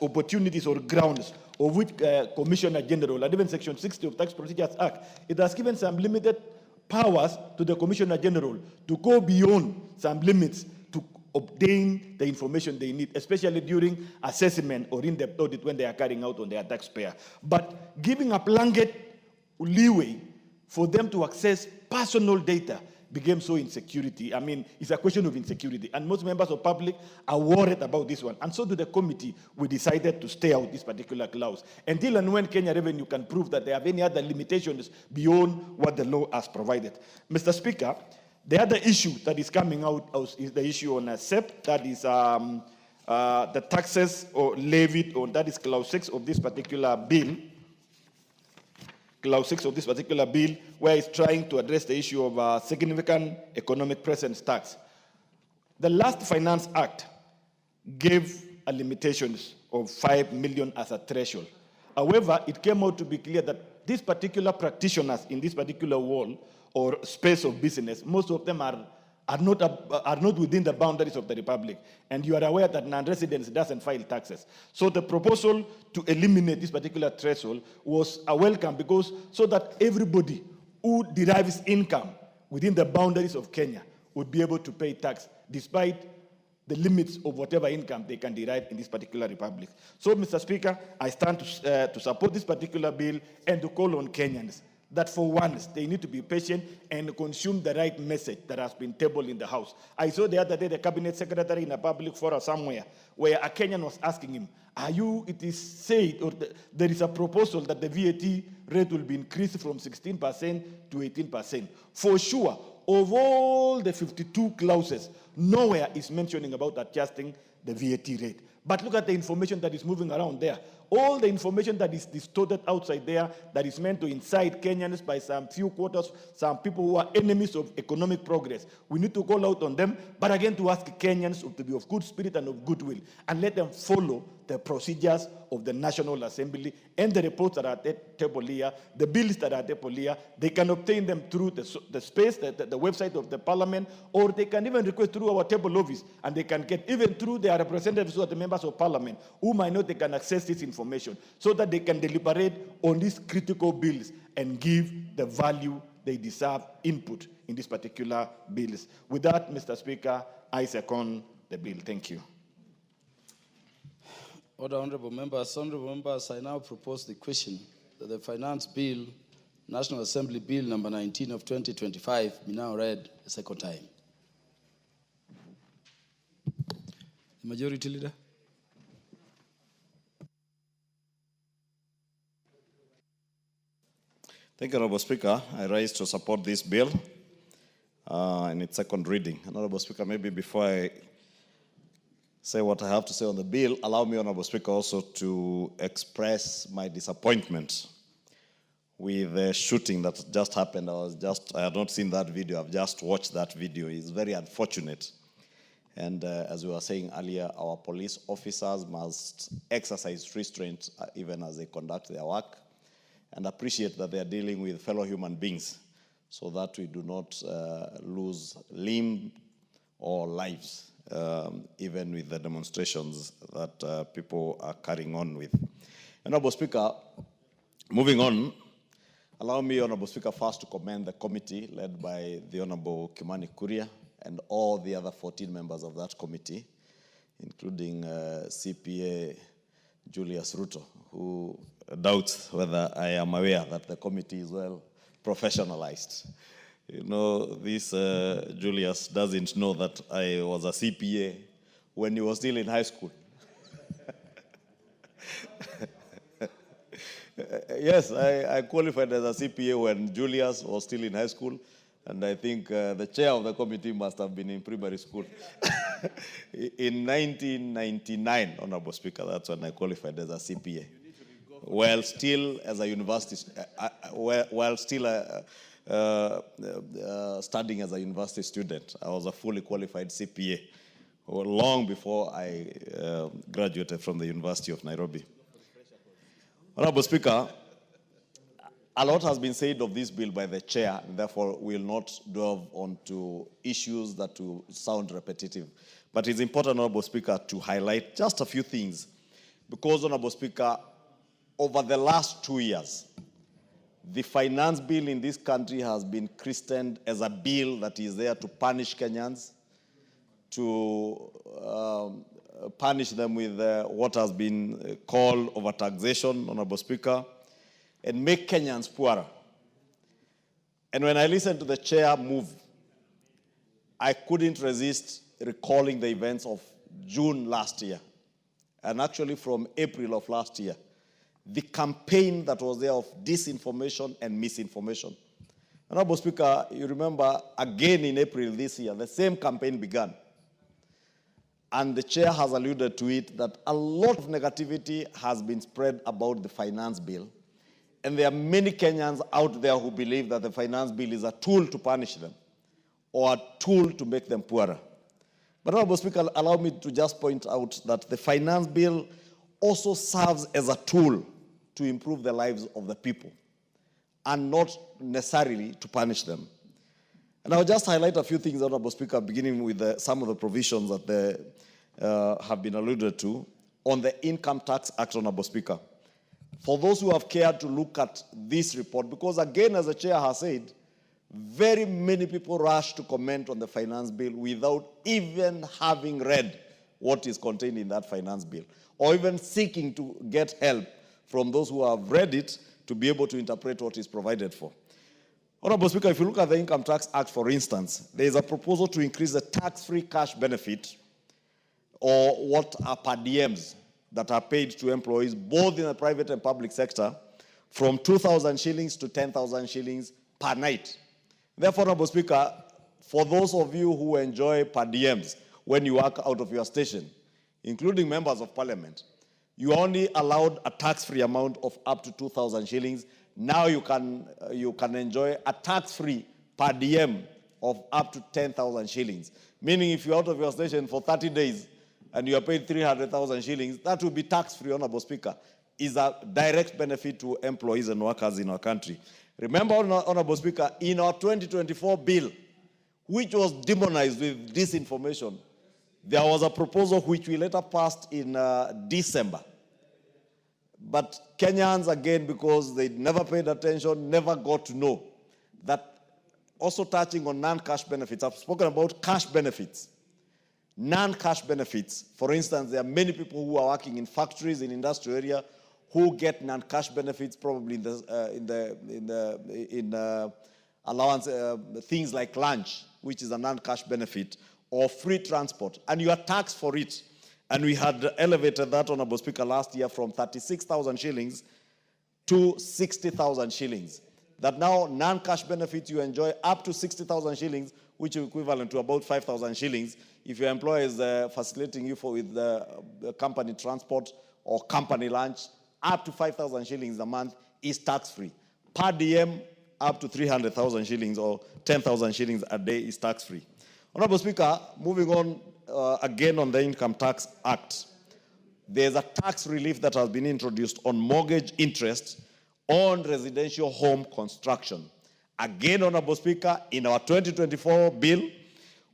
opportunities or grounds of which Commissioner General, and even Section 60 of Tax Procedures Act, it has given some limited powers to the Commissioner General to go beyond some limits to obtain the information they need, especially during assessment or in-depth audit when they are carrying out on their taxpayer. But giving a blanket leeway for them to access personal data became so insecurity. I mean, it's a question of insecurity. And most members of public are worried about this one. And so to the committee, we decided to stay out this particular clause until and when Kenya Revenue can prove that they have any other limitations beyond what the law has provided. Mr. Speaker, the other issue that is coming out is the issue on SEP, that is the taxes or levied on, that is clause 6 of this particular bill. Clause 6 of this particular bill, where it's trying to address the issue of significant economic presence tax. The last Finance Act gave a limitations of 5 million as a threshold. However, it came out to be clear that these particular practitioners in this particular world or space of business, most of them are not within the boundaries of the Republic. And you are aware that non-residents doesn't file taxes. So the proposal to eliminate this particular threshold was a welcome, because so that everybody who derives income within the boundaries of Kenya would be able to pay tax despite the limits of whatever income they can derive in this particular republic. So, Mr. Speaker, I stand to support this particular bill and to call on Kenyans that for once they need to be patient and consume the right message that has been tabled in the House. I saw the other day the cabinet secretary in a public forum somewhere where a Kenyan was asking him, it is said, or there is a proposal that the VAT rate will be increased from 16% to 18%. For sure, of all the 52 clauses, nowhere is mentioning about adjusting the VAT rate. But look at the information that is moving around there. All the information that is distorted outside there, that is meant to incite Kenyans by some few quarters, some people who are enemies of economic progress. We need to call out on them, but again to ask Kenyans to be of good spirit and of goodwill, and let them follow the procedures of the National Assembly and the reports that are at the table here, the bills that are at the table here. They can obtain them through the space, the website of the Parliament, or they can even request through our table office, and they can get even through their representatives who are the members of Parliament, who might not, they can access this information so that they can deliberate on these critical bills and give the value they deserve input in these particular bills. With that, Mr. Speaker, I second the bill. Thank you. Order, honorable members. Honorable members, I now propose the question that the Finance Bill, National Assembly Bill number 19 of 2025 be now read a second time. The Majority Leader. Thank you, Honorable Speaker. I rise to support this bill in its second reading. Honorable Speaker, maybe before I say what I have to say on the bill, allow me, Honorable Speaker, also to express my disappointment with the shooting that just happened. I had not seen that video. I've just watched that video. It's very unfortunate. And as we were saying earlier, our police officers must exercise restraint even as they conduct their work, and appreciate that they are dealing with fellow human beings so that we do not lose limb or lives, even with the demonstrations that people are carrying on with. Honorable Speaker, moving on, allow me, Honorable Speaker, first to commend the committee led by the Honorable Kimani Kuria and all the other 14 members of that committee, including CPA Julius Ruto, who doubts whether I am aware that the committee is well professionalized. You know, this Julius doesn't know that I was a CPA when he was still in high school. Yes, I qualified as a CPA when Julius was still in high school, and I think the chair of the committee must have been in primary school. In 1999, Honorable Speaker, that's when I qualified as a CPA. While still as a university, while still studying as a university student, I was a fully qualified CPA long before I graduated from the University of Nairobi. Honorable Speaker, a lot has been said of this bill by the chair, and therefore we will not delve onto issues that will sound repetitive. But it's important, Honorable Speaker, to highlight just a few things, because, Honorable Speaker, over the last 2 years, the finance bill in this country has been christened as a bill that is there to punish Kenyans, to punish them with what has been called overtaxation, Honorable Speaker, and make Kenyans poorer. And when I listened to the chair move, I couldn't resist recalling the events of June last year, and actually from April of last year, the campaign that was there of disinformation and misinformation. Honorable Speaker, you remember again in April this year, the same campaign began. And the chair has alluded to it, that a lot of negativity has been spread about the finance bill. And there are many Kenyans out there who believe that the finance bill is a tool to punish them or a tool to make them poorer. But, Honorable Speaker, allow me to just point out that the finance bill also serves as a tool to improve the lives of the people and not necessarily to punish them. And I'll just highlight a few things, Honorable Speaker, beginning with some of the provisions that have been alluded to on the Income Tax Act, Honorable Speaker. For those who have cared to look at this report, because again, as the chair has said, very many people rush to comment on the finance bill without even having read what is contained in that finance bill, or even seeking to get help from those who have read it to be able to interpret what is provided for. Honorable Speaker, if you look at the Income Tax Act, for instance, there is a proposal to increase the tax-free cash benefit, or what are per diems that are paid to employees, both in the private and public sector, from 2,000 shillings to 10,000 shillings per night. Therefore, Honorable Speaker, for those of you who enjoy per diems when you work out of your station, including members of parliament, you are only allowed a tax-free amount of up to 2,000 shillings. Now you can enjoy a tax-free per diem of up to 10,000 shillings. Meaning if you're out of your station for 30 days and you are paid 300,000 shillings, that will be tax-free, Honorable Speaker, is a direct benefit to employees and workers in our country. Remember, Honorable Speaker, in our 2024 bill, which was demonized with disinformation, there was a proposal which we later passed in December. But Kenyans, again, because they never paid attention, never got to know that. Also touching on non-cash benefits, I've spoken about cash benefits. Non-cash benefits, for instance, there are many people who are working in factories, in industrial area, who get non-cash benefits, probably in allowance, things like lunch, which is a non-cash benefit, or free transport, and you are taxed for it. And we had elevated that, Honorable Speaker, last year from 36,000 shillings to 60,000 shillings. That now non-cash benefits you enjoy up to 60,000 shillings, which is equivalent to about 5,000 shillings. If your employer is facilitating you with the company transport or company lunch, up to 5,000 shillings a month is tax-free. Per diem, up to 300,000 shillings or 10,000 shillings a day is tax-free. Honorable Speaker, moving on again on the Income Tax Act, there's a tax relief that has been introduced on mortgage interest on residential home construction. Again, Honorable Speaker, in our 2024 bill,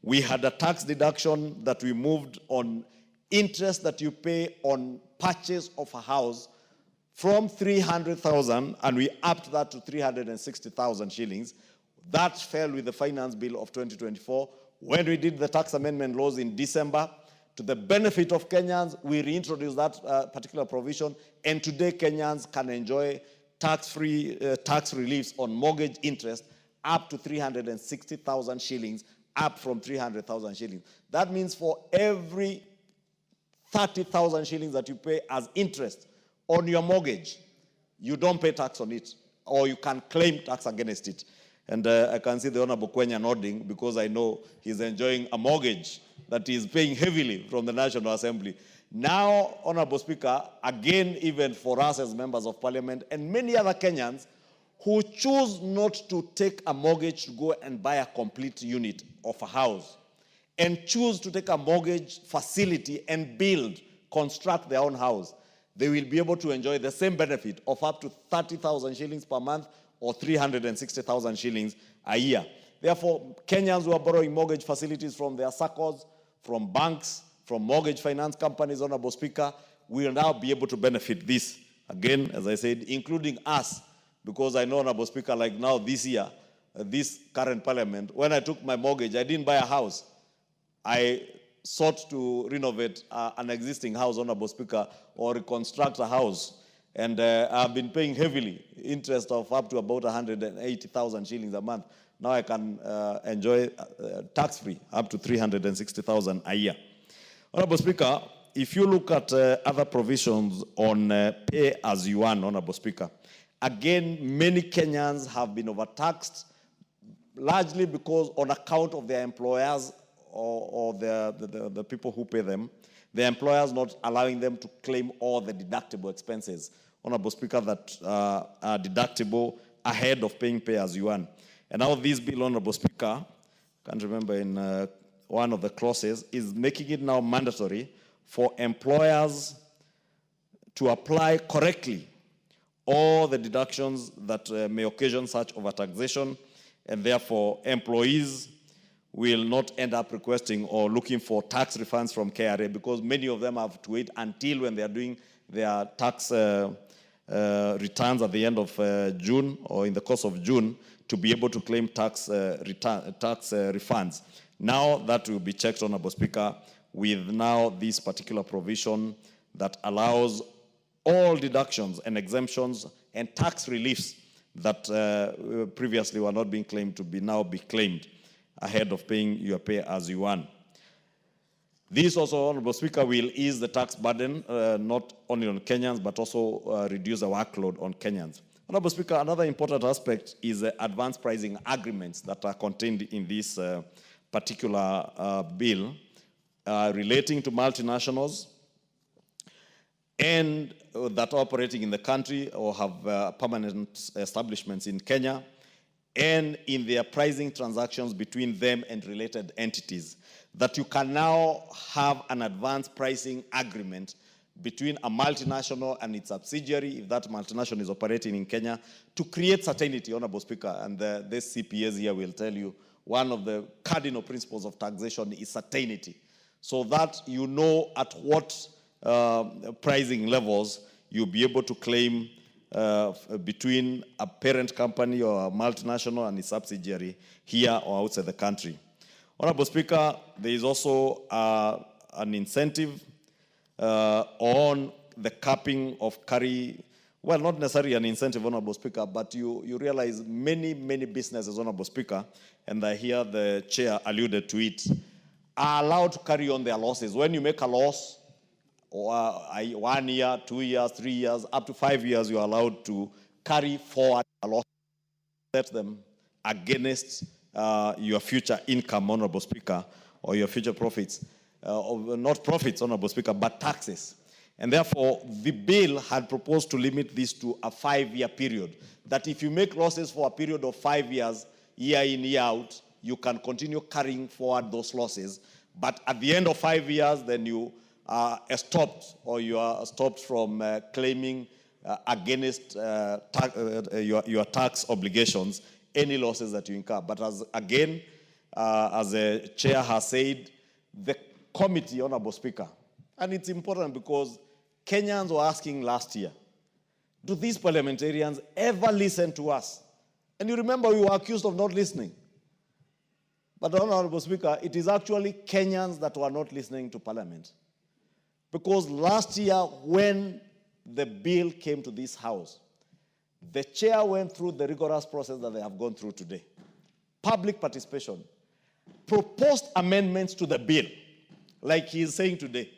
we had a tax deduction that we moved on interest that you pay on purchase of a house from 300,000, and we upped that to 360,000 shillings. That fell with the finance bill of 2024. When we did the tax amendment laws in December, to the benefit of Kenyans, we reintroduced that particular provision, and today Kenyans can enjoy tax-free tax reliefs on mortgage interest up to 360,000 shillings, up from 300,000 shillings. That means for every 30,000 shillings that you pay as interest on your mortgage, you don't pay tax on it, or you can claim tax against it. And I can see the Honorable Kwenya nodding because I know he's enjoying a mortgage that he's paying heavily from the National Assembly. Now, Honorable Speaker, again, even for us as members of Parliament and many other Kenyans who choose not to take a mortgage to go and buy a complete unit of a house and choose to take a mortgage facility and construct their own house, they will be able to enjoy the same benefit of up to 30,000 shillings per month or 360,000 shillings a year. Therefore, Kenyans who are borrowing mortgage facilities from their SACCOs, from banks, from mortgage finance companies, Honorable Speaker, will now be able to benefit this. Again, as I said, including us, because I know, Honorable Speaker, like now this year, this current Parliament, when I took my mortgage, I didn't buy a house. I sought to renovate an existing house, Honorable Speaker, or reconstruct a house. And I've been paying heavily interest of up to about 180,000 shillings a month. Now I can enjoy tax-free up to 360,000 a year. Honorable Speaker, if you look at other provisions on pay as you earn, Honorable Speaker, again, many Kenyans have been overtaxed, largely because on account of their employers or the people who pay them, the employers not allowing them to claim all the deductible expenses, Honorable Speaker, that are deductible ahead of paying pay as you earn. And now this bill, Honorable Speaker, can't remember in one of the clauses, is making it now mandatory for employers to apply correctly all the deductions that may occasion such overtaxation, and therefore employees will not end up requesting or looking for tax refunds from KRA, because many of them have to wait until when they are doing their tax returns at the end of June or in the course of June to be able to claim tax refunds. Now that will be checked, Honorable Speaker, with now this particular provision that allows all deductions and exemptions and tax reliefs that previously were not being claimed to be now be claimed ahead of paying your pay as you earn. This also, Honorable Speaker, will ease the tax burden, not only on Kenyans, but also reduce the workload on Kenyans. Honorable Speaker, another important aspect is advanced pricing agreements that are contained in this particular bill relating to multinationals and that are operating in the country or have permanent establishments in Kenya, and in their pricing transactions between them and related entities, that you can now have an advanced pricing agreement between a multinational and its subsidiary, if that multinational is operating in Kenya, to create certainty, Honorable Speaker. And this CPAs here will tell you one of the cardinal principles of taxation is certainty, so that you know at what pricing levels you'll be able to claim between a parent company or a multinational and its subsidiary here or outside the country. Honorable Speaker, there is also an incentive on the capping of carry. Well, not necessarily an incentive, Honorable Speaker, but you realize many businesses, Honorable Speaker, and I hear the chair alluded to it, are allowed to carry on their losses. When you make a loss, or 1 year, 2 years, 3 years, up to 5 years, you are allowed to carry forward a loss, set them against your future income, Honorable Speaker, or your future profits. Not profits, Honorable Speaker, but taxes. And therefore, the bill had proposed to limit this to a 5-year period. That if you make losses for a period of 5 years, year in, year out, you can continue carrying forward those losses. But at the end of 5 years, then you are stopped, or you are stopped from claiming against your tax obligations any losses that you incur. But as the chair has said, the committee, Honorable Speaker, and it's important because Kenyans were asking last year, do these parliamentarians ever listen to us? And you remember we were accused of not listening. But, Honorable Speaker, it is actually Kenyans that were not listening to Parliament. Because last year, when the bill came to this House, the chair went through the rigorous process that they have gone through today. public participation, proposed amendments to the bill, like he is saying today.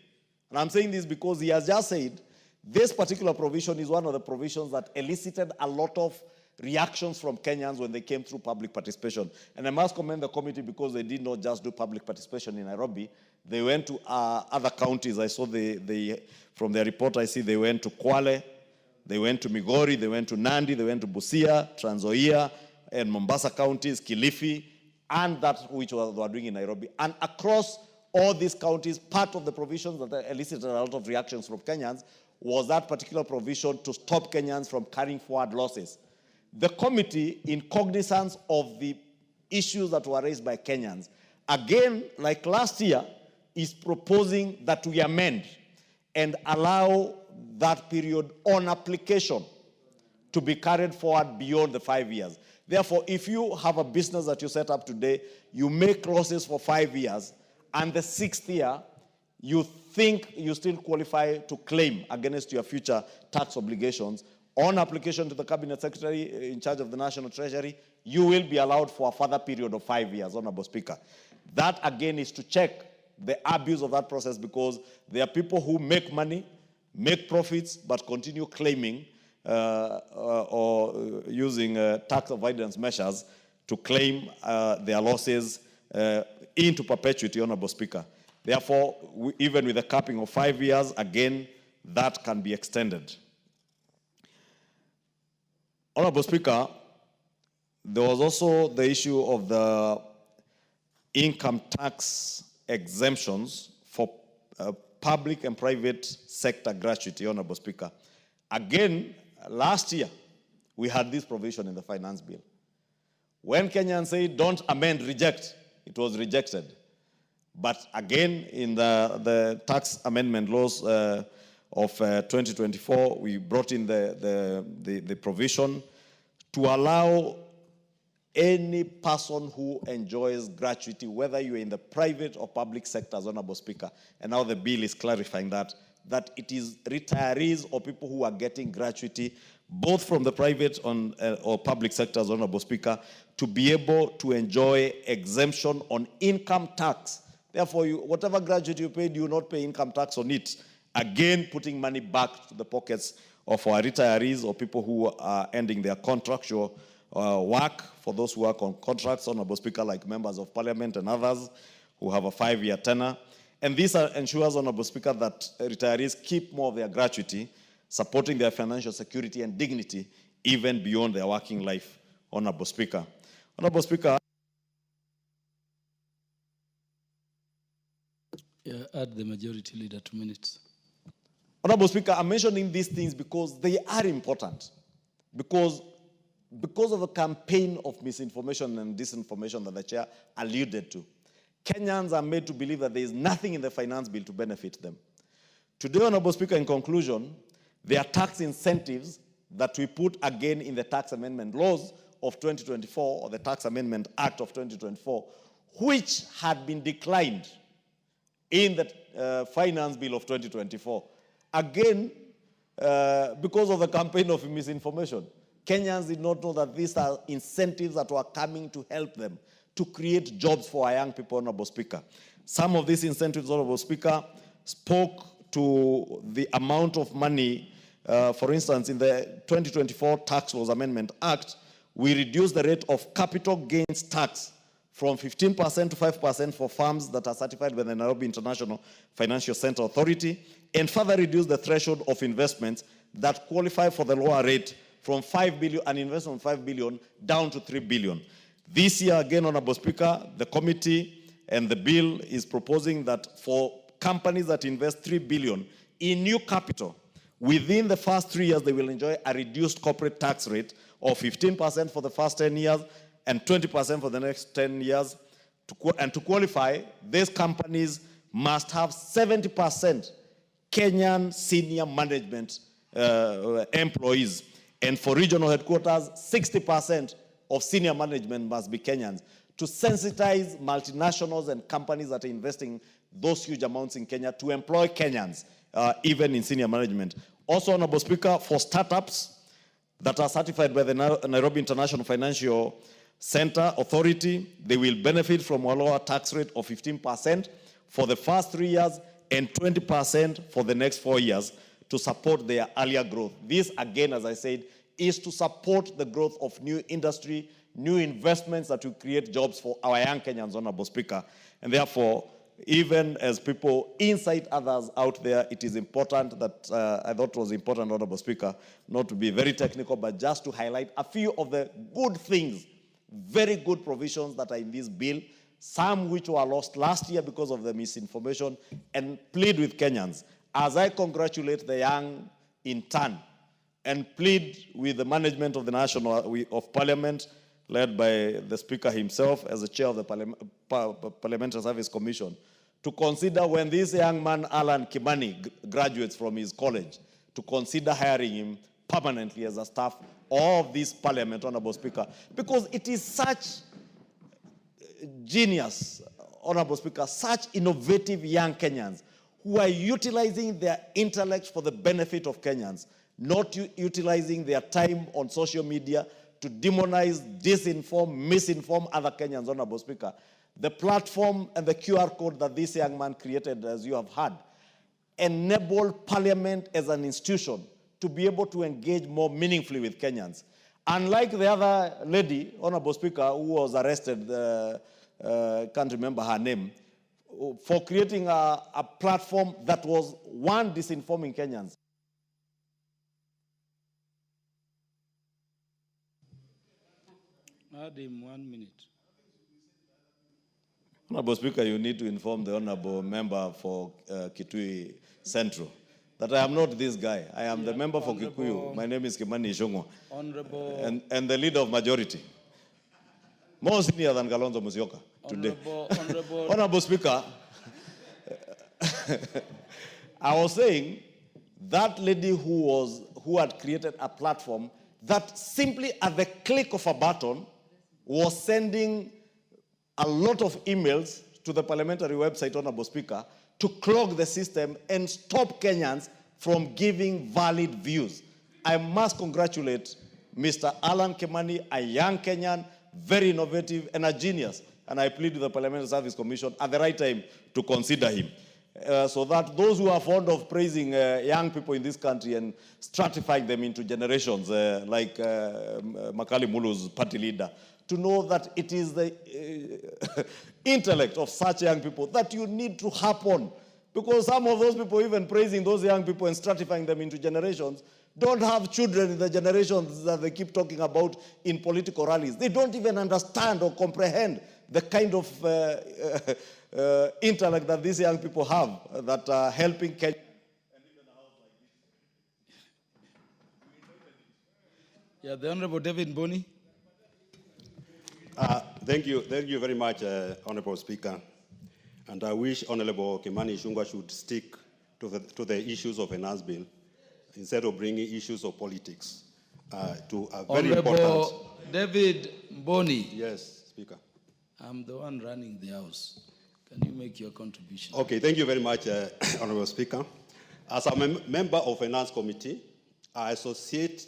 And I'm saying this because he has just said this particular provision is one of the provisions that elicited a lot of reactions from Kenyans when they came through public participation. And I must commend the committee because they did not just do public participation in Nairobi. They went to other counties. I saw from their report, I see they went to Kwale, they went to Migori, they went to Nandi, they went to Busia, Trans Nzoia, and Mombasa counties, Kilifi, and that which they were doing in Nairobi. And across all these counties, part of the provisions that elicited a lot of reactions from Kenyans was that particular provision to stop Kenyans from carrying forward losses. The committee, in cognizance of the issues that were raised by Kenyans, again, like last year, is proposing that we amend and allow that period on application to be carried forward beyond the 5 years. Therefore, if you have a business that you set up today, you make losses for 5 years, and the 6th year, you think you still qualify to claim against your future tax obligations, on application to the Cabinet Secretary in charge of the National Treasury, you will be allowed for a further period of 5 years, Honorable Speaker. That, again, is to check the abuse of that process, because there are people who make money, make profits, but continue claiming or using tax avoidance measures to claim their losses into perpetuity, Honorable Speaker. Therefore, even with a capping of 5 years, again, that can be extended. Honorable Speaker, there was also the issue of the income tax exemptions for public and private sector gratuity, Honorable Speaker. Again, last year, we had this provision in the finance bill. When Kenyans said, don't amend, reject, it was rejected. But again, in the tax amendment laws of 2024, we brought in the provision to allow any person who enjoys gratuity, whether you're in the private or public sectors, Honorable Speaker, and now the bill is clarifying that it is retirees or people who are getting gratuity, both from the private or public sectors, Honorable Speaker, to be able to enjoy exemption on income tax. Therefore, whatever gratuity you paid, you will not pay income tax on it. Again, putting money back to the pockets of our retirees or people who are ending their contractual work, for those who work on contracts, Honorable Speaker, like members of Parliament and others who have a 5-year tenure. And this ensures, Honorable Speaker, that retirees keep more of their gratuity, supporting their financial security and dignity even beyond their working life, Honorable Speaker. Honorable Speaker. Yeah, add the majority leader 2 minutes. Honorable Speaker, I'm mentioning these things because they are important. Because of the campaign of misinformation and disinformation that the chair alluded to, Kenyans are made to believe that there is nothing in the finance bill to benefit them. Today, Honorable Speaker, in conclusion, there are tax incentives that we put again in the tax amendment laws of 2024, or the Tax Amendment Act of 2024, which had been declined in the finance bill of 2024. Again, because of the campaign of misinformation, Kenyans did not know that these are incentives that were coming to help them to create jobs for our young people, Honorable Speaker. Some of these incentives, Honorable Speaker, spoke to the amount of money. For instance, in the 2024 Tax Laws Amendment Act, we reduced the rate of capital gains tax from 15% to 5% for firms that are certified by the Nairobi International Financial Center Authority, and further reduced the threshold of investments that qualify for the lower rate from 5 billion, an investment of 5 billion down to 3 billion. This year, again, Honorable Speaker, the committee and the bill is proposing that for companies that invest 3 billion in new capital, within the first 3 years, they will enjoy a reduced corporate tax rate of 15% for the first 10 years and 20% for the next 10 years. And to qualify, these companies must have 70% Kenyan senior management employees. And for regional headquarters, 60% of senior management must be Kenyans, to sensitize multinationals and companies that are investing those huge amounts in Kenya to employ Kenyans, even in senior management. Also, Honorable Speaker, for startups that are certified by the Nairobi International Financial Center Authority, they will benefit from a lower tax rate of 15% for the first 3 years and 20% for the next 4 years to support their earlier growth. This, again, as I said, is to support the growth of new industry, new investments that will create jobs for our young Kenyans, Honorable Speaker. And therefore, even as people inside others out there, it is important that, I thought it was important, Honorable Speaker, not to be very technical, but just to highlight a few of the good things, very good provisions that are in this bill, some which were lost last year because of the misinformation, and plead with Kenyans, as I congratulate the young in turn, and plead with the management of the Parliament, led by the Speaker himself as the chair of the Parliamentary Service Commission, to consider when this young man, Alan Kimani, graduates from his college, to consider hiring him permanently as a staff of this Parliament, Honorable Speaker, because it is such genius, Honorable Speaker, such innovative young Kenyans who are utilizing their intellect for the benefit of Kenyans, not utilizing their time on social media to demonize, disinform, misinform other Kenyans, Honorable Speaker. The platform and the QR code that this young man created, as you have heard, enable Parliament as an institution to be able to engage more meaningfully with Kenyans. Unlike the other lady, Honorable Speaker, who was arrested, can't remember her name, for creating a platform that was, one, disinforming Kenyans. Add him 1 minute. Honorable Speaker, you need to inform the Honorable Member for Kitui Central that I am not this guy. I am the member for Kikuyu. My name is Kimani Ichung'wa. Honorable. And the leader of majority. More senior than Kalonzo Musyoka today. Honorable Speaker, I was saying that lady who had created a platform that simply at the click of a button was sending a lot of emails to the parliamentary website, Honorable Speaker, to clog the system and stop Kenyans from giving valid views. I must congratulate Mr. Alan Kimani, a young Kenyan, very innovative and a genius. And I plead with the Parliamentary Service Commission at the right time to consider him. So that those who are fond of praising young people in this country and stratifying them into generations, like Makali Mulu's party leader, to know that it is the intellect of such young people that you need to harp on. Because some of those people, even praising those young people and stratifying them into generations, don't have children in the generations that they keep talking about in political rallies. They don't even understand or comprehend the kind of intellect that these young people have that are helping Kenya. Yeah, the Honorable David Boni. Thank you very much, Honorable Speaker. And I wish Honorable Kimani Ichung'wa should stick to the issues of finance bill instead of bringing issues of politics to a very Honorable important. David Boni. Yes, Speaker. I'm the one running the House. Can you make your contribution? Okay, thank you very much, Honorable Speaker. As a member of Finance Committee, I associate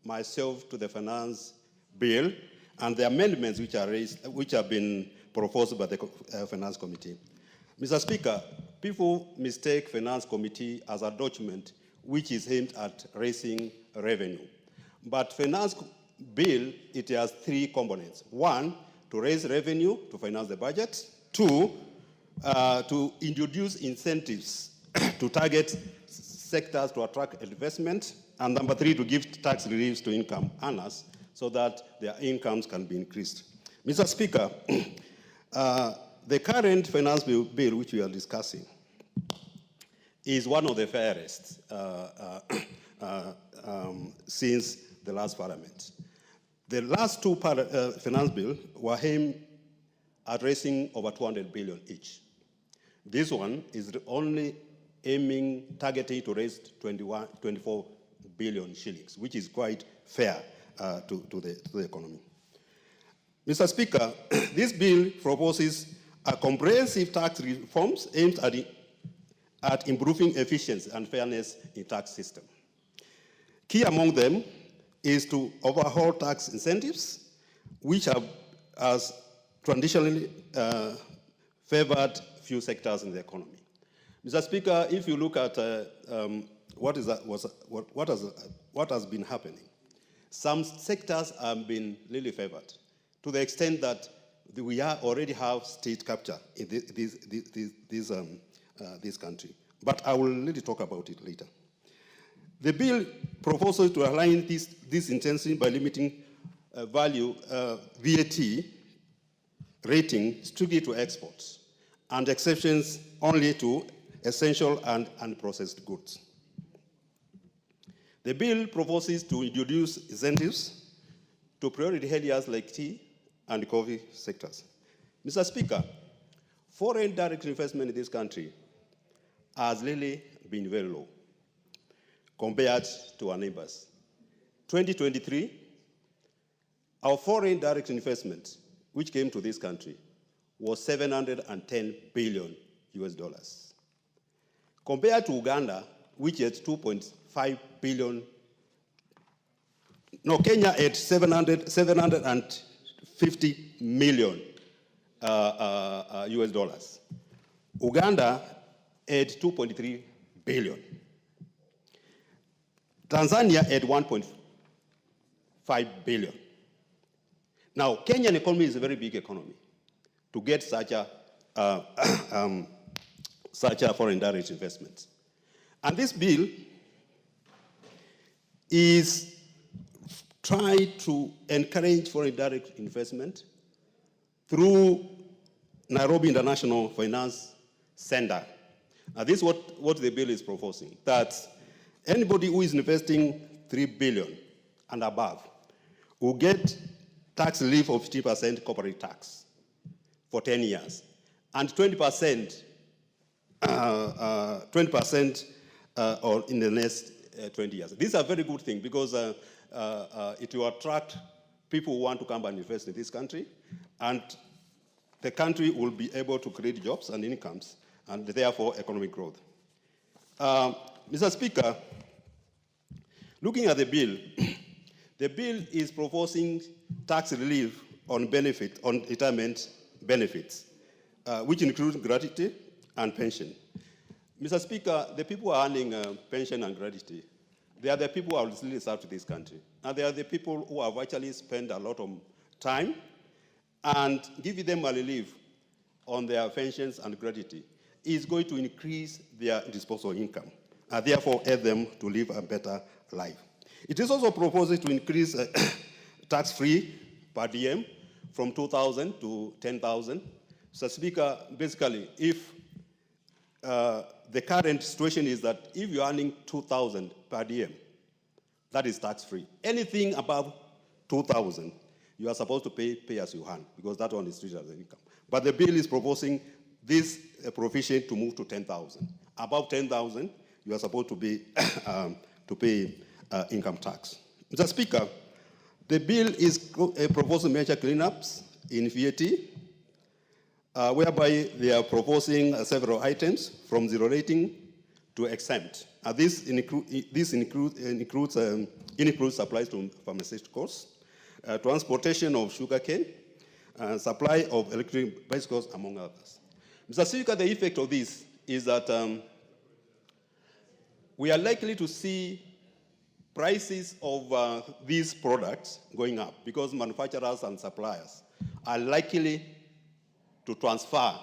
myself to the finance bill and the amendments which are raised, which have been proposed by the Finance Committee. Mr. Speaker, people mistake Finance Committee as a document which is aimed at raising revenue. But Finance bill, it has three components. One, to raise revenue to finance the budget. Two, to introduce incentives to target sectors to attract investment. And number three, to give tax reliefs to income earners so that their incomes can be increased. Mr. Speaker, the current finance bill which we are discussing is one of the fairest since the last parliament. The last two finance bills were aimed at raising over 200 billion each. This one is only targeting to raise 24 billion shillings, which is quite fair to the economy. Mr. Speaker, this bill proposes a comprehensive tax reforms aimed at improving efficiency and fairness in tax system. Key among them is to overhaul tax incentives, which have has traditionally favored few sectors in the economy. Mr. Speaker, if you look at what has been happening, some sectors have been really favored to the extent that we already have state capture in this country. But I will really talk about it later. The bill proposes to align this intensity by limiting VAT rating strictly to exports and exceptions only to essential and unprocessed goods. The bill proposes to introduce incentives to priority areas like tea and coffee sectors. Mr. Speaker, foreign direct investment in this country has really been very low compared to our neighbors. 2023, our foreign direct investment, which came to this country, was $710 billion US. Compared to Uganda, which had 2.5 billion, no, Kenya had 750 million US dollars. Uganda had 2.3 billion. Tanzania had 1.5 billion. Now, Kenyan economy is a very big economy to get such a foreign direct investment. And this bill is trying to encourage foreign direct investment through Nairobi International Finance Center. Now, this is what the bill is proposing, that anybody who is investing $3 billion and above will get tax relief of 50% corporate tax for 10 years, and 20% or in the next 20 years. These are very good things because it will attract people who want to come and invest in this country, and the country will be able to create jobs and incomes, and therefore economic growth. Mr. Speaker, looking at the bill is proposing tax relief on retirement benefits, which include gratuity and pension. Mr. Speaker, the people who are earning pension and gratuity, they are the people who have really served this country. And they are the people who have actually spent a lot of time, and giving them a relief on their pensions and gratuity is going to increase their disposable income, and therefore help them to live a better life. It is also proposed to increase tax-free per diem from 2,000 to 10,000. So, Speaker, basically, if the current situation is that if you're earning 2,000 per diem, that is tax-free. Anything above 2,000, you are supposed to pay as you earn, because that one is treated as an income. But the bill is proposing this provision to move to 10,000. Above 10,000, you are supposed to pay income tax. Mr. Speaker, the bill is proposing major cleanups in VAT, whereby they are proposing several items from zero rating to exempt. This includes supplies to pharmaceuticals, transportation of sugarcane, supply of electric bicycles, among others. Mr. Speaker, the effect of this is that we are likely to see prices of these products going up because manufacturers and suppliers are likely to transfer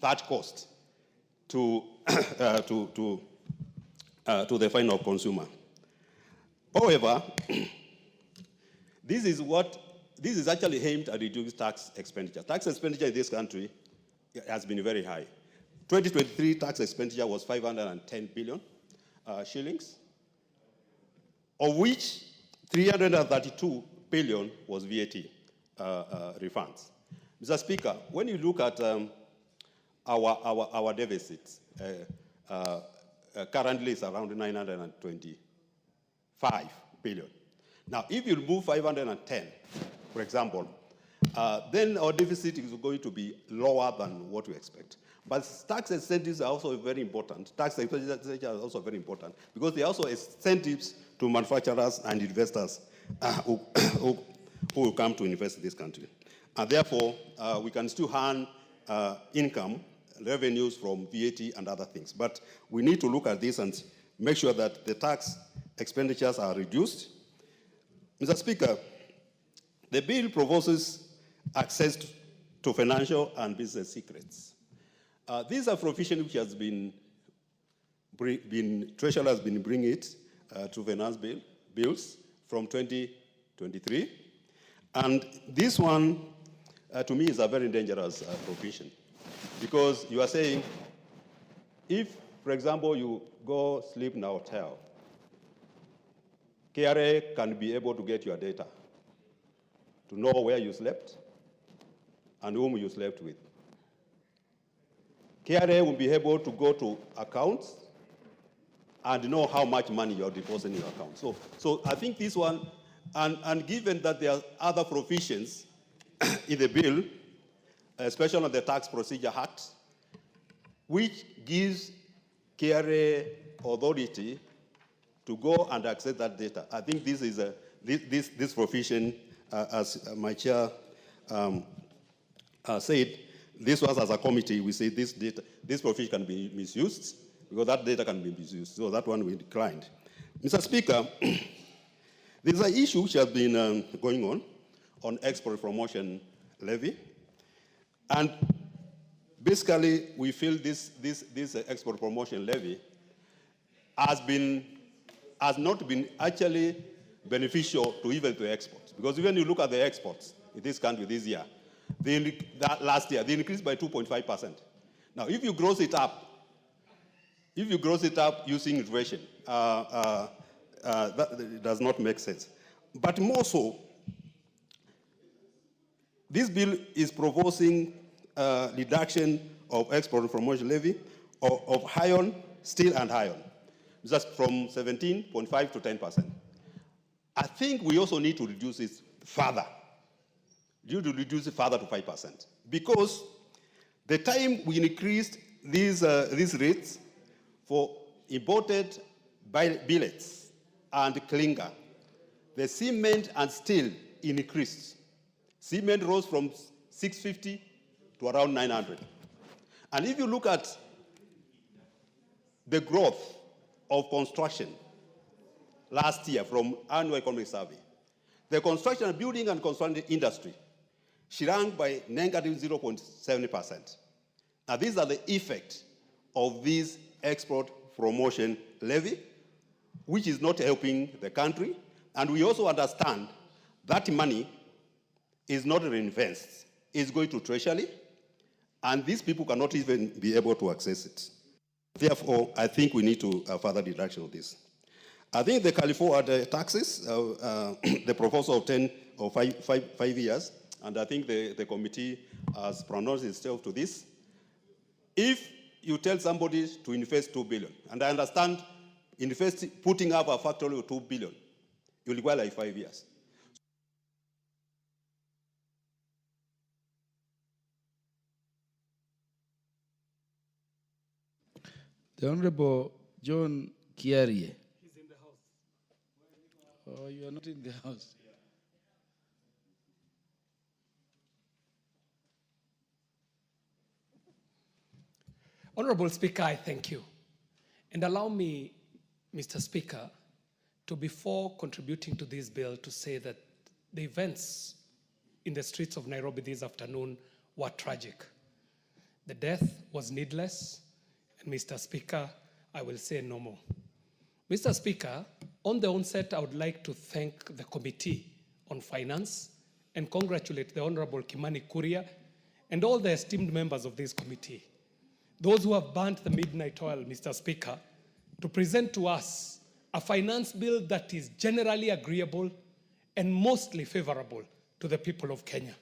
that cost to the final consumer. However, this is actually aimed at reducing tax expenditure. Tax expenditure in this country has been very high. 2023 tax expenditure was 510 billion shillings, of which 332 billion was VAT refunds. Mr. Speaker, when you look at our deficits, currently it's around 925 billion. Now, if you remove 510, for example, then our deficit is going to be lower than what we expect. But tax incentives are also very important. Tax incentives are also very important because they are also incentives to manufacturers and investors who will come to invest in this country. And therefore, we can still earn income, revenues from VAT and other things. But we need to look at this and make sure that the tax expenditures are reduced. Mr. Speaker, the bill proposes access to financial and business secrets. These are provisions which has Treasury has been bringing it to finance bills from 2023. And this one, to me, is a very dangerous provision, because you are saying, if, for example, you go sleep in a hotel, KRA can be able to get your data to know where you slept and whom you slept with. KRA will be able to go to accounts and know how much money you're depositing in your account. So I think this one, and given that there are other provisions in the bill, especially on the Tax Procedure Act, which gives KRA authority to go and access that data. I think this is this provision, as my chair said, this was as a committee, we say this provision can be misused, because that data can be misused. So that one we declined. Mr. Speaker, there's an issue which has been going on export promotion levy. And basically, we feel this export promotion levy has not been actually beneficial to even to exports. Because even you look at the exports in this country this year, last year, they increased by 2.5%. Now, if you gross it up using inflation, that does not make sense. But more so, this bill is proposing reduction of export promotion levy of iron, steel, and iron, just from 17.5 to 10%. I think we also need to reduce it further. Due to reduce it further to 5%, because the time we increased these rates for imported billets and clinker, the cement and steel increased. Cement rose from 650 to around 900. And if you look at the growth of construction last year from annual economic survey, the construction, building and construction industry shrank by negative 0.7%. Now, these are the effects of this export promotion levy, which is not helping the country. And we also understand that money is not reinvested. It's going to Treasury, and these people cannot even be able to access it. Therefore, I think we need to further reduction of this. I think the California taxes, the proposal of 10 or 5 years, and I think the committee has pronounced itself to this. If you tell somebody to invest 2 billion, and I understand putting up a factory of 2 billion, you require like 5 years. The Honorable John Kiarie. He's in the house. Oh, you are not in the house. Honorable Speaker, I thank you. And allow me, Mr. Speaker, to, before contributing to this bill, to say that the events in the streets of Nairobi this afternoon were tragic. The death was needless, and Mr. Speaker, I will say no more. Mr. Speaker, on the onset, I would like to thank the Committee on Finance and congratulate the Honorable Kimani Kuria and all the esteemed members of this committee, those who have burnt the midnight oil, Mr. Speaker, to present to us a finance bill that is generally agreeable and mostly favorable to the people of Kenya.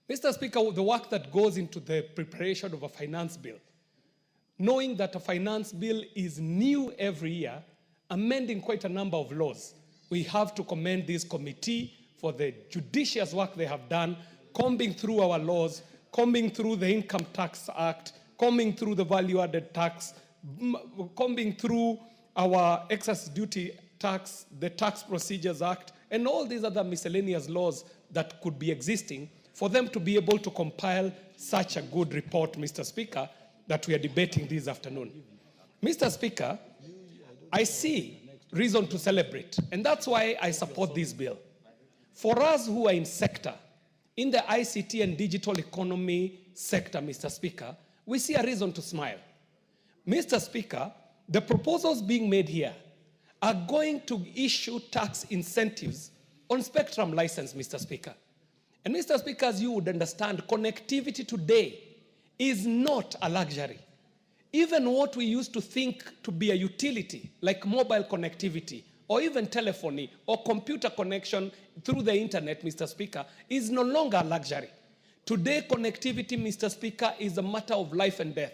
Mr. Speaker, the work that goes into the preparation of a finance bill, knowing that a finance bill is new every year, amending quite a number of laws, we have to commend this committee for the judicious work they have done, combing through our laws, combing through the Income Tax Act, combing through the value-added tax, combing through our excess duty tax, the Tax Procedures Act, and all these other miscellaneous laws that could be existing for them to be able to compile such a good report, Mr. Speaker, that we are debating this afternoon. Mr. Speaker, I see reason to celebrate, and that's why I support this bill. For us who are in sector, in the ICT and digital economy sector, Mr. Speaker, we see a reason to smile. Mr. Speaker, the proposals being made here are going to issue tax incentives on spectrum license, Mr. Speaker. And Mr. Speaker, as you would understand, connectivity today is not a luxury. Even what we used to think to be a utility, like mobile connectivity, or even telephony, or computer connection through the internet, Mr. Speaker, is no longer a luxury. Today, connectivity, Mr. Speaker, is a matter of life and death.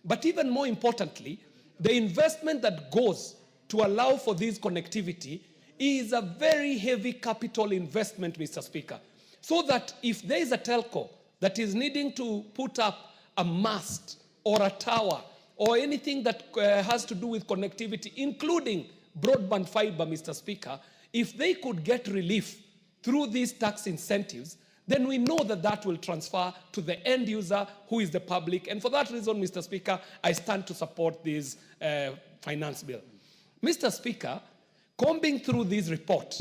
But even more importantly, the investment that goes to allow for this connectivity is a very heavy capital investment, Mr. Speaker. So that if there is a telco that is needing to put up a mast or a tower or anything that has to do with connectivity, including broadband fiber, Mr. Speaker, if they could get relief through these tax incentives, then we know that that will transfer to the end user, who is the public. And for that reason, Mr. Speaker, I stand to support this finance bill. Mr. Speaker, combing through this report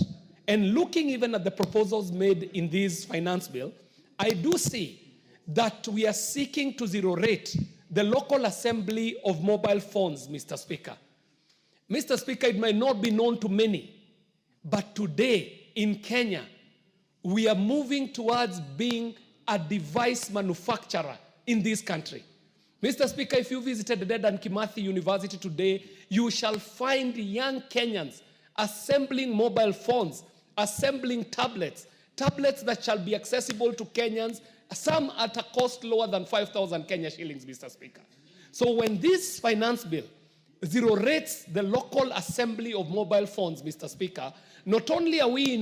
and looking even at the proposals made in this finance bill, I do see that we are seeking to zero rate the local assembly of mobile phones, Mr. Speaker. Mr. Speaker, it might not be known to many, but today in Kenya, we are moving towards being a device manufacturer in this country. Mr. Speaker, if you visited Dedan Kimathi University today, you shall find young Kenyans assembling mobile phones, assembling tablets that shall be accessible to Kenyans, some at a cost lower than 5,000 Kenya shillings, Mr. Speaker. So when this finance bill zero rates the local assembly of mobile phones, Mr. Speaker, not only are we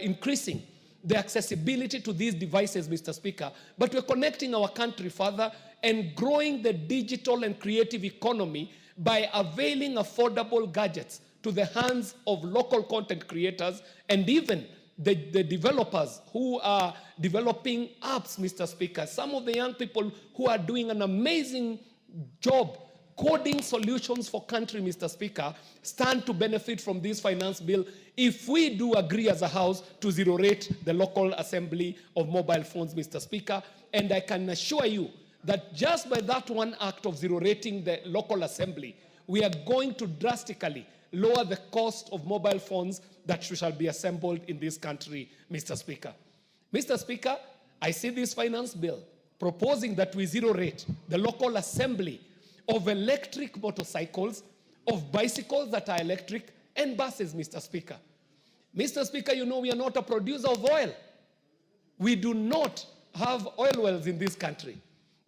increasing the accessibility to these devices, Mr. Speaker, but we're connecting our country further and growing the digital and creative economy by availing affordable gadgets to the hands of local content creators and even the developers who are developing apps, Mr. Speaker. Some of the young people who are doing an amazing job coding solutions for country, Mr. Speaker, stand to benefit from this finance bill if we do agree as a House to zero rate the local assembly of mobile phones, Mr. Speaker. And I can assure you that just by that one act of zero rating the local assembly, we are going to drastically lower the cost of mobile phones that shall be assembled in this country, Mr. Speaker. Mr. Speaker, I see this finance bill proposing that we zero rate the local assembly of electric motorcycles, of bicycles that are electric, and buses, Mr. Speaker. Mr. Speaker, you know we are not a producer of oil. We do not have oil wells in this country.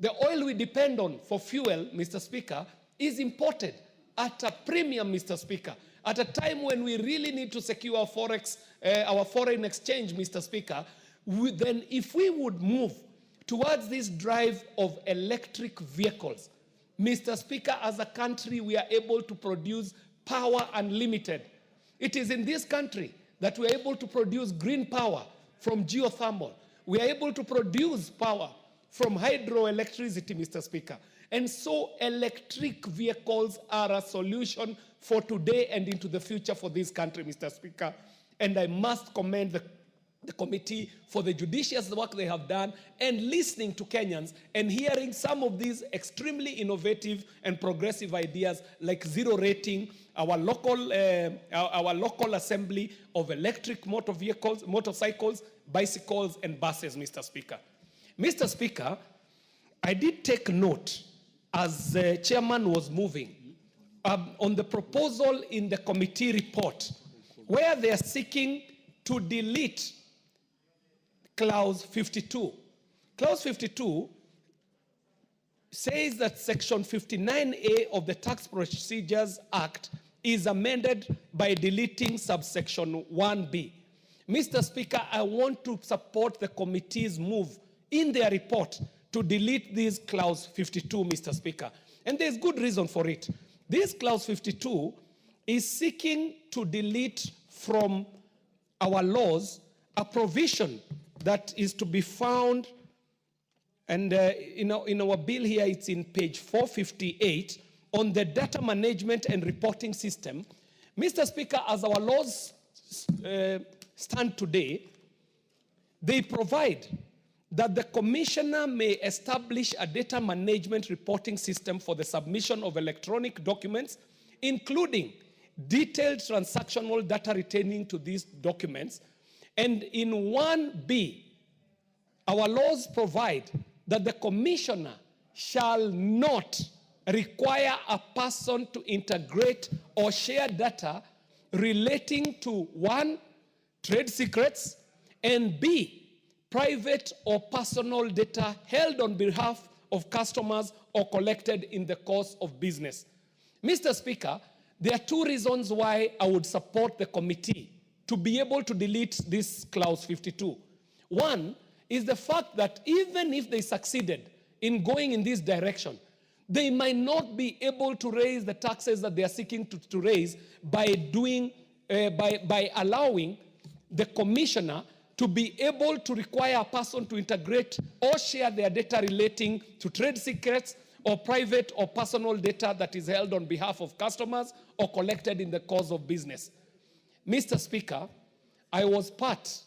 The oil we depend on for fuel, Mr. Speaker, is imported at a premium, Mr. Speaker, at a time when we really need to secure our foreign exchange, Mr. Speaker. Then if we would move towards this drive of electric vehicles, Mr. Speaker, as a country, we are able to produce power unlimited. It is in this country that we are able to produce green power from geothermal. We are able to produce power from hydroelectricity, Mr. Speaker. And so electric vehicles are a solution for today and into the future for this country, Mr. Speaker. And I must commend the committee for the judicious work they have done and listening to Kenyans and hearing some of these extremely innovative and progressive ideas like zero rating our local assembly of electric motor vehicles, motorcycles, bicycles, and buses, Mr. Speaker. Mr. Speaker, I did take note as the chairman was moving on the proposal in the committee report where they are seeking to delete Clause 52. Clause 52 says that Section 59A of the Tax Procedures Act is amended by deleting subsection 1B. Mr. Speaker, I want to support the committee's move in their report to delete this Clause 52, Mr. Speaker. And there's good reason for it. This Clause 52 is seeking to delete from our laws a provision that is to be found, and in our bill here, it's in page 458, on the data management and reporting system. Mr. Speaker, as our laws stand today, they provide that the commissioner may establish a data management reporting system for the submission of electronic documents, including detailed transactional data retaining to these documents. And in 1B, our laws provide that the commissioner shall not require a person to integrate or share data relating to 1, trade secrets, and B, private or personal data held on behalf of customers or collected in the course of business. Mr. Speaker, there are 2 reasons why I would support the committee to be able to delete this clause 52. One is the fact that even if they succeeded in going in this direction, they might not be able to raise the taxes that they are seeking to raise by allowing the commissioner to be able to require a person to integrate or share their data relating to trade secrets or private or personal data that is held on behalf of customers or collected in the course of business. Mr. Speaker, I was part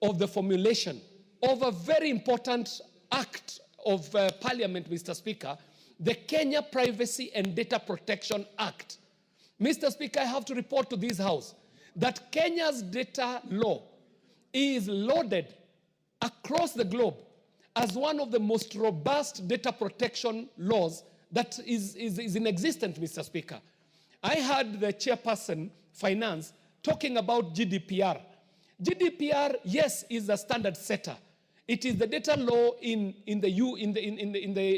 of the formulation of a very important act of Parliament, Mr. Speaker, the Kenya Privacy and Data Protection Act. Mr. Speaker, I have to report to this House that Kenya's data law is lauded across the globe as one of the most robust data protection laws that is in existence, Mr. Speaker. I heard the chairperson, Finance, talking about GDPR. GDPR, yes, is a standard setter. It is the data law in the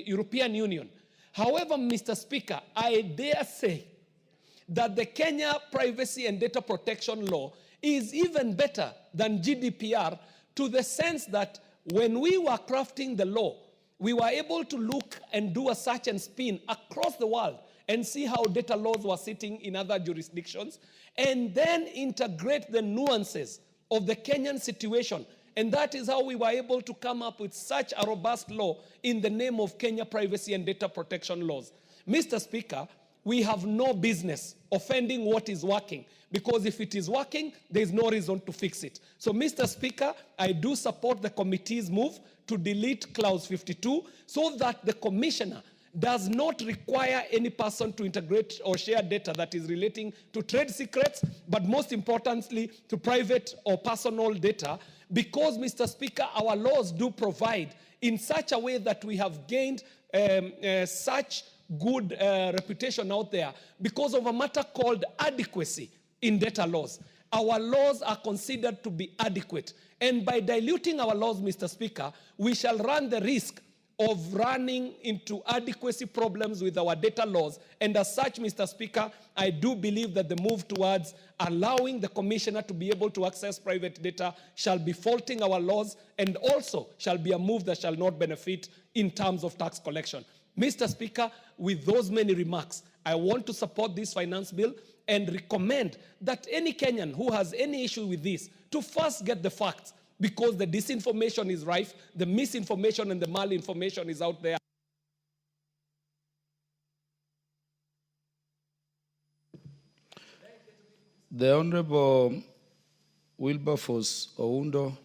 European Union. However, Mr. Speaker, I dare say that the Kenya Privacy and Data Protection Law is even better than GDPR, to the sense that when we were crafting the law, we were able to look and do a search and spin across the world and see how data laws were sitting in other jurisdictions, and then integrate the nuances of the Kenyan situation. And that is how we were able to come up with such a robust law in the name of Kenya Privacy and Data Protection Laws. Mr. Speaker, we have no business offending what is working, because if it is working, there is no reason to fix it. So, Mr. Speaker, I do support the committee's move to delete clause 52 so that the commissioner does not require any person to integrate or share data that is relating to trade secrets, but most importantly, to private or personal data, because, Mr. Speaker, our laws do provide in such a way that we have gained such good reputation out there because of a matter called adequacy in data laws. Our laws are considered to be adequate. And by diluting our laws, Mr. Speaker, we shall run the risk of running into adequacy problems with our data laws. And as such, Mr. Speaker, I do believe that the move towards allowing the commissioner to be able to access private data shall be faulting our laws, and also shall be a move that shall not benefit in terms of tax collection. Mr. Speaker, with those many remarks, I want to support this finance bill and recommend that any Kenyan who has any issue with this to first get the facts, because the disinformation is rife, the misinformation and the malinformation is out there. The Honorable Wilberforce Oundo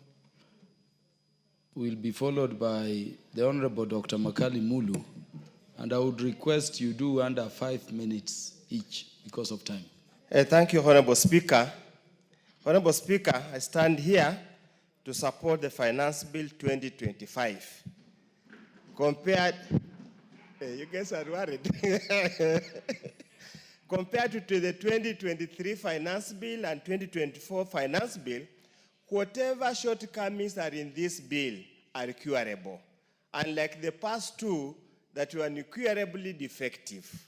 will be followed by the Honorable Dr. Makali Mulu, and I would request you do under 5 minutes each because of time. Thank you, Honorable Speaker. Honorable Speaker, I stand here to support the Finance Bill 2025. Compared, you guys are worried. Compared to the 2023 Finance Bill and 2024 Finance Bill, whatever shortcomings are in this bill are curable, unlike the past two that were incurably defective.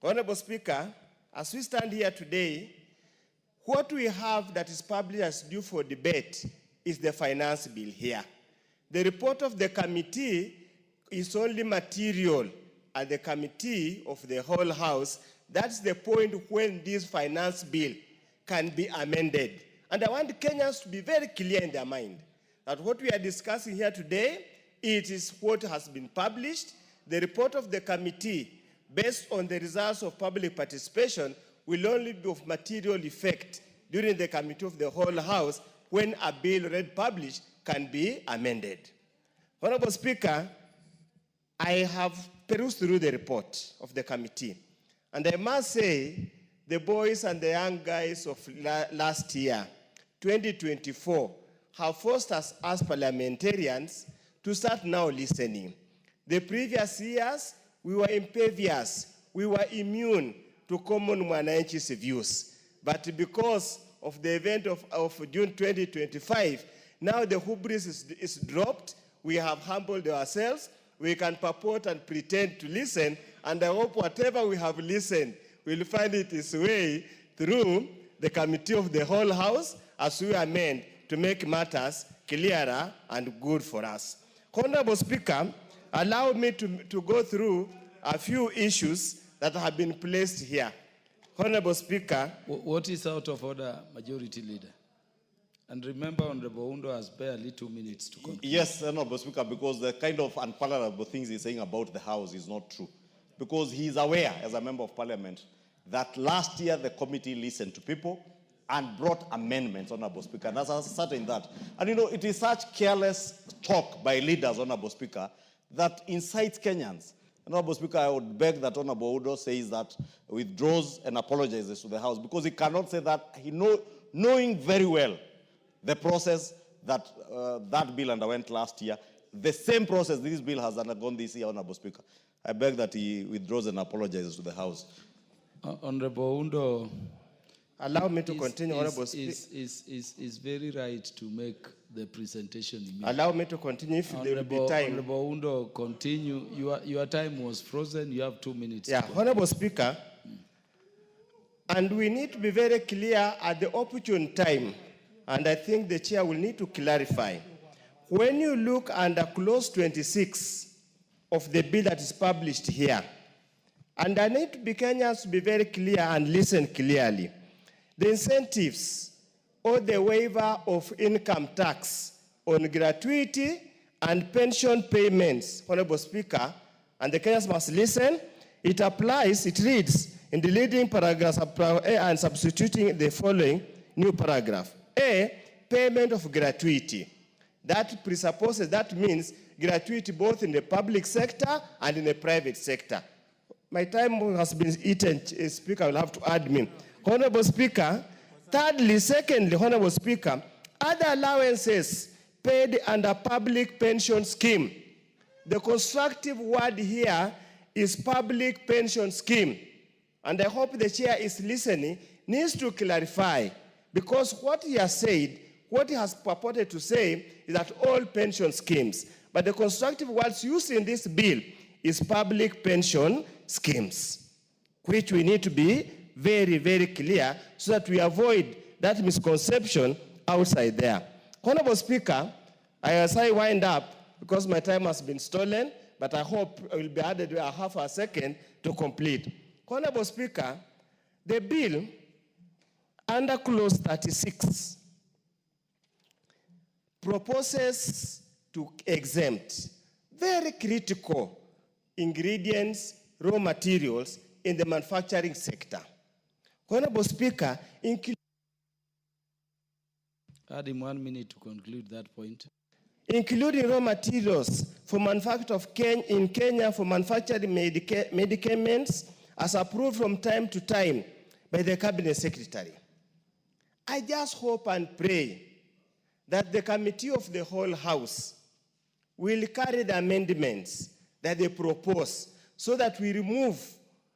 Honorable Speaker, as we stand here today, what we have that is published as due for debate is the finance bill here. The report of the committee is only material at the committee of the whole House. That's the point when this finance bill can be amended. And I want Kenyans to be very clear in their mind that what we are discussing here today, it is what has been published. The report of the committee, based on the results of public participation, will only be of material effect during the committee of the whole House when a bill already published can be amended. Honorable Speaker, I have perused through the report of the committee, and I must say the boys and the young guys of last year, 2024, have forced us as parliamentarians to start now listening. The previous years, we were impervious, we were immune to common mwananchi's views. But because of the event of June 2025, now the hubris is dropped, we have humbled ourselves, we can purport and pretend to listen, and I hope whatever we have listened will find its way through the committee of the whole House as we amend to make matters clearer and good for us. Honorable Speaker, allow me to go through a few issues that have been placed here. Honorable Speaker. What is out of order, Majority Leader? And remember, Honorable Undo has barely 2 minutes to conclude. Yes, Honorable Speaker, because the kind of unpalatable things he's saying about the House is not true. Because he is aware, as a member of Parliament, that last year the committee listened to people and brought amendments, Honorable Speaker. And that's certain that. And you know, it is such careless talk by leaders, Honorable Speaker, that incites Kenyans. Honorable Speaker, I would beg that Honorable Udo says that, withdraws and apologizes to the House, because he cannot say that, knowing very well the process that that bill underwent last year, the same process this bill has undergone this year, Honorable Speaker. I beg that he withdraws and apologizes to the House. Honorable Undo, allow me to continue, Honorable Speaker. Is very right to make the presentation immediately. Allow me to continue if there will be time. Honorable Undo, continue. Your time was frozen. You have 2 minutes. Yeah, Honorable Speaker, and we need to be very clear at the opportune time, and I think the chair will need to clarify. When you look under clause 26 of the bill that is published here, and I need Kenyans to be very clear and listen clearly. The incentives or the waiver of income tax on gratuity and pension payments, Honorable Speaker, and the Kenyans must listen, it applies, it reads in the leading paragraph A and substituting the following new paragraph. A, payment of gratuity. That presupposes, that means gratuity both in the public sector and in the private sector. My time has been eaten, Speaker will have to add me. Honorable Speaker, secondly, Honorable Speaker, other allowances paid under public pension scheme. The constructive word here is public pension scheme. And I hope the chair is listening, needs to clarify, because what he has said, what he has purported to say is that all pension schemes, but the constructive words used in this bill is public pension schemes, which we need to be very, very clear so that we avoid that misconception outside there. Honorable Speaker, as I wind up, because my time has been stolen, but I hope I will be added a half a second to complete. Honorable Speaker, the bill under clause 36 proposes to exempt very critical ingredients, raw materials in the manufacturing sector. Honorable Speaker, add him 1 minute to conclude that point. Including raw materials for manufacture in Kenya for manufacturing medicaments as approved from time to time by the Cabinet Secretary. I just hope and pray that the committee of the whole House will carry the amendments that they propose so that we remove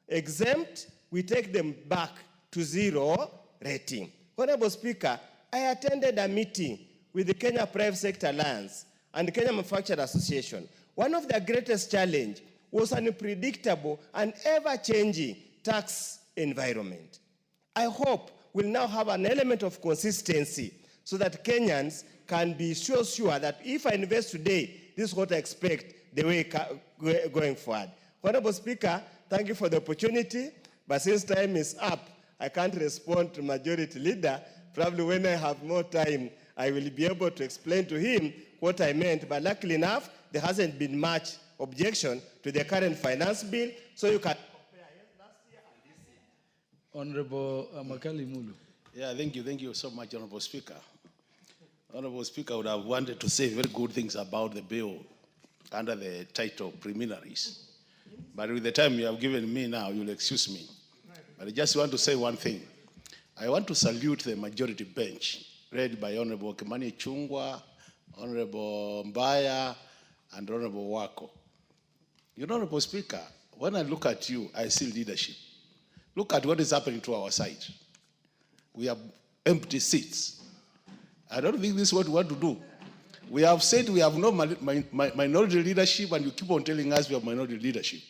exempt, we take them back to 0 rating. Honorable Speaker, I attended a meeting with the Kenya Private Sector Alliance and the Kenya Manufacturing Association. One of the greatest challenges was an unpredictable and ever-changing tax environment. I hope we'll now have an element of consistency so that Kenyans can be sure that if I invest today, this is what I expect the way going forward. Honorable Speaker, thank you for the opportunity, but since time is up, I can't respond to Majority Leader. Probably when I have more time, I will be able to explain to him what I meant. But luckily enough, there hasn't been much objection to the current finance bill, so you can. Honorable Makali Mulu. Yeah, thank you so much, Honorable Speaker. Honorable Speaker would have wanted to say very good things about the bill under the title preliminaries. But with the time you have given me now, you'll excuse me. But I just want to say one thing. I want to salute the majority bench, led by Honorable Kimani Chungwa, Honorable Mbaya, and Honorable Wako. You know, Honorable Speaker, when I look at you, I see leadership. Look at what is happening to our side. We have empty seats. I don't think this is what we want to do. We have said we have no minority leadership, and you keep on telling us we have minority leadership.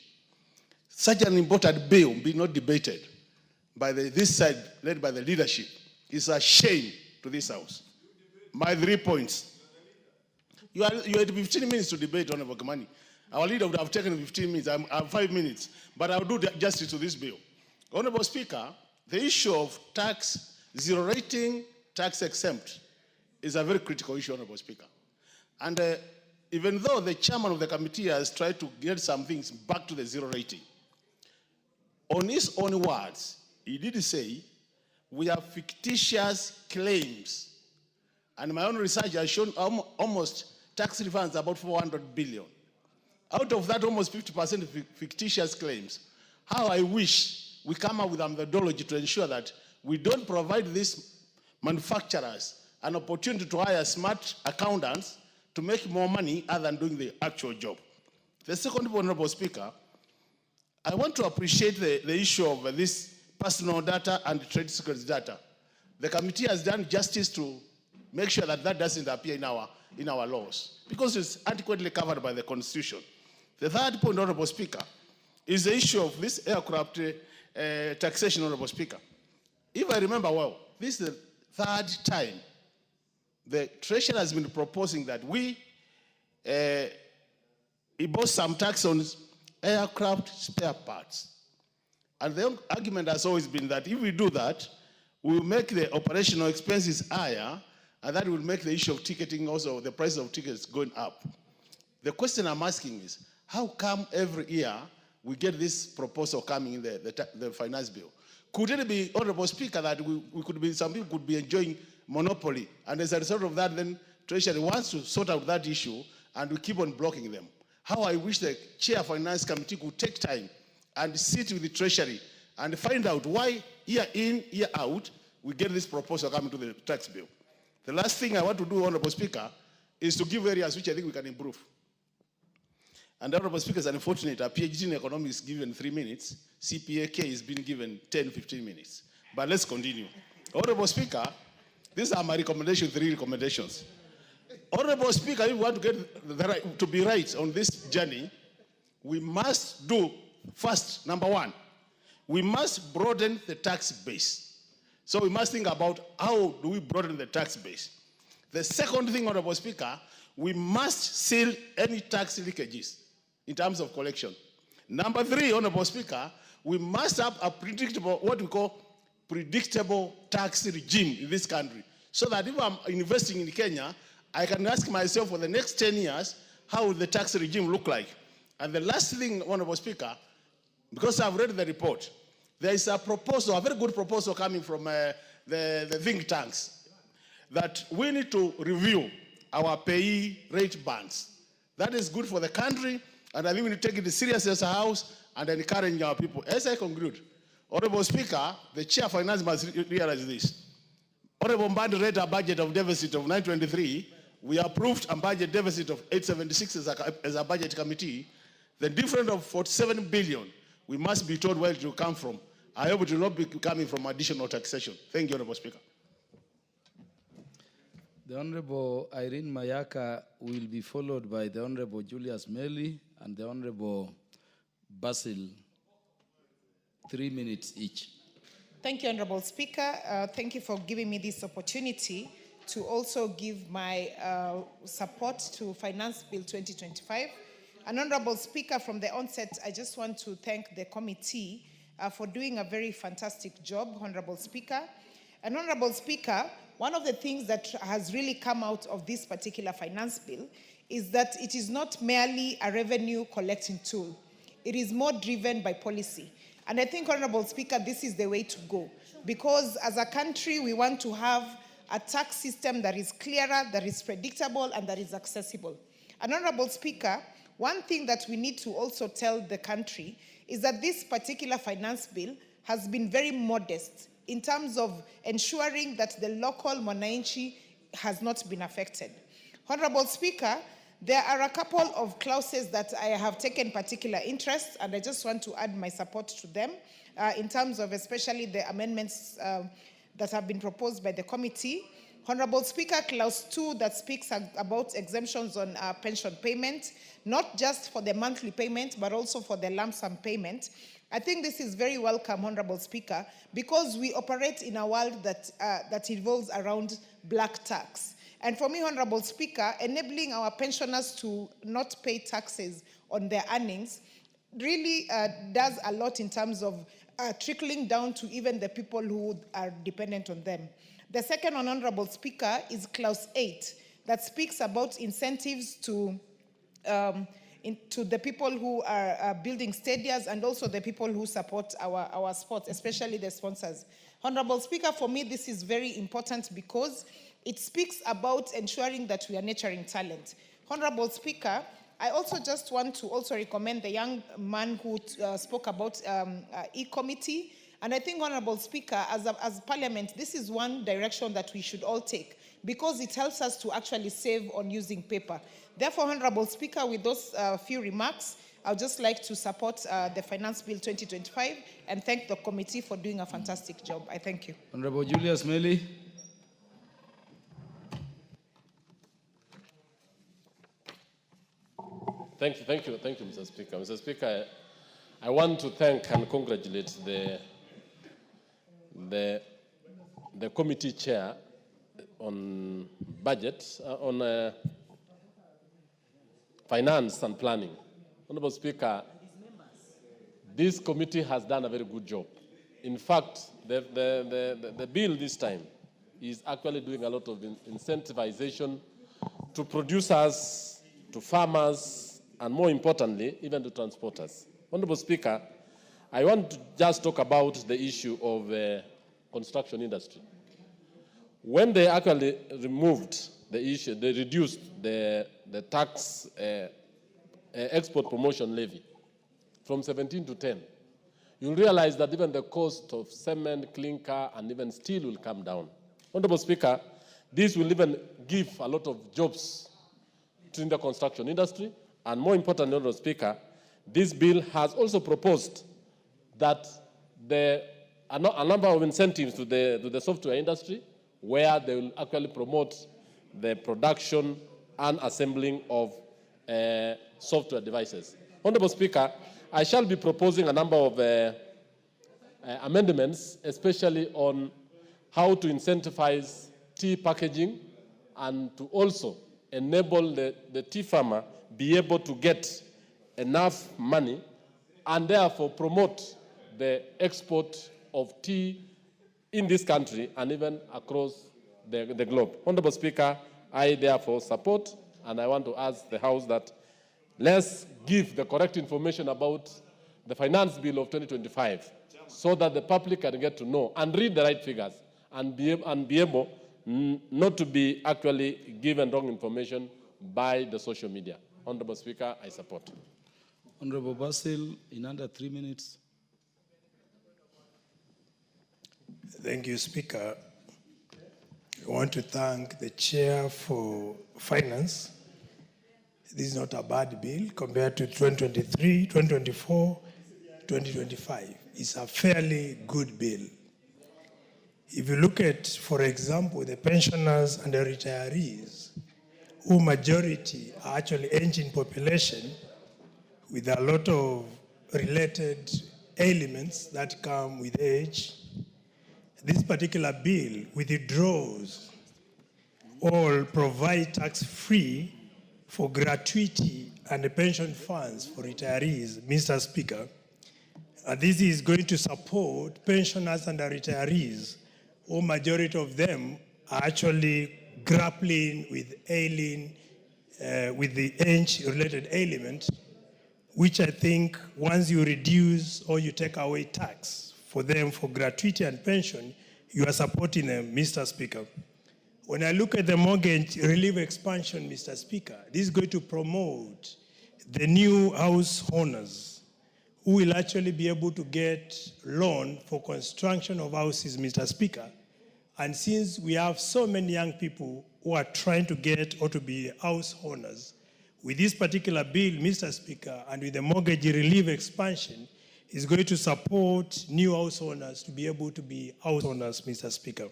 Such an important bill be not debated by this side, led by the leadership, is a shame to this House. My 3 points. You had 15 minutes to debate, Honorable Kimani. Our leader would have taken 15 minutes. I have 5 minutes, but I'll do justice to this bill. Honorable Speaker, the issue of tax, zero rating, tax exempt, is a very critical issue, Honorable Speaker. And even though the chairman of the committee has tried to get some things back to the zero rating, on his own words, he did say, we have fictitious claims. And my own research has shown almost tax refunds about 400 billion. Out of that, almost 50% fictitious claims. How I wish we come up with a methodology to ensure that we don't provide these manufacturers an opportunity to hire smart accountants to make more money other than doing the actual job. The second, Honorable Speaker, I want to appreciate the issue of this personal data and trade secrets data. The committee has done justice to make sure that that doesn't appear in our laws, because it's adequately covered by the Constitution. The third point, Honorable Speaker, is the issue of this aircraft taxation, Honorable Speaker. If I remember well, this is the third time the Treasury has been proposing that we impose some tax on aircraft spare parts. And the argument has always been that if we do that, we will make the operational expenses higher, and that will make the issue of ticketing also, the price of tickets going up. The question I'm asking is, how come every year we get this proposal coming in the finance bill? Could it be, Honorable Speaker, that some people could be enjoying monopoly, and as a result of that, then Treasury wants to sort out that issue, and we keep on blocking them? How I wish the Chair of Finance Committee could take time and sit with the Treasury and find out why year in, year out, we get this proposal coming to the tax bill. The last thing I want to do, Honorable Speaker, is to give areas which I think we can improve. And Honorable Speaker, is unfortunate, a PhD in economics is given 3 minutes, CPAK is being given 10, 15 minutes. But let's continue. Honorable Speaker, these are my recommendations, 3 recommendations. Honorable Speaker, if we want to get to be right on this journey, we must do, first, number 1, we must broaden the tax base. So we must think about how do we broaden the tax base. The second thing, Honorable Speaker, we must seal any tax leakages in terms of collection. Number 3, Honorable Speaker, we must have a predictable, what we call predictable tax regime in this country, so that if I'm investing in Kenya, I can ask myself for the next 10 years, how will the tax regime look like? And the last thing, Honorable Speaker, because I've read the report, there is a proposal, a very good proposal coming from the think tanks, that we need to review our pay rate bands. That is good for the country, and I think we need to take it seriously as a House and encourage our people. As I conclude, Honorable Speaker, the Chair of Finance must realize this. Honorable Mbandi read a budget of deficit of 923. We approved a budget deficit of 876 as a budget committee. The difference of 47 billion, we must be told where it will come from. I hope it will not be coming from additional taxation. Thank you, Honorable Speaker. The Honorable Irene Mayaka will be followed by the Honorable Julius Meli and the Honorable Basil. 3 minutes each. Thank you, Honorable Speaker. Thank you for giving me this opportunity to also give my support to Finance Bill 2025. And Honorable Speaker, from the onset, I just want to thank the committee for doing a very fantastic job, Honorable Speaker. And Honorable Speaker, one of the things that has really come out of this particular finance bill is that it is not merely a revenue collecting tool. It is more driven by policy. And I think, Honorable Speaker, this is the way to go. Because as a country, we want to have a tax system that is clearer, that is predictable, and that is accessible. And Honorable Speaker, one thing that we need to also tell the country is that this particular finance bill has been very modest in terms of ensuring that the local mwananchi has not been affected. Honorable Speaker, there are a couple of clauses that I have taken particular interest, and I just want to add my support to them in terms of especially the amendments that have been proposed by the committee. Honorable Speaker, clause 2 that speaks about exemptions on pension payment, not just for the monthly payment, but also for the lump sum payment. I think this is very welcome, Honorable Speaker, because we operate in a world that revolves around black tax. And for me, Honorable Speaker, enabling our pensioners to not pay taxes on their earnings really does a lot in terms of trickling down to even the people who are dependent on them. The second, Honorable Speaker, is clause 8 that speaks about incentives to the people who are building stadiums and also the people who support our sports, especially the sponsors. Honorable Speaker, for me, this is very important because it speaks about ensuring that we are nurturing talent. Honorable Speaker, I also just want to also recommend the young man who spoke about e-committee. And I think, Honorable Speaker, as Parliament, this is one direction that we should all take because it helps us to actually save on using paper. Therefore, Honorable Speaker, with those few remarks, I would just like to support the Finance Bill 2025 and thank the committee for doing a fantastic job. I thank you. Honorable Julius Meli. Thank you, Mr. Speaker. Mr. Speaker, I want to thank and congratulate the committee chair on budget, on finance and planning. Honorable Speaker, this committee has done a very good job. In fact, the bill this time is actually doing a lot of incentivization to producers, to farmers, and more importantly, even to transporters. Honorable Speaker, I want to just talk about the issue of construction industry. When they actually removed the issue, they reduced the tax export promotion levy from 17 to 10, you'll realize that even the cost of cement, clinker, and even steel will come down. Honorable Speaker, this will even give a lot of jobs to the construction industry, and more importantly, Honorable Speaker, this bill has also proposed that a number of incentives to the software industry where they will actually promote the production and assembling of software devices. Honorable Speaker, I shall be proposing a number of amendments, especially on how to incentivize tea packaging and to also enable the tea farmer be able to get enough money and therefore promote the export of tea in this country and even across the globe. Honorable Speaker, I therefore support, and I want to ask the House that let's give the correct information about the finance bill of 2025 so that the public can get to know and read the right figures and be able not to be actually given wrong information by the social media. Honorable Speaker, I support. Honorable Basil, in under 3 minutes. Thank you, Speaker. I want to thank the Chair for Finance. This is not a bad bill compared to 2023, 2024, 2025. It's a fairly good bill. If you look at, for example, the pensioners and the retirees, who majority are actually aging population with a lot of related ailments that come with age, this particular bill withdraws or provide tax-free for gratuity and the pension funds for retirees, Mr. Speaker. This is going to support pensioners and the retirees, or majority of them are actually grappling with with the age-related element, which I think once you reduce or you take away tax for them for gratuity and pension, you are supporting them, Mr. Speaker. When I look at the mortgage relief expansion, Mr. Speaker, this is going to promote the new house owners who will actually be able to get loan for construction of houses, Mr. Speaker. And since we have so many young people who are trying to get or to be house owners, with this particular bill, Mr. Speaker, and with the mortgage relief expansion, is going to support new house owners to be able to be house owners, Mr. Speaker.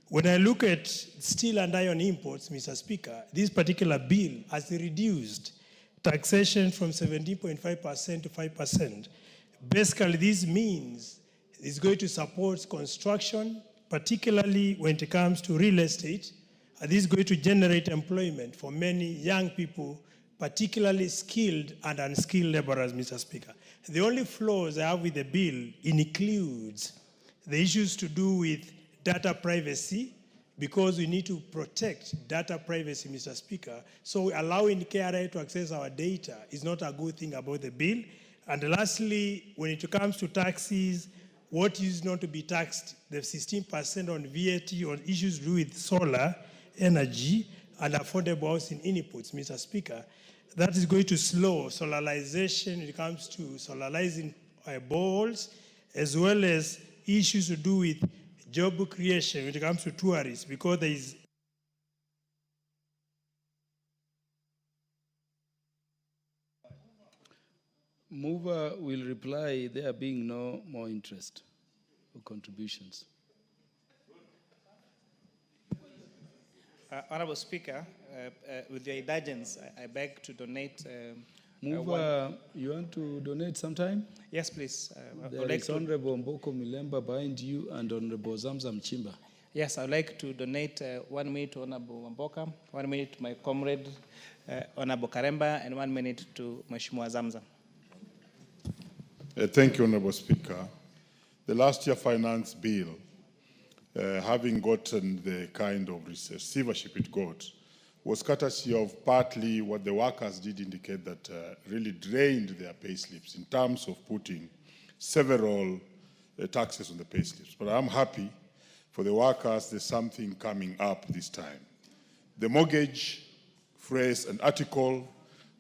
When I look at steel and iron imports, Mr. Speaker, this particular bill has reduced taxation from 17.5% to 5%. Basically, this means it's going to support construction, particularly when it comes to real estate. And this is going to generate employment for many young people, particularly skilled and unskilled laborers, Mr. Speaker. The only flaws I have with the bill includes the issues to do with data privacy, because we need to protect data privacy, Mr. Speaker. So allowing KRA to access our data is not a good thing about the bill. And lastly, when it comes to taxes, what is not to be taxed, the 16% on VAT on issues to do with solar energy and affordable housing inputs, Mr. Speaker, that is going to slow solarization when it comes to solarizing boreholes, as well as issues to do with job creation when it comes to tourists, because there is Mover will reply, there being no more interest or contributions. Honorable Speaker, with your indulgence, I beg to donate. Mover, you want to donate sometime? Yes, please. There is Honorable Mboko Milemba behind you and Honorable Zamzam Chimba. Yes, I'd like to donate 1 minute to Honorable Mboka, 1 minute to my comrade Honorable Karemba, and 1 minute to Mheshimiwa Zamzam. Thank you, Honorable Speaker. The last year finance bill, having gotten the kind of receivership it got, was courtesy of partly what the workers did indicate that really drained their pay slips in terms of putting several taxes on the pay slips. But I'm happy for the workers, there's something coming up this time. The mortgage phrase and article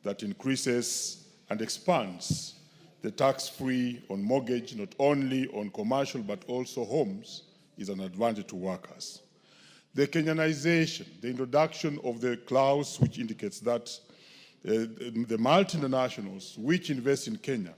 that increases and expands the tax-free on mortgage, not only on commercial but also homes, is an advantage to workers. The Kenyanization, the introduction of the clause which indicates that the multinationals which invest in Kenya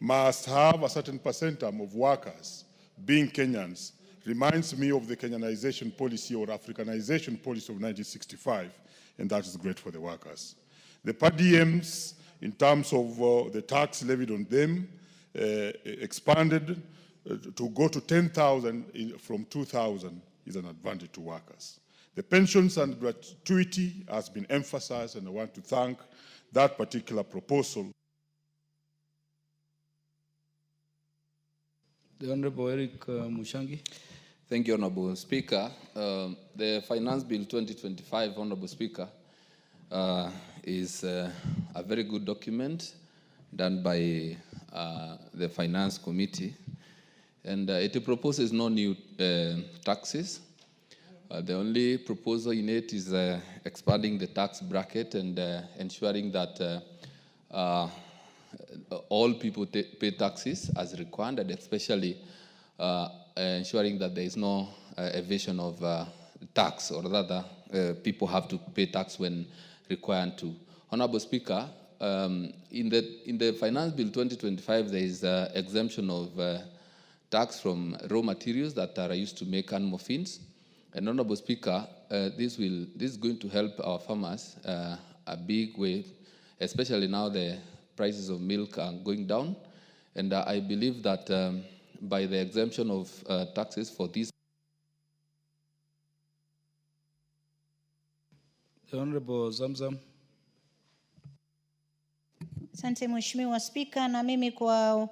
must have a certain percentage of workers being Kenyans, reminds me of the Kenyanization policy or Africanization policy of 1965, and that is great for the workers. The per diems, in terms of the tax levied on them, expanded to go to 10,000 from 2,000 is an advantage to workers. The pensions and gratuity has been emphasized, and I want to thank that particular proposal. The Honorable Eric Mushangi. Thank you, Honorable Speaker. The Finance Bill 2025, Honorable Speaker, is a very good document done by the Finance Committee. And it proposes no new taxes. The only proposal in it is expanding the tax bracket and ensuring that all people pay taxes as required, and especially ensuring that there is no evasion of tax, or rather people have to pay tax when required to. Honorable Speaker, in the Finance Bill 2025, there is exemption of tax from raw materials that are used to make animal feeds. And Honorable Speaker, this is going to help our farmers a big way, especially now the prices of milk are going down. And I believe that by the exemption of taxes for these. The Honorable Zamzam. Asante Mheshimiwa Spika, na mimi kwa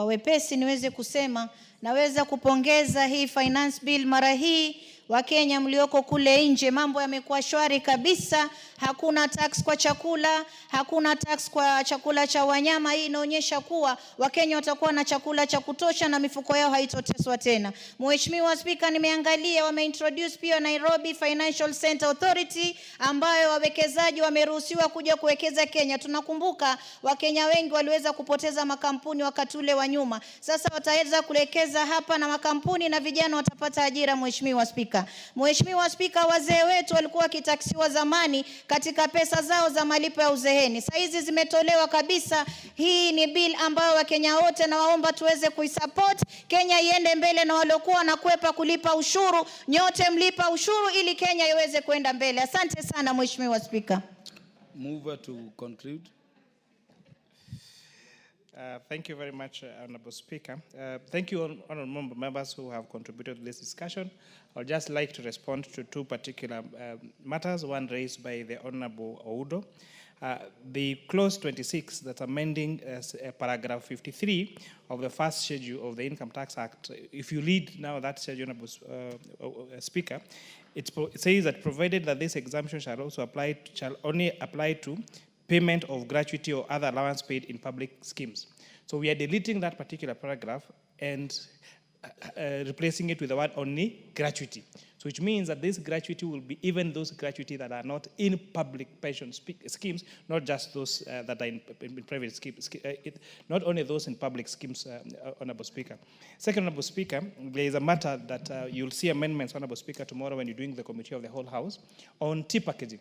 wepesi niweze kusema naweza kupongeza hii finance bill mara hii Wakenya mlioko kule nje, mambo yamekuwa shwari kabisa. Hakuna tax kwa chakula, hakuna tax kwa chakula cha wanyama. Hii inaonyesha kuwa Wakenya watakuwa na chakula cha kutosha na mifuko yao haitoteswa tena. Mheshimiwa Spika, nimeangalia wameintroduce pia Nairobi Financial Center Authority ambayo wawekezaji wameruhusiwa kuja kuwekeza Kenya. Tunakumbuka Wakenya wengi waliweza kupoteza makampuni wakati ule wa nyuma. Sasa wataweza kuwekeza hapa na makampuni na vijana watapata ajira. Mheshimiwa Spika, Mheshimiwa Spika, wazee wetu walikuwa wakitaksiwa zamani katika pesa zao za malipo ya uzeeni. Sasa hizi zimetolewa kabisa. Hii ni bill ambayo Wakenya wote na waomba tuweze kuisupport. Kenya iende mbele na waliokuwa na kwepa kulipa ushuru, nyote mlipa ushuru ili Kenya iweze kwenda mbele. Asante sana Mheshimiwa Spika. Move to conclude. Thank you very much, Honorable Speaker. Thank you, honorable members who have contributed to this discussion. I'd just like to respond to two particular matters, one raised by the Honorable Oudo. The clause 26 that's amending paragraph 53 of the first schedule of the Income Tax Act. If you read now that schedule, Honorable Speaker, it says that provided that this exemption shall only apply to payment of gratuity or other allowance paid in public schemes. So we are deleting that particular paragraph and replacing it with the word only gratuity. So which means that this gratuity will be even those gratuity that are not in public pension schemes, not just those that are in private schemes, not only those in public schemes, Honorable Speaker. Second, Honorable Speaker, there is a matter that you'll see amendments, Honorable Speaker, tomorrow when you're doing the committee of the whole House on tea packaging.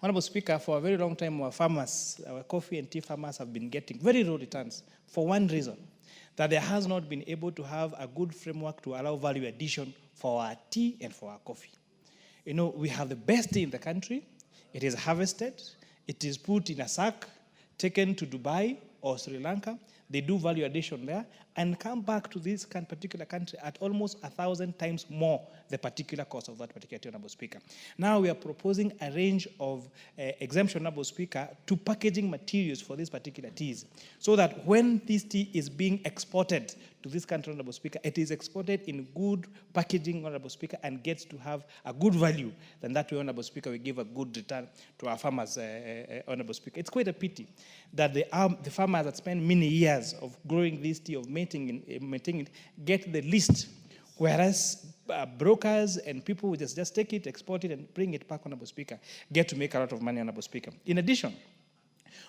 Honorable Speaker, for a very long time, our farmers, our coffee and tea farmers have been getting very low returns for one reason, that there has not been able to have a good framework to allow value addition for our tea and for our coffee. You know, we have the best tea in the country. It is harvested. It is put in a sack, taken to Dubai or Sri Lanka. They do value addition there and come back to this particular country at almost 1,000 times more the particular cost of that particular tea, Honorable Speaker. Now we are proposing a range of exemption, Honorable Speaker, to packaging materials for these particular teas, so that when this tea is being exported to this country, Honorable Speaker, it is exported in good packaging, Honorable Speaker, and gets to have a good value. Then that way, Honorable Speaker, we give a good return to our farmers, Honorable Speaker. It's quite a pity that the farmers that spend many years of growing this tea, of maintaining it, get the least, whereas brokers and people who just take it, export it, and bring it back, Honorable Speaker, get to make a lot of money, Honorable Speaker. In addition,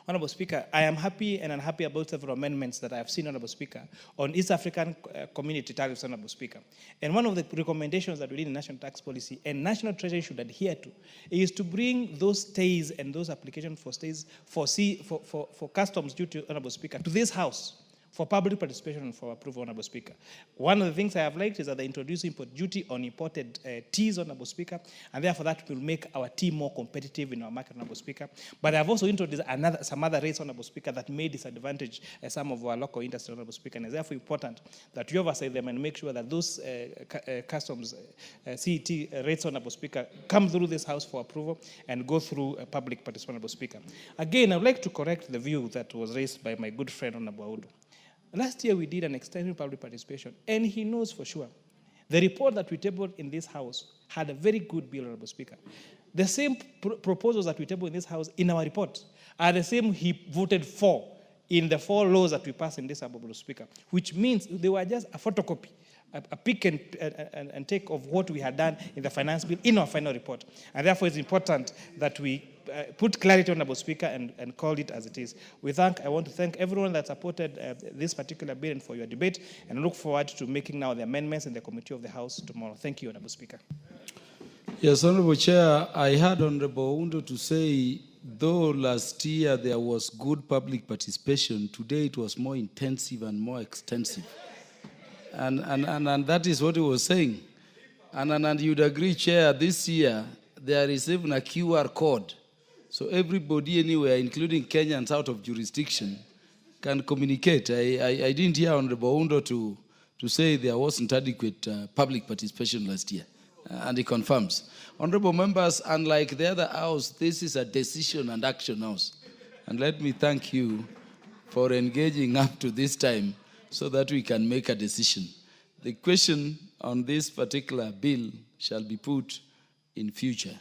Honorable Speaker, I am happy and unhappy about several amendments that I have seen, Honorable Speaker, on East African community tariffs, Honorable Speaker. And one of the recommendations that we did in national tax policy and National Treasury should adhere to is to bring those stays and those applications for stays for customs duty, Honorable Speaker, to this House for public participation and for approval, Honorable Speaker. One of the things I have liked is that they introduce import duty on imported teas, Honorable Speaker, and therefore that will make our tea more competitive in our market, Honorable Speaker. But I have also introduced some other rates, Honorable Speaker, that may disadvantage some of our local industry, Honorable Speaker, and it's therefore important that you oversight them and make sure that those customs CET rates, Honorable Speaker, come through this House for approval and go through public participation, Honorable Speaker. Again, I would like to correct the view that was raised by my good friend, Honorable Oudo. Last year, we did an extensive public participation, and he knows for sure. The report that we tabled in this House had a very good bill, Honorable Speaker. The same proposals that we tabled in this House in our report are the same he voted for in the 4 laws that we passed in this House, Honorable Speaker, which means they were just a photocopy, a pick and take of what we had done in the finance bill in our final report. And therefore, it's important that we put clarity, Honorable Speaker, and call it as it is. I want to thank everyone that supported this particular bill and for your debate, and look forward to making now the amendments in the committee of the House tomorrow. Thank you, Honorable Speaker. Yes, Honorable Chair, I heard Honorable Undo to say, though last year there was good public participation, today it was more intensive and more extensive. And that is what he was saying. And you'd agree, Chair, this year there is even a QR code. So everybody anywhere, including Kenyans out of jurisdiction, can communicate. I didn't hear Honorable Undo to say there wasn't adequate public participation last year. And he confirms. Honorable members, unlike the other house, this is a decision and action house. And let me thank you for engaging up to this time so that we can make a decision. The question on this particular bill shall be put in future,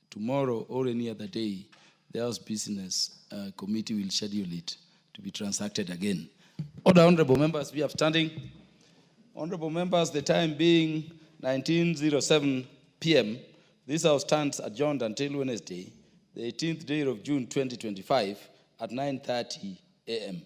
tomorrow or any other day, the House Business Committee will schedule it to be transacted again. Order, honorable members, be upstanding. Honorable members, the time being 19:07 p.m., this House stands adjourned until Wednesday, the 18th day of June 2025 at 9:30 a.m.